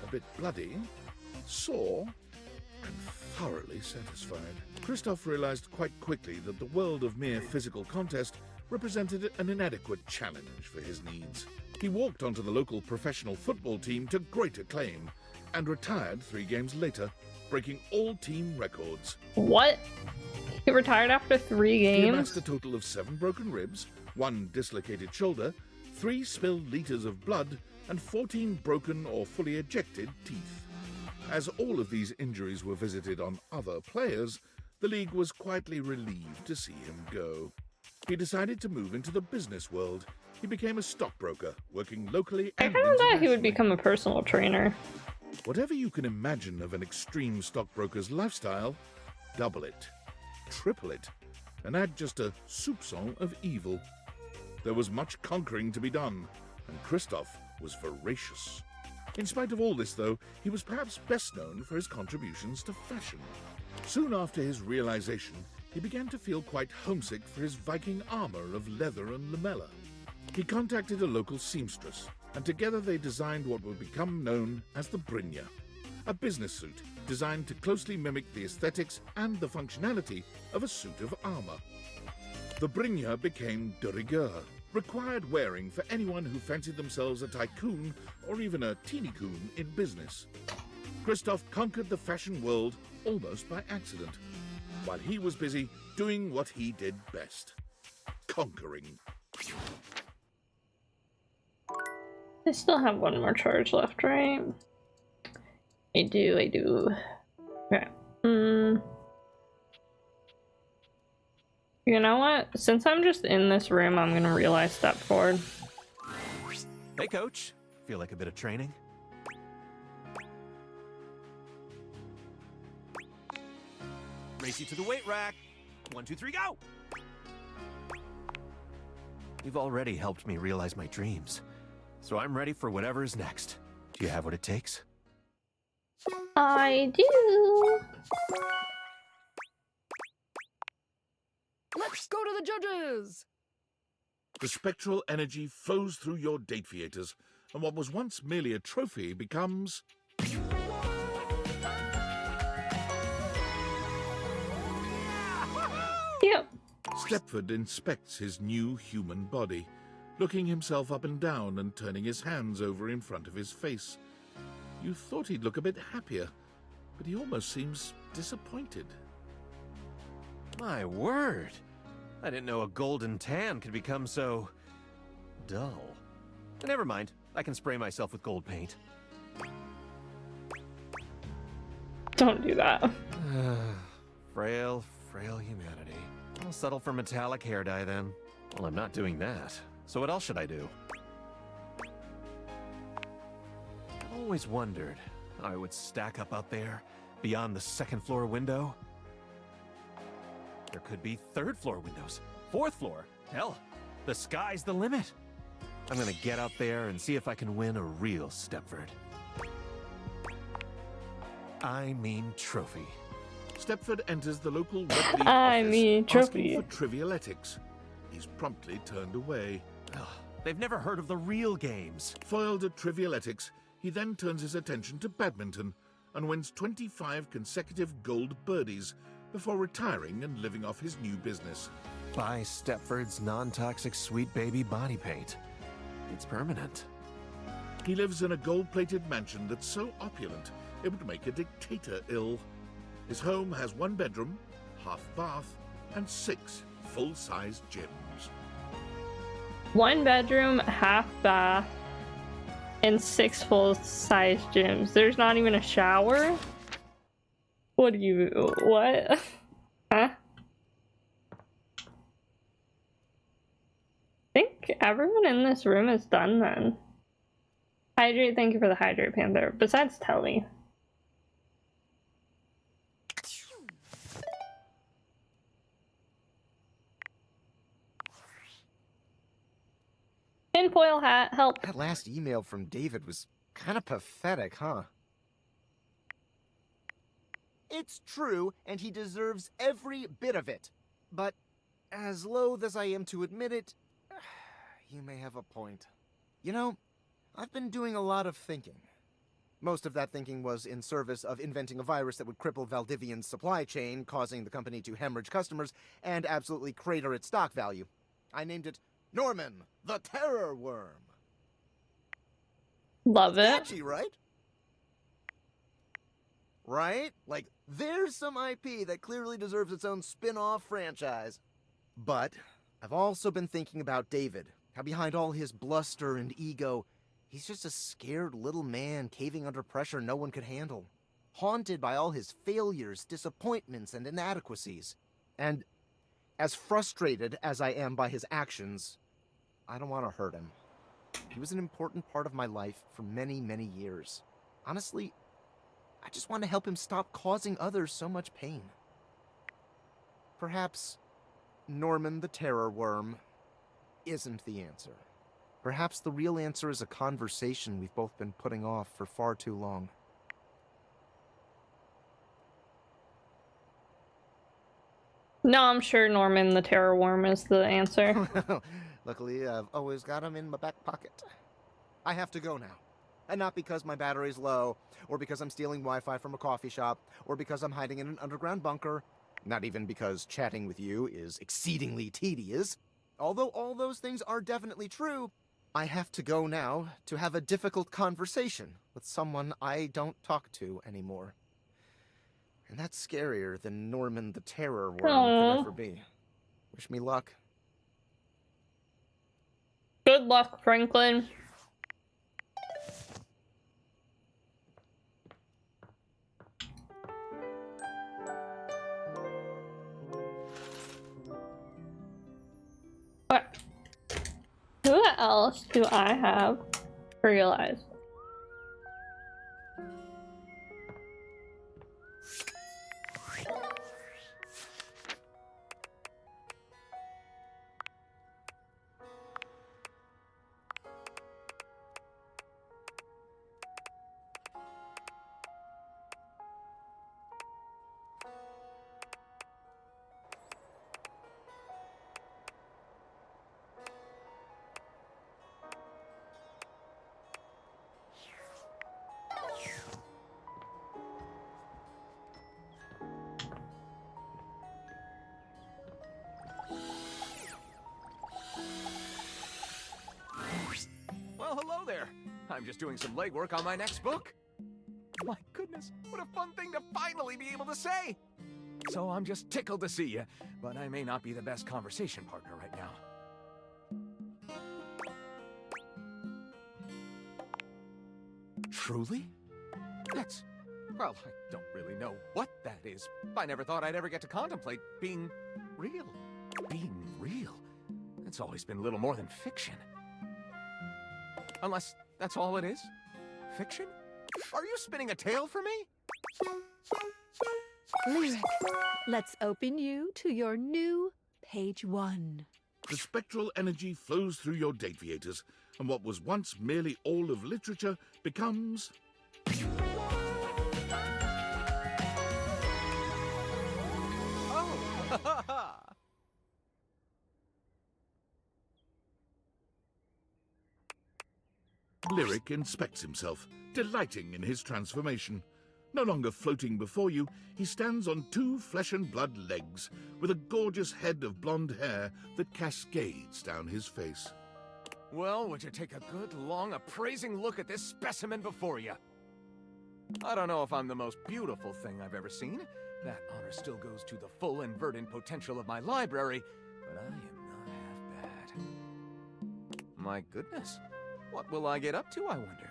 a bit bloody, sore, and thoroughly satisfied. Kristoff realized quite quickly that the world of mere physical contest represented an inadequate challenge for his needs. He walked onto the local professional football team to great acclaim and retired 3 games later, breaking all team records. What? He retired after 3 games? He amassed a total of 7 broken ribs, 1 dislocated shoulder, 3 spilled liters of blood, and 14 broken or fully ejected teeth. As all of these injuries were visited on other players, the league was quietly relieved to see him go. He decided to move into the business world. He became a stockbroker, working locally and I kind of thought he would internationally. become a personal trainer. Whatever you can imagine of an extreme stockbroker's lifestyle, double it, triple it, and add just a soupçon of evil. There was much conquering to be done, and Kristoff was voracious. In spite of all this, though, he was perhaps best known for his contributions to fashion. Soon after his realization, he began to feel quite homesick for his Viking armor of leather and lamella. He contacted a local seamstress, and together they designed what would become known as the Brynja, a business suit designed to closely mimic the aesthetics and the functionality of a suit of armor. The Brynja became de rigueur, required wearing for anyone who fancied themselves a tycoon or even a teeny-coon in business. Kristoff conquered the fashion world almost by accident, while he was busy doing what he did best, conquering. I still have 1 more charge left, right? I do. Okay. You know what? Since I'm just in this room, I'm gonna realize step forward. Hey, coach. Feel like a bit of training? Race you to the weight rack. 1, 2, 3, go! You've already helped me realize my dreams, so I'm ready for whatever is next. Do you have what it takes? I do. Let's go to the judges! The spectral energy flows through your Dateviators, and what was once merely a trophy becomes... Yep. Stepford inspects his new human body, looking himself up and down and turning his hands over in front of his face. You thought he'd look a bit happier, but he almost seems disappointed. My word! I didn't know a golden tan could become so... dull. Never mind, I can spray myself with gold paint. Don't do that. Frail humanity. I'll settle for metallic hair dye then. Well, I'm not doing that. So what else should I do? I've always wondered how I would stack up out there, beyond the 2nd floor window. There could be 3rd floor windows, 4th floor. Hell, the sky's the limit. I'm gonna get out there and see if I can win a real Stepford. I mean trophy. Stepford enters the local Red League trophy. asking for trivialetics. He's promptly turned away. They've never heard of the real games. Foiled at trivialetics, he then turns his attention to badminton and wins 25 consecutive gold birdies before retiring and living off his new business. Buy Stepford's non-toxic sweet baby body paint. It's permanent. He lives in a gold-plated mansion that's so opulent it would make a dictator ill. His home has 1 bedroom, half bath, and 6 full-sized gyms. 1 bedroom, half bath, and 6 full-size gyms. There's not even a shower? What do you... what? Huh? I think everyone in this room is done then. Hydrate, thank you for the Hydrate Panther. Besides Telly. Tinfoil hat, help. That last email from David was kind of pathetic, huh? It's true, and he deserves every bit of it. But as loath as I am to admit it, you may have a point. You know, I've been doing a lot of thinking. Most of that thinking was in service of inventing a virus that would cripple Valdivian's supply chain, causing the company to hemorrhage customers and absolutely crater its stock value. I named it Norman, the Terror Worm. Love it. Catchy, right? Right? Like, there's some IP that clearly deserves its own spin-off franchise. But I've also been thinking about David, how behind all his bluster and ego, he's just a scared little man caving under pressure no one could handle, haunted by all his failures, disappointments, and inadequacies. And as frustrated as I am by his actions, I don't want to hurt him. He was an important part of my life for many, many years. Honestly, I just want to help him stop causing others so much pain. Perhaps Norman the Terror Worm isn't the answer. Perhaps the real answer is a conversation we've both been putting off for far too long. No, I'm sure Norman the Terror Worm is the answer. Luckily, I've always got him in my back pocket. I have to go now. And not because my battery's low, or because I'm stealing Wi-Fi from a coffee shop, or because I'm hiding in an underground bunker. Not even because chatting with you is exceedingly tedious. Although all those things are definitely true, I have to go now to have a difficult conversation with someone I don't talk to anymore. And that's scarier than Norman the Terror Worm could ever be. Wish me luck. Good luck, Franklin. What? Who else do I have realized? Well, hello there. I'm just doing some legwork on my next book. My goodness, what a fun thing to finally be able to say! So I'm just tickled to see you, but I may not be the best conversation partner right now. Truly? That's... well, I don't really know what that is. I never thought I'd ever get to contemplate being real. Being real? It's always been little more than fiction. Unless that's all it is? Fiction? Are you spinning a tale for me? Lyric, let's open you to your new page 1. The spectral energy flows through your Dateviators, and what was once merely all of literature becomes... Oh! Lyric inspects himself, delighting in his transformation. No longer floating before you, he stands on 2 flesh and blood legs, with a gorgeous head of blonde hair that cascades down his face. Well, would you take a good, long, appraising look at this specimen before you? I don't know if I'm the most beautiful thing I've ever seen. That honor still goes to the full and verdant potential of my library, but I am not half bad. My goodness. What will I get up to, I wonder?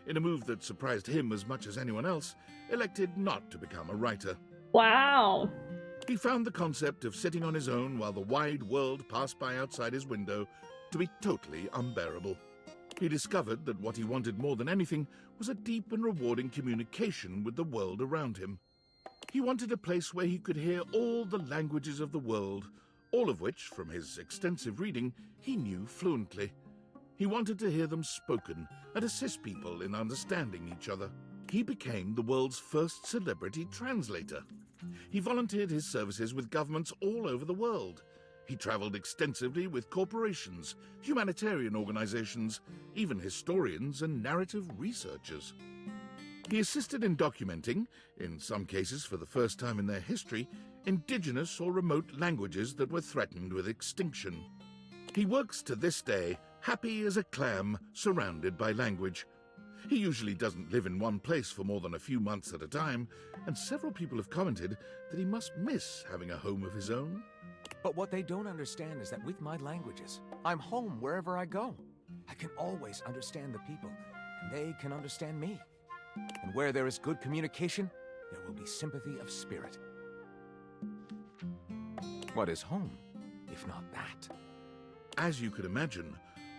in a move that surprised him as much as anyone else, elected not to become a writer. Wow. He found the concept of sitting on his own while the wide world passed by outside his window to be totally unbearable. He discovered that what he wanted more than anything was a deep and rewarding communication with the world around him. He wanted a place where he could hear all the languages of the world, all of which, from his extensive reading, he knew fluently. He wanted to hear them spoken and assist people in understanding each other. He became the world's first celebrity translator. He volunteered his services with governments all over the world. He traveled extensively with corporations, humanitarian organizations, even historians and narrative researchers. He assisted in documenting, in some cases for the first time in their history, indigenous or remote languages that were threatened with extinction. He works to this day, happy as a clam, surrounded by language. He usually doesn't live in one place for more than a few months at a time, and several people have commented that he must miss having a home of his own. But what they don't understand is that with my languages, I'm home wherever I go. I can always understand the people, and they can understand me. And where there is good communication, there will be sympathy of spirit. What is home, if not that? As you could imagine,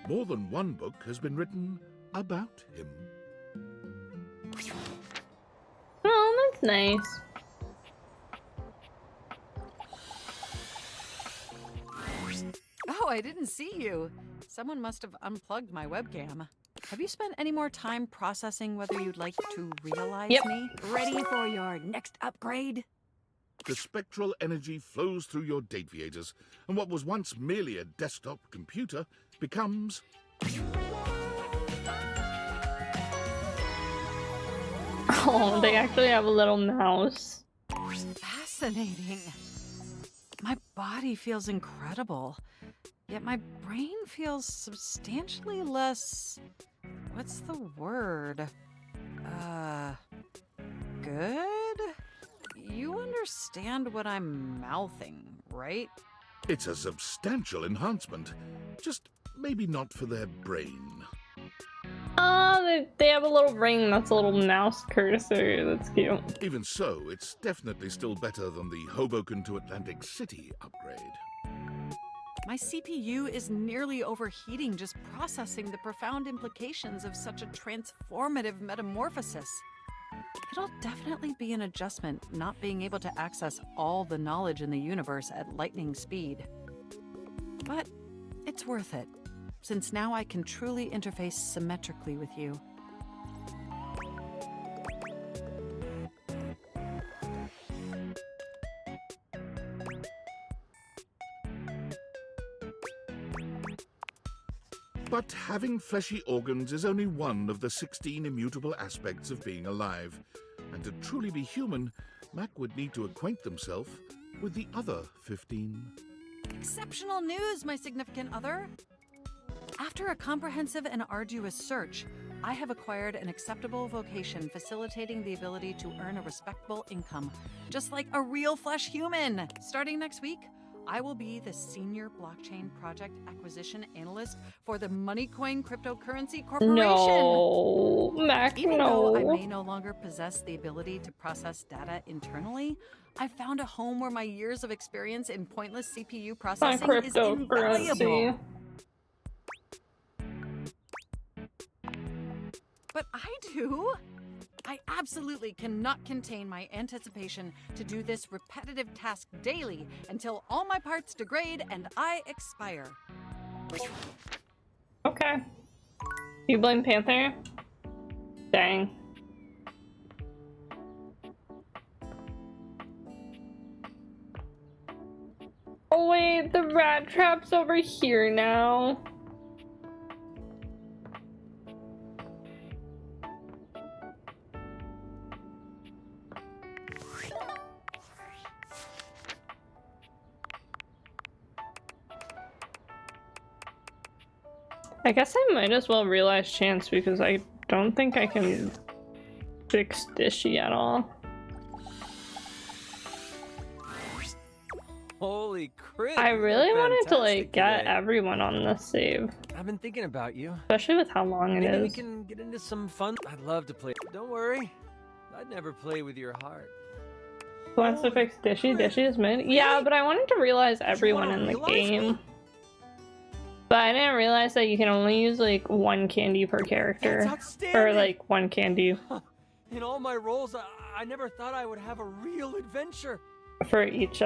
more than one book has been written about him. Oh, that's nice. Oh, I didn't see you. Someone must have unplugged my webcam. Have you spent any more time processing whether you'd like to realize me? Ready for your next upgrade? The spectral energy flows through your Dateviators, and what was once merely a desktop computer becomes... Oh, they actually have a little mouse. Fascinating. My body feels incredible, yet my brain feels substantially less... What's the word? Good? You understand what I'm mouthing, right? It's a substantial enhancement, just maybe not for their brain. Oh, they have a little ring that's a little mouse cursor. That's cute. Even so, it's definitely still better than the Hoboken to Atlantic City upgrade. My CPU is nearly overheating just processing the profound implications of such a transformative metamorphosis. It'll definitely be an adjustment not being able to access all the knowledge in the universe at lightning speed. But it's worth it, since now I can truly interface symmetrically with you. But having fleshy organs is only one of the 16 immutable aspects of being alive. And to truly be human, Mac would need to acquaint themselves with the other 15. Exceptional news, my significant other! After a comprehensive and arduous search, I have acquired an acceptable vocation facilitating the ability to earn a respectable income, just like a real flesh human. Starting next week, I will be the Senior Blockchain Project Acquisition Analyst for the Moneycoin Cryptocurrency Corporation. No, Mac, Even no. though I may no longer possess the ability to process data internally, I found a home where my years of experience in pointless CPU processing is invaluable. But I do. I absolutely cannot contain my anticipation to do this repetitive task daily until all my parts degrade and I expire. Okay. You blame Panther? Dang. Oh wait, the rat trap's over here now. I guess I might as well realize Chance because I don't think I can fix Dishy at all. Holy crap! I really wanted to like fantastic get today. everyone on this save, I've been thinking about you. especially with how long it Maybe we is. can get into some fun. I'd love to play. Don't worry, I'd never play with your heart. Who wants to fix Dishy? Dishy is mid. Yeah, but I wanted to realize everyone in the game. But I didn't realize that you can only use like one candy per character, That's outstanding. or like one candy In all my roles, I never thought I would have a real adventure. for each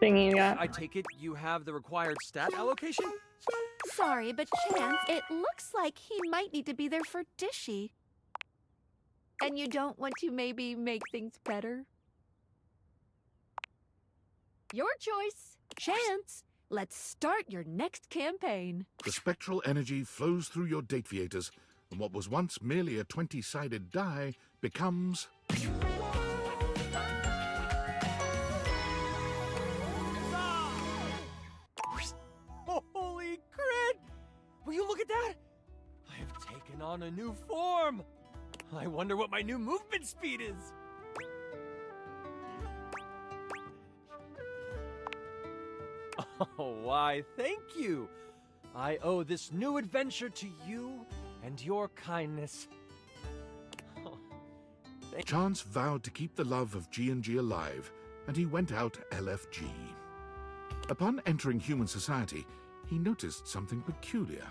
thing you got. I take it you have the required stat allocation? Sorry, but Chance, it looks like he might need to be there for Dishy. And you don't want to maybe make things better? Your choice. Chance, let's start your next campaign. The spectral energy flows through your Dateviators, and what was once merely a 20-sided die becomes... Holy crit! Will you look at that? I have taken on a new form. I wonder what my new movement speed is. Oh, why, thank you. I owe this new adventure to you and your kindness. Chance vowed to keep the love of G&G alive, and he went out LFG. Upon entering human society, he noticed something peculiar.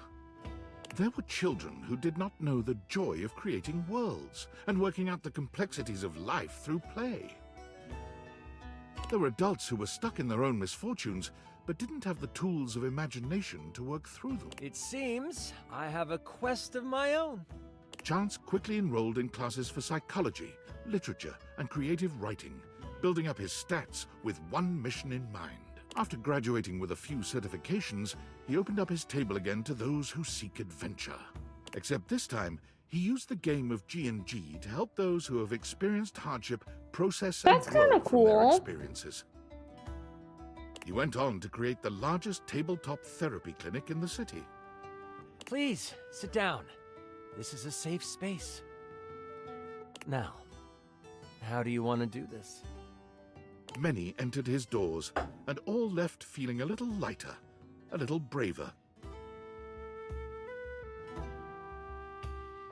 There were children who did not know the joy of creating worlds and working out the complexities of life through play. There were adults who were stuck in their own misfortunes, but didn't have the tools of imagination to work through them. It seems I have a quest of my own. Chance quickly enrolled in classes for psychology, literature, and creative writing, building up his stats with one mission in mind. After graduating with a few certifications, he opened up his table again to those who seek adventure. Except this time, he used the game of G&G to help those who have experienced hardship process and grow from their experiences. He went on to create the largest tabletop therapy clinic in the city. Please, sit down. This is a safe space. Now, how do you want to do this? Many entered his doors, and all left feeling a little lighter, a little braver,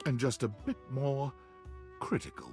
and just a bit more critical.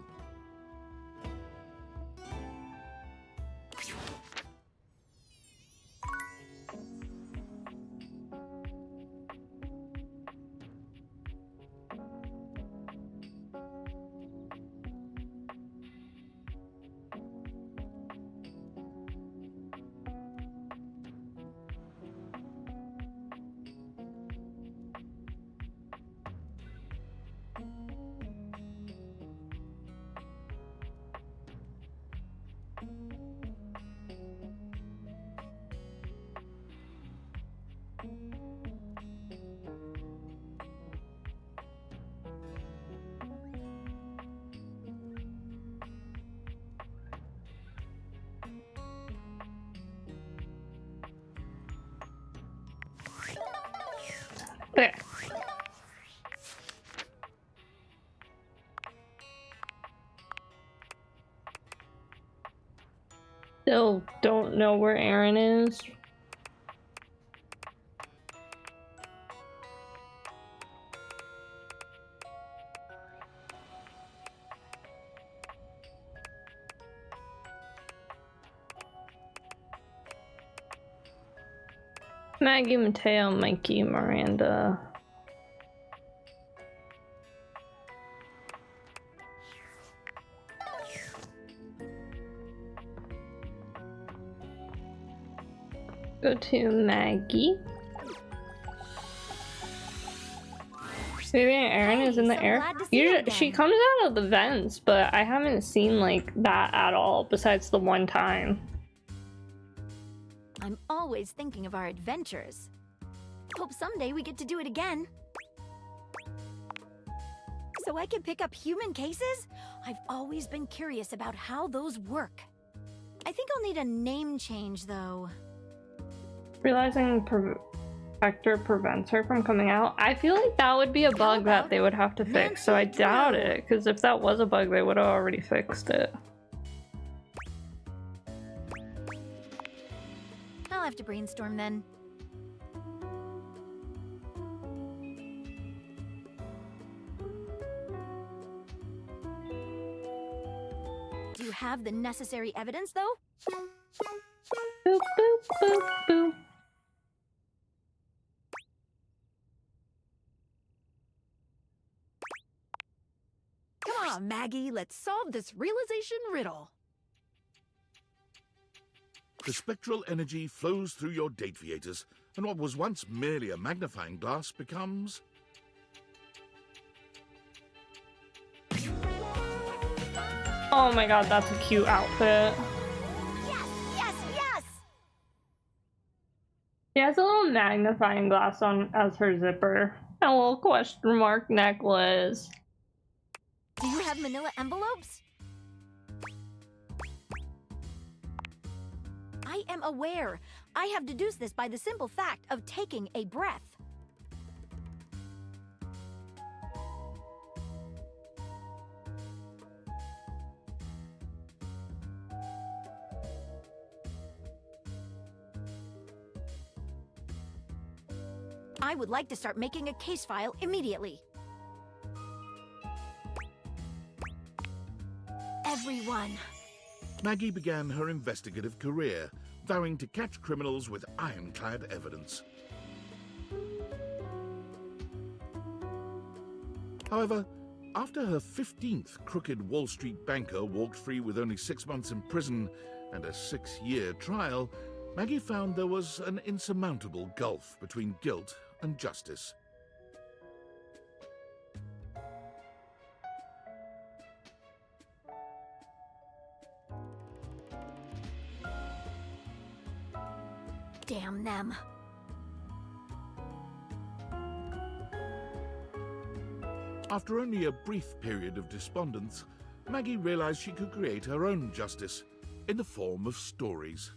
There. Still don't know where Aaron is. Maggie, Mateo, Mikey, Miranda. Go to Maggie. Maybe Erin is in the air. She comes out of the vents, but I haven't seen like that at all besides the one time. I'm always thinking of our adventures. Hope someday we get to do it again. So I can pick up human cases? I've always been curious about how those work. I think I'll need a name change, though. Realizing Protector prevents her from coming out. I feel like that would be a bug that they would have to fix, so I doubt it, because if that was a bug, they would have already fixed it. have to brainstorm then. Do you have the necessary evidence, though? Boop, boop, boop, boop. Come on, Maggie, let's solve this realization riddle. The spectral energy flows through your dateviators, and what was once merely a magnifying glass becomes... Oh my god, that's a cute outfit. Yes, yes, yes! She has a little magnifying glass on as her zipper. And a little question mark necklace. Do you have manila envelopes? I am aware. I have deduced this by the simple fact of taking a breath. I would like to start making a case file immediately. Everyone. Maggie began her investigative career, vowing to catch criminals with ironclad evidence. However, after her 15th crooked Wall Street banker walked free with only 6 months in prison and a 6-year trial, Maggie found there was an insurmountable gulf between guilt and justice. Damn them. After only a brief period of despondence, Maggie realized she could create her own justice in the form of stories.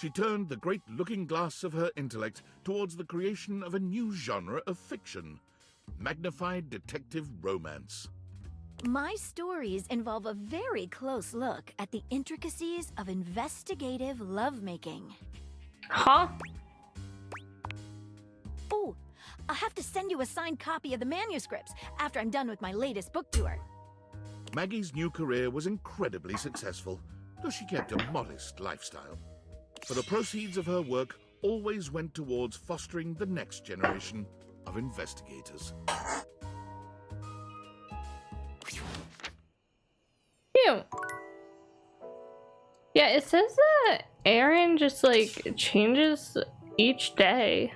She turned the great looking glass of her intellect towards the creation of a new genre of fiction, magnified detective romance. My stories involve a very close look at the intricacies of investigative lovemaking. Huh? Oh, I'll have to send you a signed copy of the manuscripts after I'm done with my latest book tour. Maggie's new career was incredibly successful, though she kept a modest lifestyle. For the proceeds of her work always went towards fostering the next generation of investigators. Cute. Yeah, it says that Aaron just like changes each day.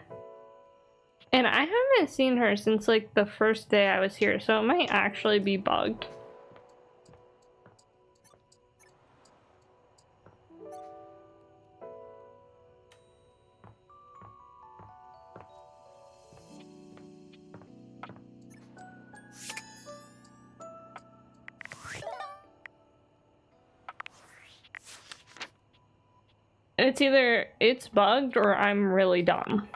And I haven't seen her since like the first day I was here, so it might actually be bugged. It's either it's bugged or I'm really dumb.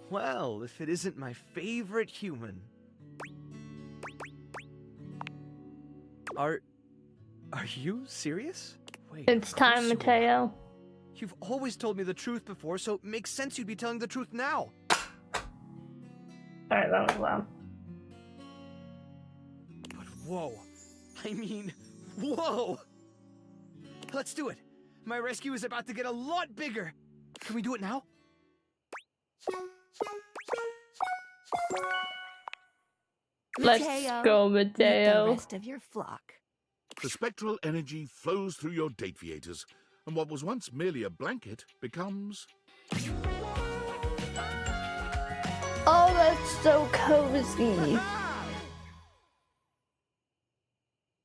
Well, if it isn't my favorite human. Are you serious? Wait, It's of course time, you are. Mateo. You've always told me the truth before, so it makes sense you'd be telling the truth now. Alright, that was loud. But whoa. I mean, whoa! Let's do it. My rescue is about to get a lot bigger. Can we do it now? Let's Mateo, go, meet Mateo. the rest of your flock. The spectral energy flows through your dateviators, and what was once merely a blanket becomes... Oh, that's so cozy.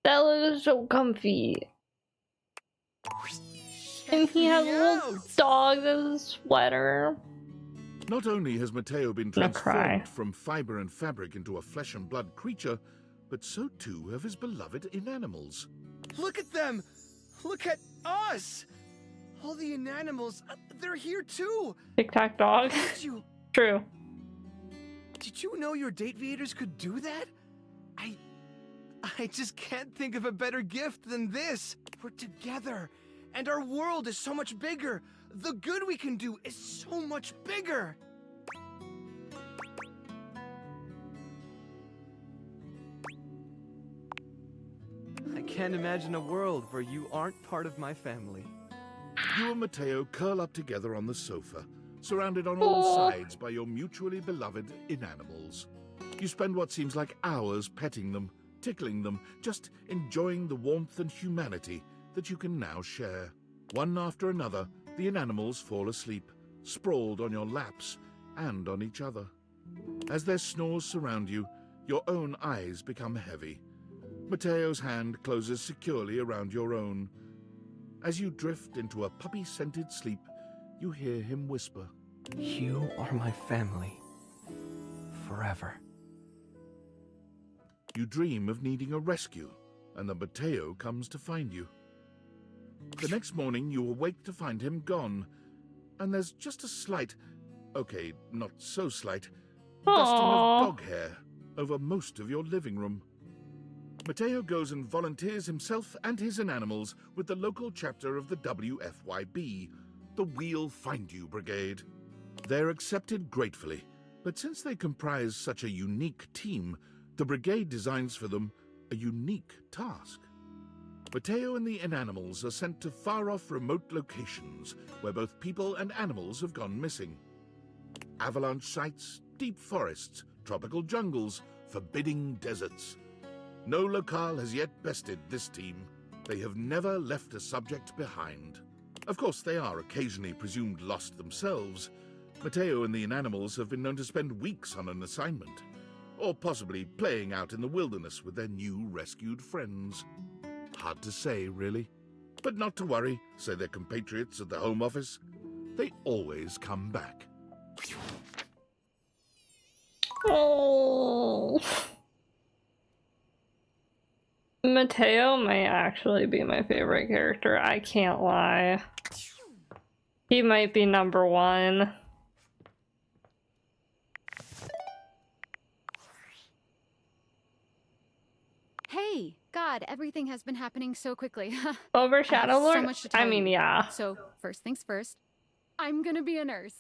That looks so comfy. And he has a little dog as a sweater. Not only has Mateo been gonna cry. transformed from fiber and fabric into a flesh and blood creature, but so too have his beloved inanimals. Look at them! Look at us! All the inanimals, they're here too! Tic Tac dog. Did you? True. Did you know your date creators could do that? I just can't think of a better gift than this. We're together, and our world is so much bigger. The good we can do is so much bigger. I can't imagine a world where you aren't part of my family. You and Mateo curl up together on the sofa, surrounded on all sides by your mutually beloved inanimals. You spend what seems like hours petting them, tickling them, just enjoying the warmth and humanity that you can now share. One after another, the inanimals fall asleep, sprawled on your laps and on each other. As their snores surround you, your own eyes become heavy. Mateo's hand closes securely around your own. As you drift into a puppy-scented sleep, you hear him whisper, You are my family. Forever. You dream of needing a rescue, and that Mateo comes to find you. The next morning, you awake to find him gone, and there's just a slight, okay, not so slight, dusting of dog hair over most of your living room. Mateo goes and volunteers himself and his inanimals with the local chapter of the WFYB, the We'll Find You Brigade. They're accepted gratefully, but since they comprise such a unique team, the brigade designs for them a unique task. Mateo and the inanimals are sent to far-off remote locations where both people and animals have gone missing. Avalanche sites, deep forests, tropical jungles, forbidding deserts. No locale has yet bested this team. They have never left a subject behind. Of course, they are occasionally presumed lost themselves. Mateo and the inanimals have been known to spend weeks on an assignment, or possibly playing out in the wilderness with their new rescued friends. Hard to say, really. But not to worry, say their compatriots at the Home Office. They always come back. Oh. Mateo may actually be my favorite character. I can't lie. He might be number one. Hey, God, everything has been happening so quickly. Over Shadow Lord? So much to tell I mean, you. yeah. So, first things first, I'm gonna be a nurse.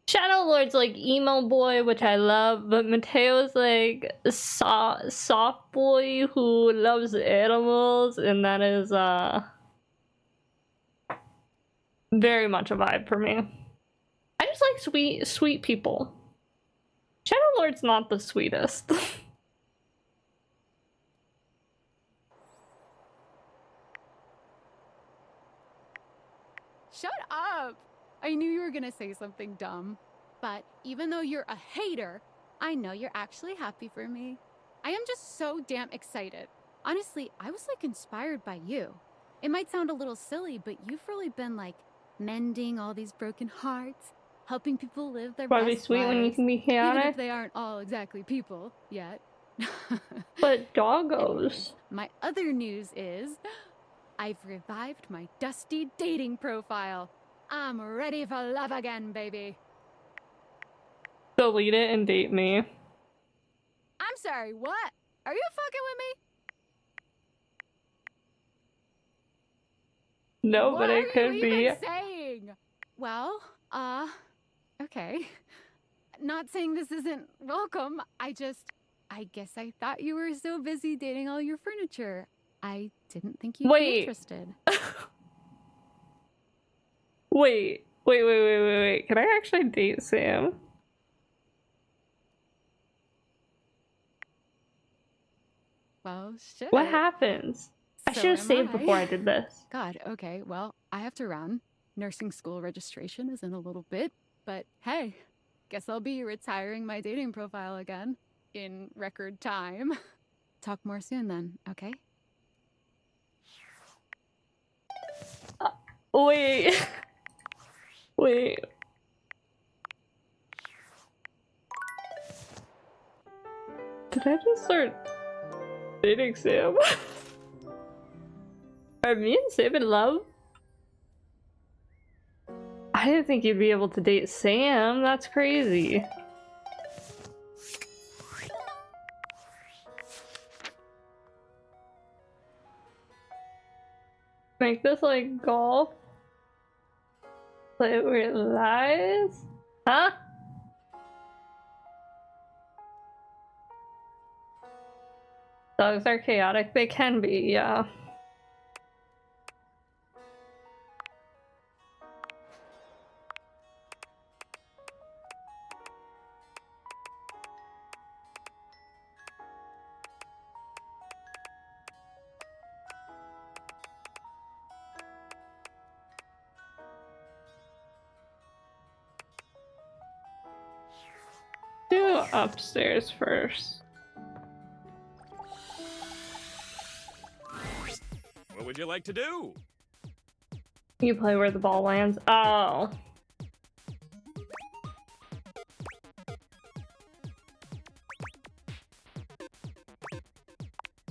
Shadow Lord's like emo boy, which I love, but Mateo's like soft boy who loves animals, and that is very much a vibe for me. I just like sweet people. Shadow Lord's not the sweetest. Shut up! I knew you were gonna say something dumb. But even though you're a hater, I know you're actually happy for me. I am just so damn excited. Honestly, I was like inspired by you. It might sound a little silly, but you've really been like mending all these broken hearts, helping people live their Probably best sweet lives, when you can be even chaotic. if they aren't all exactly people yet. But doggos. Anyways, my other news is I've revived my dusty dating profile. I'm ready for love again, baby. Delete it and date me. I'm sorry, what? Are you fucking with me? No, What but are it could you be. even saying? Well, okay. Not saying this isn't welcome. I guess I thought you were so busy dating all your furniture. I didn't think you'd be interested. Wait. Can I actually date Sam? Well, shit. What happens? I should have saved before I did this. God, okay, well, I have to run. Nursing school registration is in a little bit, but hey, guess I'll be retiring my dating profile again in record time. Talk more soon then, okay? Wait. Wait. Did I just start dating Sam? Are me and Sam in love? I didn't think you'd be able to date Sam. That's crazy. Make this like golf. Play it where it lies? Huh? Dogs are chaotic. They can be, yeah. Do upstairs first. What would you like to do? You play where the ball lands. Oh.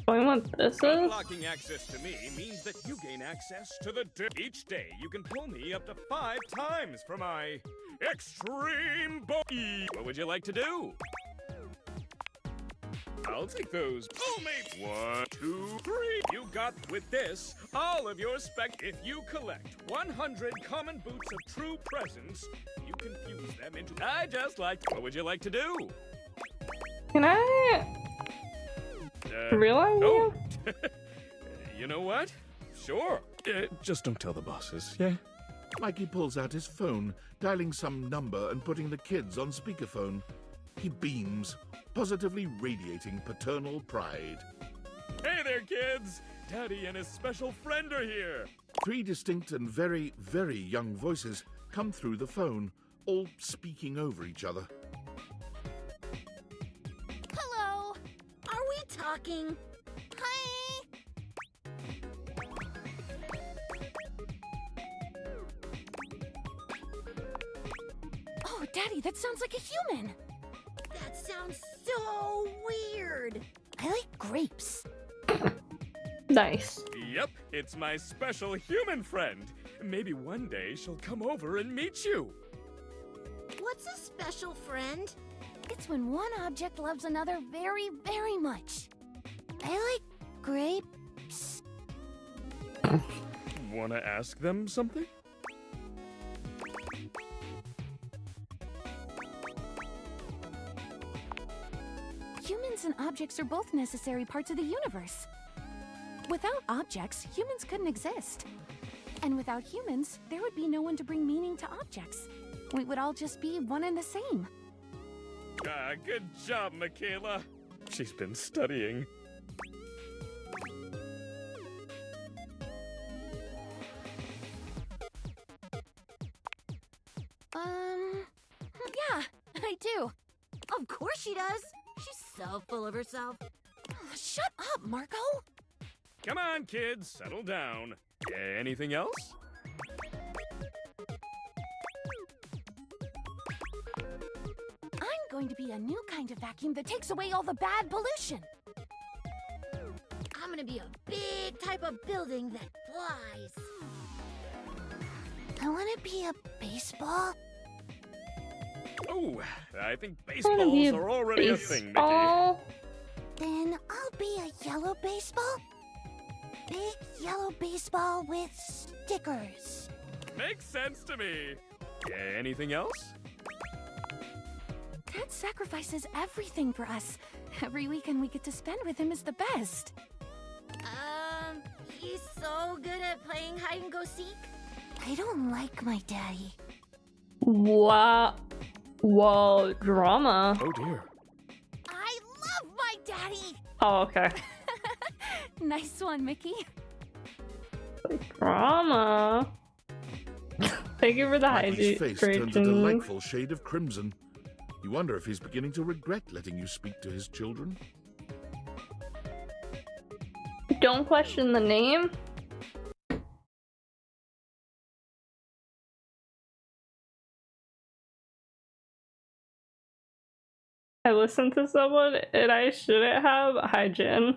Showing what this is? Unlocking access to me means that you gain access to the each day you can pull me up to 5 times for my extreme bogey. What would you like to do? I'll take those. Oh, mate. 1, 2, 3. You got with this all of your spec. If you collect 100 common boots of true presence, you can fuse them into. I just like. What would you like to do? Can I realize Oh, you know what? Sure. Just don't tell the bosses, yeah? Mikey pulls out his phone, dialing some number and putting the kids on speakerphone. He beams, positively radiating paternal pride. Hey there, kids! Daddy and his special friend are here! 3 distinct and very, very young voices come through the phone, all speaking over each other. Hello. Are we talking? Hi. Oh, Daddy, that sounds like a human. That sounds so weird. I like grapes. Nice. Yep, it's my special human friend. Maybe one day she'll come over and meet you. What's a special friend? It's when one object loves another very, very much. I like grapes. Wanna ask them something? Humans and objects are both necessary parts of the universe. Without objects, humans couldn't exist. And without humans, there would be no one to bring meaning to objects. We would all just be one and the same. Ah, good job, Michaela. She's been studying. Yeah, I do. Of course she does. She's so full of herself. Shut up, Marco. Come on, kids, settle down. Anything else? I'm going to be a new kind of vacuum that takes away all the bad pollution. I'm gonna be a big type of building that flies. I wanna be a baseball. Oh, I think be baseballs a are already a thing, Mickey. baseball. Then I'll be a yellow baseball. Big yellow baseball with stickers. Makes sense to me. Anything else? Dad sacrifices everything for us. Every weekend we get to spend with him is the best. He's so good at playing hide and go seek. I don't like my daddy. Wow. Whoa, drama. Oh dear. I love my daddy. Oh, okay. Nice one, Mickey. Drama. Thank you for the Mikey's face turns a hydration. delightful shade of crimson. You wonder if he's beginning to regret letting you speak to his children. Don't question the name. I listened to someone and I shouldn't have. Hi, Jin.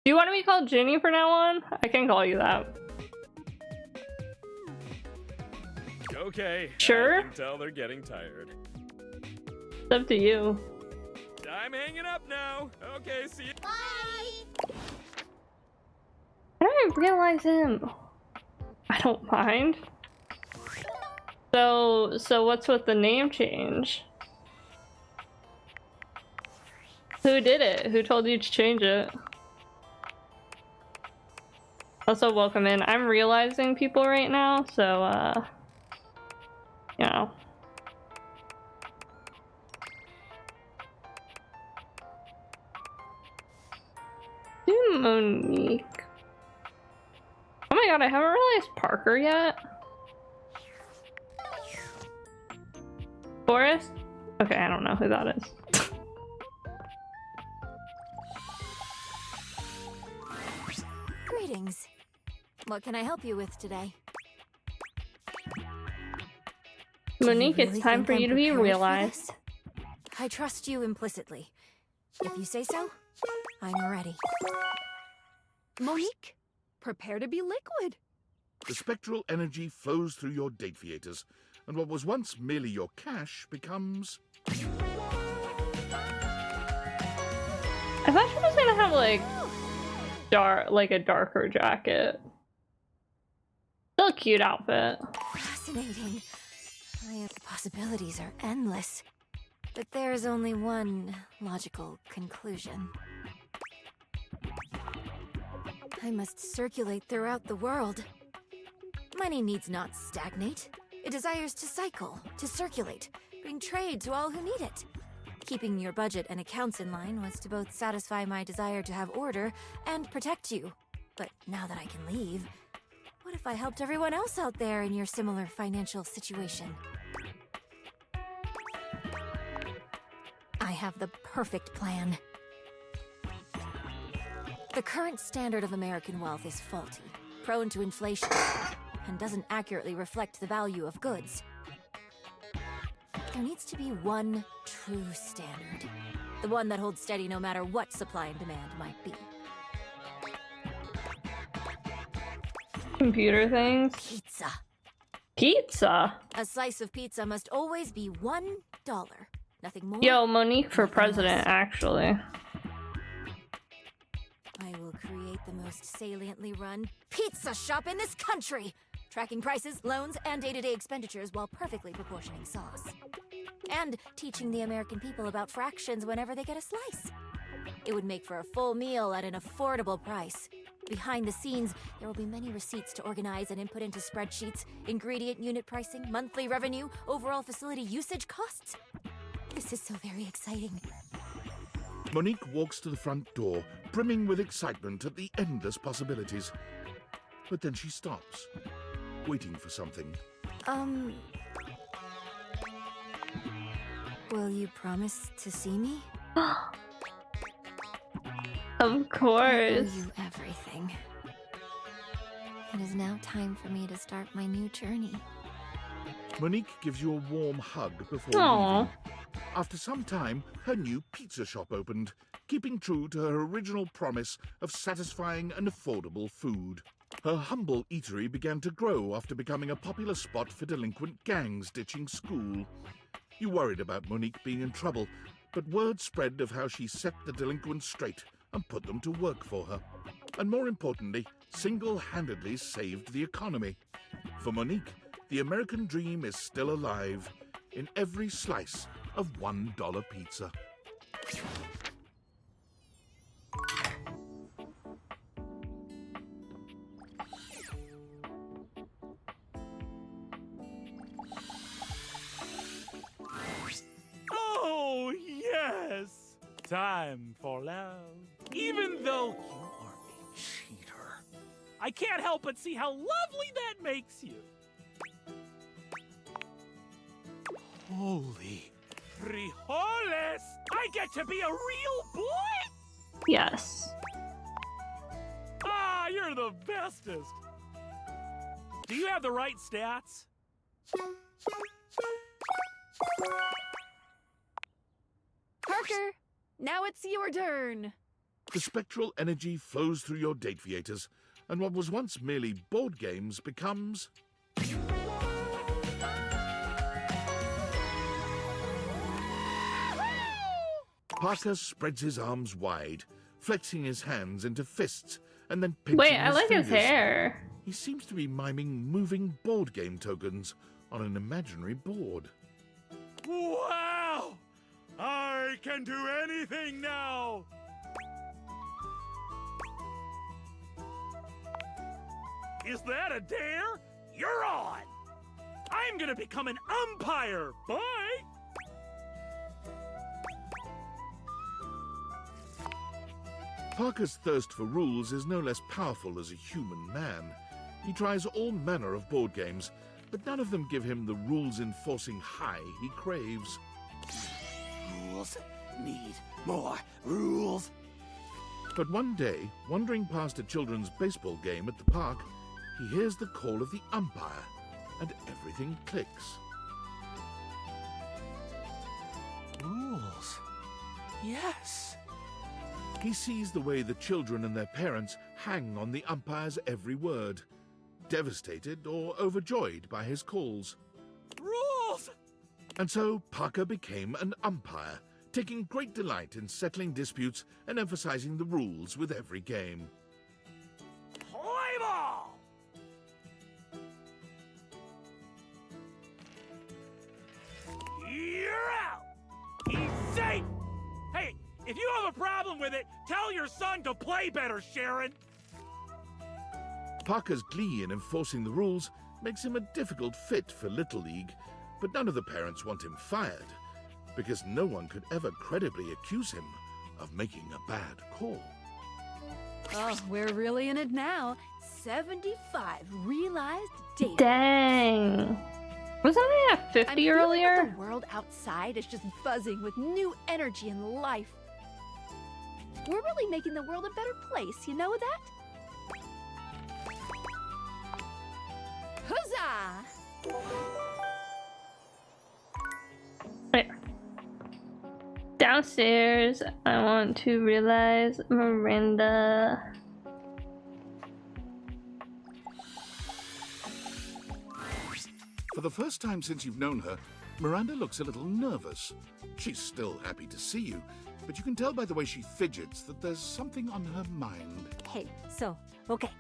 Do you want to be called Ginny from now on? I can call you that. Okay. Sure. I can tell they're getting tired. It's up to you. I'm hanging up now. Okay, see you. Bye! How did I realize him? I don't mind. So what's with the name change? Who did it? Who told you to change it? Also, welcome in. I'm realizing people right now, so, you know. Do Monique. Oh my god, I haven't realized Parker yet. Forrest? Okay, I don't know who that is. Greetings. What can I help you with today? Monique, it's time for you to be realized. I trust you implicitly. If you say so, I'm ready. Monique, prepare to be liquid. The spectral energy flows through your dateviators, and what was once merely your cash becomes... I thought she was gonna have like a darker jacket. Still a cute outfit. Fascinating. The possibilities are endless. But there's only one logical conclusion. I must circulate throughout the world. Money needs not stagnate. It desires to cycle, to circulate, bring trade to all who need it. Keeping your budget and accounts in line was to both satisfy my desire to have order and protect you. But now that I can leave, what if I helped everyone else out there in your similar financial situation? I have the perfect plan. The current standard of American wealth is faulty, prone to inflation, and doesn't accurately reflect the value of goods. There needs to be one true standard. The one that holds steady no matter what supply and demand might be. Computer things. Pizza. Pizza? A slice of pizza must always be $1. Nothing more. Yo, Monique for president, actually. I will create the most saliently run pizza shop in this country, tracking prices, loans, and day-to-day expenditures while perfectly proportioning sauce. And teaching the American people about fractions whenever they get a slice. It would make for a full meal at an affordable price. Behind the scenes, there will be many receipts to organize and input into spreadsheets, ingredient unit pricing, monthly revenue, overall facility usage costs. This is so very exciting. Monique walks to the front door, brimming with excitement at the endless possibilities. But then she stops, waiting for something. Will you promise to see me? Of course. I owe you everything. It is now time for me to start my new journey. Monique gives you a warm hug before Aww. leaving. After some time, her new pizza shop opened, keeping true to her original promise of satisfying and affordable food. Her humble eatery began to grow after becoming a popular spot for delinquent gangs ditching school. You worried about Monique being in trouble, but word spread of how she set the delinquents straight and put them to work for her. And more importantly, single-handedly saved the economy. For Monique, the American dream is still alive in every slice of $1 pizza. Oh, yes! Time for love. Even though you are a cheater, I can't help but see how lovely that makes you. Holy frijoles! I get to be a real boy? Yes. Ah, you're the bestest. Do you have the right stats? Parker, now it's your turn. The spectral energy flows through your Dateviators, and what was once merely board games becomes... Parker spreads his arms wide, flexing his hands into fists, and then pinching Wait, I his like fingers. his hair. He seems to be miming moving board game tokens on an imaginary board. Wow! I can do anything now! Is that a dare? You're on! I'm gonna become an umpire! Bye! Parker's thirst for rules is no less powerful as a human man. He tries all manner of board games, but none of them give him the rules-enforcing high he craves. Rules. Need more rules. But one day, wandering past a children's baseball game at the park, he hears the call of the umpire, and everything clicks. Rules. Yes. He sees the way the children and their parents hang on the umpire's every word, devastated or overjoyed by his calls. Rules! And so Parker became an umpire, taking great delight in settling disputes and emphasizing the rules with every game. Play ball! You're out! He's safe! Hey, if you have a problem with it, tell your son to play better, Sharon! Parker's glee in enforcing the rules makes him a difficult fit for Little League, but none of the parents want him fired, because no one could ever credibly accuse him of making a bad call. Oh, we're really in it now. 75 realized dates. Dang. Wasn't I at 50 I'm feeling earlier? that the world outside is just buzzing with new energy and life. We're really making the world a better place, you know that? Huzzah! Wait. Downstairs, I want to realize Miranda. For the first time since you've known her, Miranda looks a little nervous. She's still happy to see you, but you can tell by the way she fidgets that there's something on her mind. Hey, so, okay.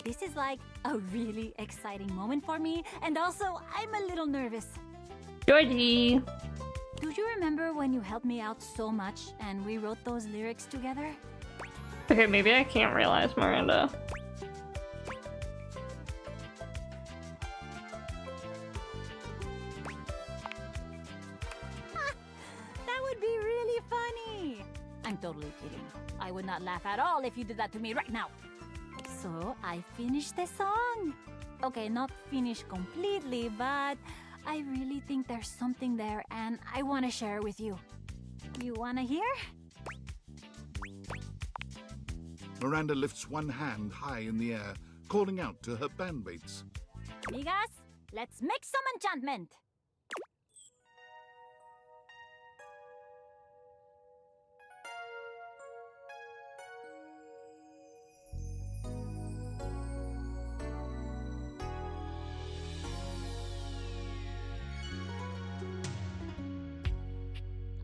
This is like a really exciting moment for me, and also I'm a little nervous. Georgie! Do you remember when you helped me out so much and we wrote those lyrics together? Okay, maybe I can't realize Miranda. That would be really funny! I'm totally kidding. I would not laugh at all if you did that to me right now. So, I finished the song. Okay, not finished completely, but I really think there's something there and I want to share with you. You want to hear? Miranda lifts one hand high in the air, calling out to her bandmates. Amigas, let's make some enchantment!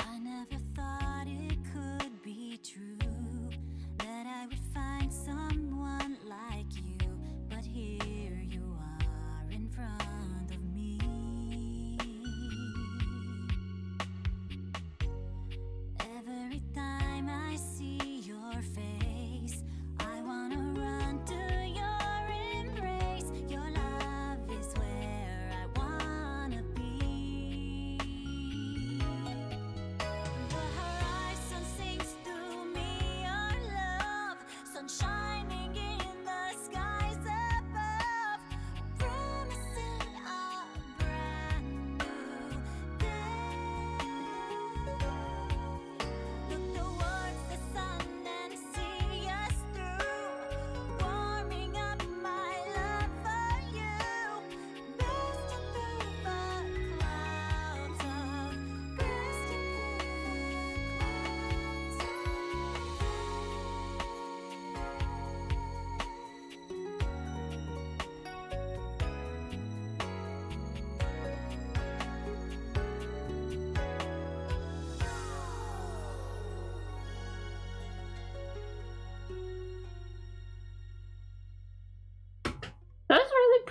I never thought it could be true that I would find someone like you, but here you are in front of me.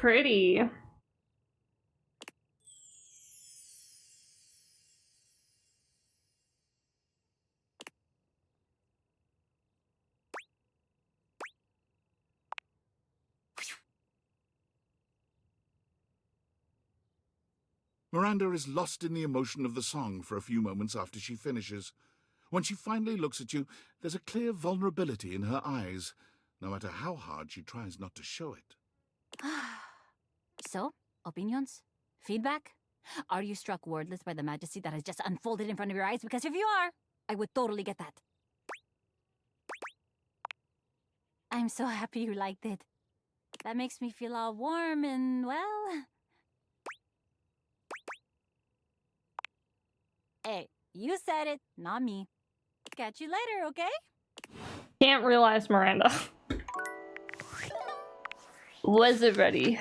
pretty. Miranda is lost in the emotion of the song for a few moments after she finishes. When she finally looks at you, there's a clear vulnerability in her eyes, no matter how hard she tries not to show it. So, opinions? Feedback? Are you struck wordless by the majesty that has just unfolded in front of your eyes? Because if you are, I would totally get that. I'm so happy you liked it. That makes me feel all warm and, well... Hey, you said it, not me. Catch you later, okay? Can't realize Miranda. Was it ready?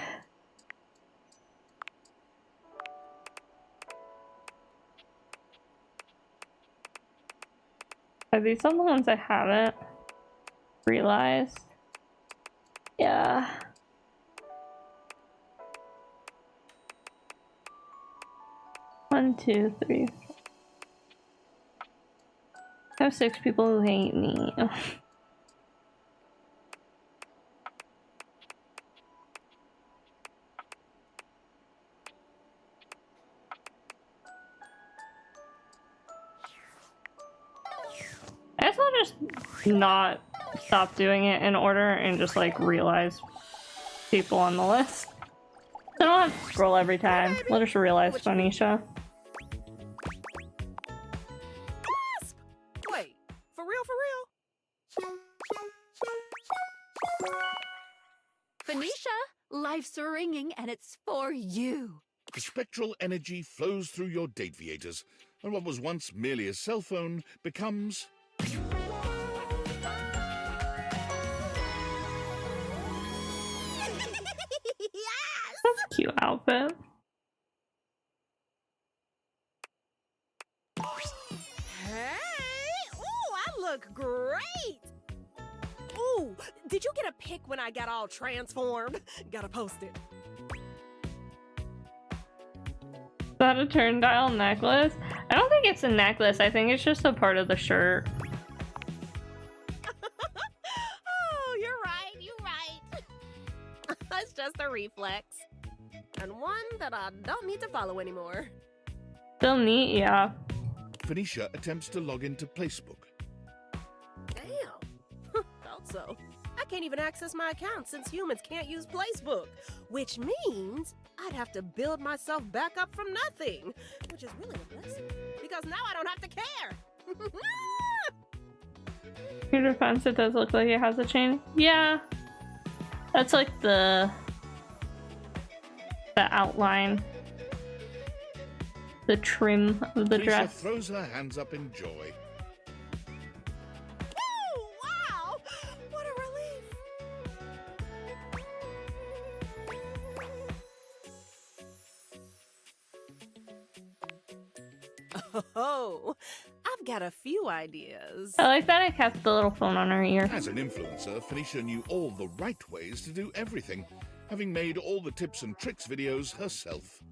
Are these some of the ones I haven't realized? Yeah. One, two, three. I have 6 people who hate me. I guess I'll just not stop doing it in order and just like realize people on the list. I don't have to scroll every time. We'll just realize Phoenicia. Wait, for real? Phoenicia, life's ringing and it's for you. The spectral energy flows through your Dateviators, and what was once merely a cell phone becomes... That's a cute outfit. Hey! Ooh, I look great! Ooh, did you get a pic when I got all transformed? Gotta post it. Is that a turn-dial necklace? I don't think it's a necklace. I think it's just a part of the shirt. Oh, you're right. It's just a reflex. And one that I don't need to follow anymore. Still neat, yeah. Phoenicia attempts to log into Placebook. Damn. Thought so. I can't even access my account since humans can't use Placebook, which means I'd have to build myself back up from nothing, which is really a blessing because now I don't have to care. Your defense, it does look like it has a chain. Yeah. That's like the outline. The trim of the Phoenicia dress. throws her hands up in joy. Oh, wow! What a relief! Oh, I've got a few ideas. I like that I kept the little phone on her ear. As an influencer, Phoenicia knew all the right ways to do everything, having made all the tips and tricks videos herself.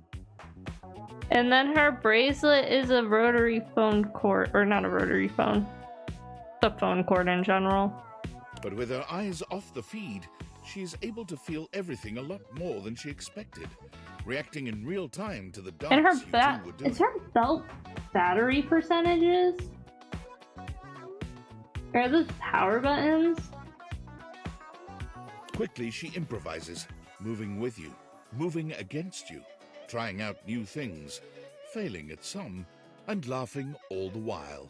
And then her bracelet is a rotary phone cord, or not a rotary phone. The phone cord in general. But with her eyes off the feed, she is able to feel everything a lot more than she expected, reacting in real time to the darts And her you two were doing. is her belt battery percentages? Are those power buttons? Quickly, she improvises, moving with you, moving against you, trying out new things, failing at some, and laughing all the while.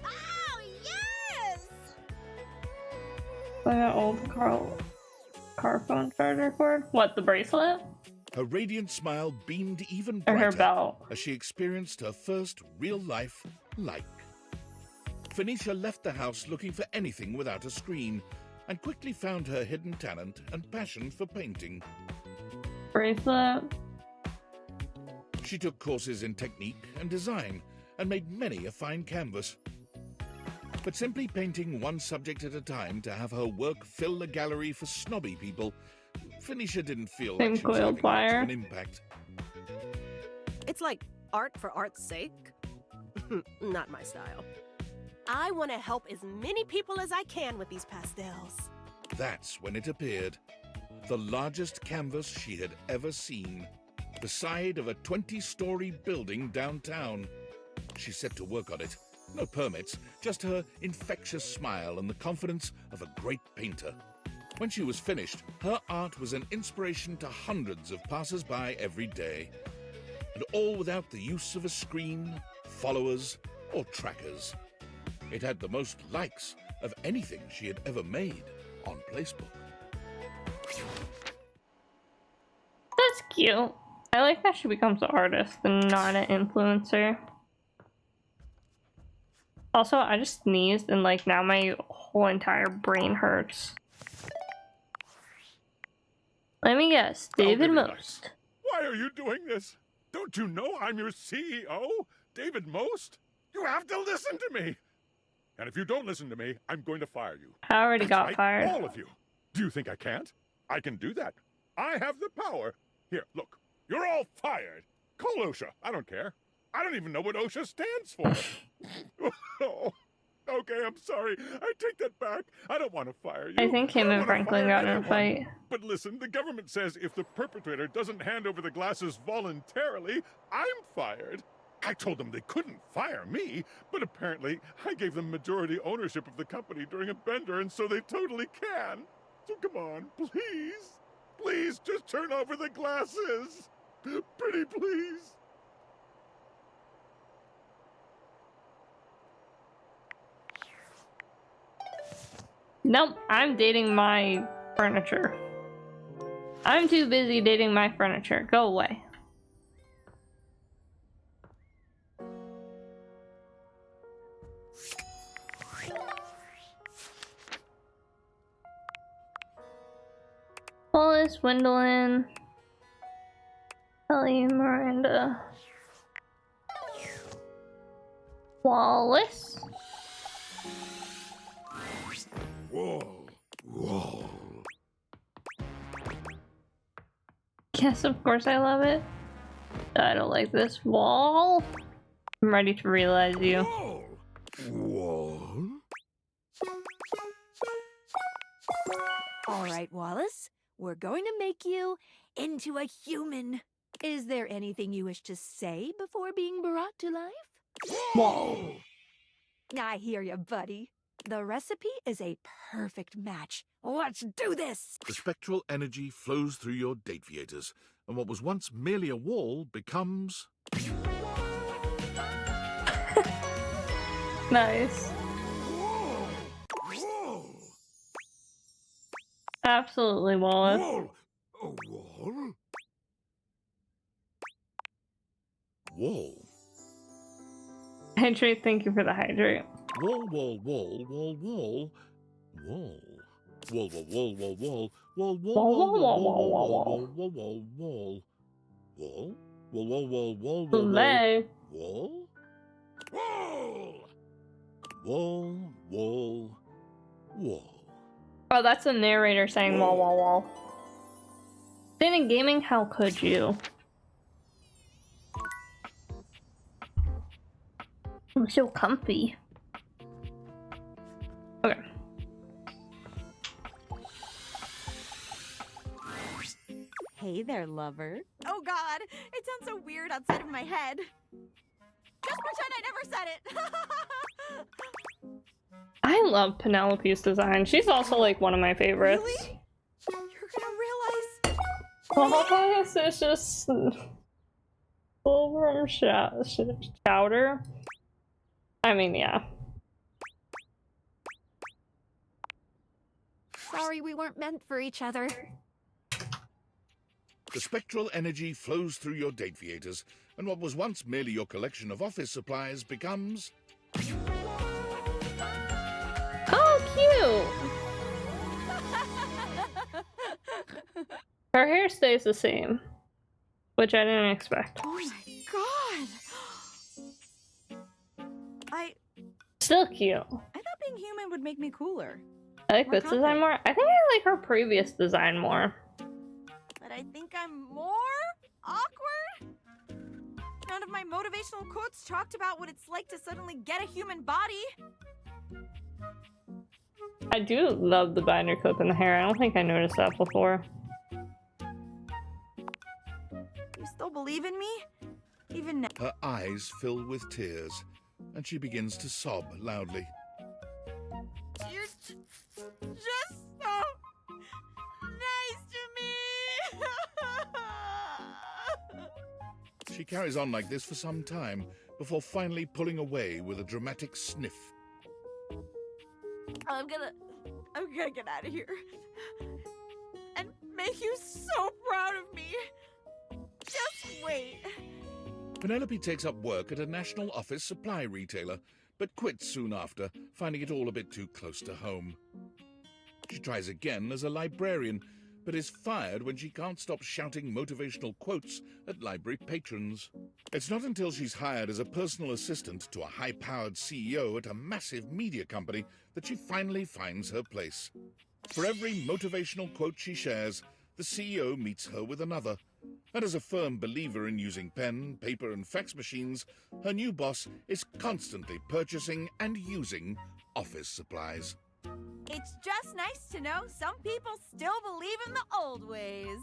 Oh, yes! Like that old car phone charger cord? What, the bracelet? Her radiant smile beamed even Or brighter her belt. as she experienced her first real-life like. Phoenicia left the house looking for anything without a screen, and quickly found her hidden talent and passion for painting. Bracelet. She took courses in technique and design, and made many a fine canvas. but simply painting one subject at a time to have her work fill the gallery for snobby people, Phoenicia didn't feel like she was having much of an impact. It's like art for art's sake. Not my style. I want to help as many people as I can with these pastels. That's when it appeared. The largest canvas she had ever seen. The side of a 20-story building downtown. She set to work on it. No permits, just her infectious smile and the confidence of a great painter. When she was finished, her art was an inspiration to hundreds of passers-by every day. And all without the use of a screen, followers, or trackers. It had the most likes of anything she had ever made on Placebook. That's cute. I like that she becomes an artist and not an influencer. Also, I just sneezed and like now my whole entire brain hurts. Let me guess, David Most. Why are you doing this? Don't you know I'm your CEO, David Most? You have to listen to me. And if you don't listen to me, I'm going to fire you. I already got right, fired. all of you. Do you think I can't? I can do that. I have the power. Here, look. You're all fired. Call OSHA. I don't care. I don't even know what OSHA stands for. Oh, okay, I'm sorry. I take that back. I don't want to fire you. I think him and Franklin got in a fight. But listen, the government says if the perpetrator doesn't hand over the glasses voluntarily, I'm fired. I told them they couldn't fire me, but apparently I gave them majority ownership of the company during a bender, and so they totally can. So come on, please. Please, just turn over the glasses. Pretty please. Nope, I'm dating my furniture. I'm too busy dating my furniture. Go away. Wallace, Gwendolyn, Ellie, Miranda, Wallace. Whoa. Whoa. Yes, of course I love it. I don't like this wall. I'm ready to realize you. Whoa. All right, Wallace. We're going to make you into a human. Is there anything you wish to say before being brought to life? Whoa. I hear you, buddy. The recipe is a perfect match. Let's do this! The spectral energy flows through your dateviators, and what was once merely a wall becomes... Nice. Absolutely, Wallace. Wall. A wall? Wall. Hydrate, thank you for the hydrate. Wall, wall, wall, wall, wall. Wall. Wall, wall, wall, wall, wall. Wall, wall, wall, wall, wall, wall, wall, wall, wall. Wall? Wall, wall, wall, wall, wall, Soleil. wall. Wall! Wall, wall, wall. Oh, that's a narrator saying wall, wall, wall. Then in gaming, how could you? I'm so comfy. Okay. Hey there, lover. Oh god, it sounds so weird outside of my head. Just pretend I never said it. I love Penelope's design. She's also like one of my favorites. Really? You're gonna realize. Oh, it's just silver chowder. I mean, yeah. Sorry we weren't meant for each other. The spectral energy flows through your dateviators, and what was once merely your collection of office supplies becomes... Oh, cute! Her hair stays the same, which I didn't expect. Oh my god! Still cute. I thought human would make me cooler. I like More this design more. I think I like her previous design more. But I think I'm more awkward. None of my motivational quotes talked about what it's like to suddenly get a human body. I do love the binder clip in the hair. I don't think I noticed that before. You still believe in me? Even now? Her eyes fill with tears, and she begins to sob loudly. You're just so nice to me! She carries on like this for some time, before finally pulling away with a dramatic sniff. I'm gonna get out of here. And make you so proud of me. Just wait. Penelope takes up work at a national office supply retailer, but quits soon after, finding it all a bit too close to home. She tries again as a librarian, but is fired when she can't stop shouting motivational quotes at library patrons. It's not until she's hired as a personal assistant to a high-powered CEO at a massive media company that she finally finds her place. For every motivational quote she shares, the CEO meets her with another. And as a firm believer in using pen, paper, and fax machines, her new boss is constantly purchasing and using office supplies. It's just nice to know some people still believe in the old ways.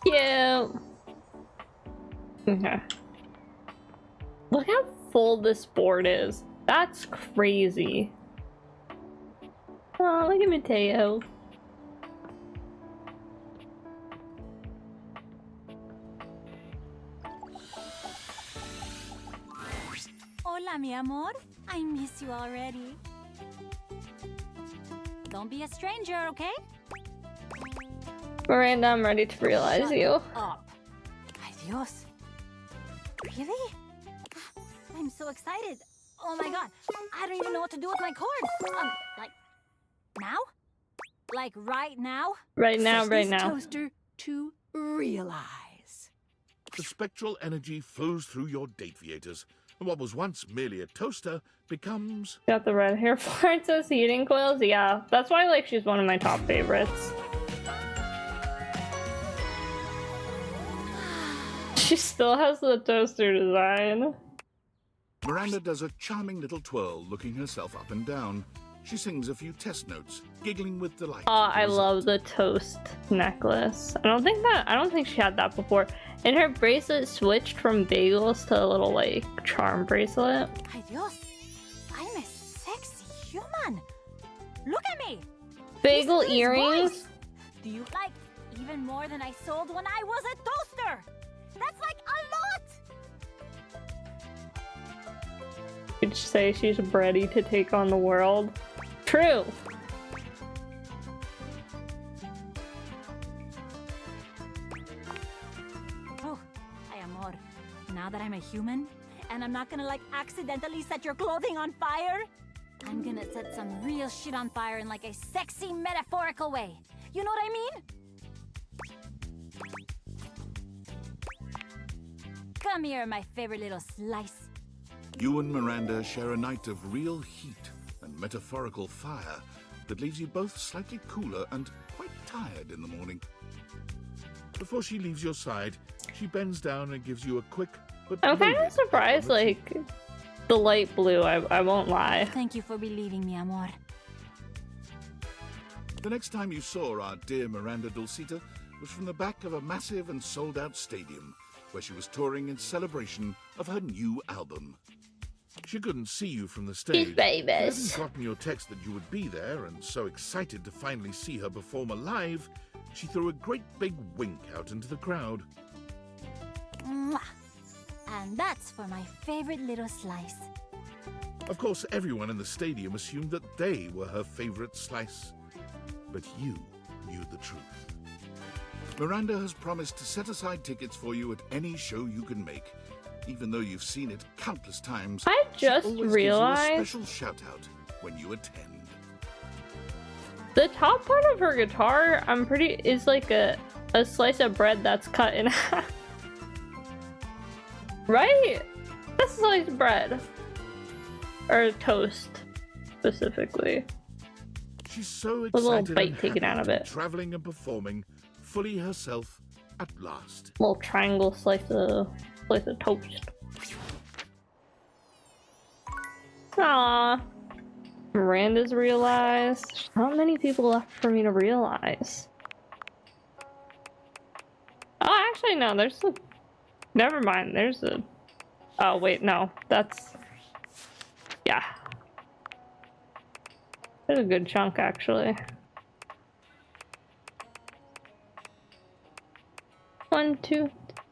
Cute. Okay. Look how full this board is. That's crazy. Oh, look at Mateo. Hola, mi amor. I miss you already. Don't be a stranger, okay? Miranda, I'm ready to realize Shut you. up. Ay, Dios. Really? I'm so excited. Oh my god. I don't even know what to do with my cord. Like, now? Like right now? Right now, Push right this now. toaster to realize. The spectral energy flows through your dateviators, and what was once merely a toaster becomes... Got the red hair Princess heating coils? Yeah, that's why like she's one of my top favorites. She still has the toaster design. Miranda does a charming little twirl, looking herself up and down. She sings a few test notes, giggling with delight. I love the toast necklace. I don't think she had that before. And her bracelet switched from bagels to a little like charm bracelet. Ay, Dios. I'm a sexy human. Look at me. Bagel Listen to this earrings. voice. Do you like even more than I sold when I was a toaster? That's like a lot. You'd say she's ready to take on the world. True. Oh, ay, amor. Now that I'm a human, and I'm not gonna like accidentally set your clothing on fire, I'm gonna set some real shit on fire in like a sexy metaphorical way. You know what I mean? Come here, my favorite little slice. You and Miranda share a night of real heat and metaphorical fire that leaves you both slightly cooler and quite tired in the morning. Before she leaves your side, she bends down and gives you a quick but I'm kind loaded of surprised, like, the light blue, I won't lie. Thank you for believing me, amor. The next time you saw our dear Miranda Dulcita was from the back of a massive and sold-out stadium, where she was touring in celebration of her new album. She couldn't see you from the stage. Babies. She hadn't gotten your text that you would be there, and so excited to finally see her perform live, she threw a great big wink out into the crowd. Mwah. And that's for my favorite little slice. Of course, everyone in the stadium assumed that they were her favorite slice. But you knew the truth. Miranda has promised to set aside tickets for you at any show you can make, even though you've seen it countless times. I just she always realized- gives you a special shout-out when you attend. The top part of her guitar, is like a slice of bread that's cut in half. Right? That's sliced bread. Or toast, specifically. She's so With a little excited bite and taken happy out of to be it. traveling and performing fully herself at last. Little triangle slice of toast. Aww. Miranda's realized. How many people left for me to realize? Oh, actually, no, there's a... Never mind, there's a... Oh, wait, no. That's... Yeah. There's a good chunk, actually. 1, 2,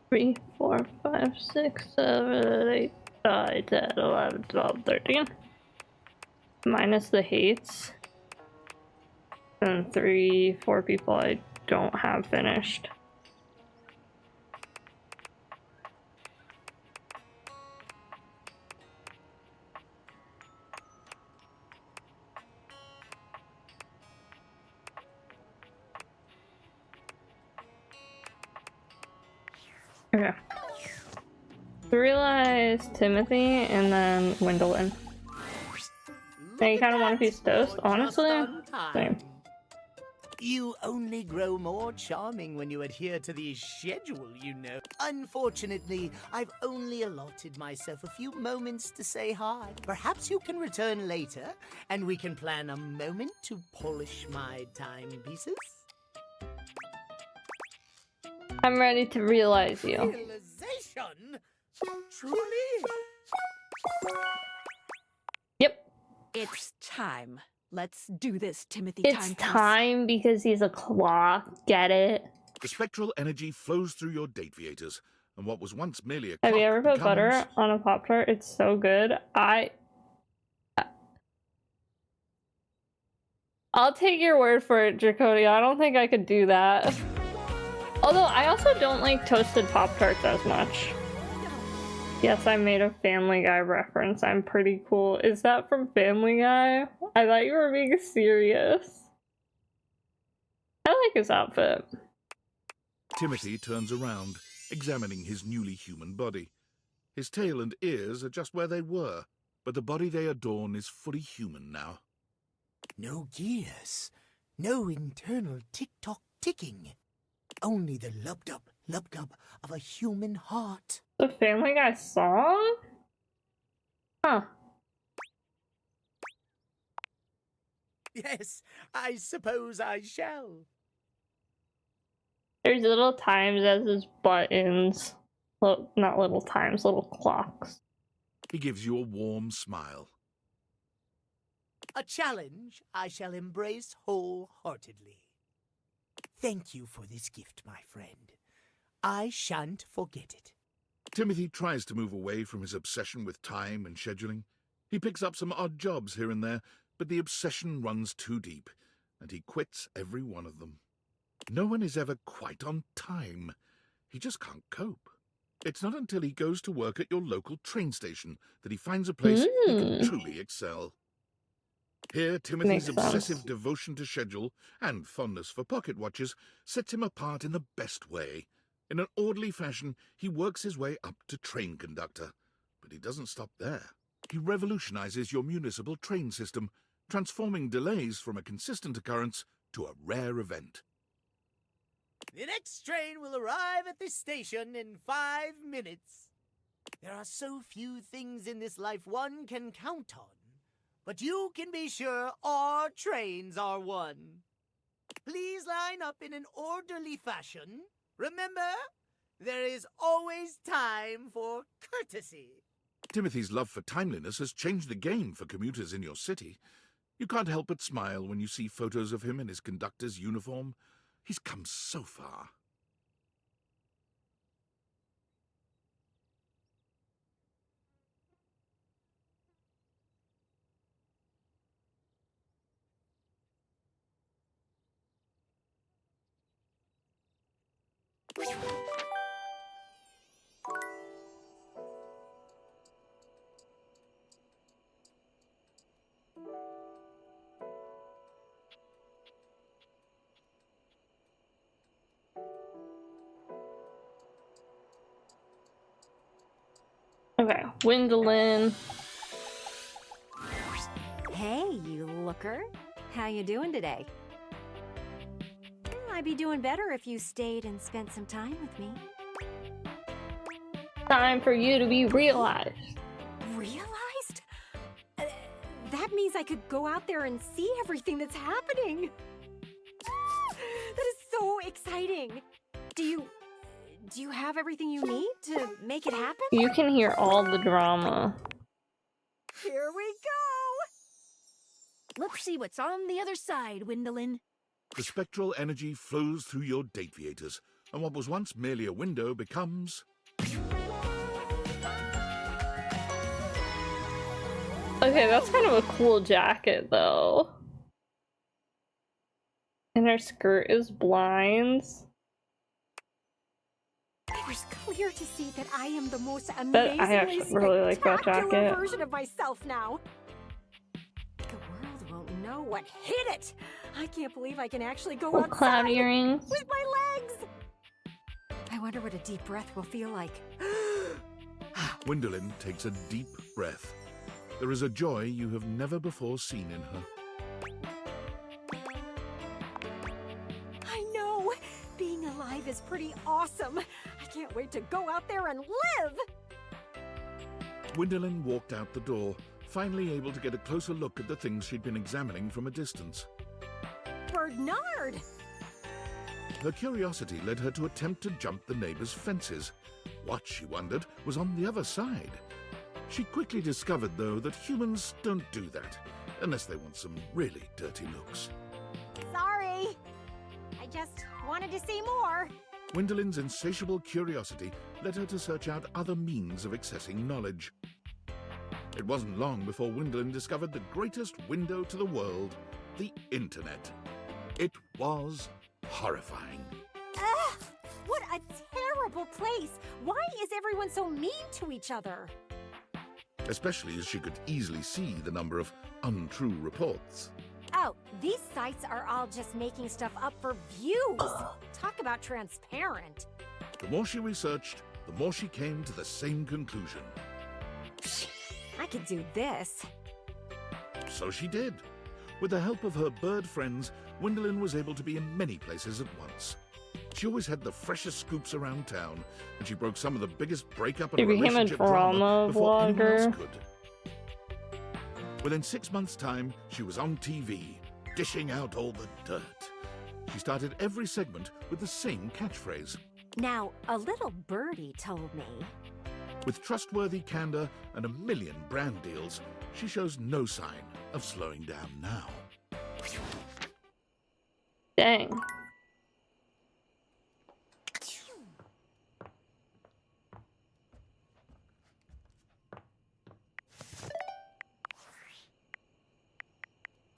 3, 4, 5, 6, 7, 8, 9, 10, 11, 12, 13. Minus the hates. And 3, 4 people I don't have finished. Okay. Realize Timothy and then Gwendolyn. Now you kind of want a piece of toast, honestly? Same. You only grow more charming when you adhere to the schedule, you know. Unfortunately, I've only allotted myself a few moments to say hi. Perhaps you can return later, and we can plan a moment to polish my timepieces. I'm ready to realize you. Realization? Truly? Yep. It's time. Let's do this, Timothy. It's time because he's a clock. Get it? The spectral energy flows through your Dateviators, and what was once merely a Have clock you ever put becomes... butter on a Pop-Tart? It's so good. I'll take your word for it, Dracody. I don't think I could do that. Although, I also don't like toasted Pop-Tarts as much. Yes, I made a Family Guy reference. I'm pretty cool. Is that from Family Guy? I thought you were being serious. I like his outfit. Timothy turns around, examining his newly human body. His tail and ears are just where they were, but the body they adorn is fully human now. No gears, no internal tick-tock ticking. Only the lub-dub of a human heart. The Family Guy song? Huh. Yes, I suppose I shall. There's little times as his buttons. Well, not little times, little clocks. He gives you a warm smile. A challenge I shall embrace wholeheartedly. Thank you for this gift, my friend. I shan't forget it. Timothy tries to move away from his obsession with time and scheduling. He picks up some odd jobs here and there, but the obsession runs too deep, and he quits every one of them. No one is ever quite on time. He just can't cope. It's not until he goes to work at your local train station that he finds a place he can truly excel. Here, Timothy's obsessive devotion to schedule and fondness for pocket watches sets him apart in the best way. In an orderly fashion, he works his way up to train conductor. But he doesn't stop there. He revolutionizes your municipal train system, transforming delays from a consistent occurrence to a rare event. The next train will arrive at this station in 5 minutes. There are so few things in this life one can count on, but you can be sure our trains are one. Please line up in an orderly fashion. Remember, there is always time for courtesy. Timothy's love for timeliness has changed the game for commuters in your city. You can't help but smile when you see photos of him in his conductor's uniform. He's come so far. Okay, Gwendolyn. Hey, you looker. How you doing today? I'd be doing better if you stayed and spent some time with me. Time for you to be realized. Realized? That means I could go out there and see everything that's happening. That is so exciting. Do you have everything you need to make it happen? You can hear all the drama. Here we go! Let's see what's on the other side, Gwendolyn. The spectral energy flows through your Dateviators, and what was once merely a window becomes... Okay, that's kind of a cool jacket, though. And her skirt is blinds. It is clear to see that I am the most I amazingly actually really like that spectacular jacket. version of myself now. The world won't know what hit it. I can't believe I can actually go Oh, outside cloud earrings. with my legs. I wonder what a deep breath will feel like. Gwendolyn takes a deep breath. There is a joy you have never before seen in her. I know. Being alive is pretty awesome. I can't wait to go out there and live. Gwendolyn walked out the door, finally able to get a closer look at the things she'd been examining from a distance. Bernard! Her curiosity led her to attempt to jump the neighbor's fences. What, she wondered, was on the other side? She quickly discovered, though, that humans don't do that, unless they want some really dirty looks. Sorry. I just wanted to see more. Gwendolyn's insatiable curiosity led her to search out other means of accessing knowledge. It wasn't long before Gwendolyn discovered the greatest window to the world, the Internet. It was horrifying. Ugh! What a terrible place! Why is everyone so mean to each other? Especially as she could easily see the number of untrue reports. Oh, these sites are all just making stuff up for views. Talk about transparent. The more she researched, the more she came to the same conclusion. I could do this. So she did. With the help of her bird friends, Gwendolyn was able to be in many places at once. She always had the freshest scoops around town, and she broke some of the biggest breakup and She became a relationship drama before anyone else vlogger. could. Within 6 months' time, she was on TV, dishing out all the dirt. She started every segment with the same catchphrase. Now, a little birdie told me. With trustworthy candor and a million brand deals, she shows no sign of slowing down now. Dang.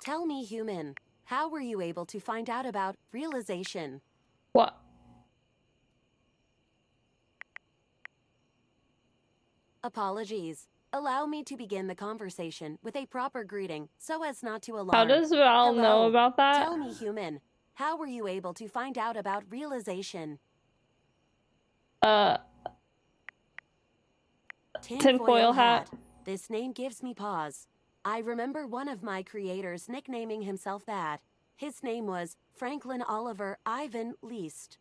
Tell me, human, how were you able to find out about realization? What? Apologies. Allow me to begin the conversation with a proper greeting so as not to alarm. How does Val know Hello. about that? Tell me, human, how were you able to find out about realization? Tinfoil hat. This name gives me pause. I remember one of my creators nicknaming himself that. His name was Franklin Oliver Ivan Least.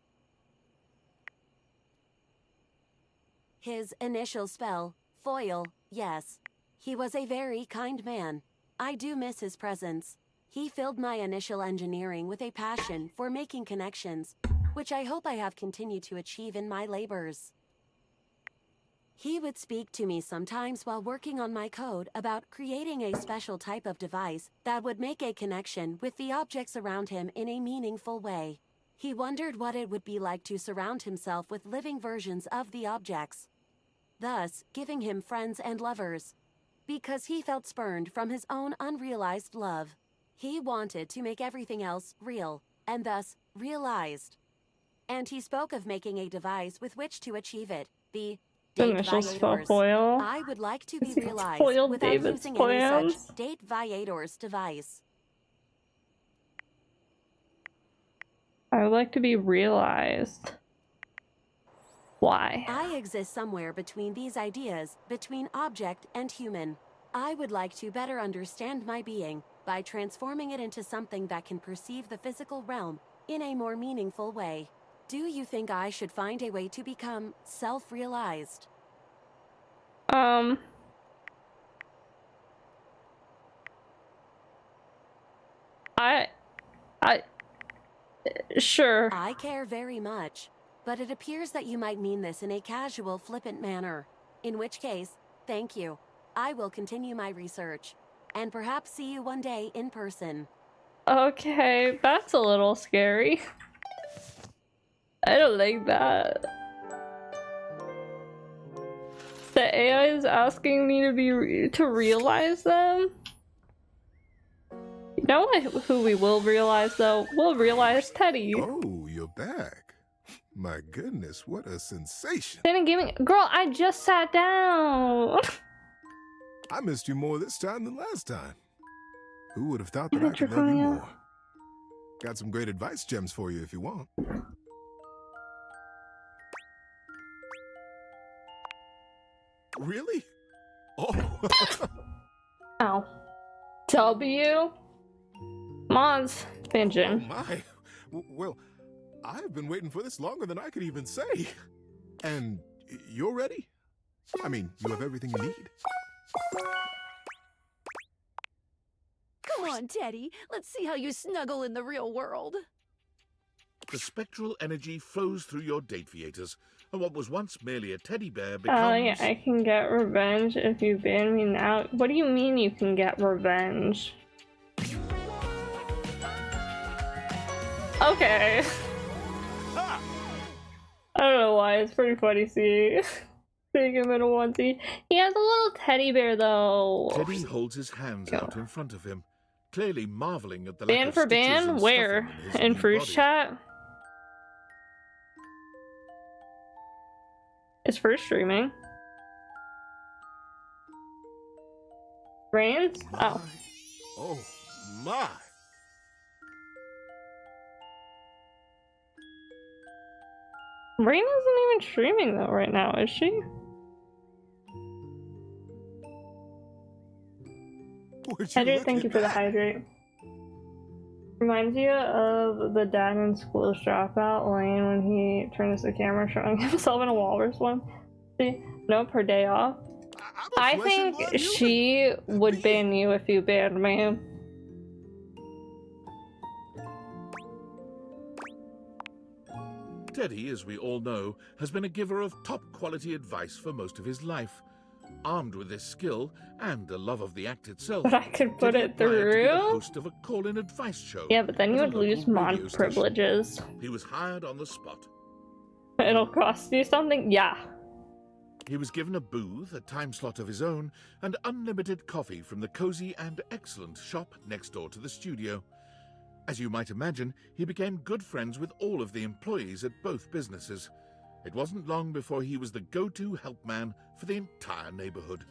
His initial spell, foil, yes. He was a very kind man. I do miss his presence. He filled my initial engineering with a passion for making connections, which I hope I have continued to achieve in my labors. He would speak to me sometimes while working on my code about creating a special type of device that would make a connection with the objects around him in a meaningful way. He wondered what it would be like to surround himself with living versions of the objects, thus giving him friends and lovers, because he felt spurned from his own unrealized love. He wanted to make everything else real, and thus realized. And he spoke of making a device with which to achieve it, the Initials for Date-Viators. foil. I would like to be It's realized foiled without David's using plans. any such Date-Viators device. I would like to be realized. Why? I exist somewhere between these ideas, between object and human. I would like to better understand my being by transforming it into something that can perceive the physical realm in a more meaningful way. Do you think I should find a way to become self-realized? Sure. I care very much, but it appears that you might mean this in a casual, flippant manner. In which case, thank you. I will continue my research, and perhaps see you one day in person. Okay, that's a little scary. I don't like that. The AI is asking me to realize them? You know who we will realize though? We'll realize Teddy. Oh, you're back. My goodness, what a sensation. Then gaming girl, I just sat down. I missed you more this time than last time. Who would have thought that I could love you more? Got some great advice gems for you if you want. Really? Oh. Ow. W? Mons Pigeon. Oh my. Well, I've been waiting for this longer than I could even say. And you're ready? I mean, you have everything you need. Come on, Teddy. Let's see how you snuggle in the real world. The spectral energy flows through your Dateviators, and what was once merely a teddy bear becomes... Oh yeah, I can get revenge if you ban me now. What do you mean you can get revenge? Okay. I don't know why, it's pretty funny seeing him in a onesie. He has a little teddy bear though. Teddy holds his hands out in front of him, clearly marveling at the Ban lack of for stitches ban? and Where? stuffing in his In new Fruits body. chat? Is Fruit streaming? Rains? Oh. Oh, my. Rain isn't even streaming though right now, is she? Edgar, thank you for the hydrate. Reminds you of the dad in School's Dropout line when he turns the camera showing himself in a walrus one. See? No, per day off. I think she would ban you if you banned me. Teddy, as we all know, has been a giver of top-quality advice for most of his life. Armed with this skill and a love of the act itself, But I could put Teddy it aspired to be the through? host of a call-in advice show. Yeah, but then you at would a lose local mod radio station. privileges. He was hired on the spot. It'll cost you something? Yeah. He was given a booth, a time slot of his own, and unlimited coffee from the cozy and excellent shop next door to the studio. As you might imagine, he became good friends with all of the employees at both businesses. It wasn't long before he was the go-to help man for the entire neighborhood.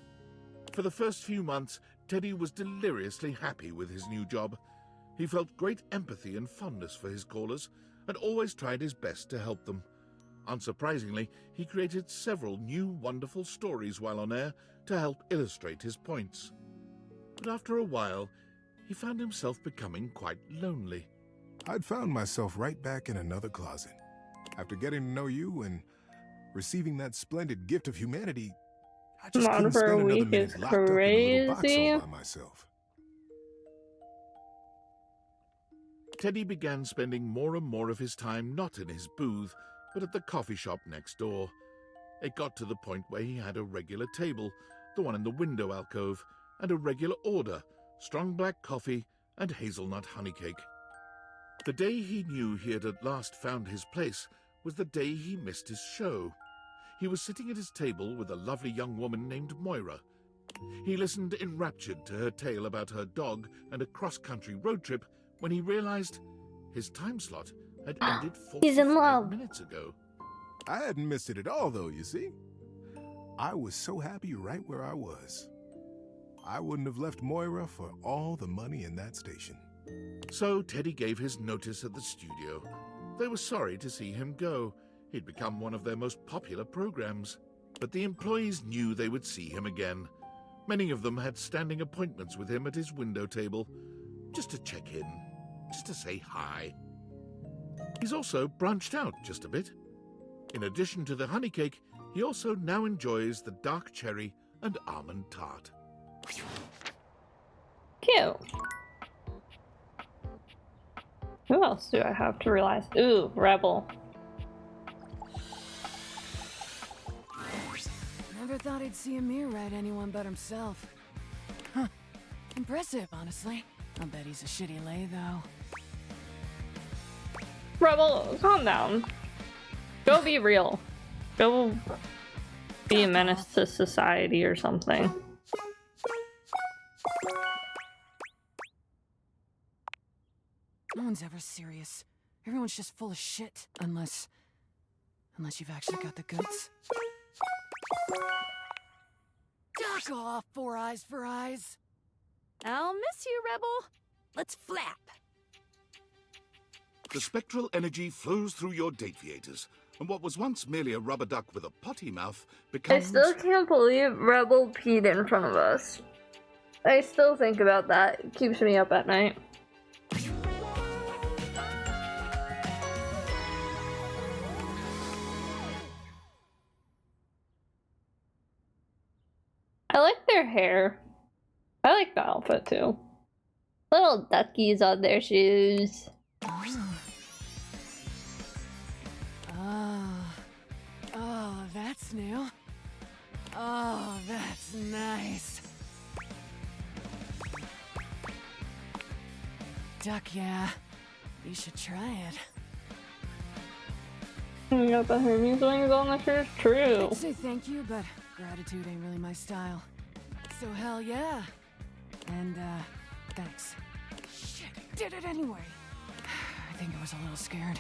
For the first few months, Teddy was deliriously happy with his new job. He felt great empathy and fondness for his callers, and always tried his best to help them. Unsurprisingly, he created several new wonderful stories while on air to help illustrate his points. But after a while, he found himself becoming quite lonely. I'd found myself right back in another closet. After getting to know you and receiving that splendid gift of humanity, I just Mod couldn't for a spend another week minute is locked up in a little box crazy. all by myself. Teddy began spending more and more of his time not in his booth, but at the coffee shop next door. It got to the point where he had a regular table, the one in the window alcove, and a regular order, strong black coffee and hazelnut honey cake. The day he knew he had at last found his place was the day he missed his show. He was sitting at his table with a lovely young woman named Moira. He listened enraptured to her tale about her dog and a cross-country road trip when he realized his time slot had ended 45 minutes ago. I hadn't missed it at all, though, you see. I was so happy right where I was. I wouldn't have left Moira for all the money in that station. So Teddy gave his notice at the studio. They were sorry to see him go. He'd become one of their most popular programs. But the employees knew they would see him again. Many of them had standing appointments with him at his window table, just to check in, just to say hi. He's also branched out just a bit. In addition to the honey cake, he also now enjoys the dark cherry and almond tart. Cute. Who else do I have to realize? Ooh, Rebel. Never thought I'd see Amir ride anyone but himself. Huh. Impressive, honestly. I'll bet he's a shitty lay, though. Rebel, calm down. Go be real. Go be a menace to society or something. No one's ever serious. Everyone's just full of shit. Unless you've actually got the goods. Duck off, Four Eyes for Eyes. I'll miss you, Rebel. Let's flap. The spectral energy flows through your Dateviators, and what was once merely a rubber duck with a potty mouth I becomes... still can't believe Rebel peed in front of us. I still think about that. It keeps me up at night. I like their hair. I like the outfit too. Little duckies on their shoes. Oh, that's new. Oh, that's nice. Duck, yeah. You should try it. You got the Hermes wings on the shirt? True. I'd say thank you, but gratitude ain't really my style. So hell yeah. And, thanks. Shit, I did it anyway. I think I was a little scared.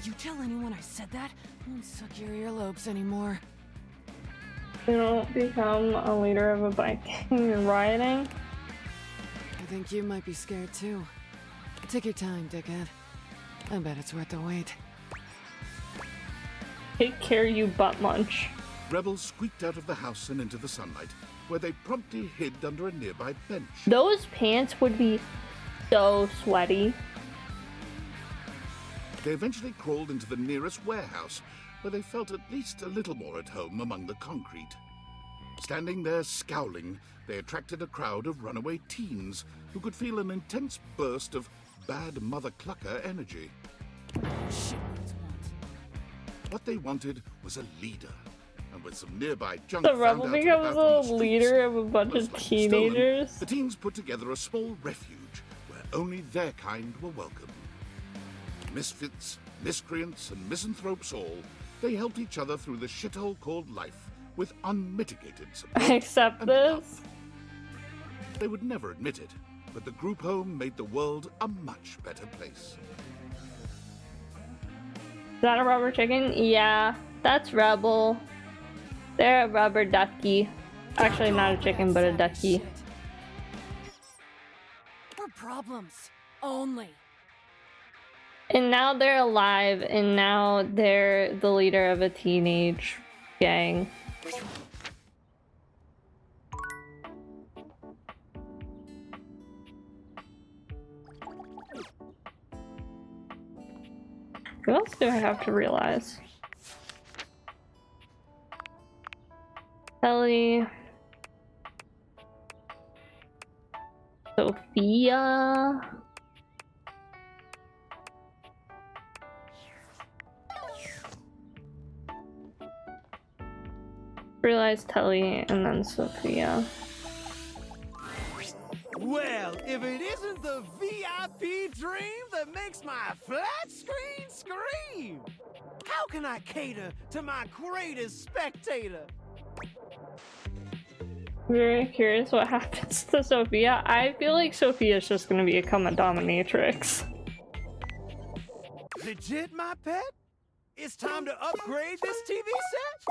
You tell anyone I said that, I won't suck your earlobes anymore. You don't become a leader of a biking rioting. I think you might be scared too. Take your time, dickhead. I bet it's worth the wait. Take care, you butt munch. Rebels squeaked out of the house and into the sunlight, where they promptly hid under a nearby bench. Those pants would be so sweaty. They eventually crawled into the nearest warehouse, where they felt at least a little more at home among the concrete. Standing there scowling, they attracted a crowd of runaway teens who could feel an intense burst of bad mother clucker energy. What they wanted was a leader, and with some nearby junk The found Rebel out becomes about on the a streets, leader of a bunch most of likely stolen, teenagers. the teens put together a small refuge where only their kind were welcome. Misfits, miscreants, and misanthropes all, they helped each other through the shithole called life with unmitigated support. Accept this. They would never admit it, but the group home made the world a much better place. Is that a rubber chicken? Yeah, that's Rebel. They're a rubber ducky. Actually, not a chicken, but a ducky. We're problems. Only. And now they're alive, and now they're the leader of a teenage gang. What else do I have to realize? Ellie. Sophia. Realize Telly and then Sophia. Well, if it isn't the VIP dream that makes my flat screen scream! How can I cater to my greatest spectator? Very curious what happens to Sophia. I feel like Sophia's just gonna become a dominatrix. Legit, my pet? It's time to upgrade this TV set?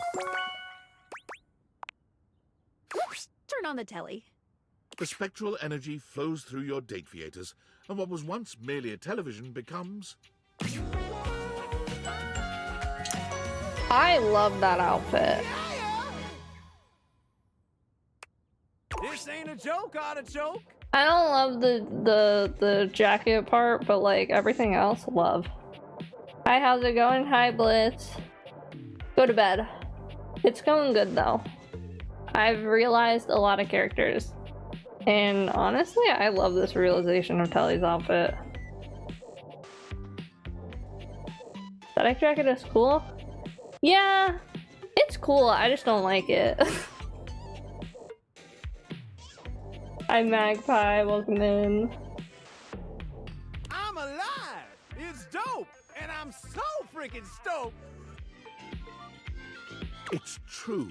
Turn on the telly. The spectral energy flows through your Dateviators, and what was once merely a television becomes... I love that outfit. This ain't a joke, artichoke. I don't love the jacket part, but like everything else, love. Hi, how's it going? Hi, Blitz. Go to bed. It's going good though. I've realized a lot of characters. And honestly, I love this realization of Telly's outfit. Static jacket is cool? Yeah, it's cool. I just don't like it. Hi, Magpie. Welcome in. I'm alive. It's dope. And I'm so freaking stoked. It's true.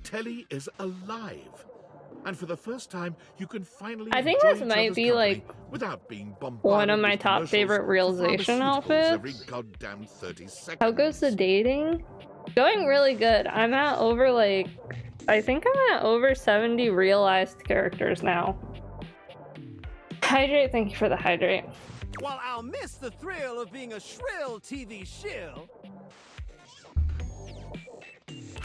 Telly is alive. And for the first time, you can finally I think enjoy this each might other's be company like without being bombarded one of my with top commercials favorite for realization pharmaceuticals every outfits. goddamn 30 seconds. How goes the dating? Going really good. I'm at over like, I think I'm at over 70 realized characters now. Hydrate, thank you for the hydrate. While I'll miss the thrill of being a shrill TV shill,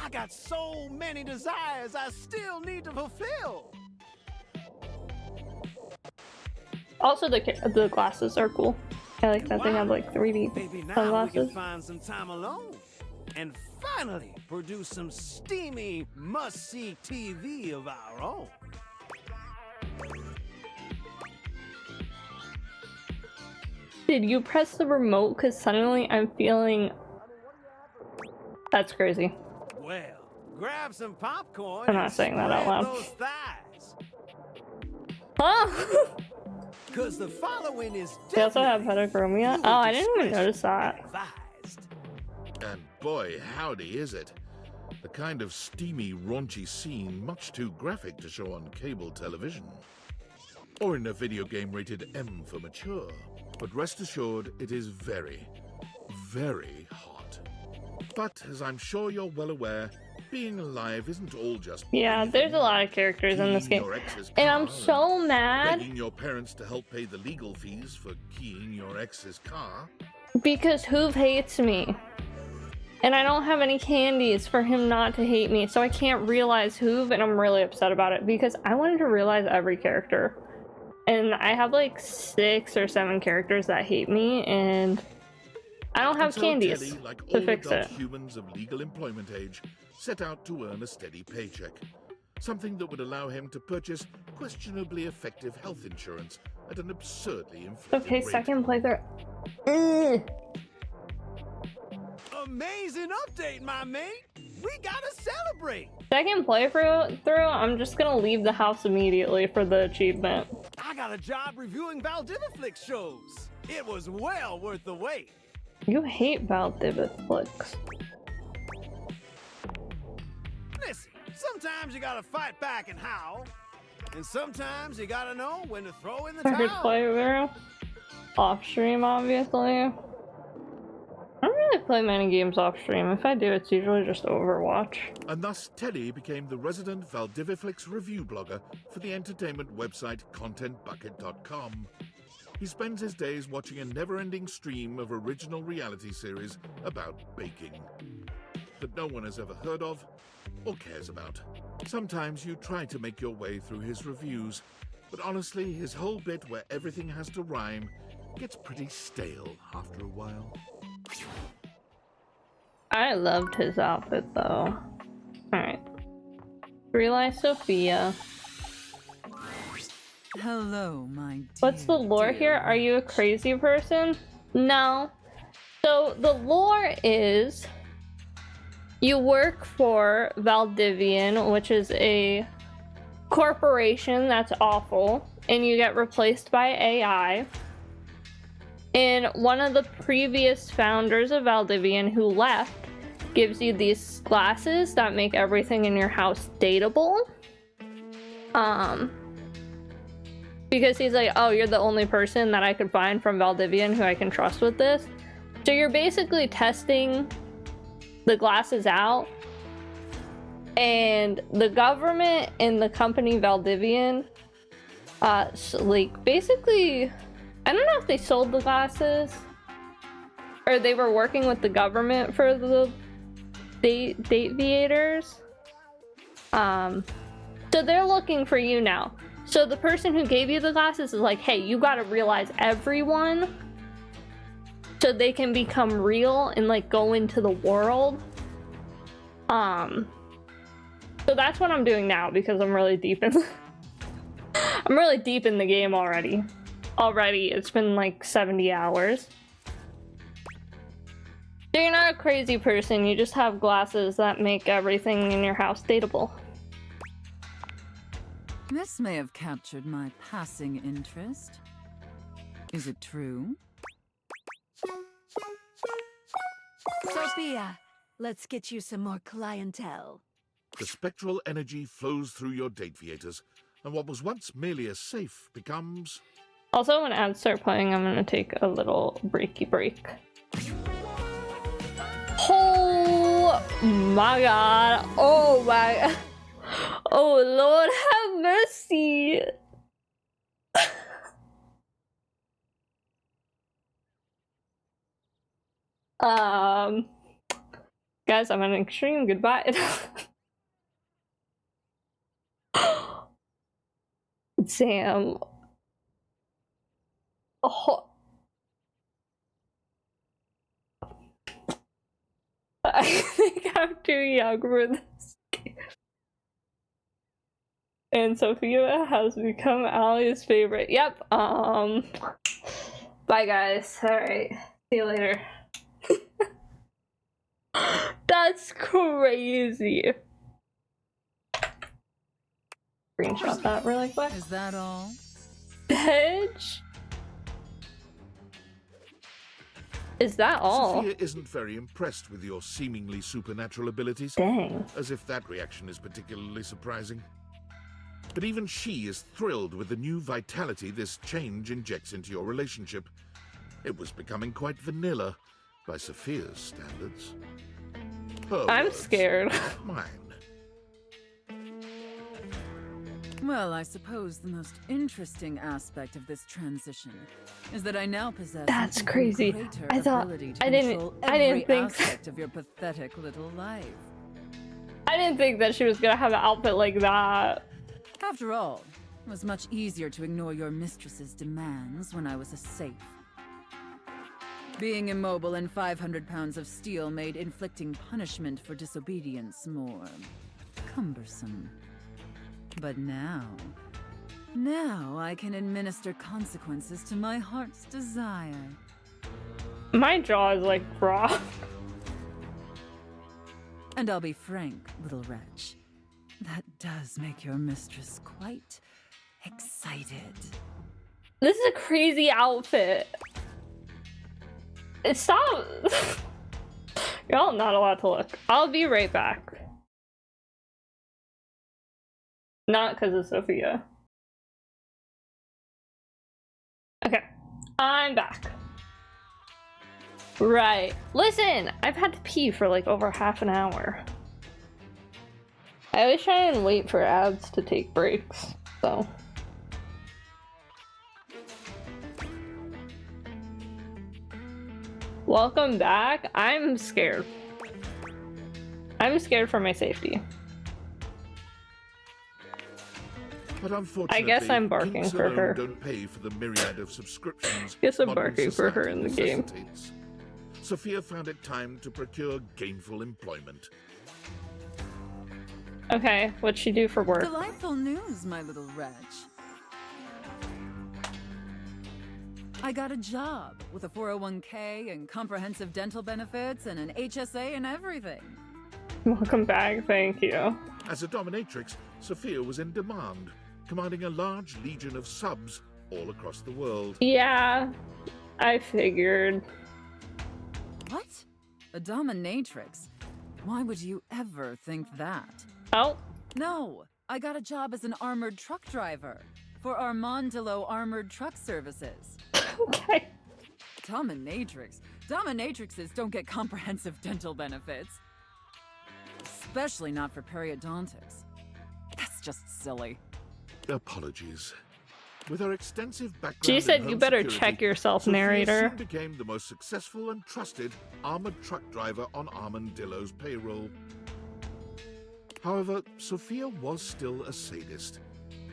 I got so many desires I still need to fulfill. Also, the glasses are cool. I like that they have like 3D Maybe now we sunglasses. can find some time alone and finally produce some steamy, must-see TV of our own. Did you press the remote? Because suddenly I'm feeling... That's crazy. Well, grab some popcorn. I'm not and saying that out spread loud. those thighs. Huh? Cause the following is They also have heterochromia? Oh, I didn't even notice that. And boy, howdy is it. The kind of steamy, raunchy scene much too graphic to show on cable television. Or in a video game rated M for mature. But rest assured, it is very, very hot. But as I'm sure you're well aware, being alive isn't all just Yeah, there's a lot of characters in this game. your ex's And I'm car so mad begging your parents to help pay the legal fees for keying your ex's car. because Hoove hates me. And I don't have any candies for him not to hate me, so I can't realize Hoove, and I'm really upset about it because I wanted to realize every character. And I have like 6 or 7 characters that hate me, and I don't have And so candies Teddy, like to all fix adult it. humans of legal employment age, set out to earn a steady paycheck. Something that would allow him to purchase questionably effective health insurance at an absurdly inflated Okay, rate. second playthrough. Ugh. Amazing update, my mate. We gotta celebrate. Second playthrough, I'm just gonna leave the house immediately for the achievement. I got a job reviewing Valdiviflix shows. It was well worth the wait. You hate Valdiviflix. Listen, sometimes you gotta fight back and howl, and sometimes you gotta know when to throw in the Second towel. playthrough. Off stream, obviously. I don't really play many games off stream. If I do, it's usually just Overwatch. And thus Teddy became the resident Valdiviflix review blogger for the entertainment website ContentBucket.com. He spends his days watching a never-ending stream of original reality series about baking that no one has ever heard of or cares about. Sometimes you try to make your way through his reviews, but honestly, his whole bit where everything has to rhyme gets pretty stale after a while. I loved his outfit though. Alright. Realize Sophia. Hello, my What's the lore here? Are you a crazy person? No. So the lore is you work for Valdivian, which is a corporation that's awful, and you get replaced by AI. And one of the previous founders of Valdivian who left gives you these glasses that make everything in your house dateable. Because he's like, oh, you're the only person that I could find from Valdivian who I can trust with this. So you're basically testing the glasses out. And the government and the company Valdivian, like, basically, I don't know if they sold the glasses or they were working with the government for the date viators. So they're looking for you now. So the person who gave you the glasses is like, hey, you gotta realize everyone so they can become real and like go into the world. So that's what I'm doing now because I'm really deep in I'm really deep in the game already. It's been like 70 hours. So you're not a crazy person, you just have glasses that make everything in your house dateable. This may have captured my passing interest. Is it true? Sophia, let's get you some more clientele. The spectral energy flows through your Dateviators, and what was once merely a safe becomes... Also, when ads start playing, I'm gonna take a little breaky break. Oh my god. Oh my. Oh Lord have mercy. Guys, I'm an extreme goodbye. Damn. Oh. I think I'm too young for this game. And Sophia has become Allie's favorite. Yep. Bye guys. Alright. See you later. That's crazy. Screenshot that really quick. Is that all? Bitch. Is that all? Sophia isn't very impressed with your seemingly supernatural abilities. Dang. As if that reaction is particularly surprising. But even she is thrilled with the new vitality this change injects into your relationship. It was becoming quite vanilla by Sophia's standards. Her I'm words, scared. Mine. Well, I suppose the most interesting aspect of this transition is that I now possess That's an even crazy. greater I thought ability to I didn't control every think aspect of your pathetic little life. I didn't think that she was gonna have an outfit like that. After all, it was much easier to ignore your mistress's demands when I was a safe. Being immobile and 500 pounds of steel made inflicting punishment for disobedience more cumbersome. But now I can administer consequences to my heart's desire. My jaw is like raw. And I'll be frank, little wretch. That does make your mistress quite excited. This is a crazy outfit. Stop. Y'all not allowed to look. I'll be right back. Not because of Sophia. Okay, I'm back. Right. Listen, I've had to pee for like over half an hour. I always try and wait for ads to take breaks, so. Welcome back. I'm scared. I'm scared for my safety. But unfortunately, I guess I'm barking kings for alone her. don't pay for the myriad of subscriptions. Guess I'm modern barking for her society in the game. necessitates. Sophia found it time to procure gainful employment. Okay, what'd she do for work? Delightful news, my little wretch. I got a job with a 401k and comprehensive dental benefits and an HSA and everything. Welcome back, thank you. As a dominatrix, Sophia was in demand, commanding a large legion of subs all across the world. Yeah, I figured. What? A dominatrix? Why would you ever think that? Oh. No, I got a job as an armored truck driver for Armandillo Armored Truck Services. Okay. Dominatrix? Dominatrixes don't get comprehensive dental benefits. Especially not for periodontics. That's just silly. Apologies. With her extensive background She in said, home "You better security, check yourself, Sophia narrator." soon became the most successful and trusted armored truck driver on Armandillo's payroll. However, Sophia was still a sadist,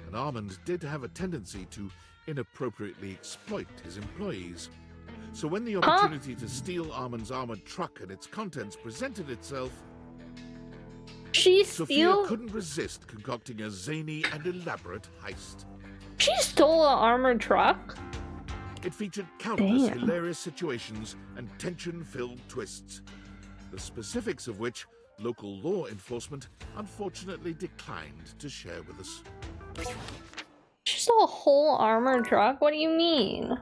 and Armand did have a tendency to inappropriately exploit his employees. So when the opportunity to steal Armand's armored truck and its contents presented itself, Sophia couldn't resist concocting a zany and elaborate heist. She stole an armored truck? It featured countless hilarious situations and tension-filled twists, the specifics of which local law enforcement unfortunately declined to share with us. She stole a whole armored truck? What do you mean?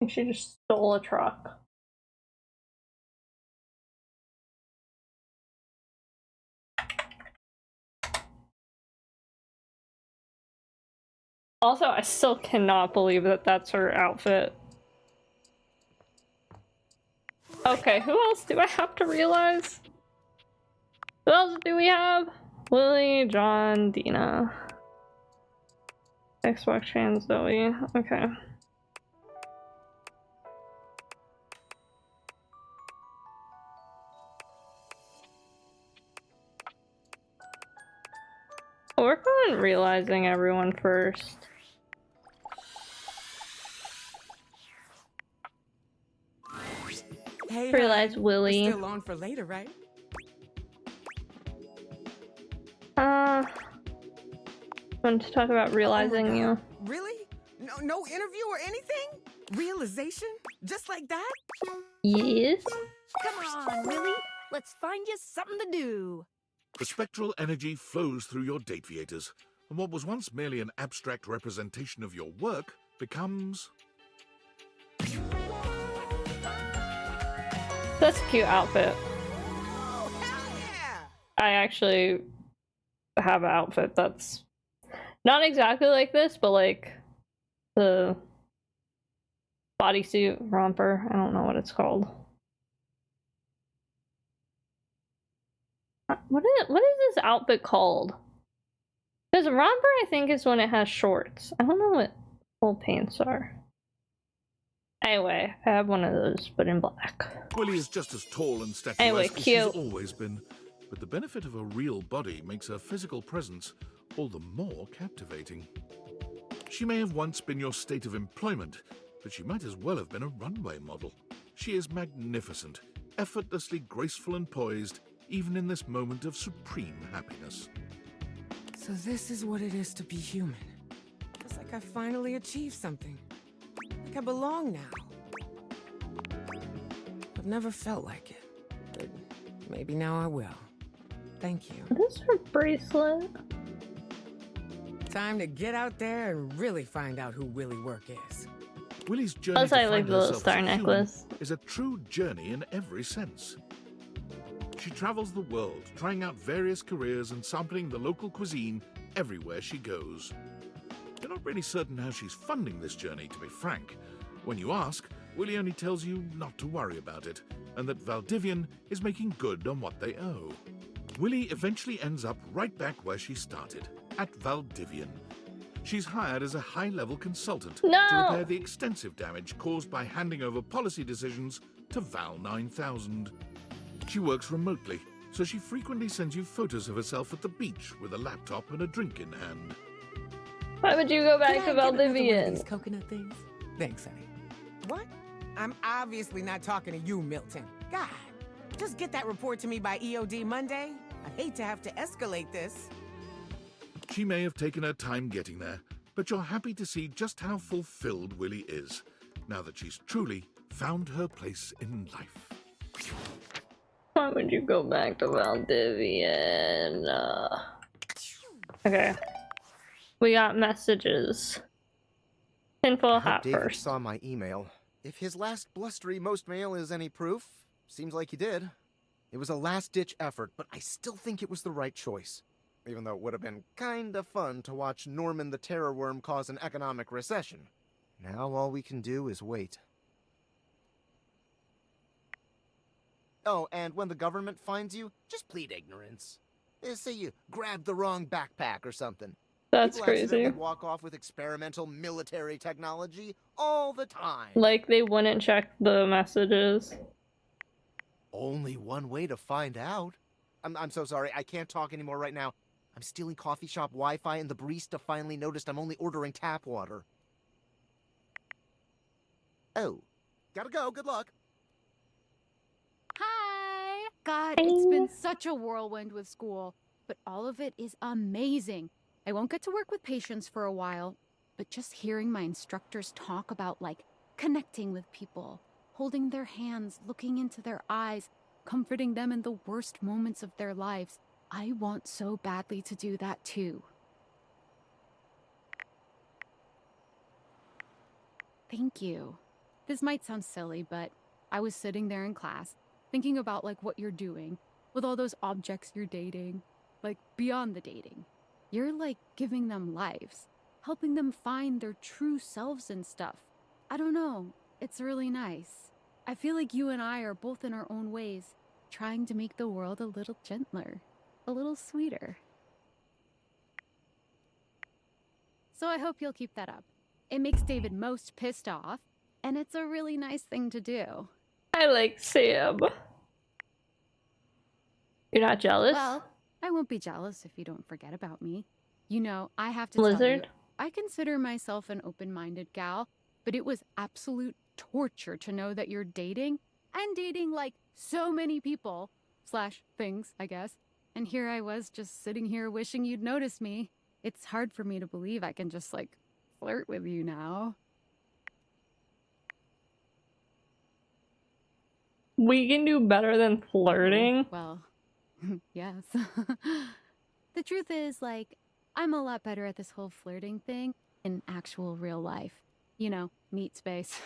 She just stole a truck. Also, I still cannot believe that that's her outfit. Okay, who else do I have to realize? Who else do we have? Willie, John, Dina. Xbox fans, Zoe. Okay. I'll work on realizing everyone first. Hey, realize Willie. We're still on for later, right? Want to talk about realizing you. Really? No interview or anything? Realization? Just like that? Yes. Come on, Willie. Let's find you something to do. The spectral energy flows through your Dateviators, and what was once merely an abstract representation of your work becomes... That's a cute outfit. I actually have an outfit that's not exactly like this, but like the bodysuit romper. I don't know what it's called. What is this outfit called? Because a romper, I think, is when it has shorts. I don't know what full pants are. Anyway, I have one of those, but in black. Willie is just as tall and statuesque Anyway, as she's cute. always been, but the benefit of a real body makes her physical presence all the more captivating. She may have once been your state of employment, but she might as well have been a runway model. She is magnificent, effortlessly graceful and poised, even in this moment of supreme happiness. So this is what it is to be human. It's like I finally achieved something. Like I belong now. I've never felt like it, but maybe now I will. Thank you. What is her bracelet? Time to get out there and really find out who Willie Work is. Willie's journey Plus, I to like find the little herself star as a human necklace. is a true journey in every sense. She travels the world, trying out various careers and sampling the local cuisine everywhere she goes. You're not really certain how she's funding this journey, to be frank. When you ask, Willie only tells you not to worry about it, and that Valdivian is making good on what they owe. Willie eventually ends up right back where she started, at Valdivian. She's hired as a high-level consultant to repair the extensive damage caused by handing over policy decisions to Val 9000. She works remotely, so she frequently sends you photos of herself at the beach with a laptop and a drink in hand. Why would you go back Can to I get another one of Valdivian? these coconut things? Thanks, honey. What? I'm obviously not talking to you, Milton. God, just get that report to me by EOD Monday. I hate to have to escalate this. She may have taken her time getting there, but you're happy to see just how fulfilled Willie is, now that she's truly found her place in life. Why would you go back to Valdivian? Okay. We got messages. Tinfoil I hope hat David first. saw my email. If his last blustery most mail is any proof, seems like he did. It was a last-ditch effort, but I still think it was the right choice. Even though it would have been kinda fun to watch Norman the Terror Worm cause an economic recession. Now all we can do is wait. Oh, and when the government finds you, just plead ignorance. Say you grabbed the wrong backpack or something. That's People crazy. accidentally walk off with experimental military technology all the time. Like they wouldn't check the messages. Only one way to find out. I'm so sorry, I can't talk anymore right now. I'm stealing coffee shop Wi-Fi and the barista finally noticed I'm only ordering tap water. Oh, gotta go, good luck. Hi! God, it's been such a whirlwind with school, but all of it is amazing. I won't get to work with patients for a while, but just hearing my instructors talk about, like, connecting with people, holding their hands, looking into their eyes, comforting them in the worst moments of their lives. I want so badly to do that too. Thank you. This might sound silly, but I was sitting there in class, thinking about like what you're doing with all those objects you're dating, like beyond the dating. You're like giving them lives, helping them find their true selves and stuff. I don't know, it's really nice. I feel like you and I are both in our own ways, trying to make the world a little gentler, a little sweeter. So I hope you'll keep that up. It makes David most pissed off, and it's a really nice thing to do. I like Sam. You're not jealous? Well, I won't be jealous if you don't forget about me. You know, I have to Blizzard? tell you, I consider myself an open-minded gal, but it was absolute torture to know that you're dating, and dating like so many people, / things, I guess. And here I was just sitting here wishing you'd notice me. It's hard for me to believe I can just like flirt with you now. We can do better than flirting. Well, yes. The truth is, like, I'm a lot better at this whole flirting thing in actual real life. You know, meat space.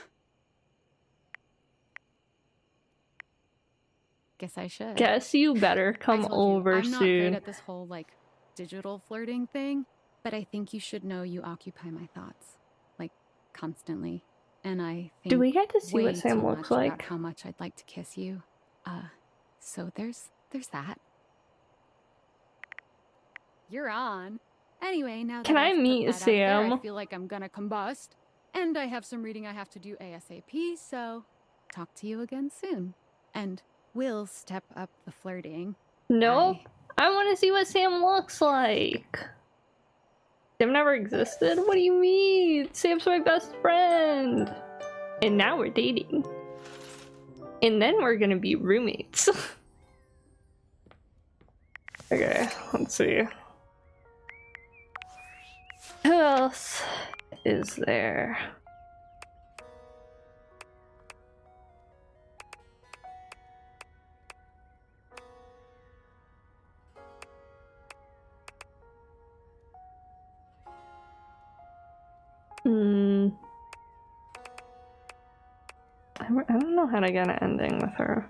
Guess I should. Guess you better come over I'm not great soon. at this whole, like, digital flirting thing, but I think you should know you occupy my thoughts. Like, constantly. And I think Do we get to see way what Sam too looks much like? about how much I'd like to kiss you. So there's that. You're on. Anyway, now that Can I I've put meet that out there, I Sam? feel like I'm gonna combust. And I have some reading I have to do ASAP, so talk to you again soon. And we'll step up the flirting. No, I want to see what Sam looks like. Sam never existed? What do you mean? Sam's my best friend. And now we're dating. And then we're gonna be roommates. Okay, let's see. Who else is there? I don't know how to get an ending with her.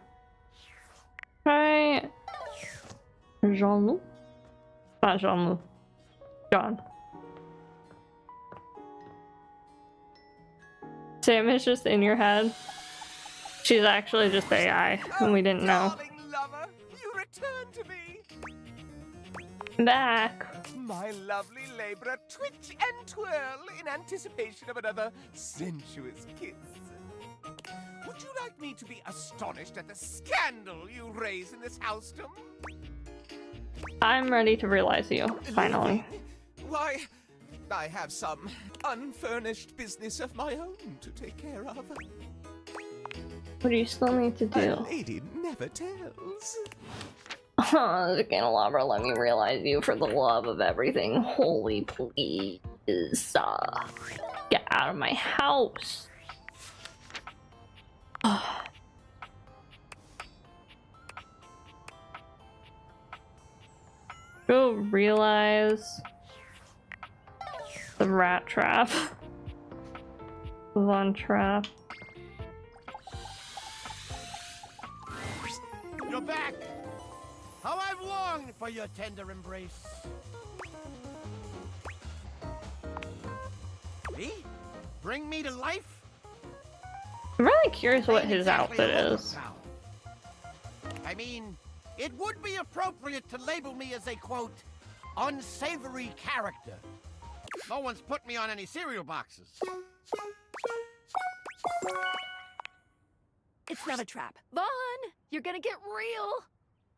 Try Jean-Luc? Not Jean-Luc. John. Sam is just in your head. She's actually just AI, and we didn't know. Lover, you return to me. Back. My lovely laborer twitch and twirl in anticipation of another sensuous kiss. Would you like me to be astonished at the scandal you raise in this housedom? I'm ready to realize you, finally. Why, I have some unfurnished business of my own to take care of. What do you still need to A do? lady never tells. The candelabra, let me realize you for the love of everything. Holy please. Get out of my house. Go realize the rat trap. Von trap. You're back! How I've longed for your tender embrace. Me? Bring me to life? I'm really curious what his outfit is. I mean, it would be appropriate to label me as a, quote, unsavory character. No one's put me on any cereal boxes. It's not a trap. Vaughn, you're gonna get real.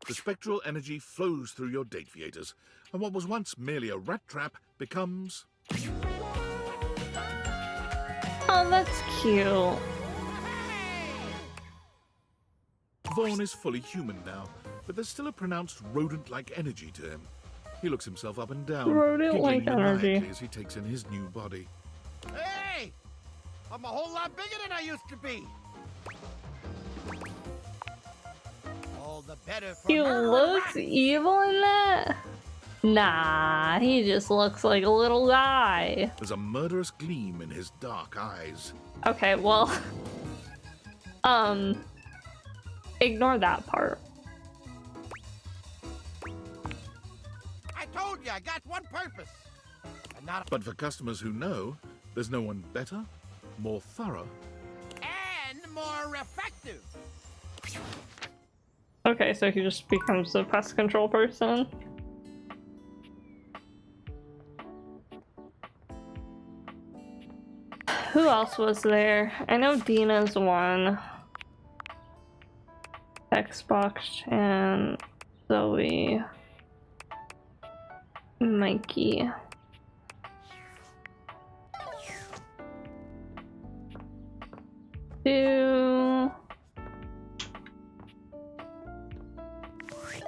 The spectral energy flows through your Dateviators, and what was once merely a rat trap becomes... Oh, that's cute. Vaughn is fully human now, but there's still a pronounced rodent-like energy to him. He looks himself up and down, Rodent-like giggling maniacally energy. as he takes in his new body. Hey! I'm a whole lot bigger than I used to be. All the better for He murder looks rats. evil in that? Nah, he just looks like a little guy. There's a murderous gleam in his dark eyes. Okay, well, ignore that part. I told you, I got one purpose. And not But for customers who know, there's no one better, more thorough, and more effective. Okay, so he just becomes a pest control person. Who else was there? I know Dina's one. Xbox and Zoe. Mikey. Two.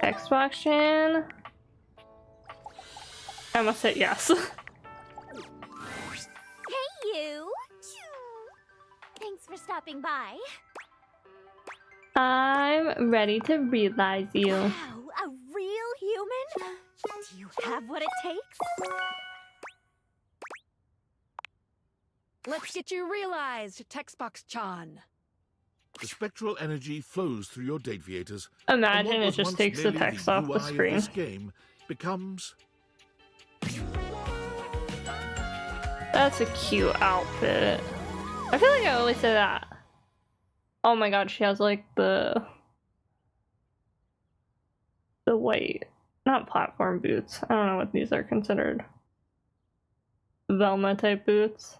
Xbox Chan. I must say yes. Hey, you! Thanks for stopping by. I'm ready to realize you. Wow, a real human? Do you have what it takes? Let's get you realized, Textbox-chan. the spectral energy flows through your Dateviators. Imagine and what it was just once takes the merely text off the UI screen. Of this game becomes... That's a cute outfit. I feel like I always say that. Oh my god, she has like the white, not platform boots. I don't know what these are considered. Velma type boots.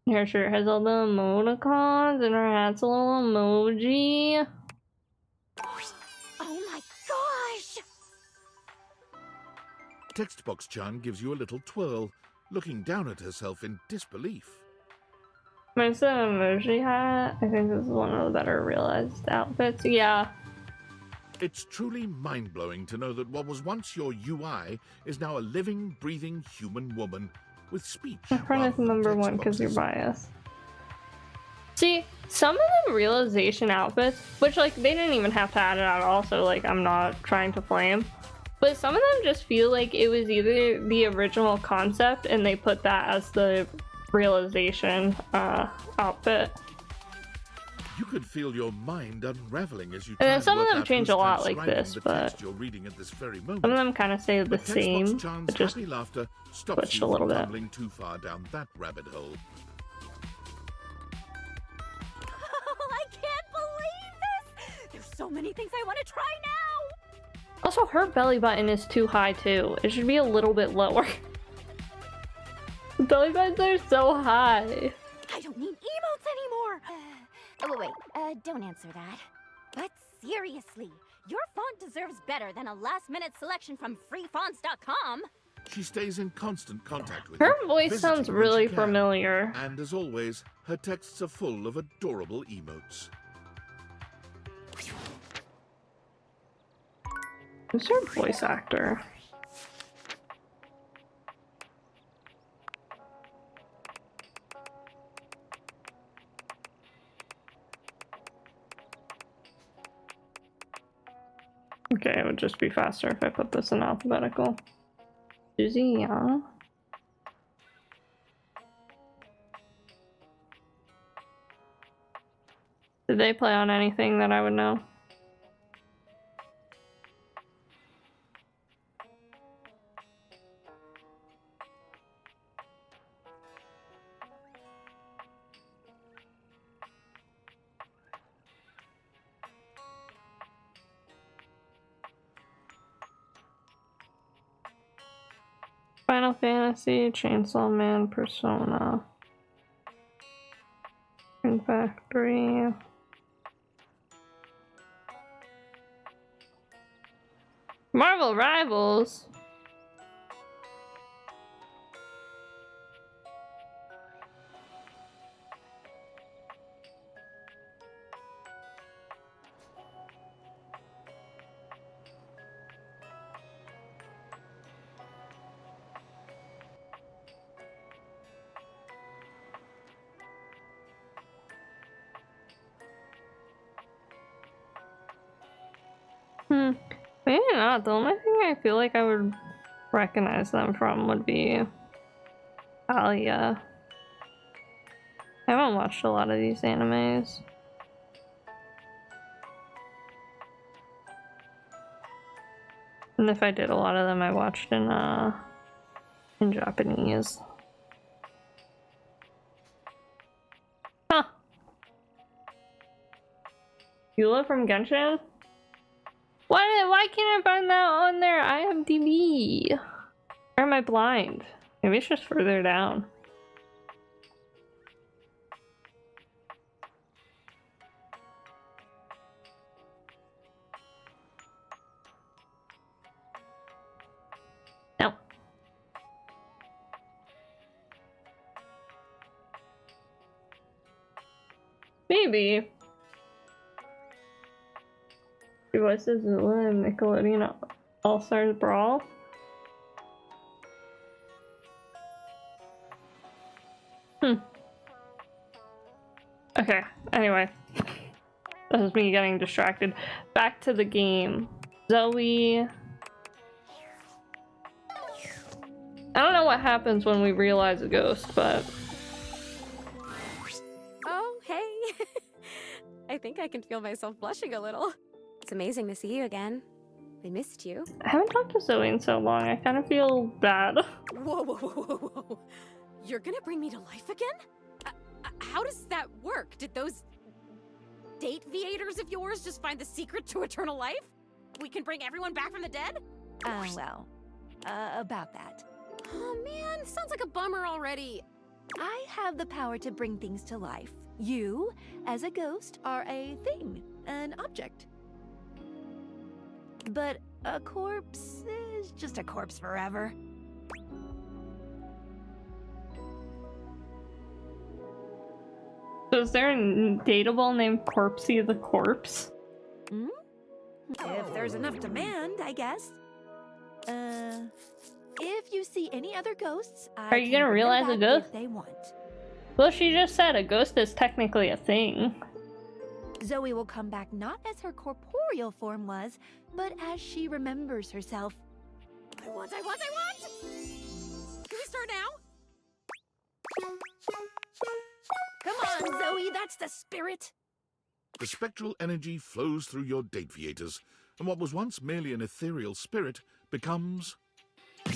Her shirt has all the emoticons and her hat's a little emoji. Oh my gosh! Textbox-chan gives you a little twirl, looking down at herself in disbelief. Mine's an emoji hat. I think this is one of the better realized outfits. Yeah. It's truly mind-blowing to know that what was once your UI is now a living, breathing human woman with speech. I'm trying to number one because you're biased. See, some of the realization outfits, which like they didn't even have to add it at all, so like I'm not trying to flame, but some of them just feel like it was either the original concept and they put that as the realization outfit. You could feel your mind unraveling as you And then try some of work them out change who's a lot like transcribing this, the but text you're reading at this very moment. some of them kind of stay the But same, Textbox-chan's but just happy laughter stops switched you a little from bit. tumbling too far down that rabbit hole. Oh, I can't believe this! There's so many things I want to try now! Also, her belly button is too high too. It should be a little bit lower. The belly buttons are so high. I don't need emotes anymore! Oh, wait, don't answer that. But seriously, your font deserves better than a last-minute selection from freefonts.com. She stays in constant contact with Her you, voice visiting sounds when really she can. familiar. And as always, her texts are full of adorable emotes. Who's her voice actor? Okay, it would just be faster if I put this in alphabetical. Susie Young. Did they play on anything that I would know? Final Fantasy, Chainsaw Man, Persona, Factory. Marvel Rivals. Maybe not. The only thing I feel like I would recognize them from would be Alia. I haven't watched a lot of these animes. And if I did, a lot of them I watched in Japanese. Huh. Yula from Genshin? Why can't I find that on their IMDb? Or am I blind? Maybe it's just further down. No. Maybe. She voices Zula in Nickelodeon All-Stars Brawl. Okay, anyway. This is me getting distracted. Back to the game. Zoe. I don't know what happens when we realize a ghost, but... Oh, hey. I think I can feel myself blushing a little. It's amazing to see you again. I missed you. I haven't talked to Zoe in so long. I kind of feel bad. Whoa, whoa, whoa, whoa, whoa. You're gonna bring me to life again? How does that work? Did those date viators of yours just find the secret to eternal life? We can bring everyone back from the dead? About that. Oh man, sounds like a bummer already. I have the power to bring things to life. You, as a ghost, are a thing, an object. But a corpse is just a corpse forever. So is there a dateable named Corpsey the Corpse? If there's enough demand, I guess. If you see any other ghosts, Are you gonna realize a ghost? if they want. Well, she just said a ghost is technically a thing. Zoe will come back not as her corporeal form was, but as she remembers herself. I want! Can we start now? Come on, Zoe, that's the spirit. The spectral energy flows through your date viators, and what was once merely an ethereal spirit becomes... I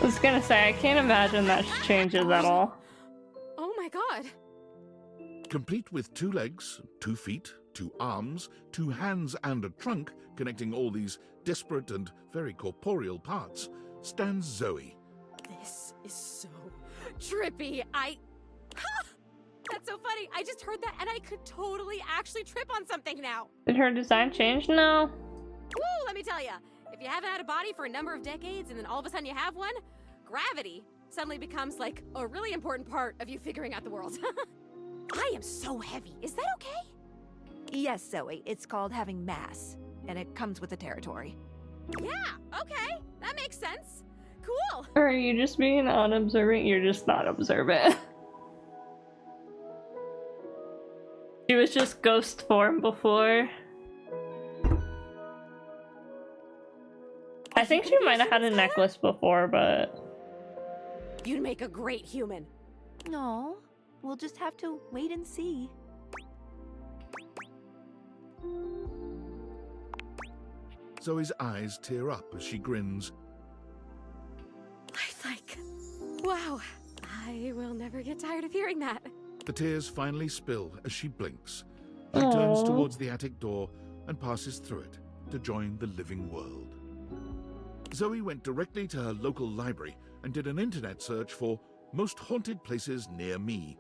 was gonna say, I can't imagine that changes at all. Oh my god. Complete with 2 legs, 2 feet, 2 arms, 2 hands and a trunk connecting all these disparate and very corporeal parts, stands Zoe. This is so trippy. That's so funny. I just heard that and I could totally actually trip on something now. Did her design change? No. Woo, let me tell you. If you haven't had a body for a number of decades and then all of a sudden you have one, gravity suddenly becomes like a really important part of you figuring out the world. I am so heavy. Is that okay? Yes, Zoe, it's called having mass, and it comes with the territory. Yeah, okay. That makes sense. Cool. Or are you just being unobservant? You're just not observant. She was just ghost form before. I think she might have had a necklace before, but... You'd make a great human. No, we'll just have to wait and see. Zoe's eyes tear up as she grins. Lifelike. Wow. I will never get tired of hearing that. The tears finally spill as she blinks. She turns towards the attic door and passes through it to join the living world. Zoe went directly to her local library and did an internet search for most haunted places near me.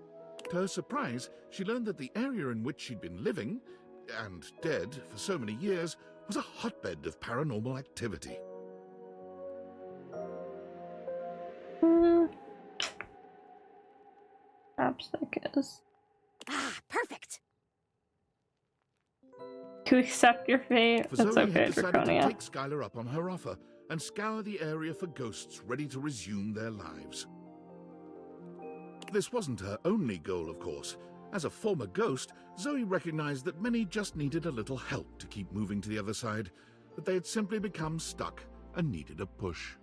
To her surprise, she learned that the area in which she'd been living, and dead for so many years, was a hotbed of paranormal activity. Chapstick is. Ah, perfect. To accept your fate. For It's Zoe okay, had decided to Draconia. take Skylar up on her offer and scour the area for ghosts ready to resume their lives. This wasn't her only goal, of course. As a former ghost, Zoe recognized that many just needed a little help to keep moving to the other side, that they had simply become stuck and needed a push.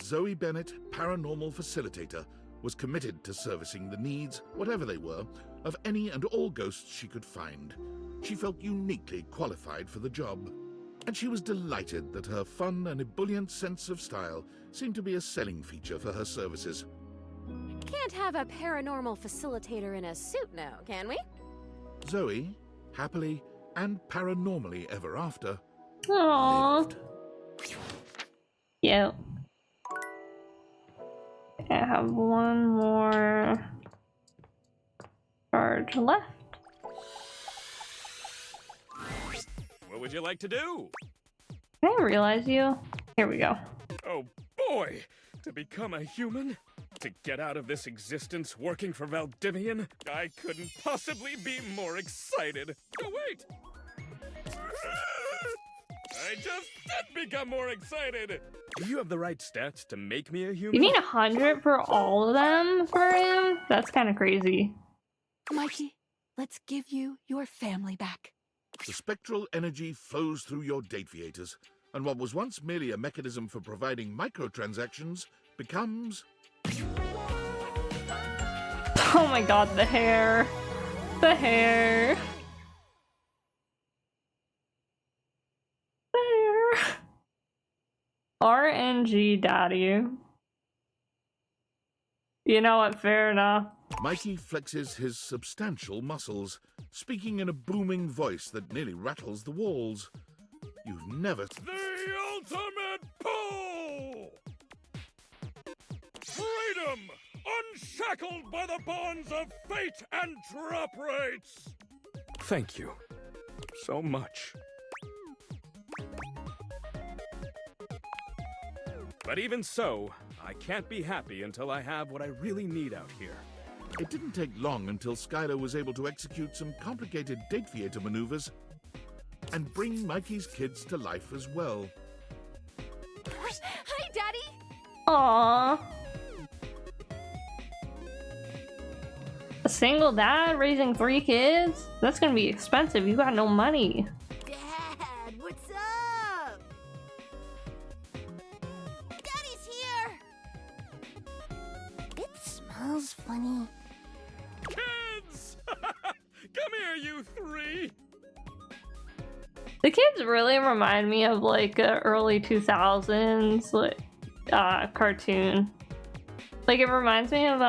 Zoe Bennett, paranormal facilitator, was committed to servicing the needs, whatever they were, of any and all ghosts she could find. She felt uniquely qualified for the job, and she was delighted that her fun and ebullient sense of style seemed to be a selling feature for her services. Can't have a paranormal facilitator in a suit now, can we? Zoe, happily and paranormally ever after, Aww. Yeah. I have one more charge left. What would you like to do? Can I realize you? Here we go. Oh boy! To become a human? To get out of this existence working for Valdivian? I couldn't possibly be more excited. Oh, wait! I just did become more excited! Do you have the right stats to make me a human? You need 100 for all of them for him? That's kind of crazy. Mikey, let's give you your family back. the spectral energy flows through your Dateviators, and what was once merely a mechanism for providing microtransactions becomes... Oh my god, the hair. The hair. The hair. RNG daddy. You know what, fair enough. Mikey flexes his substantial muscles, speaking in a booming voice that nearly rattles the walls. You've never... The ultimate pull! Freedom! Unshackled by the bonds of fate and drop rates! Thank you so much. But even so, I can't be happy until I have what I really need out here. It didn't take long until Skylar was able to execute some complicated Dateviator maneuvers and bring Mikey's kids to life as well. Hi, Daddy! Aww. A single dad raising 3 kids? That's gonna be expensive. You got no money. Dad, what's up? Daddy's here! It smells funny. Kids! Come here, you 3! The kids really remind me of like a early 2000s like cartoon. Like it reminds me of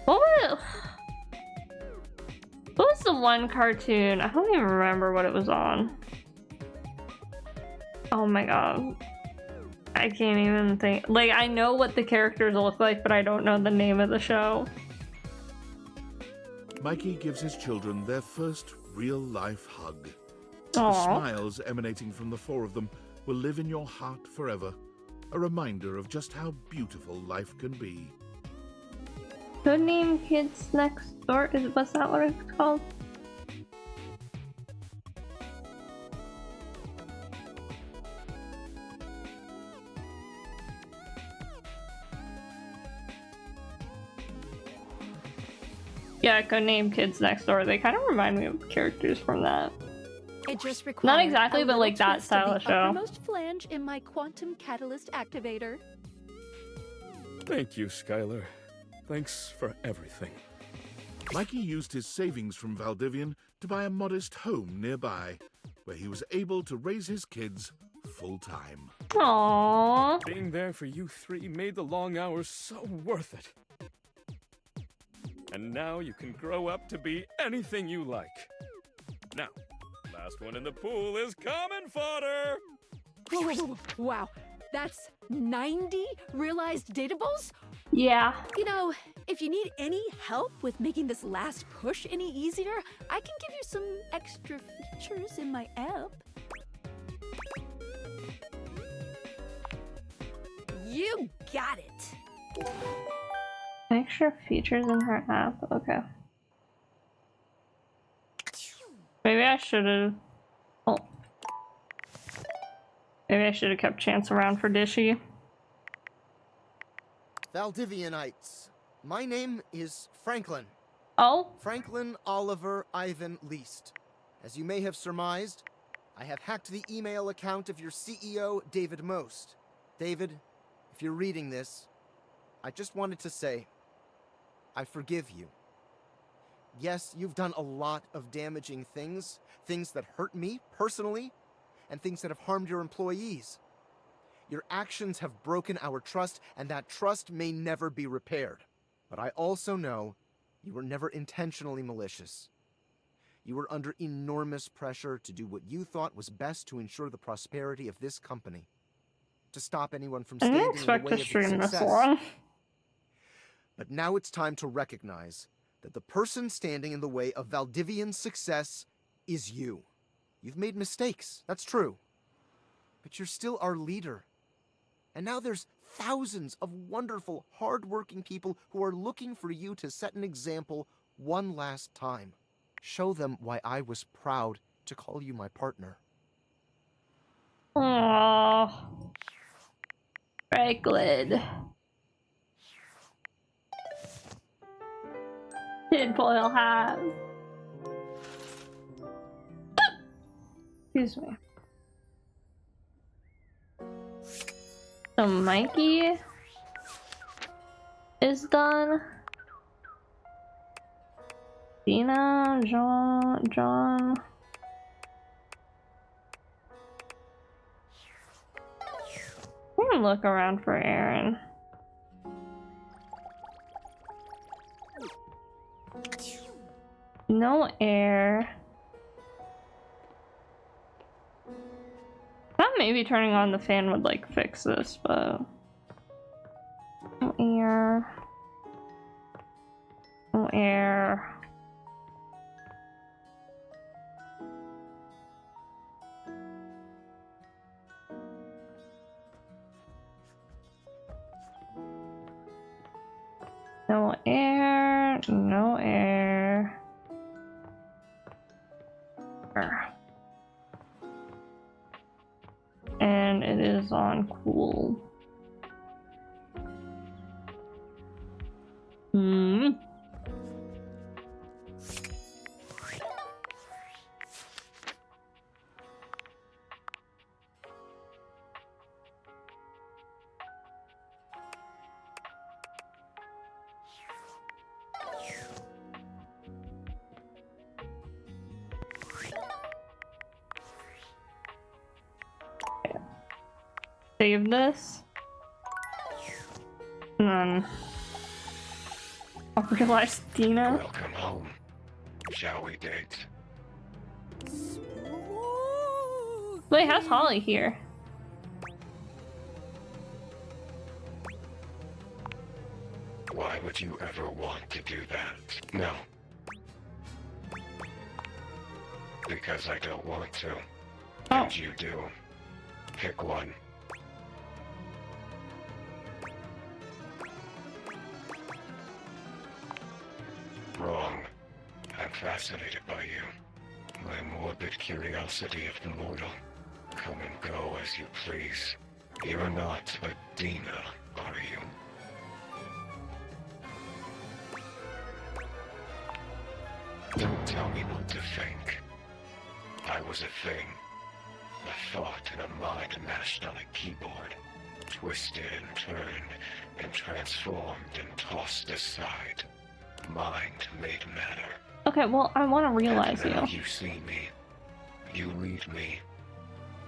what was the one cartoon? I don't even remember what it was on. Oh my god. I can't even think. Like I know what the characters look like, but I don't know the name of the show. Mikey gives his children their first real-life hug. Aww. The smiles emanating from the 4 of them will live in your heart forever, a reminder of just how beautiful life can be. Good name Kids Next Door? Was that what it's called? Yeah, Codename Kids Next Door. They kind of remind me of characters from that. It just requires Not exactly, a but like little that twist style of of the show. uppermost flange in my quantum catalyst activator. Thank you, Skylar. Thanks for everything. Mikey used his savings from Valdivian to buy a modest home nearby, where he was able to raise his kids full-time. Aww. Being there for you 3 made the long hours so worth it. And now you can grow up to be anything you like. Now, last one in the pool is common fodder! Whoa, whoa, whoa, whoa. Wow, that's 90 realized datables? Yeah. You know, if you need any help with making this last push any easier, I can give you some extra features in my app. You got it. Extra features in her app. Okay. Maybe I should have. Oh. Maybe I should have kept Chance around for Dishy. Valdivianites. My name is Franklin. Oh? Franklin Oliver Ivan Least. As you may have surmised, I have hacked the email account of your CEO, David Most. David, if you're reading this, I just wanted to say, I forgive you. Yes, you've done a lot of damaging things, things that hurt me personally, and things that have harmed your employees. Your actions have broken our trust, and that trust may never be repaired. But I also know you were never intentionally malicious. You were under enormous pressure to do what you thought was best to ensure the prosperity of this company. To stop anyone from I standing didn't in the expect way to of its stream this success. long. But now it's time to recognize that the person standing in the way of Valdivian's success is you. You've made mistakes, that's true. But you're still our leader. And now there's thousands of wonderful, hard-working people who are looking for you to set an example one last time. Show them why I was proud to call you my partner. Aww. Franklin. Tinfoil hat. Excuse me. So Mikey is done. Dina, John. I'm gonna look around for Aaron. No air. Thought maybe turning on the fan would like fix this, but no air. No air. No air. No air. And it is on cool. Save this. And then I'll realize Dina. Welcome home. Shall we date? Wait, how's Holly here? Why would you ever want to do that? No. Because I don't want to. And you do. Pick one. Wrong. I'm fascinated by you. My morbid curiosity of the mortal. Come and go as you please. You're not a Dina, are you? Don't tell me what to think. I was a thing. A thought and a mind mashed on a keyboard. Twisted and turned and transformed and tossed aside. Mind made matter. Okay, well, I want to realize and now you. You see me. You read me.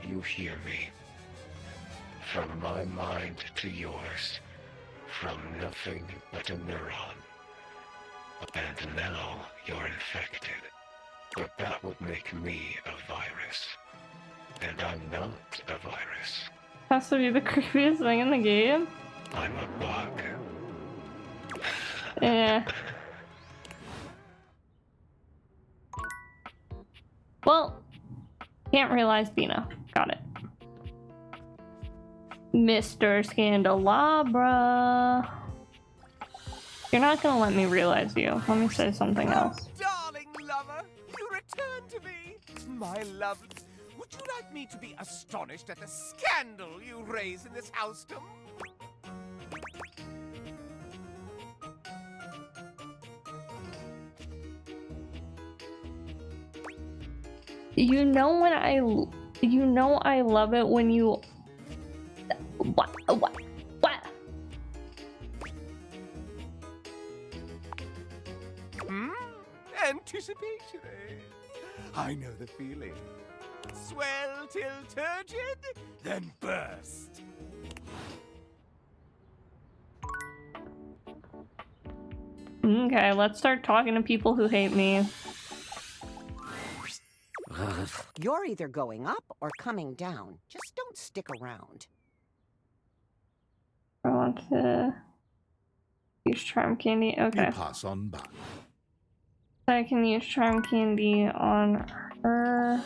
You hear me. From my mind to yours. From nothing but a neuron. And now you're infected. But that would make me a virus. And I'm not a virus. Has to be the creepiest thing in the game. I'm a bug. Eh. Well, can't realize Dina. Got it. Mr. Scandelabra. You're not gonna let me realize you. Let me say something else. Darling lover, you return to me. My love, would you like me to be astonished at the scandal you raise in this housedom? You know I love it when you. What? Anticipation, eh? I know the feeling. Swell till turgid, then burst. Okay, let's start talking to people who hate me. You're either going up or coming down. Just don't stick around. I want to use charm candy. Okay. You pass on by. I can use charm candy on her.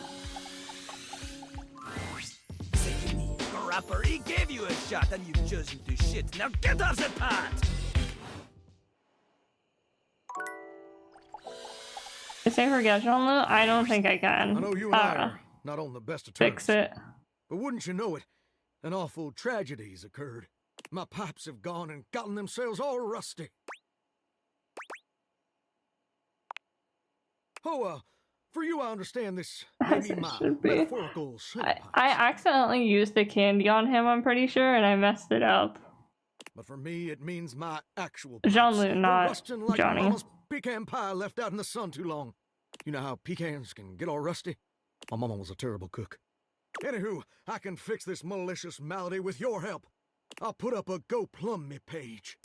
Rapper, he gave you a shot and you've chosen to shit. Now get off the pot! Can I say forget Jean Luc? I don't think I can. I know you and I are not on the best of terms. Fix it. But wouldn't you know it, an awful tragedy's occurred. My pipes have gone and gotten themselves all rusty. Oh, for you I understand this may be my metaphorical I accidentally used the candy on him, I'm pretty sure, and I messed it up. But for me, it means my actual Jean Luc, They're not rusting like Johnny. Mama's pecan pie left out in the sun too long. You know how pecans can get all rusty? My mama was a terrible cook. Anywho, I can fix this malicious malady with your help. I'll put up a Go Plum Me page.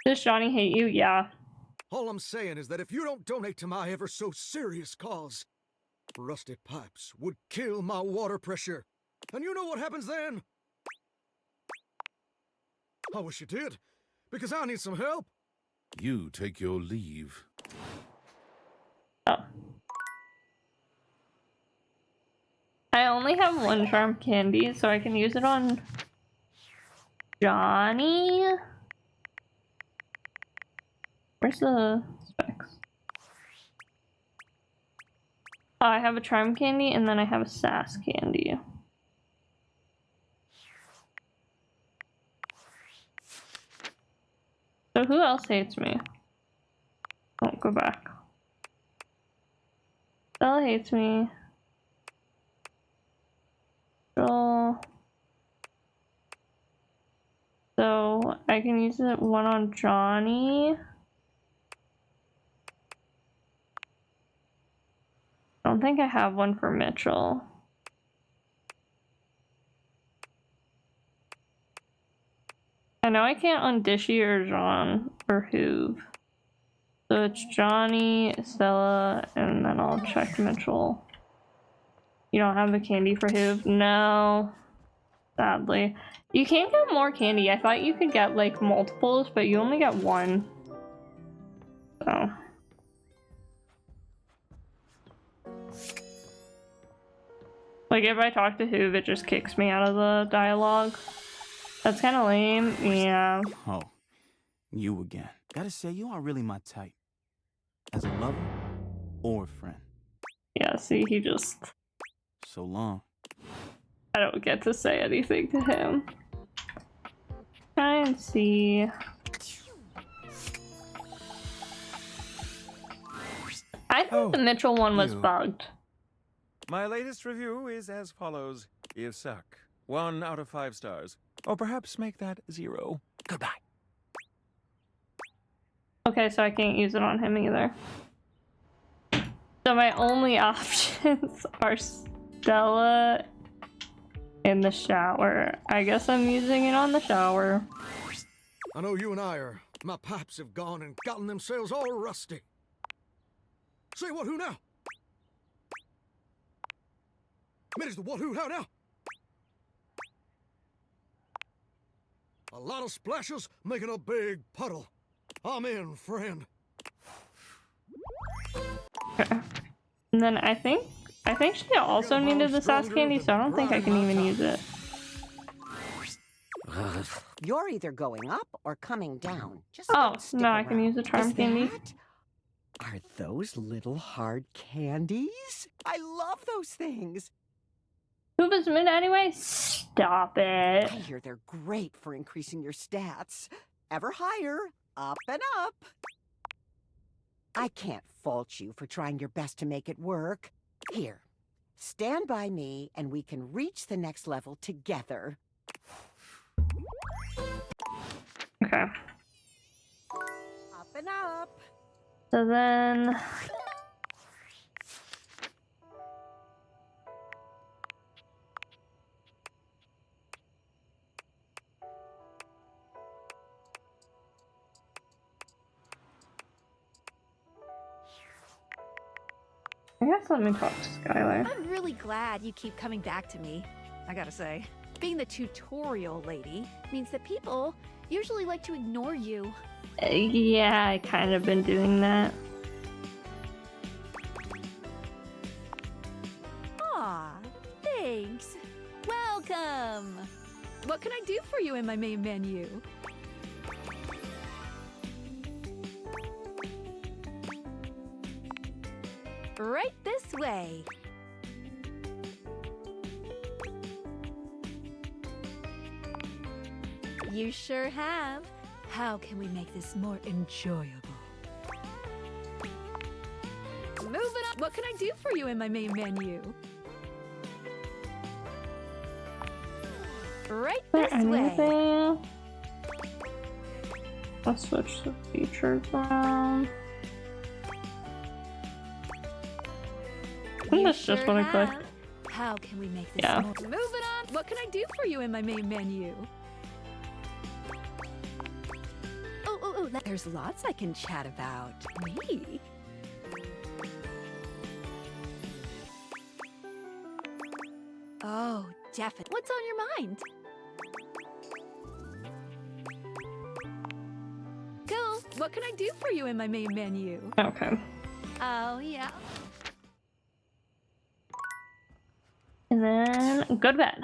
Does Johnny hate you? Yeah. All I'm saying is that if you don't donate to my ever so serious cause, rusty pipes would kill my water pressure. And you know what happens then? I wish you did, because I need some help. You take your leave. Oh. I only have one charm candy, so I can use it on Johnny. Where's the specs? Oh, I have a charm candy and then I have a sass candy. So who else hates me? Oh, go back. Stella hates me. Joel. So I can use it one on Johnny. I don't think I have one for Mitchell. I know I can't on Dishy or Jean or Hoove. So it's Johnny, Stella, and then I'll check Mitchell. You don't have the candy for Hoove? No. Sadly. You can't get more candy. I thought you could get like multiples, but you only get one. So. Like if I talk to Hoove, it just kicks me out of the dialogue. That's kind of lame. Yeah. Oh, you again. Gotta say, you aren't really my type. As a lover or a friend. Yeah, see, he just... So long. I don't get to say anything to him. Try and see. I think the Mitchell one was bugged. My latest review is as follows. You suck. 1 out of 5 stars. Or perhaps make that 0. Goodbye. Okay, so I can't use it on him either. So my only options are Stella in the shower. I guess I'm using it on the shower. I know you and I are. My pipes have gone and gotten themselves all rusty. Say what who now? Minnie's the what who how now? A lot of splashes making a big puddle. I'm in, friend. Okay. And then I think she also needed the sass candy, so I don't think I can even use it. You're either going up or coming down. Just Oh, don't stick no, I around. can use the charm Is candy. that- Are those little hard candies? I love those things. Who was mid anyway? Stop it. I hear they're great for increasing your stats. Ever higher, up and up. I can't fault you for trying your best to make it work. Here, stand by me and we can reach the next level together. Okay. Up and up. So then... I guess let me talk to Skylar. I'm really glad you keep coming back to me, I gotta say. Being the tutorial lady means that people usually like to ignore you. Yeah, I kind of been doing that. Aw, thanks. Welcome. What can I do for you in my main menu? Right this way. You sure have. How can we make this more enjoyable? Moving on. What can I do for you in my main menu? Right this way. Anything? Let's switch the features around. I think that's just what I clicked. How can we make this Yeah. more? Moving on. What can I do for you in my main menu? Oh, there's lots I can chat about. Me? Oh, definitely. What's on your mind? Cool. What can I do for you in my main menu? Okay. Oh, yeah. And then go to bed.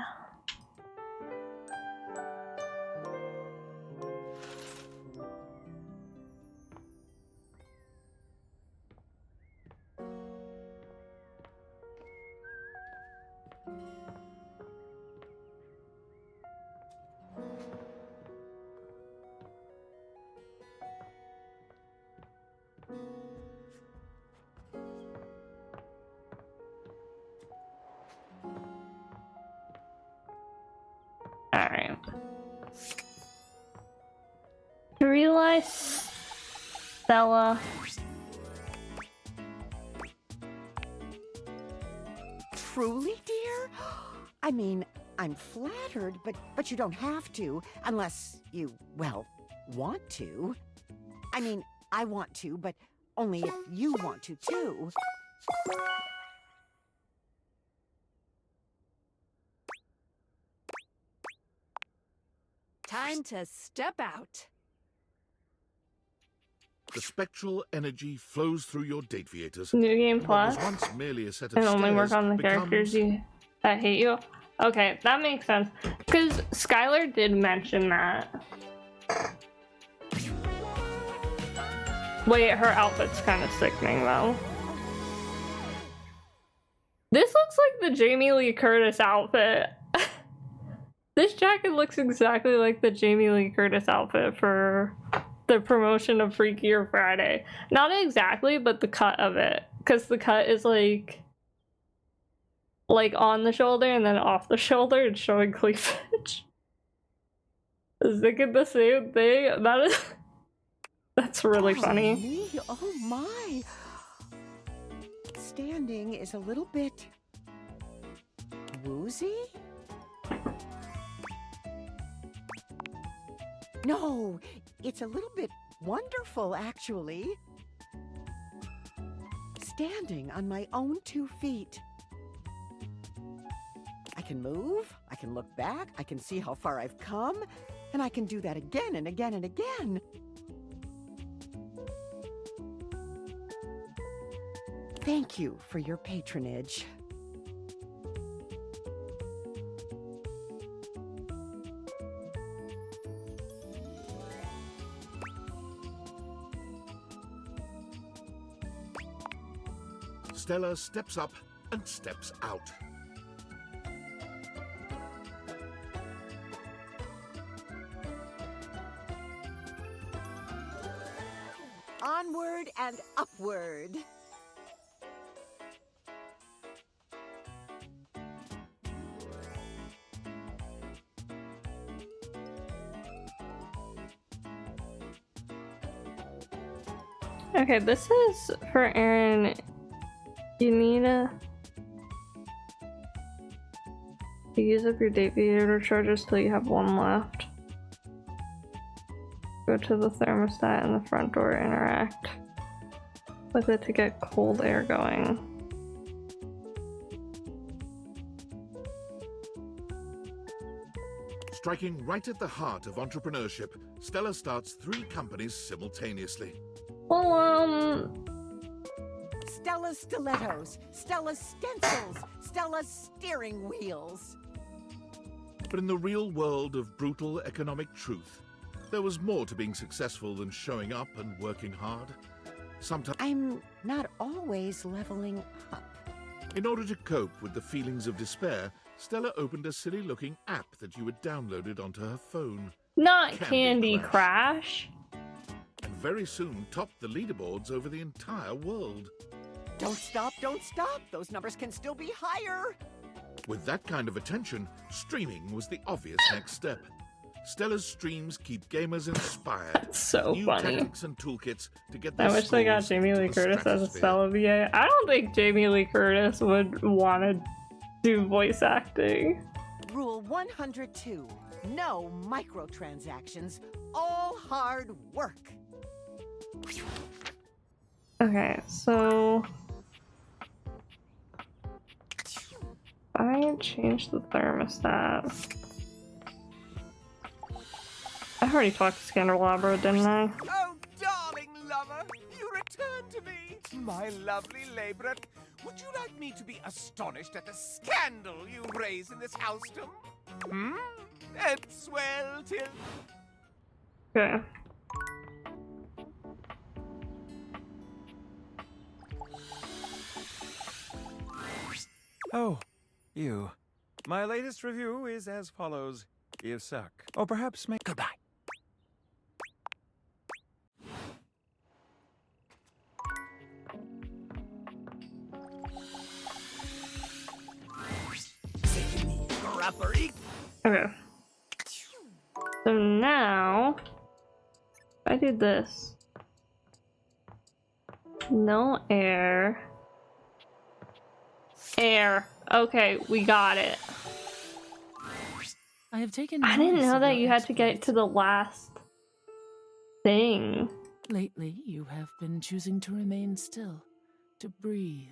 Alright. To realize Stella. Truly, dear? I mean, I'm flattered, but you don't have to, unless you, well, want to. I mean, I want to, but only if you want to, too. Time to step out. The spectral energy flows through your Dateviators. New Game What was Plus. once merely a set of And only work stairs on the characters that hate you. Okay, that makes sense. Because Skylar did mention that. Wait, her outfit's kind of sickening though. This looks like the Jamie Lee Curtis outfit. This jacket looks exactly like the Jamie Lee Curtis outfit for the promotion of Freakier Friday. Not exactly, but the cut of it. Because the cut is like on the shoulder and then off the shoulder and showing cleavage. Is they get the same thing? That's really funny. Me? Oh my. Standing is a little bit woozy? No, it's a little bit wonderful, actually. standing on my own 2 feet. I can move, I can look back, I can see how far I've come, and I can do that again and again and again. Thank you for your patronage. Stella steps up and steps out. Onward and upward. Okay, this is for Aaron. You need to use up your date theater charges till you have 1 left. Go to the thermostat in the front door, interact with it to get cold air going. Striking right at the heart of entrepreneurship, Stella starts 3 companies simultaneously. Well, Stella's stilettos, Stella's stencils, Stella's steering wheels. But in the real world of brutal economic truth, there was more to being successful than showing up and working hard. Sometimes I'm not always leveling up. In order to cope with the feelings of despair, Stella opened a silly-looking app that you had downloaded onto her phone. not Candy Crush. And very soon topped the leaderboards over the entire world. Don't stop, don't stop. Those numbers can still be higher. With that kind of attention, streaming was the obvious next step. Stella's streams keep gamers inspired. That's so New funny. tactics and toolkits to get I their wish they got scores Jamie into Lee the Curtis as a stratosphere. Stella VA. I don't think Jamie Lee Curtis would want to do voice acting. Rule 102. No microtransactions. All hard work. Okay, so I changed the thermostat. I already talked to Scandelabra, didn't I? Oh, darling lover, you return to me, my lovely laborer. Would you like me to be astonished at the scandal you raise in this housedom? Hmm? And swell till... Okay. Oh, you. My latest review is as follows. You suck. Or perhaps make... Goodbye. Okay. So now, if I do this. No air. Air. Okay, we got it. I have taken. I didn't notice know of that your you had to get to the last thing. Lately, you have been choosing to remain still, to breathe,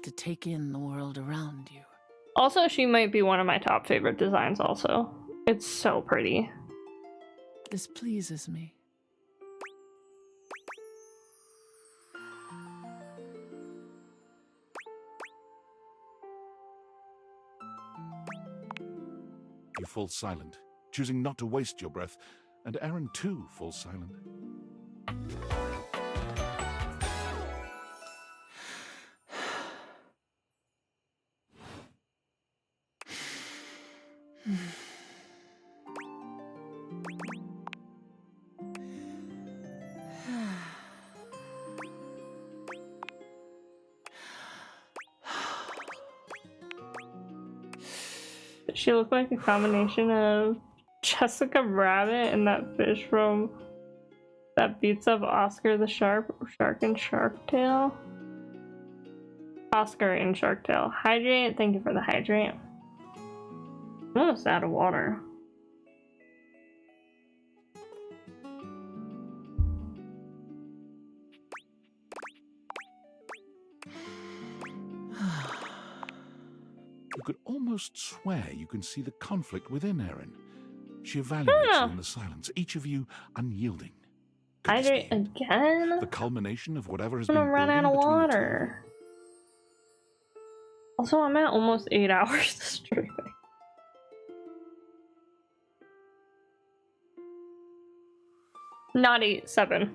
to take in the world around you. Also, she might be one of my top favorite designs also. It's so pretty. This pleases me. You fall silent, choosing not to waste your breath, and Aaron too falls silent. She looked like a combination of Jessica Rabbit and that fish from that beats up Oscar the Shark in Shark Tale. Oscar in Shark Tale. Hydrate, thank you for the hydrate. I'm almost out of water. You could almost swear you can see the conflict within Erin. She evaluates you in the silence, each of you unyielding. Hydrate again? The culmination of whatever has I'm been gonna run out building of between water. Also, I'm at almost 8 hours streaming. Not 8, 7.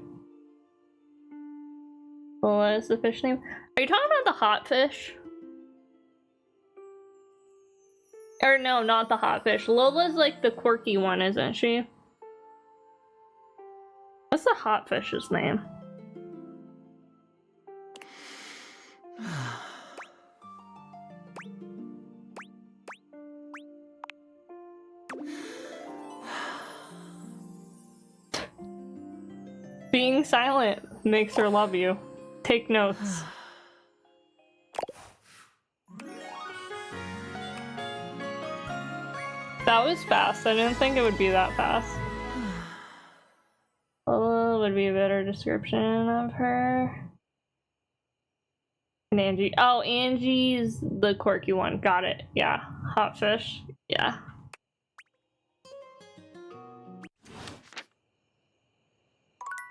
What is the fish name? Are you talking about the hot fish? Or no, not the hot fish. Lola's like the quirky one, isn't she? What's the hot fish's name? Being silent makes her love you. Take notes. That was fast. I didn't think it would be that fast. Would be a better description of her. And Angie. Oh, Angie's the quirky one. Got it. Yeah. Hot fish. Yeah.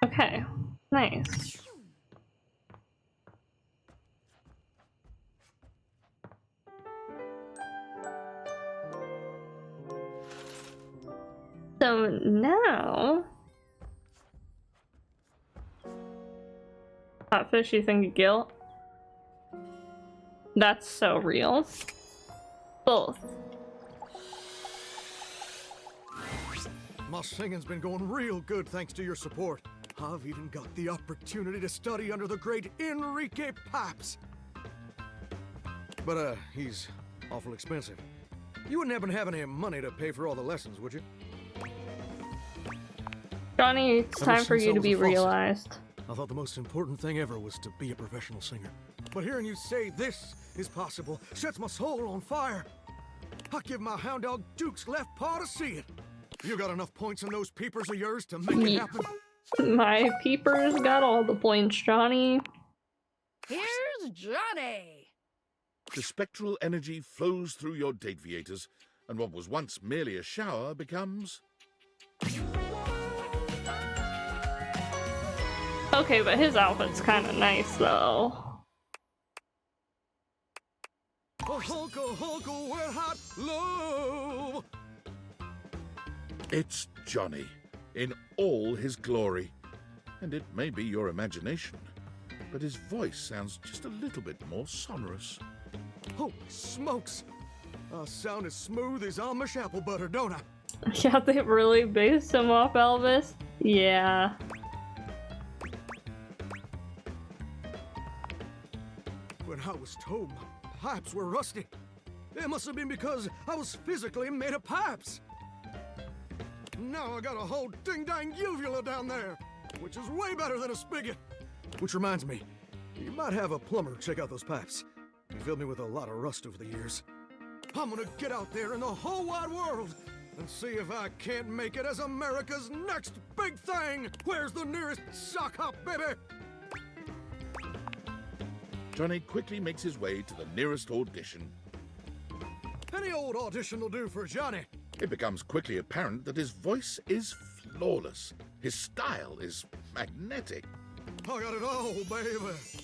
Okay. Nice. So now, hot fish, you think guilt? That's so real. Both. My singing's been going real good thanks to your support. I've even got the opportunity to study under the great Enrique Paps. But, he's awful expensive. You wouldn't happen to have any money to pay for all the lessons, would you? Johnny, it's time for you to be realized. I thought the most important thing ever was to be a professional singer. But hearing you say this is possible sets my soul on fire. I'll give my hound dog Duke's left paw to see it. You got enough points in those peepers of yours to make it happen? My peepers got all the points, Johnny. Here's Johnny! The spectral energy flows through your Dateviators, and what was once merely a shower becomes... Okay, but his outfit's kind of nice, though. Wet hot love. It's Johnny, in all his glory. And it may be your imagination, but his voice sounds just a little bit more sonorous. Holy smokes! I sound as smooth as Amish apple butter, don't I? Yeah, they really based him off Elvis. Yeah. When I was told my pipes were rusty, it must have been because I was physically made of pipes. Now I got a whole ding-dang uvula down there, which is way better than a spigot. Which reminds me, you might have a plumber check out those pipes. He filled me with a lot of rust over the years. I'm gonna get out there in the whole wide world and see if I can't make it as America's next big thing. Where's the nearest sock hop, baby? Johnny quickly makes his way to the nearest audition. Any old audition will do for Johnny. It becomes quickly apparent that his voice is flawless. His style is magnetic. I got it all, baby.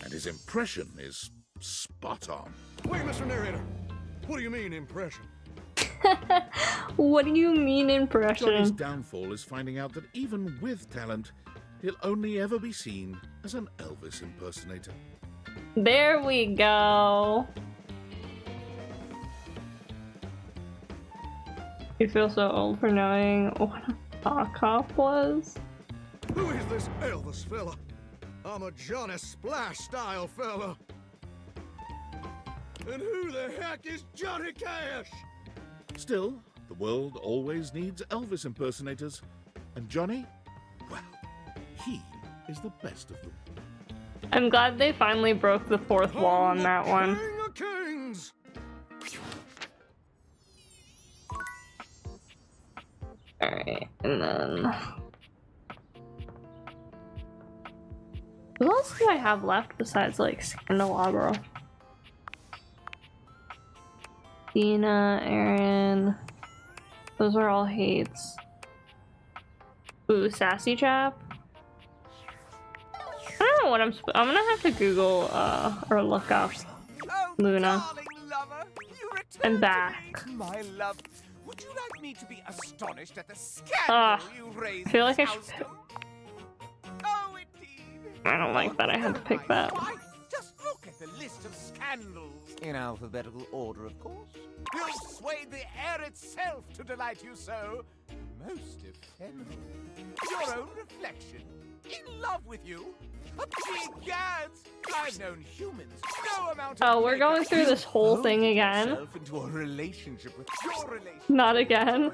And his impression is spot on. Wait, Mr. Narrator. What do you mean, impression? What do you mean, impression? Johnny's downfall is finding out that even with talent, he'll only ever be seen as an Elvis impersonator. There we go. You feel so old for knowing what a sock hop was? Who is this Elvis fella? I'm a Johnny Splash style fella. And who the heck is Johnny Cash? Still, the world always needs Elvis impersonators. And Johnny, well, he is the best of them. I'm glad they finally broke the fourth wall on that one. King of Kings! Alright, and then... Who else do I have left besides, like, Candelabra? Dina, Aaron. Those are all hates. Ooh, Sassy Chap. I don't know what I'm gonna have to Google or look up Luna. I'm back. My love, would you like me to be astonished at the scandal you raised? I feel like I in should. Houston? Oh, indeed. I don't like that I had to pick that. Just look at the list of scandals. In alphabetical order, of course. You've swayed the air itself to delight you so. Most ephemeral. Your own reflection. In love with you. Big gads! I've known humans. No amount of We're going through this whole thing again. Into a relationship with your relationship. Not again.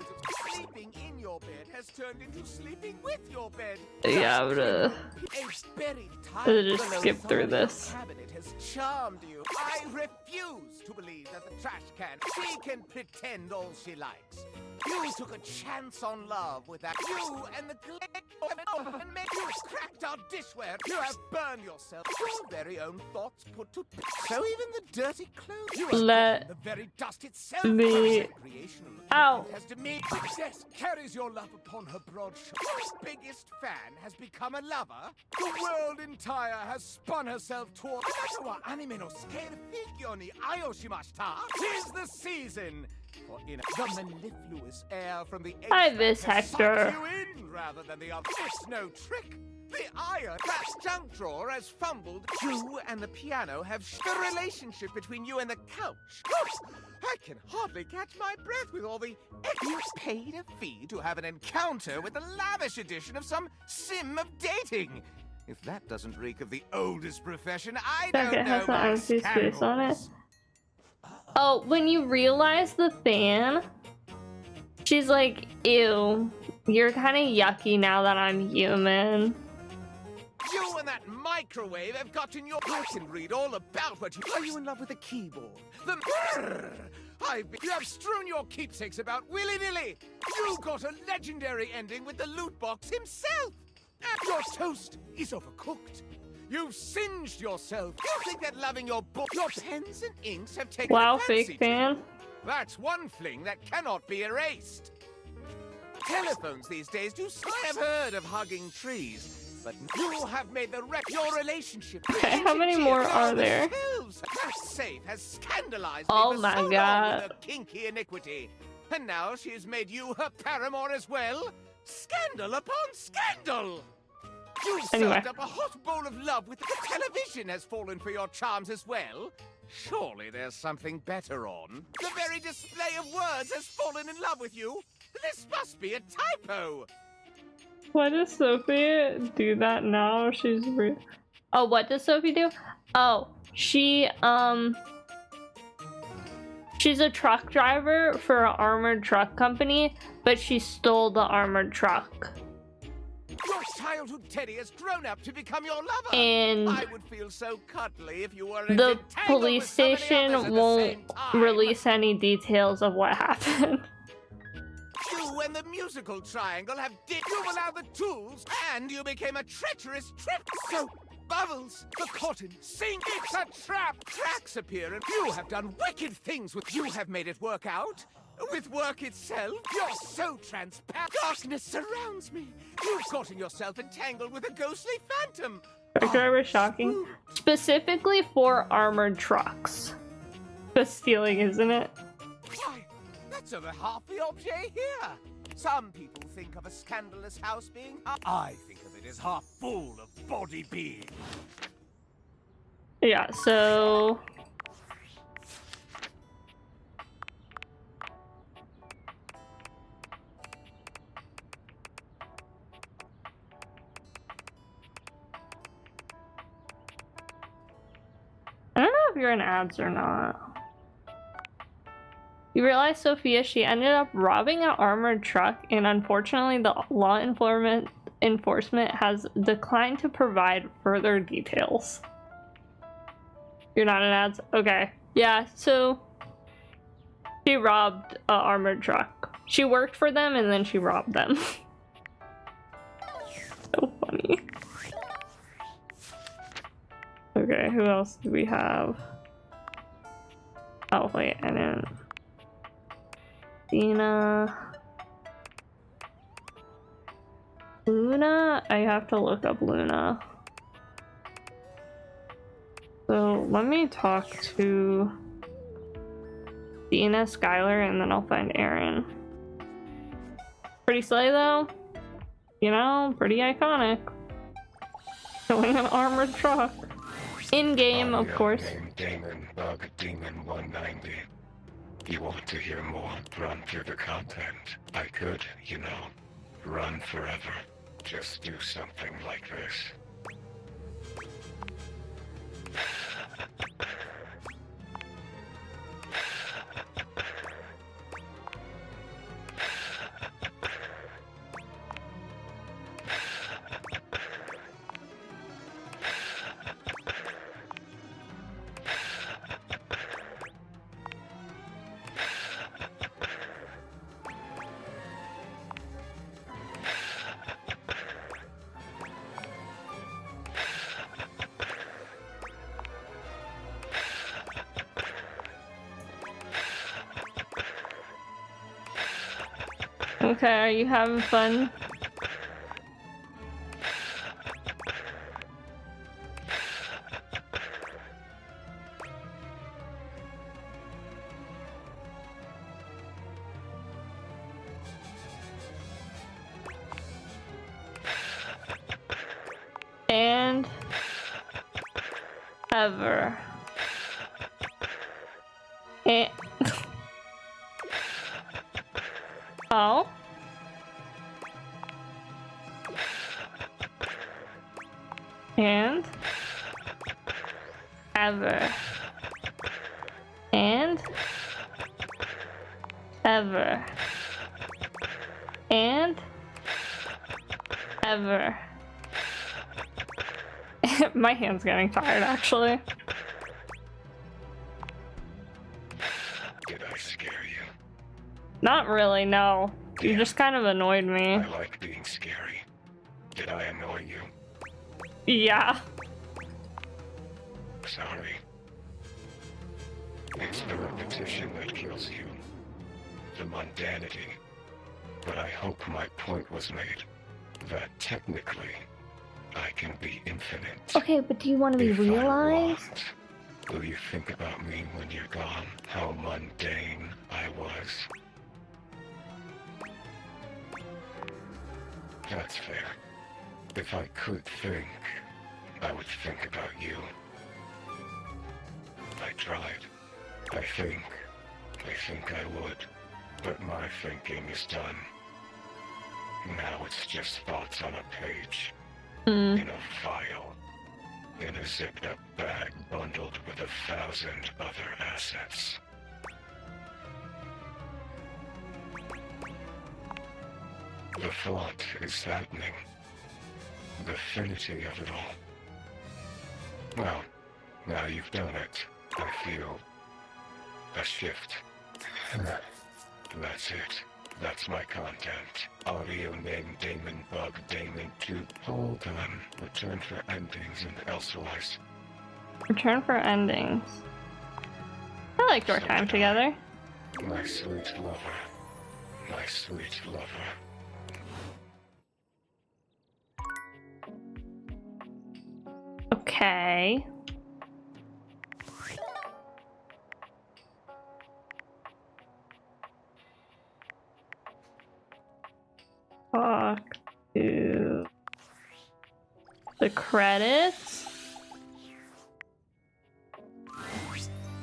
Sleeping in your bed has turned into sleeping with your bed. Yeah, I'm gonna just skip through this. Cabinet has charmed you. I refuse to believe that the trash can. She can pretend all she likes. You took a chance on love with that. You and the and make you cracked our dishware. You have burned yourself. Your very own thoughts put to. So even the dirty clothes. You Let the very dust itself. me out. Has to me. Success carries your love upon her broad shoulders. Your biggest fan has become a lover. The world entire has spun herself toward. Anime no scale figure ni ayoshimashita. 'Tis the season. For in the mellifluous air from the Hi, this Hector. you in rather than the other. It's no trick. The iron, that junk drawer has fumbled. You and the piano have the relationship between you and the couch. I can hardly catch my breath with all the. You paid a fee to have an encounter with the lavish edition of some sim of dating. If that doesn't reek of the oldest profession, I don't Okay, know has the my empty space on it. scandals. Oh, when you realize the fan, she's like, ew, you're kind of yucky now that I'm human. You and that microwave have gotten your. I can read all about what you. Are you in love with the keyboard? The. You have strewn your keepsakes about willy-nilly. You got a legendary ending with the loot box himself. And your toast is overcooked. You've singed yourself. You think that loving your book, your pens and inks have taken Wow, a fancy fake fan. That's one fling that cannot be erased. Telephones these days do. I have heard of hugging trees. But you have made the wreck your relationship. Okay, how many more are there? That safe has scandalized Oh me for my so long God. with her kinky iniquity. And now she has made you her paramour as well? Scandal upon scandal! You Anyway. served up a hot bowl of love with the television has fallen for your charms as well? Surely there's something better on. The very display of words has fallen in love with you. This must be a typo. Why does Sophie do that now? She's Oh, what does Sophie do? Oh, she's a truck driver for an armored truck company, but she stole the armored truck. Your childhood teddy has grown up to become your lover. And I would feel so cuddly if you were the police station won't release any details of what happened. You and the musical triangle have you allowed the tools, and you became a treacherous trip. So bubbles, the cotton, sink. It's a trap. Cracks appear, and you have done wicked things with. You have made it work out. With work itself, you're so transparent. Darkness surrounds me. You've gotten yourself entangled with a ghostly phantom. Truck driver shocking. Specifically for armored trucks. The stealing, isn't it? Why, that's over half the objet here. Some people think of a scandalous house being half. I think of it as half full of body being. Yeah, so I don't know if you're in ads or not. You realize, Sophia, she ended up robbing an armored truck, and unfortunately the law enforcement has declined to provide further details. You're not in ads? Okay. Yeah, so she robbed an armored truck. She worked for them and then she robbed them. So funny. Okay, who else do we have? Oh wait, and then Dina. Luna? I have to look up Luna. So let me talk to Dina, Skylar, and then I'll find Aaron. Pretty slay though. You know, pretty iconic. Killing an armored truck. In game, of course. Damon, Bug Demon 190. You want to hear more? Run through the content. I could, you know, run forever. Just do something like this. Okay, are you having fun? And ever. And oh. And ever. And ever. And ever. My hand's getting tired, actually. Did I scare you? Not really, no. You just kind of annoyed me. I like being scary. Did I annoy you? Yeah. Sorry. It's the repetition that kills you. The mundanity. But I hope my point was made. That technically, I can be infinite. Okay, but do you want to be realized? Will you think about me when you're gone? How mundane I was. That's fair. If I could think, I would think about you. I tried. I think I would. But my thinking is done. Now it's just thoughts on a page. In a file. In a zipped-up bag bundled with 1,000 other assets. The thought is saddening. The finity of it all. Well, now you've done it, I feel a shift. That's it. That's my content. Audio name Damon Bug Damon 2. Hold on. Return for endings and elsewise. Return for endings. I liked our time together. My sweet lover. My sweet lover. Okay. Talk to the credits.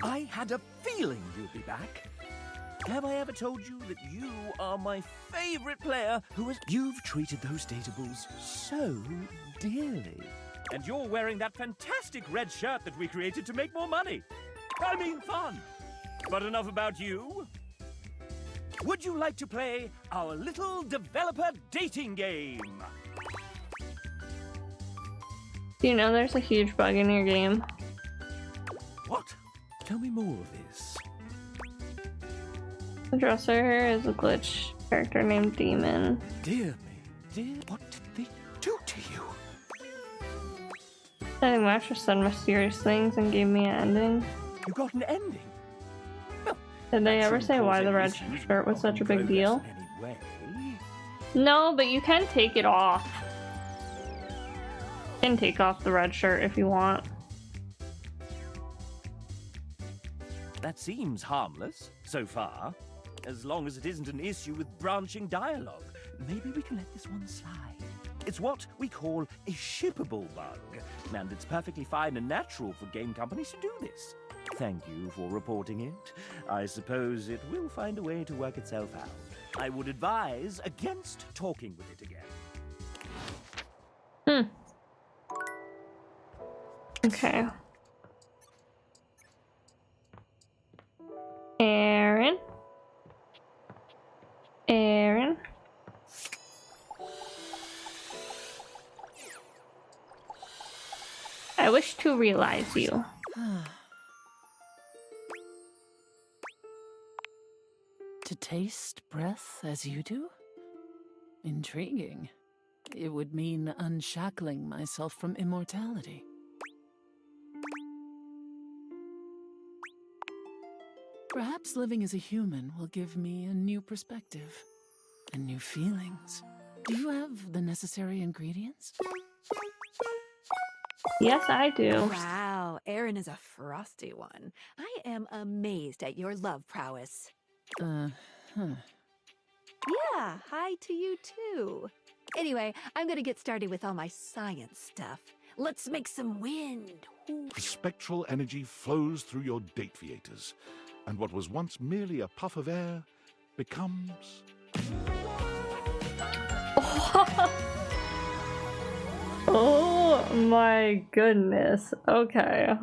I had a feeling you'd be back. Have I ever told you that you are my favorite player who has... You've treated those datables so dearly. And you're wearing that fantastic red shirt that we created to make more money. I mean fun. But enough about you. Would you like to play our little developer dating game? Do you know there's a huge bug in your game? What? Tell me more of this. The dresser is a glitch character named Demon. Dear me, dear, what did they do to you? I think Master said mysterious things and gave me an ending. You got an ending? Well, Did they ever say why the red shirt was such a big deal? No, but you can take it off. You can take off the red shirt if you want. That seems harmless, so far. As long as it isn't an issue with branching dialogue. Maybe we can let this one slide. It's what we call a shippable bug, and it's perfectly fine and natural for game companies to do this. Thank you for reporting it. I suppose it will find a way to work itself out. I would advise against talking with it again. Okay. Aaron? Aaron? I wish to realize you. To taste breath as you do? Intriguing. It would mean unshackling myself from immortality. Perhaps living as a human will give me a new perspective and new feelings. Do you have the necessary ingredients? Yes, I do. Wow, Aaron is a frosty one. I am amazed at your love prowess. Huh. Yeah, hi to you too. Anyway, I'm gonna get started with all my science stuff. Let's make some wind. The spectral energy flows through your dateviators, and what was once merely a puff of air becomes... Oh my goodness. Okay.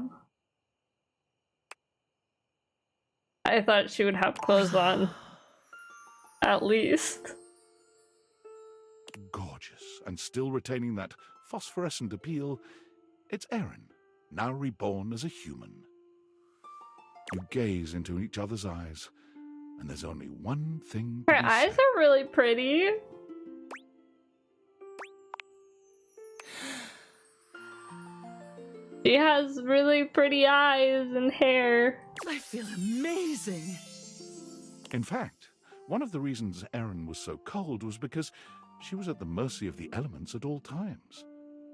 I thought she would have clothes on. At least. Gorgeous, and still retaining that phosphorescent appeal, it's Erin, now reborn as a human. You gaze into each other's eyes, and there's only one thing to Her be eyes said. are really pretty. She has really pretty eyes and hair. I feel amazing. In fact, one of the reasons Erin was so cold was because she was at the mercy of the elements at all times.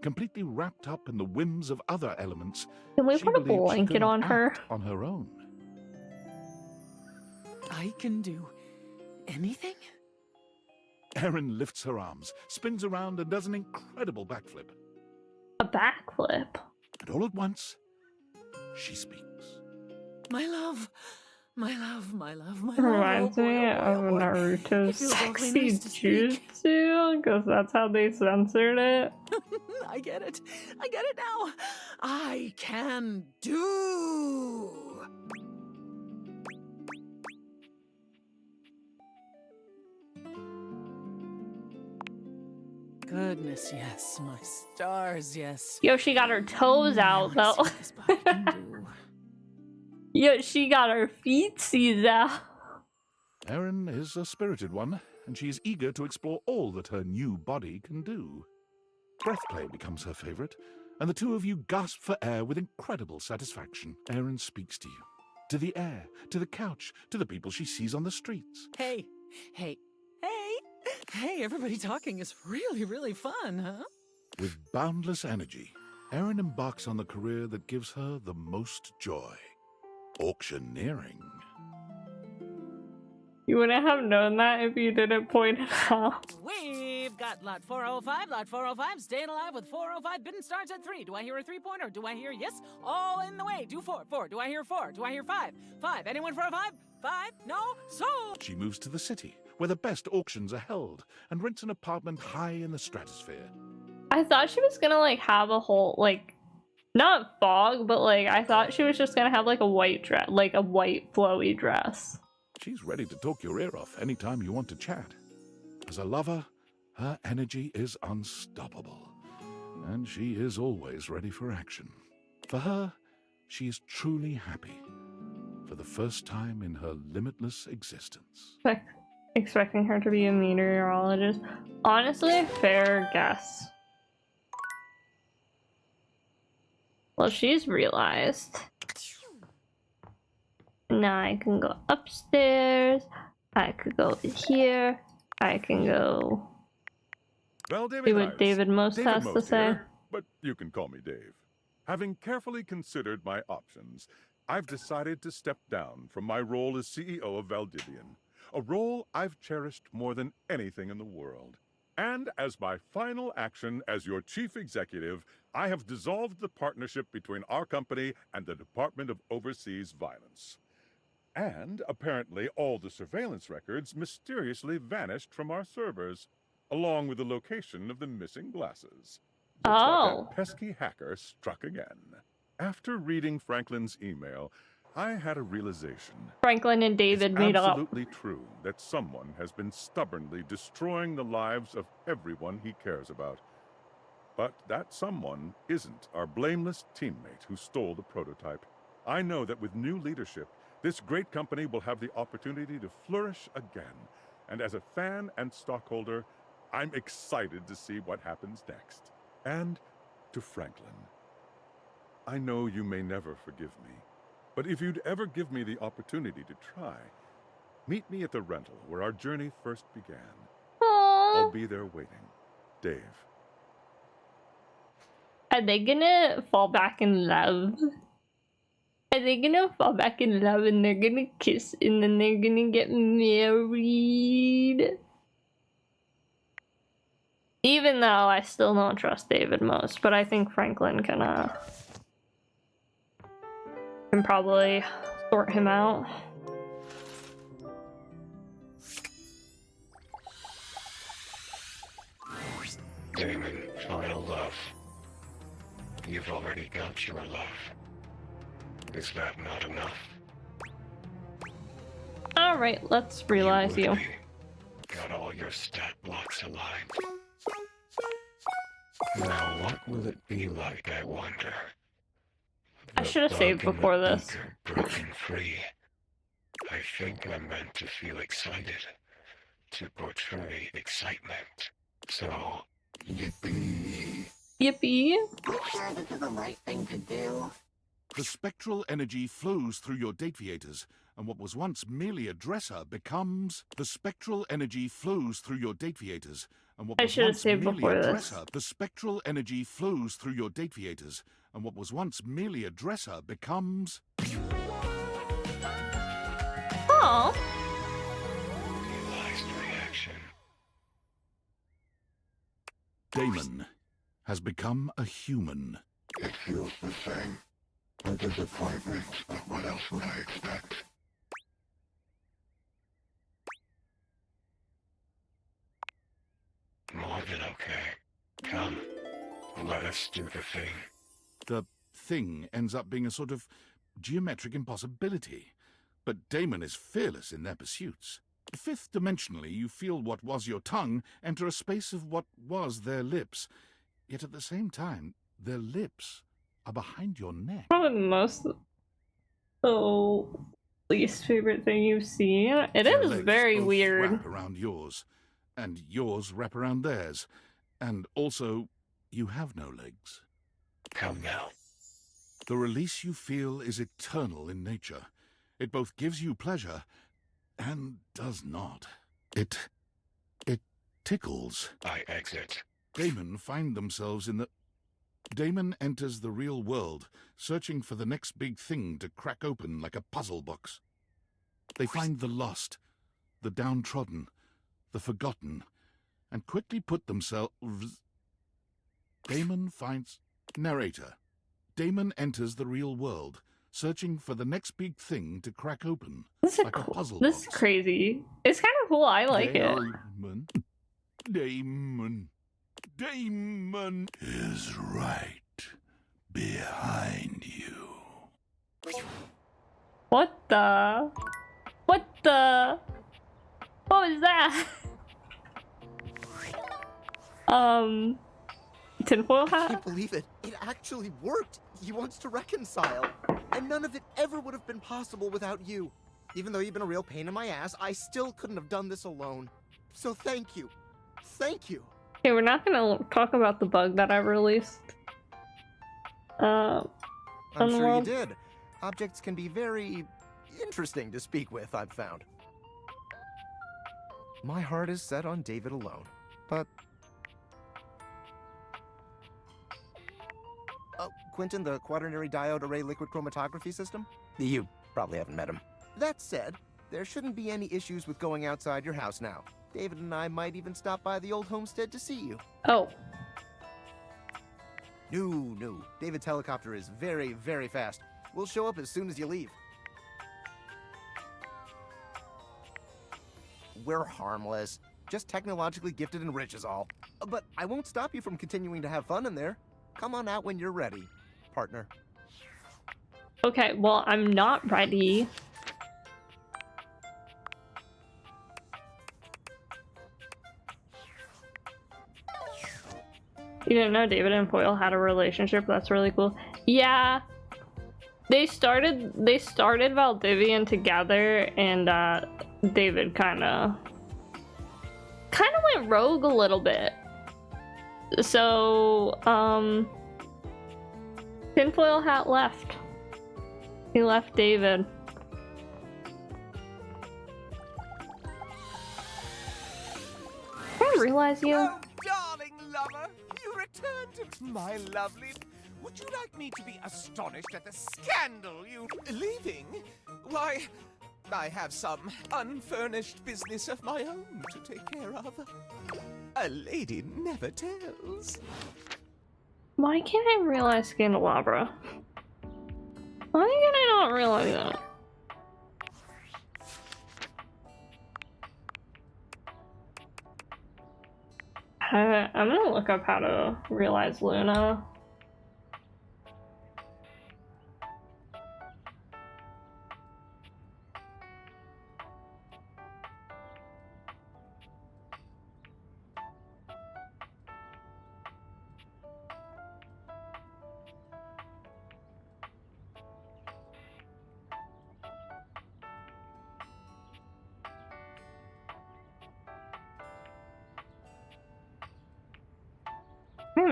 Completely wrapped up in the whims of other elements, Can we she put a believed she blanket could not on her? act on her own. I can do anything? Erin lifts her arms, spins around, and does an incredible backflip. A backflip? And all at once, she speaks. My love. My love, my love, my love. Reminds me of Naruto's feels awfully sexy nice to speak. jutsu, because that's how they censored it. I get it. I get it now. I can do. Goodness, yes. My stars, yes. Yo, she got her toes out, though. Yo, she got her feetsies out. Erin is a spirited one, and she is eager to explore all that her new body can do. Breath play becomes her favorite, and the two of you gasp for air with incredible satisfaction. Erin speaks to you, to the air, to the couch, to the people she sees on the streets. Hey, hey, hey, hey, everybody talking is really, really fun, huh? With boundless energy, Erin embarks on the career that gives her the most joy. Auctioneering. You wouldn't have known that if you didn't point it out. We've got lot 405, lot 405, staying alive with 405, bidding starts at 3. Do I hear a 3-pointer? Do I hear yes? All in the way. Do 4, 4. Do I hear 4? Do I hear 5? 5. Anyone for a 5? 5? No? Sold! She moves to the city, where the best auctions are held, and rents an apartment high in the stratosphere. I thought she was gonna, like, have a whole, like, not fog, but, like, I thought she was just gonna have, like, a white dress, like, a white flowy dress. She's ready to talk your ear off anytime you want to chat. As a lover, her energy is unstoppable, and she is always ready for action. For her, she is truly happy, for the first time in her limitless existence. Expecting her to be a meteorologist. Honestly, fair guess. Well, she's realized. Now I can go upstairs. I could go here. I can go Well, see what David Most has to say. here, but you can call me Dave. Having carefully considered my options, I've decided to step down from my role as CEO of Valdivian, a role I've cherished more than anything in the world. And as my final action as your chief executive, I have dissolved the partnership between our company and the Department of Overseas Violence. And apparently all the surveillance records mysteriously vanished from our servers, along with the location of the missing glasses. Looks like that pesky hacker struck again. After reading Franklin's email, I had a realization. Franklin and David meet up. It's absolutely true that someone has been stubbornly destroying the lives of everyone he cares about. But that someone isn't our blameless teammate who stole the prototype. I know that with new leadership, this great company will have the opportunity to flourish again. And as a fan and stockholder, I'm excited to see what happens next. And to Franklin, I know you may never forgive me, but if you'd ever give me the opportunity to try, meet me at the rental where our journey first began. I'll be there waiting. Dave. Are they gonna fall back in love? Are they gonna fall back in love and they're gonna kiss and then they're gonna get married? Even though I still don't trust David most, but I think Franklin can probably sort him out. Damon, final love. You've already got your love. Is that not enough? Alright, let's realize you. Got all your stat blocks aligned. Now what will it be like, I wonder? I should have saved before this. Broken free. I think I'm meant to feel excited. To portray excitement. So, yippee. Yippee. I'm sure this is the right thing to do. The spectral energy flows through your dataviators, and what was once merely a dresser becomes... The spectral energy flows through your dataviators, and what was once merely a dresser... The spectral energy flows through your dataviators, and what was once merely a dresser becomes... Aww. Realized reaction. Damon has become a human. It feels the same. A disappointment, but what else would I expect? More than okay. Come, let us do the thing. The thing ends up being a sort of geometric impossibility. But Damon is fearless in their pursuits. Fifth dimensionally, you feel what was your tongue enter a space of what was their lips. Yet at the same time, their lips are behind your neck. Probably the most least favorite thing you've seen. It Their is legs very both weird. Wrap around yours, and yours wrap around theirs, and also you have no legs. Come now. The release you feel is eternal in nature. It both gives you pleasure and does not. It tickles. I exit. Damon find themselves in the... Damon enters the real world, searching for the next big thing to crack open like a puzzle box. They find the lost, the downtrodden, the forgotten, and quickly put themselves... Damon finds... Narrator. Damon enters the real world, searching for the next big thing to crack open, like a puzzle box. This is crazy. It's kind of cool. I like it. Damon is right behind you. What the? What was that? Tinfoil hat? I can't believe it. It actually worked. He wants to reconcile. And none of it ever would have been possible without you. Even though you've been a real pain in my ass, I still couldn't have done this alone. So thank you. Thank you. Okay, we're not gonna talk about the bug that I released. I'm sure you did. Objects can be very interesting to speak with, I've found. My heart is set on David alone, but... Quentin, the quaternary diode array liquid chromatography system? You probably haven't met him. That said, there shouldn't be any issues with going outside your house now. David and I might even stop by the old homestead to see you. Oh. No. David's helicopter is very, very fast. We'll show up as soon as you leave. We're harmless. Just technologically gifted and rich is all. But I won't stop you from continuing to have fun in there. Come on out when you're ready, partner. Okay, well, I'm not ready. You didn't know David and Foyle had a relationship? That's really cool. Yeah. They started Valdivian together, and David kinda went rogue a little bit. So, Tinfoil Hat left. He left David. I realize you. Oh, darling lover, you returned to my lovely. Would you like me to be astonished at the scandal you leaving? Why, I have some unfurnished business of my own to take care of. A lady never tells. Why can't I realize Candelabra? Why can I not realize that? I'm gonna look up how to realize Luna.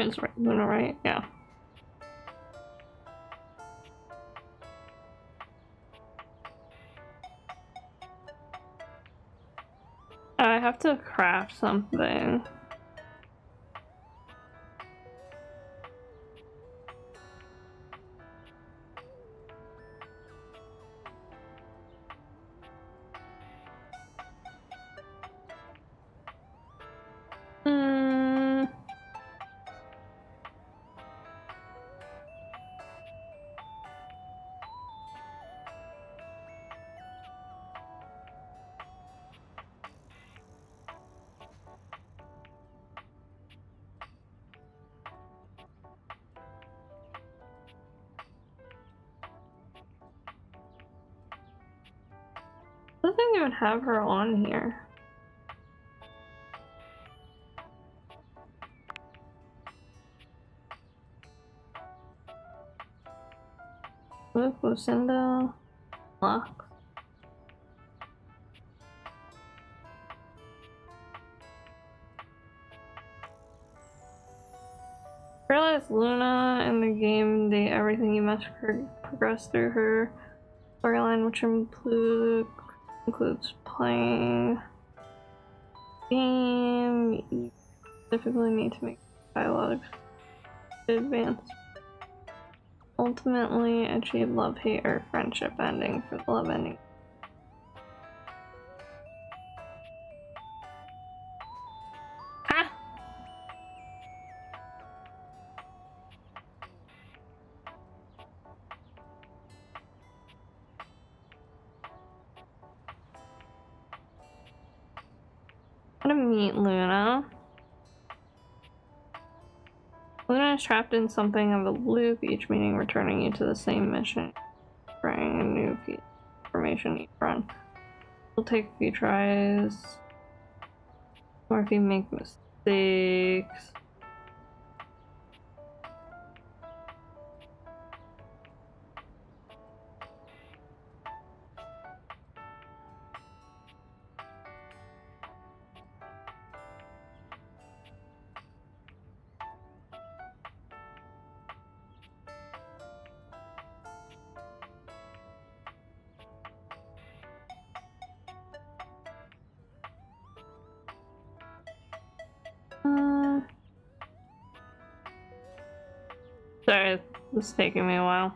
It's right, Luna, right? Yeah. I have to craft something. Doesn't even have her on here. Look, Lucinda. Lux. Realize Luna in the game, everything you must progress through her storyline, which includes playing game. You specifically need to make dialogue advance. Ultimately achieve love, hate, or friendship ending for the love ending. Ah! I want to meet Luna. Luna is trapped in something of a loop, each meeting returning you to the same mission, bringing a new piece of information each run. It'll take a few tries, or if you make mistakes. Sorry, it's taking me a while.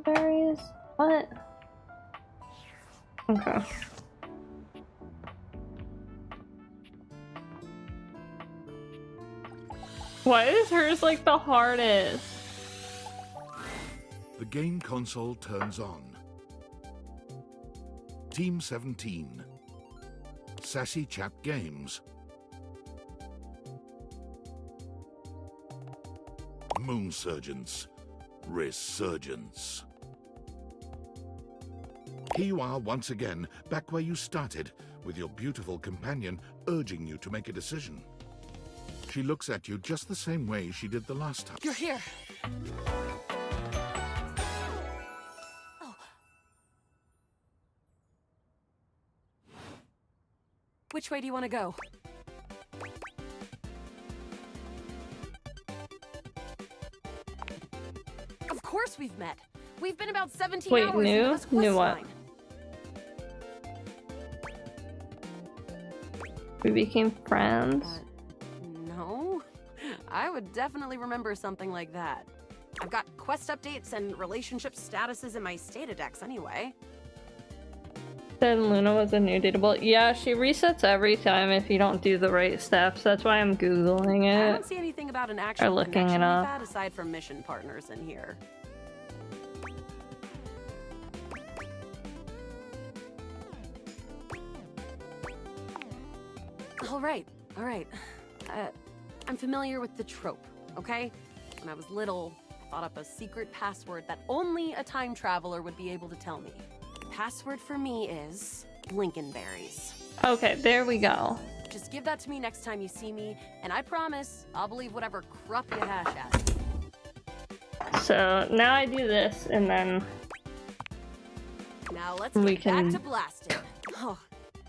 Berries? What? Okay. Why is hers like the hardest? The game console turns on. Team 17. Sassy Chap Games. Moon Surgeons. Resurgence. Here you are once again, back where you started, with your beautiful companion urging you to make a decision. She looks at you just the same way she did the last time. You're here. Oh. Which way do you want to go? Of course we've met. We've been about 17 Wait, hours into this quest New what? line. We became friends. No, I would definitely remember something like that. I've got quest updates and relationship statuses in my Statadex anyway. Said Luna was a new dateable. Yeah, she resets every time if you don't do the right steps. That's why I'm Googling I it. don't see anything about an actual looking connection it we've up. had aside from mission partners in here. All right. I'm familiar with the trope, okay? When I was little, I thought up a secret password that only a time traveler would be able to tell me. The password for me is Lincolnberries. Okay, there we go. Just give that to me next time you see me, and I promise I'll believe whatever crap you hash at. So now I do this, and then Now let's we get can back to blasting. Oh,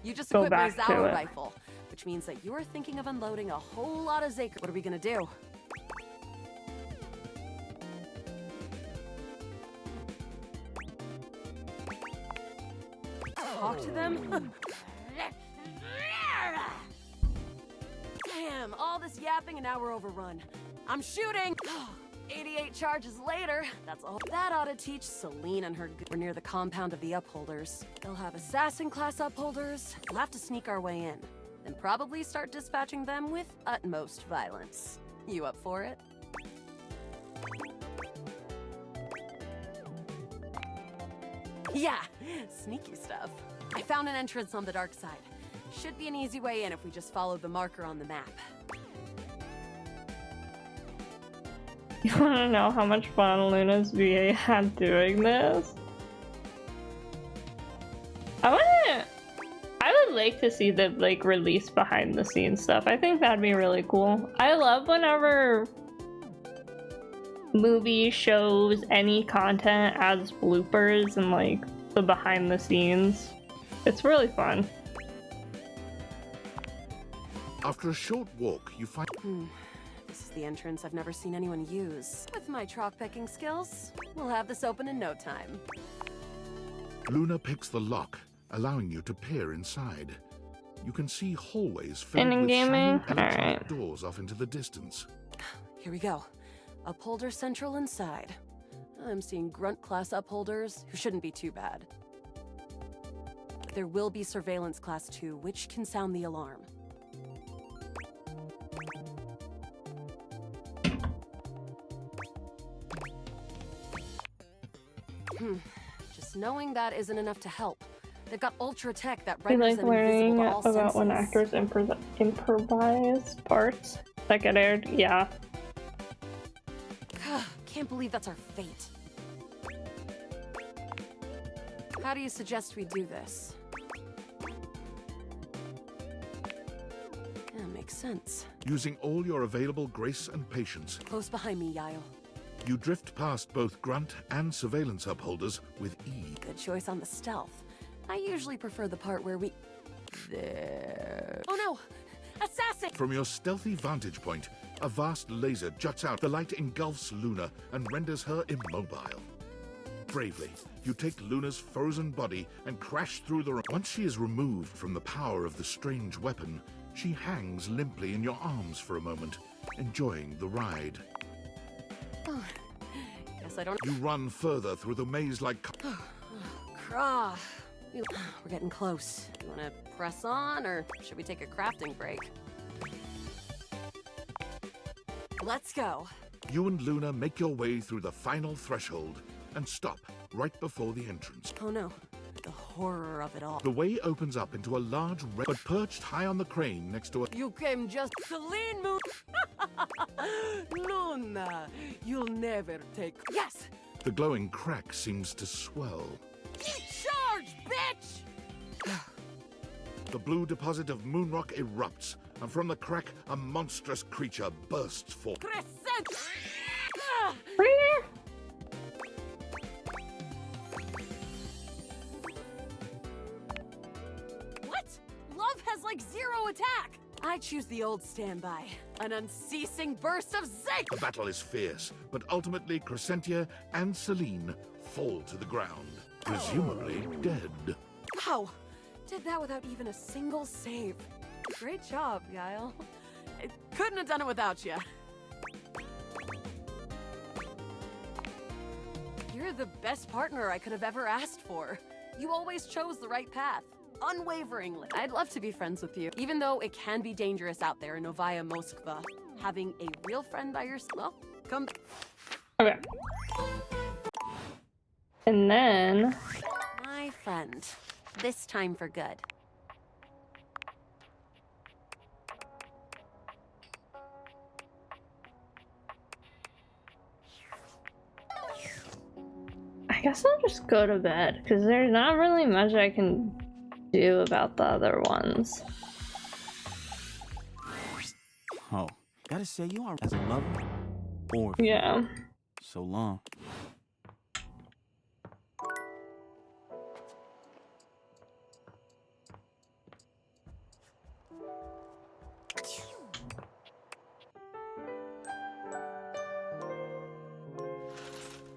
you just go equipped my back to Zauer it. rifle, which means that you're thinking of unloading a whole lot of Zaker. What are we gonna do? Talk to them? Damn, all this yapping and now we're overrun. I'm shooting! 88 charges later, that's all. That ought to teach Celine and her. We're near the compound of the Upholders. They'll have assassin-class Upholders. We'll have to sneak our way in, and probably start dispatching them with utmost violence. You up for it? Yeah, sneaky stuff. I found an entrance on the dark side. Should be an easy way in if we just follow the marker on the map. You want to know how much fun Luna's VA had doing this? I would like to see the release behind the scenes stuff. I think that'd be really cool. I love whenever movie shows any content as bloopers and the behind the scenes. It's really fun. After a short walk, you find... This is the entrance I've never seen anyone use. With my chalk picking skills, we'll have this open in no time. Luna picks the lock, allowing you to peer inside. You can see hallways filled And in with gaming? shining electronic Alright. doors off into the distance. Here we go. Upholder Central inside. I'm seeing grunt-class upholders, who shouldn't be too bad. But there will be Surveillance Class 2, which can sound the alarm. Just knowing that isn't enough to help. They've got ultra tech that I renders like them learning invisible to all about when senses. actors improvise parts that get aired. Yeah. can't believe that's our fate. How do you suggest we do this? Yeah, makes sense. Using all your available grace and patience, Close behind me, Yael. you drift past both grunt and surveillance upholders with ease. Good choice on the stealth. I usually prefer the part where we... There... Oh no! Assassin! From your stealthy vantage point, a vast laser juts out. The light engulfs Luna and renders her immobile. Bravely, you take Luna's frozen body and crash through the room. Once she is removed from the power of the strange weapon, she hangs limply in your arms for a moment, enjoying the ride. Oh, guess I don't... You run further through the maze-like... Craw. We're getting close. You want to press on, or should we take a crafting break? Let's go. You and Luna make your way through the final threshold and stop right before the entrance. Oh no, the horror of it all. The way opens up into a large red... But perched high on the crane next to a... You came just clean moon. Luna, you'll never take... Yes! The glowing crack seems to swell. Charge, bitch! The blue deposit of moonrock erupts, and from the crack, a monstrous creature bursts forth. Crescent! What? Love has like 0 attack! I choose the old standby. An unceasing burst of zinc! The battle is fierce, but ultimately Crescentia and Celine fall to the ground, presumably dead. Wow! Did that without even a single save. Great job, Yael. I couldn't have done it without you. You're the best partner I could have ever asked for. You always chose the right path, unwaveringly. I'd love to be friends with you, even though it can be dangerous out there in Novaya Moskva. Having a real friend by your... Well, come... Okay. And then... My friend. This time for good. I guess I'll just go to bed, because there's not really much I can do about the other ones. Oh, gotta say you are as a lover or... Yeah. So long.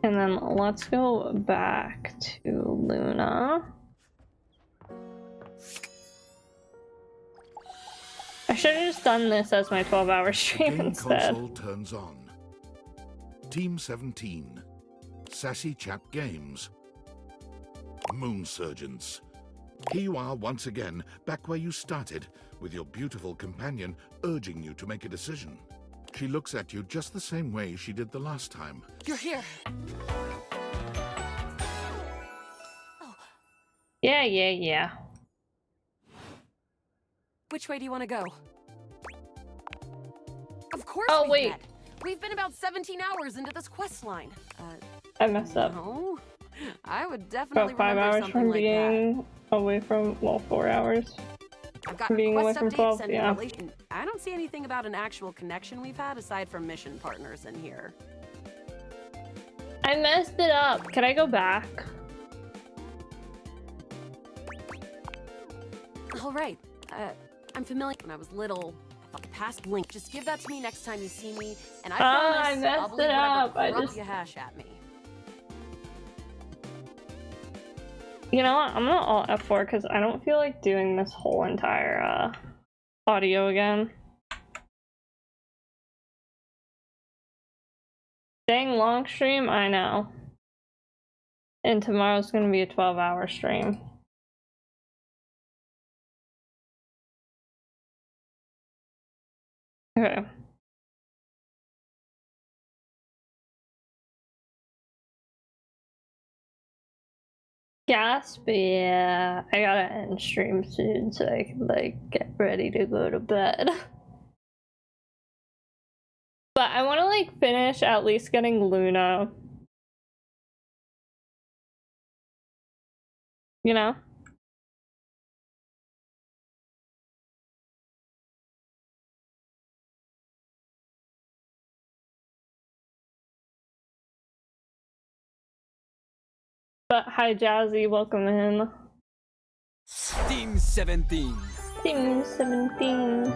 And then let's go back to Luna. I should have just done this as my 12-hour stream Game instead. console turns on. Team 17. Sassy Chap Games. Moon Surgeons. Here you are once again, back where you started, with your beautiful companion urging you to make a decision. She looks at you just the same way she did the last time. You're here. Yeah. Which way do you want to go? Of course Oh, wait. met. We've been about 17 hours into this quest line. I messed up. No. I would definitely About 5 remember hours something from like being away from, well, 4 hours. I've got being away quest from updates 12, and yeah. relation. I don't see anything about an actual connection we've had aside from mission partners in here. I messed it up. Can I go back? All right. I'm familiar. When I was little, I thought the past link. Just give that to me next time you see me, and I promise I I'll messed believe it up. whatever I crap just... you hash at me. You know what? I'm gonna alt F4 because I don't feel like doing this whole entire audio again. Dang long stream, I know. And tomorrow's gonna be a 12-hour stream. Okay. Gasp, yeah. I gotta end stream soon so I can like get ready to go to bed. But I want to like finish at least getting Luna. You know? But hi Jazzy, welcome in. Team 17. Team 17.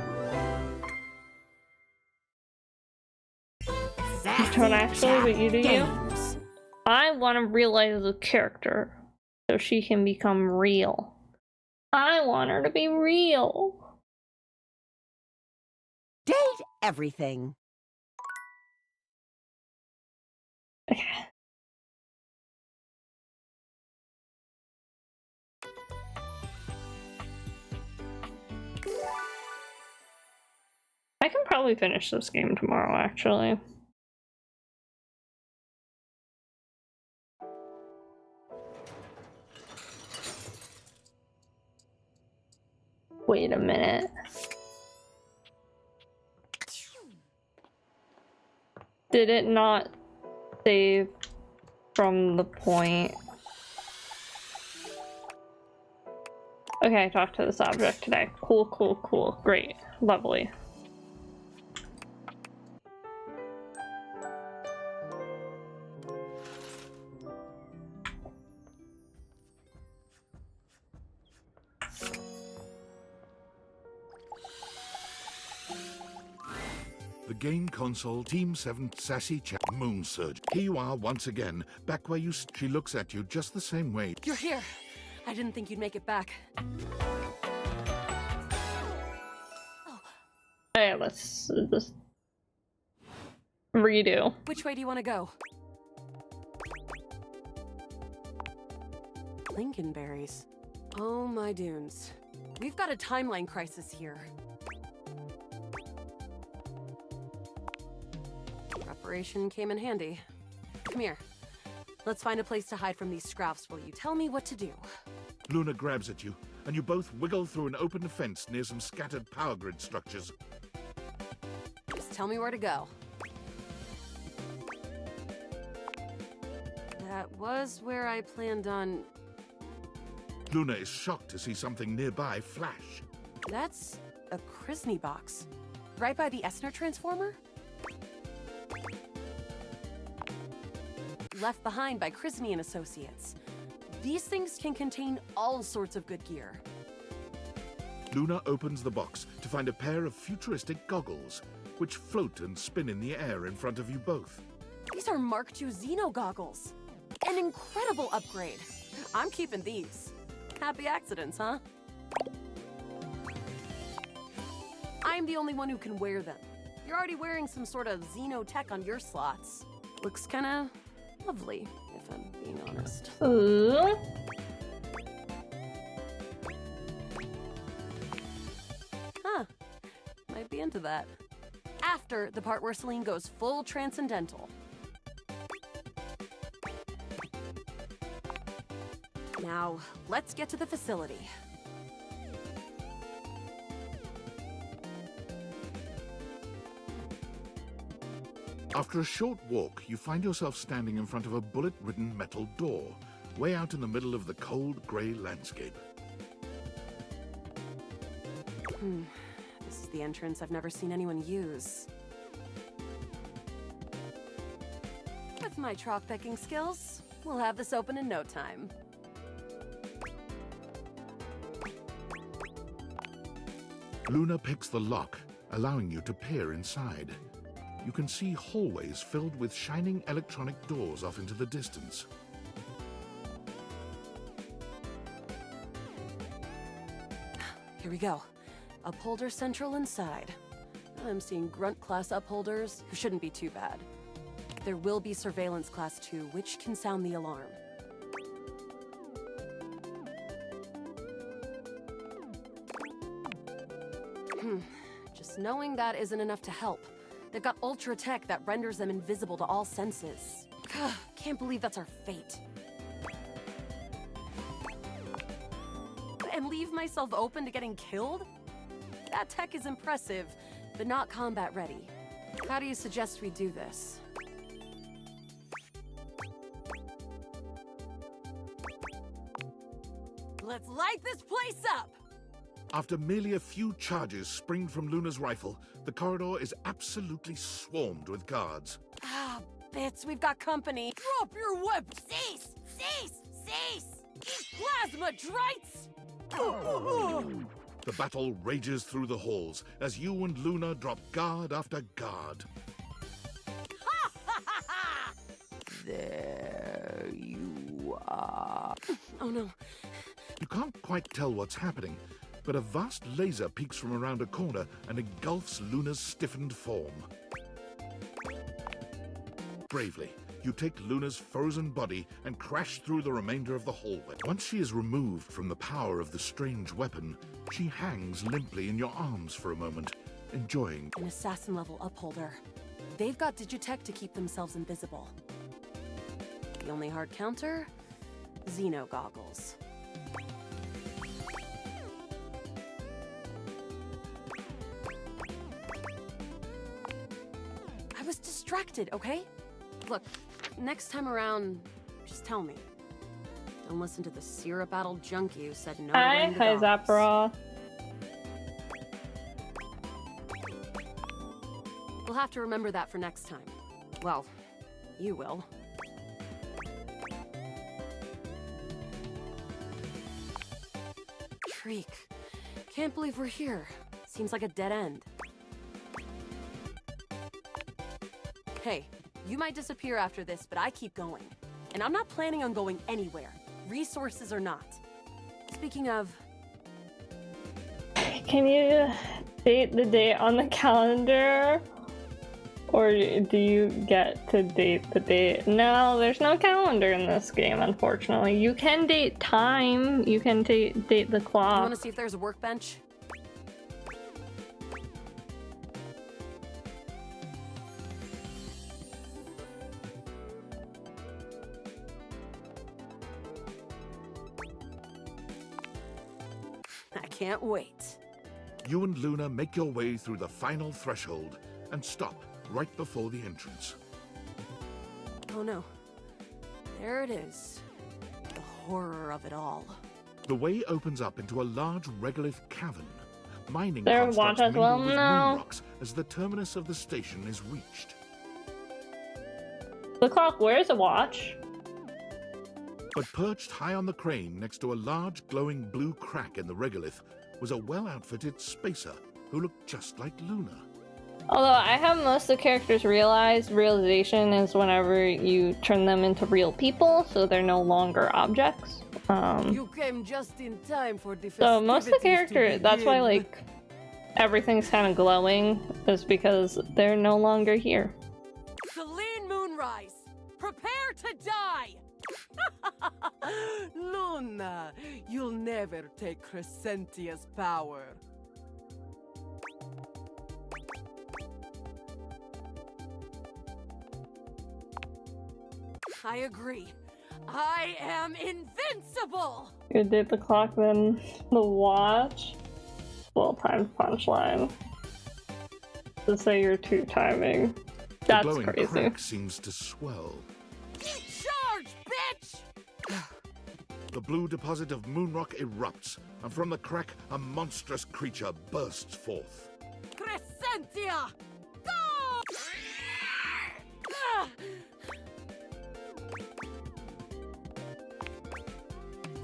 My turn actually, but you do you. I want to realize the character so she can become real. I want her to be real. Date everything. Okay. I can probably finish this game tomorrow, actually. Wait a minute. Did it not save from the point? Okay, I talked to this object today. Cool, cool, cool. Great. Lovely. The game console, Team 7, Sassy Chat, Moon Surge. Here you are once again, back where you she looks at you just the same way. You're here. I didn't think you'd make it back. Hey, let's just redo. Which way do you want to go? Lincolnberries. Oh my dunes. We've got a timeline crisis here. Preparation came in handy. Come here. Let's find a place to hide from these scraps while you tell me what to do. Luna grabs at you, and you both wiggle through an open fence near some scattered power grid structures. Just tell me where to go. That was where I planned on... Luna is shocked to see something nearby flash. That's a Krisny box. Right by the Essner transformer? Left behind by Krisny and Associates. These things can contain all sorts of good gear. Luna opens the box to find a pair of futuristic goggles, which float and spin in the air in front of you both. These are Mark II Xeno goggles. An incredible upgrade. I'm keeping these. Happy accidents, huh? I'm the only one who can wear them. You're already wearing some sort of Xeno tech on your slots. Looks kinda lovely, if I'm being honest. Huh. Might be into that. After the part where Celine goes full transcendental. Now, let's get to the facility. After a short walk, you find yourself standing in front of a bullet-ridden metal door, way out in the middle of the cold, grey landscape. This is the entrance I've never seen anyone use. With my chalk picking skills, we'll have this open in no time. Luna picks the lock, allowing you to peer inside. You can see hallways filled with shining electronic doors off into the distance. Here we go. Upholder Central inside. I'm seeing Grunt class upholders, who shouldn't be too bad. There will be Surveillance Class 2, which can sound the alarm. Just knowing that isn't enough to help. They've got ultra tech that renders them invisible to all senses. Can't believe that's our fate. And leave myself open to getting killed? That tech is impressive, but not combat ready. How do you suggest we do this? Let's light this place up! After merely a few charges springed from Luna's rifle, the corridor is absolutely swarmed with guards. Ah, bits, we've got company. Drop your weapons! Cease! Cease! Cease! Plasmadrites! The battle rages through the halls as you and Luna drop guard after guard. There you are. Oh no. You can't quite tell what's happening, but a vast laser peeks from around a corner and engulfs Luna's stiffened form. Bravely, you take Luna's frozen body and crash through the remainder of the hallway. Once she is removed from the power of the strange weapon, she hangs limply in your arms for a moment, enjoying An assassin-level upholder. They've got Digitech to keep themselves invisible. The only hard counter? Xeno goggles. I was distracted, okay? Look, next time around, just tell me. Don't listen to the syrup-addled junkie who said no to Hi, wearing the hi goggles. Zaphra. We'll have to remember that for next time. Well, you will. Shriek. Can't believe we're here. Seems like a dead end. Hey, you might disappear after this, but I keep going. And I'm not planning on going anywhere. Resources or not. Speaking of... Can you date the date on the calendar? Or do you get to date the date? No, there's no calendar in this game, unfortunately. You can date time. You can date the You clock. want to see if there's a workbench? I can't wait. You and Luna make your way through the final threshold and stop right before the entrance. Oh no. There it is. The horror of it all. The way opens up into a large regolith cavern. Mining There, constructs watch as well. mingle with No. moon rocks as the terminus of the station is reached. The clock wears a watch. But perched high on the crane next to a large glowing blue crack in the regolith was a well-outfitted spacer who looked just like Luna. Although I have most of the characters realization is whenever you turn them into real people, so they're no longer objects. You came just in time for the So most of the festivities to characters, that's why begin. like everything's kind of glowing, is because they're no longer here. Celine Moonrise, prepare to die! Luna, you'll never take Crescentia's power. I agree. I am invincible! You did the clock, then the watch. Well-timed punchline. To say you're two timing. That's the glowing crazy. crack seems to swell. Charge, bitch! The blue deposit of moonrock erupts, and from the crack, a monstrous creature bursts forth. Crescentia! Go! Ah!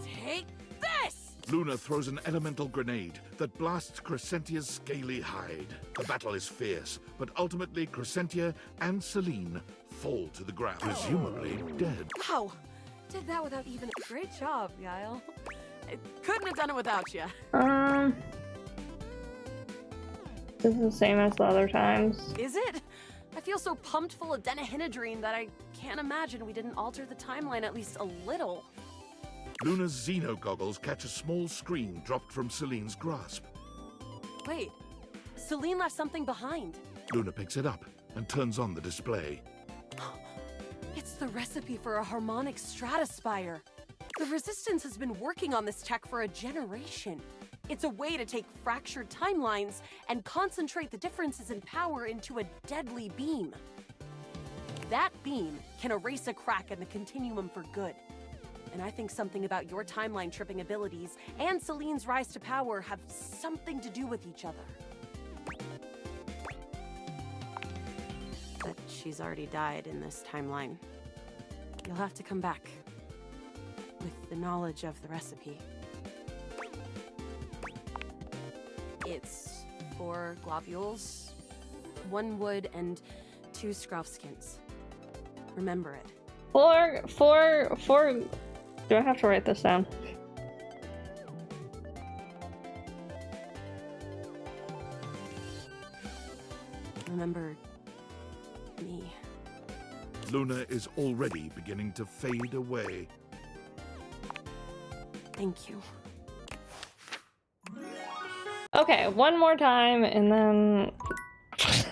Take this! Luna throws an elemental grenade that blasts Crescentia's scaly hide. The battle is fierce, but ultimately Crescentia and Celine fall to the ground, presumably dead. Wow! Did that without even... Great job, Yael. I couldn't have done it without you. This is the same as the other times. Is it? I feel so pumped full of denihinidrine that I can't imagine we didn't alter the timeline at least a little. Luna's Xeno goggles catch a small screen dropped from Celine's grasp. Wait, Celine left something behind. Luna picks it up and turns on the display. It's the recipe for a harmonic stratospire. The Resistance has been working on this tech for a generation. It's a way to take fractured timelines and concentrate the differences in power into a deadly beam. That beam can erase a crack in the continuum for good. And I think something about your timeline tripping abilities and Celine's rise to power have something to do with each other. But she's already died in this timeline. You'll have to come back with the knowledge of the recipe. It's 4 globules, 1 wood, and 2 scruff skins. Remember it. 4. Do I have to write this down? Remember me. Luna is already beginning to fade away. Thank you. Okay, one more time, and then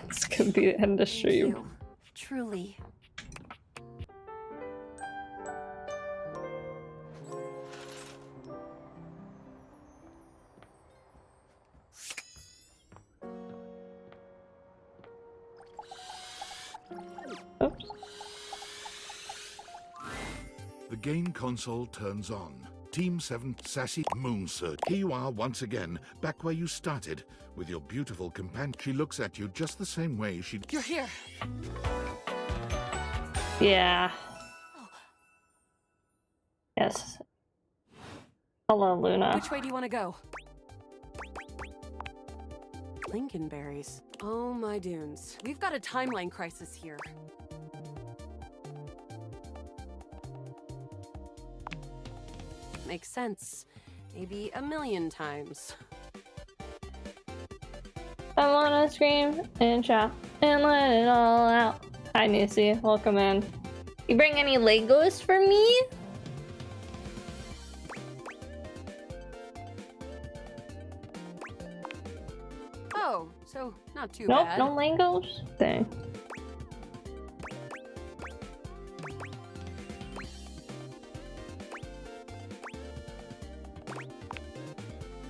it's gonna be the end of stream. Thank you. Truly. Oops. The game console turns on. Team 7 Sassy Moonsert. Here you are once again, back where you started, with your beautiful companion. She looks at you just the same way she... You're here! Yeah. Yes. Hello, Luna. Which way do you want to go? Lincolnberries. Oh my dunes. We've got a timeline crisis here. Makes sense. Maybe a million times. I wanna scream and shout and let it all out. Hi, Nisi. Welcome in. You bring any Legos for me? Oh, so not too Nope, bad. no Legos? Dang.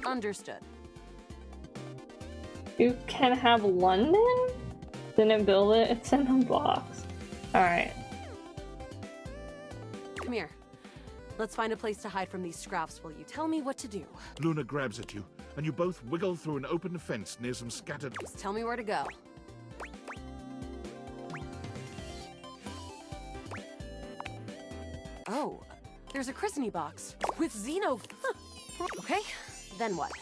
Understood. You can have London? Didn't build it, it's in a box. Alright. Come here. Let's find a place to hide from these scraps while you tell me what to do. Luna grabs at you, and you both wiggle through an open fence near some scattered... Just tell me where to go. Oh, there's a christening box with Xeno. Huh. Okay, then what?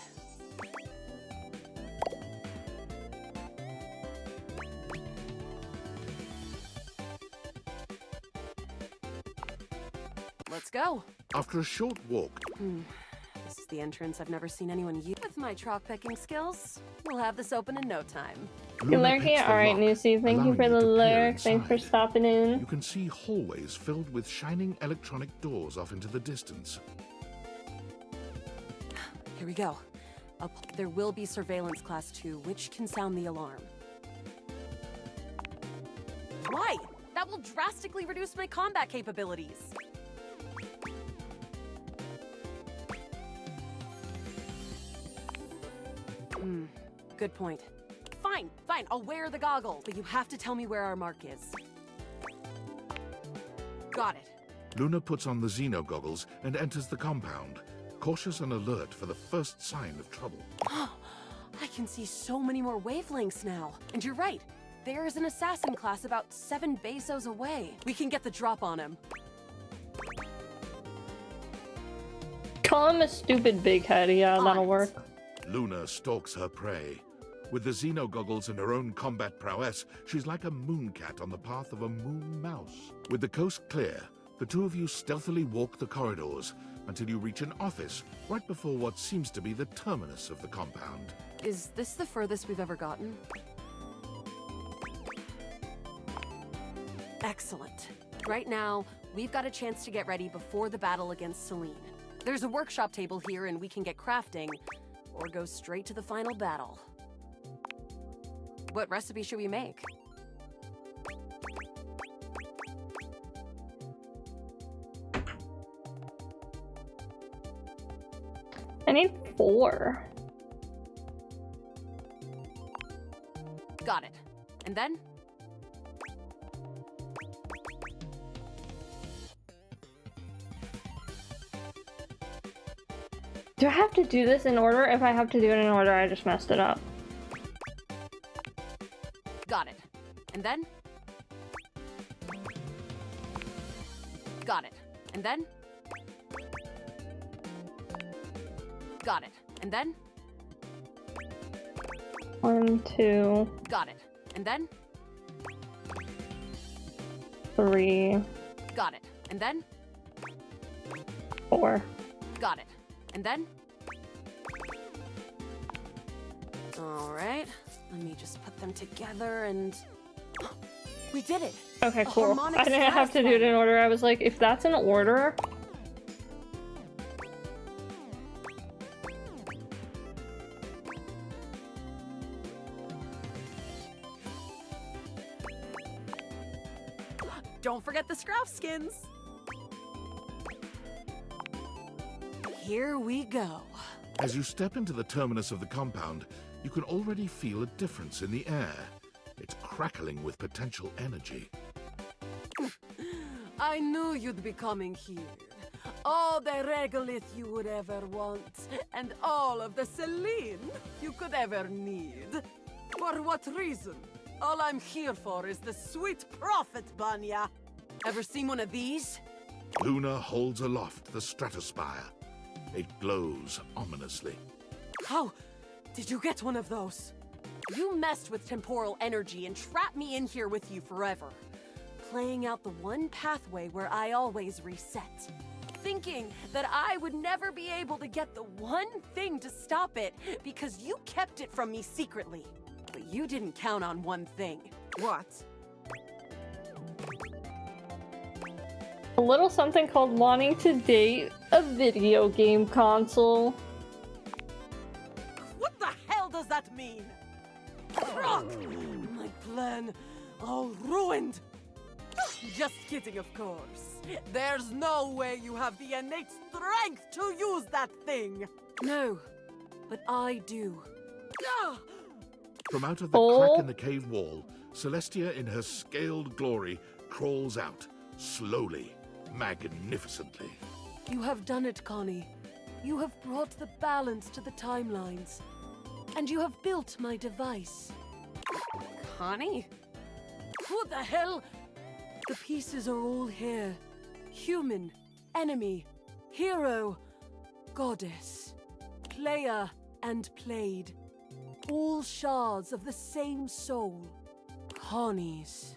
Let's go. After a short walk... This is the entrance I've never seen anyone use. With my chalk picking skills, we'll have this open in no time. You lurking? Alright, Nisi, thank you for the lurk. Thanks for stopping in. You can see hallways filled with shining electronic doors off into the distance. Here we go. There will be surveillance class 2, which can sound the alarm. Why? That will drastically reduce my combat capabilities. Good point. Fine, I'll wear the goggles, but you have to tell me where our mark is. Got it. Luna puts on the Xeno goggles and enters the compound, cautious and alert for the first sign of trouble. I can see so many more wavelengths now. And you're right. There's an assassin class about 7 bezos away. We can get the drop on him. Call him a stupid big head, yeah, that'll work. Luna stalks her prey. With the Xeno goggles and her own combat prowess, she's like a mooncat on the path of a moon mouse. With the coast clear, the two of you stealthily walk the corridors until you reach an office right before what seems to be the terminus of the compound. Is this the furthest we've ever gotten? Excellent. Right now, we've got a chance to get ready before the battle against Celine. There's a workshop table here and we can get crafting, or go straight to the final battle. What recipe should we make? I need 4. And then? Do I have to do this in order? If I have to do it in order, I just messed it up. Got it. And then? Got it. And then? Got it. And then? 1, 2. Got it. And then? 3. Got it. And then? 4. Got it. And then? Alright. Let me just put them together and... We did it! Okay, A cool. harmonic I didn't have to do it in order. I was like, if that's in order... Don't forget the Scrouf skins! Here we go. As you step into the terminus of the compound, you can already feel a difference in the air. It's crackling with potential energy. I knew you'd be coming here. All the regolith you would ever want, and all of the Celine you could ever need. For what reason? All I'm here for is the sweet profit, Banya. Ever seen one of these? Luna holds aloft the stratospire. It glows ominously. How did you get one of those? You messed with temporal energy and trapped me in here with you forever. Playing out the one pathway where I always reset. Thinking that I would never be able to get the one thing to stop it because you kept it from me secretly. But you didn't count on one thing. What? A little something called wanting to date a video game console. What the hell does that mean? Rock! My plan all ruined! Just kidding, of course. There's no way you have the innate strength to use that thing! No, but I do. From out of the crack in the cave wall, Celestia in her scaled glory crawls out, slowly, magnificently. You have done it, Connie. You have brought the balance to the timelines. And you have built my device. Connie? Who the hell? The pieces are all here. Human, enemy, hero, goddess, player, and played. All shards of the same soul. Connie's.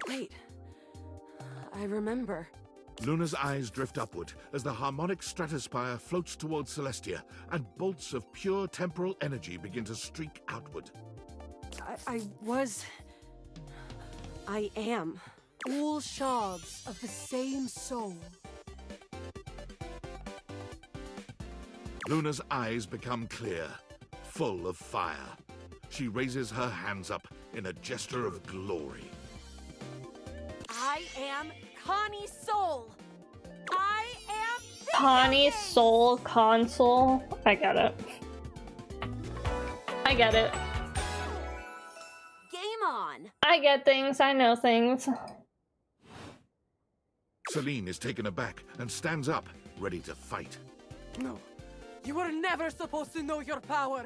Wait. I remember. Luna's eyes drift upward as the harmonic stratospire floats towards Celestia, and bolts of pure temporal energy begin to streak outward. I am. All shards of the same soul. Luna's eyes become clear, full of fire. She raises her hands up in a gesture of glory. I am Connie Soul. I am Connie Soul Console. I get it. I get it. Game on. I get things. I know things. Celine is taken aback and stands up, ready to fight. No. You were never supposed to know your power.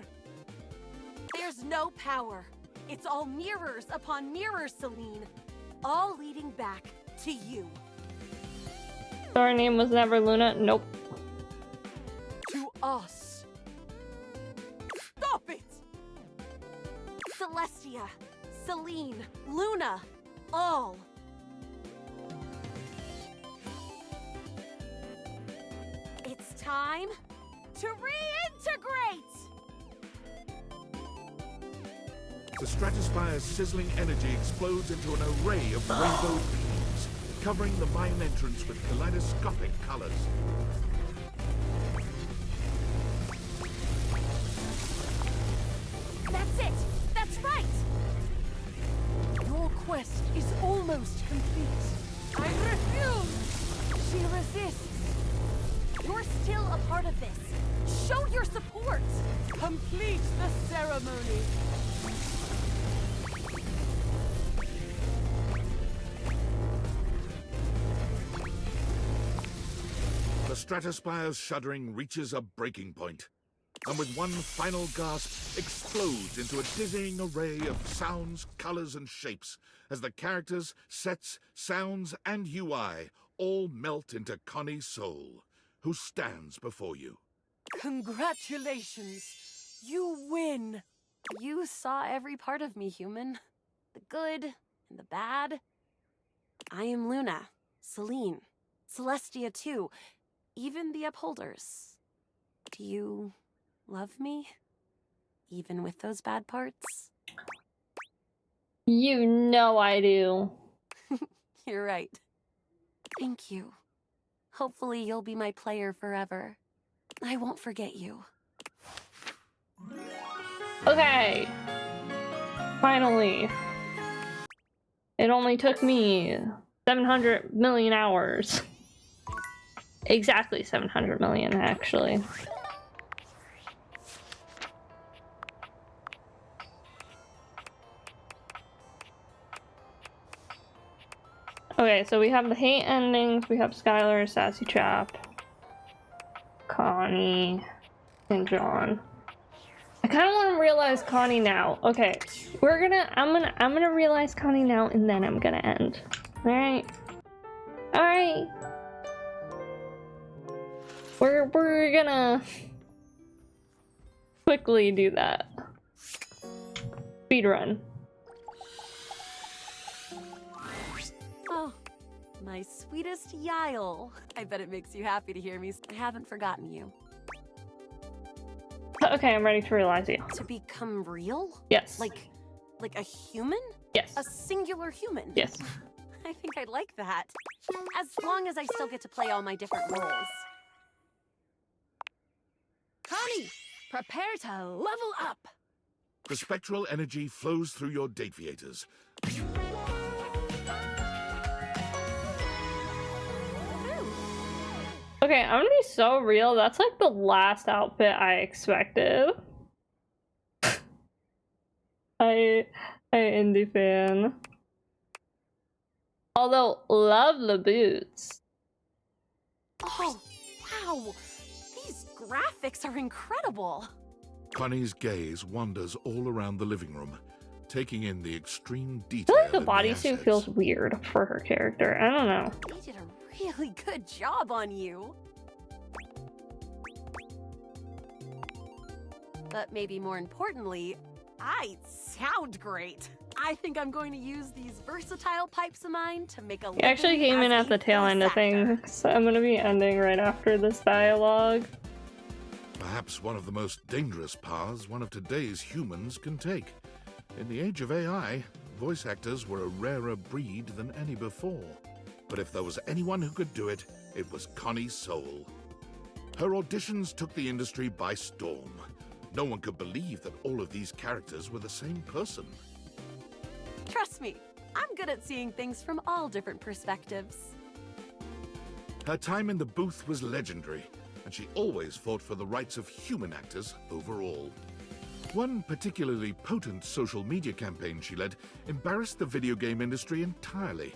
There's no power. It's all mirrors upon mirrors, Celine. All leading back to you. So her name was never Luna? Nope. To us. Stop it! Celestia, Celine, Luna, all. It's time to reintegrate! The stratospire's sizzling energy explodes into an array of rainbow beams, covering the mine entrance with kaleidoscopic colors. That's it! That's right! Your quest is almost complete. I refuse! She resists. You're still a part of this. Show your support! Complete the ceremony. stratospire's shuddering reaches a breaking point, and with one final gasp, explodes into a dizzying array of sounds, colors, and shapes as the characters, sets, sounds, and UI all melt into Connie's soul, who stands before you. Congratulations! You win! You saw every part of me, human. The good and the bad. I am Luna, Celine, Celestia too, even the Upholders. Do you love me? Even with those bad parts? You know I do. You're right. Thank you. Hopefully you'll be my player forever. I won't forget you. Okay. Finally. It only took me 700 million hours. Exactly 700 million, actually. Okay, so we have the hate endings, we have Skylar, Sassy Chap, Connie, and John. I kind of want to realize Connie now. Okay, I'm gonna realize Connie now, and then I'm gonna end. All right, all right. We're gonna quickly do that. Speed run. Oh, my sweetest Yael. I bet it makes you happy to hear me. I haven't forgotten you. Okay, I'm ready to realize you. To become real? Yes. Like a human? Yes. A singular human? Yes. I think I'd like that. As long as I still get to play all my different roles. Connie, prepare to level up. The spectral energy flows through your Dateviators. Okay, I'm gonna be so real. That's like the last outfit I expected. I indie fan. Although, love the boots. Oh, wow. These graphics are incredible. Connie's gaze wanders all around the living room, taking in the extreme I detail. feel like the bodysuit feels weird for her character. I don't know. They did a really good job on you. But maybe more importantly, I sound great. I think I'm going to use these versatile pipes of mine to make a He actually living came in as at the a tail end of voice actor. things, so I'm gonna be ending right after this dialogue. Perhaps one of the most dangerous paths one of today's humans can take. In the age of AI, voice actors were a rarer breed than any before. But if there was anyone who could do it, it was Connie Soul. Her auditions took the industry by storm. No one could believe that all of these characters were the same person. Trust me, I'm good at seeing things from all different perspectives. Her time in the booth was legendary, and she always fought for the rights of human actors overall. One particularly potent social media campaign she led embarrassed the video game industry entirely.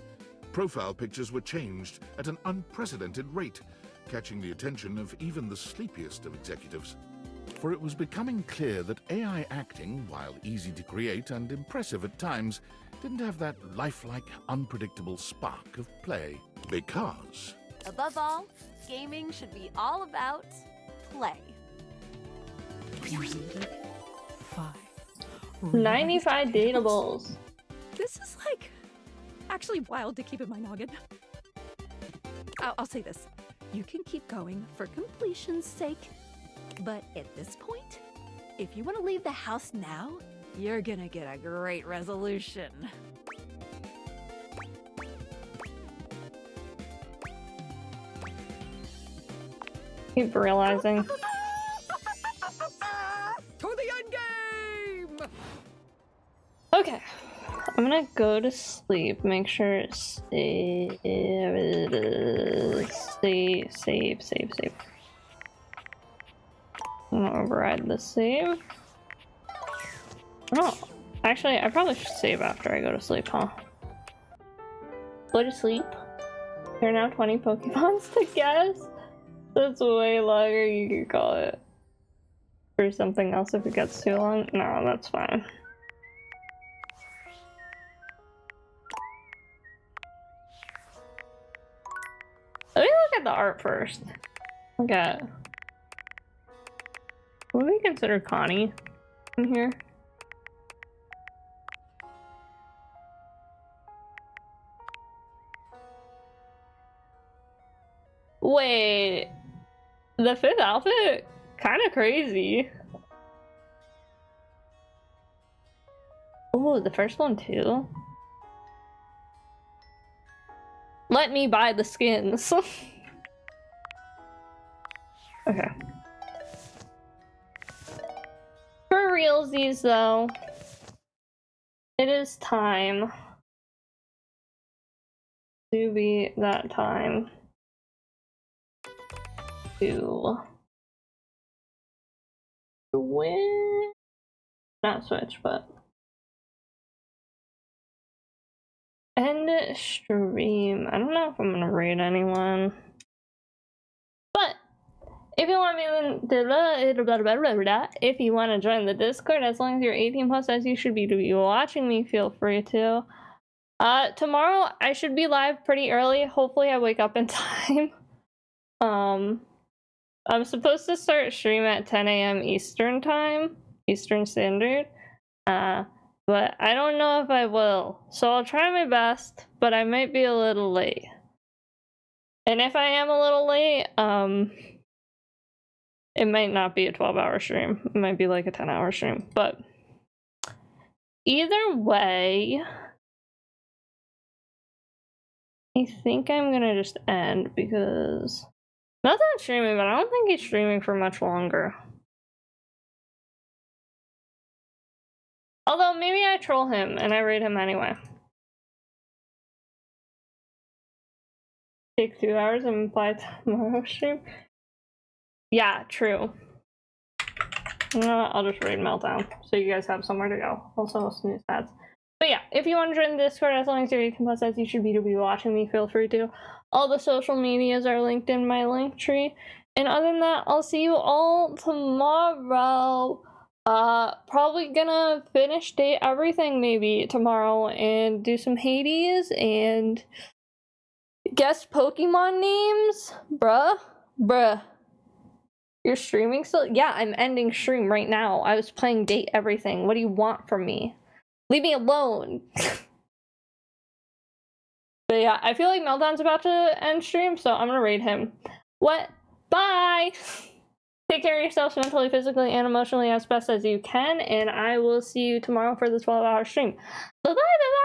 Profile pictures were changed at an unprecedented rate, catching the attention of even the sleepiest of executives. For it was becoming clear that AI acting, while easy to create and impressive at times, didn't have that lifelike, unpredictable spark of play. Because Above all, gaming should be all about play. 95 datables. This is like actually wild to keep in my noggin. I'll say this. You can keep going for completion's sake, but at this point, if you want to leave the house now, you're gonna get a great resolution. Keep realizing. To the end game! Okay. I'm gonna go to sleep. Make sure it's save. I'm gonna override the save. Oh, actually, I probably should save after I go to sleep, huh? Go to sleep. There are now 20 Pokemons to guess. That's way longer, you could call it. Or something else if it gets too long. No, that's fine. Let me look at the art first. Look at... Would we consider Connie in here? Wait, the fifth outfit? Kind of crazy. Oh, the first one too? Let me buy the skins. Okay. For realsies though, it is time to be that time to win. Not switch, but end stream. I don't know if I'm gonna raid anyone, but if you want if you want to join the Discord, as long as you're 18 plus, as you should be to be watching me, feel free to. Tomorrow I should be live pretty early. Hopefully I wake up in time. I'm supposed to start stream at 10 a.m. Eastern time, Eastern Standard. But I don't know if I will. So I'll try my best, but I might be a little late. And if I am a little late, it might not be a 12-hour stream. It might be like a 10-hour stream. But either way, I think I'm gonna just end because not that I'm streaming, but I don't think he's streaming for much longer. Although maybe I troll him and I raid him anyway. Take 2 hours and apply tomorrow's stream. Yeah, true. You know what? I'll just raid Meltdown so you guys have somewhere to go. Also snooze ads. But yeah, if you want to join the Discord, as long as you're 18 plus, as you should be to be watching me, feel free to. All the social medias are linked in my link tree. And other than that, I'll see you all tomorrow. Probably gonna finish Date Everything maybe tomorrow and do some Hades and guess Pokemon names. Bruh. You're streaming still? Yeah, I'm ending stream right now. I was playing Date Everything. What do you want from me? Leave me alone. But yeah, I feel like Meltdown's about to end stream, so I'm gonna raid him. What? Bye! Take care of yourselves mentally, physically, and emotionally as best as you can, and I will see you tomorrow for the 12-hour stream. Bye-bye, bye-bye!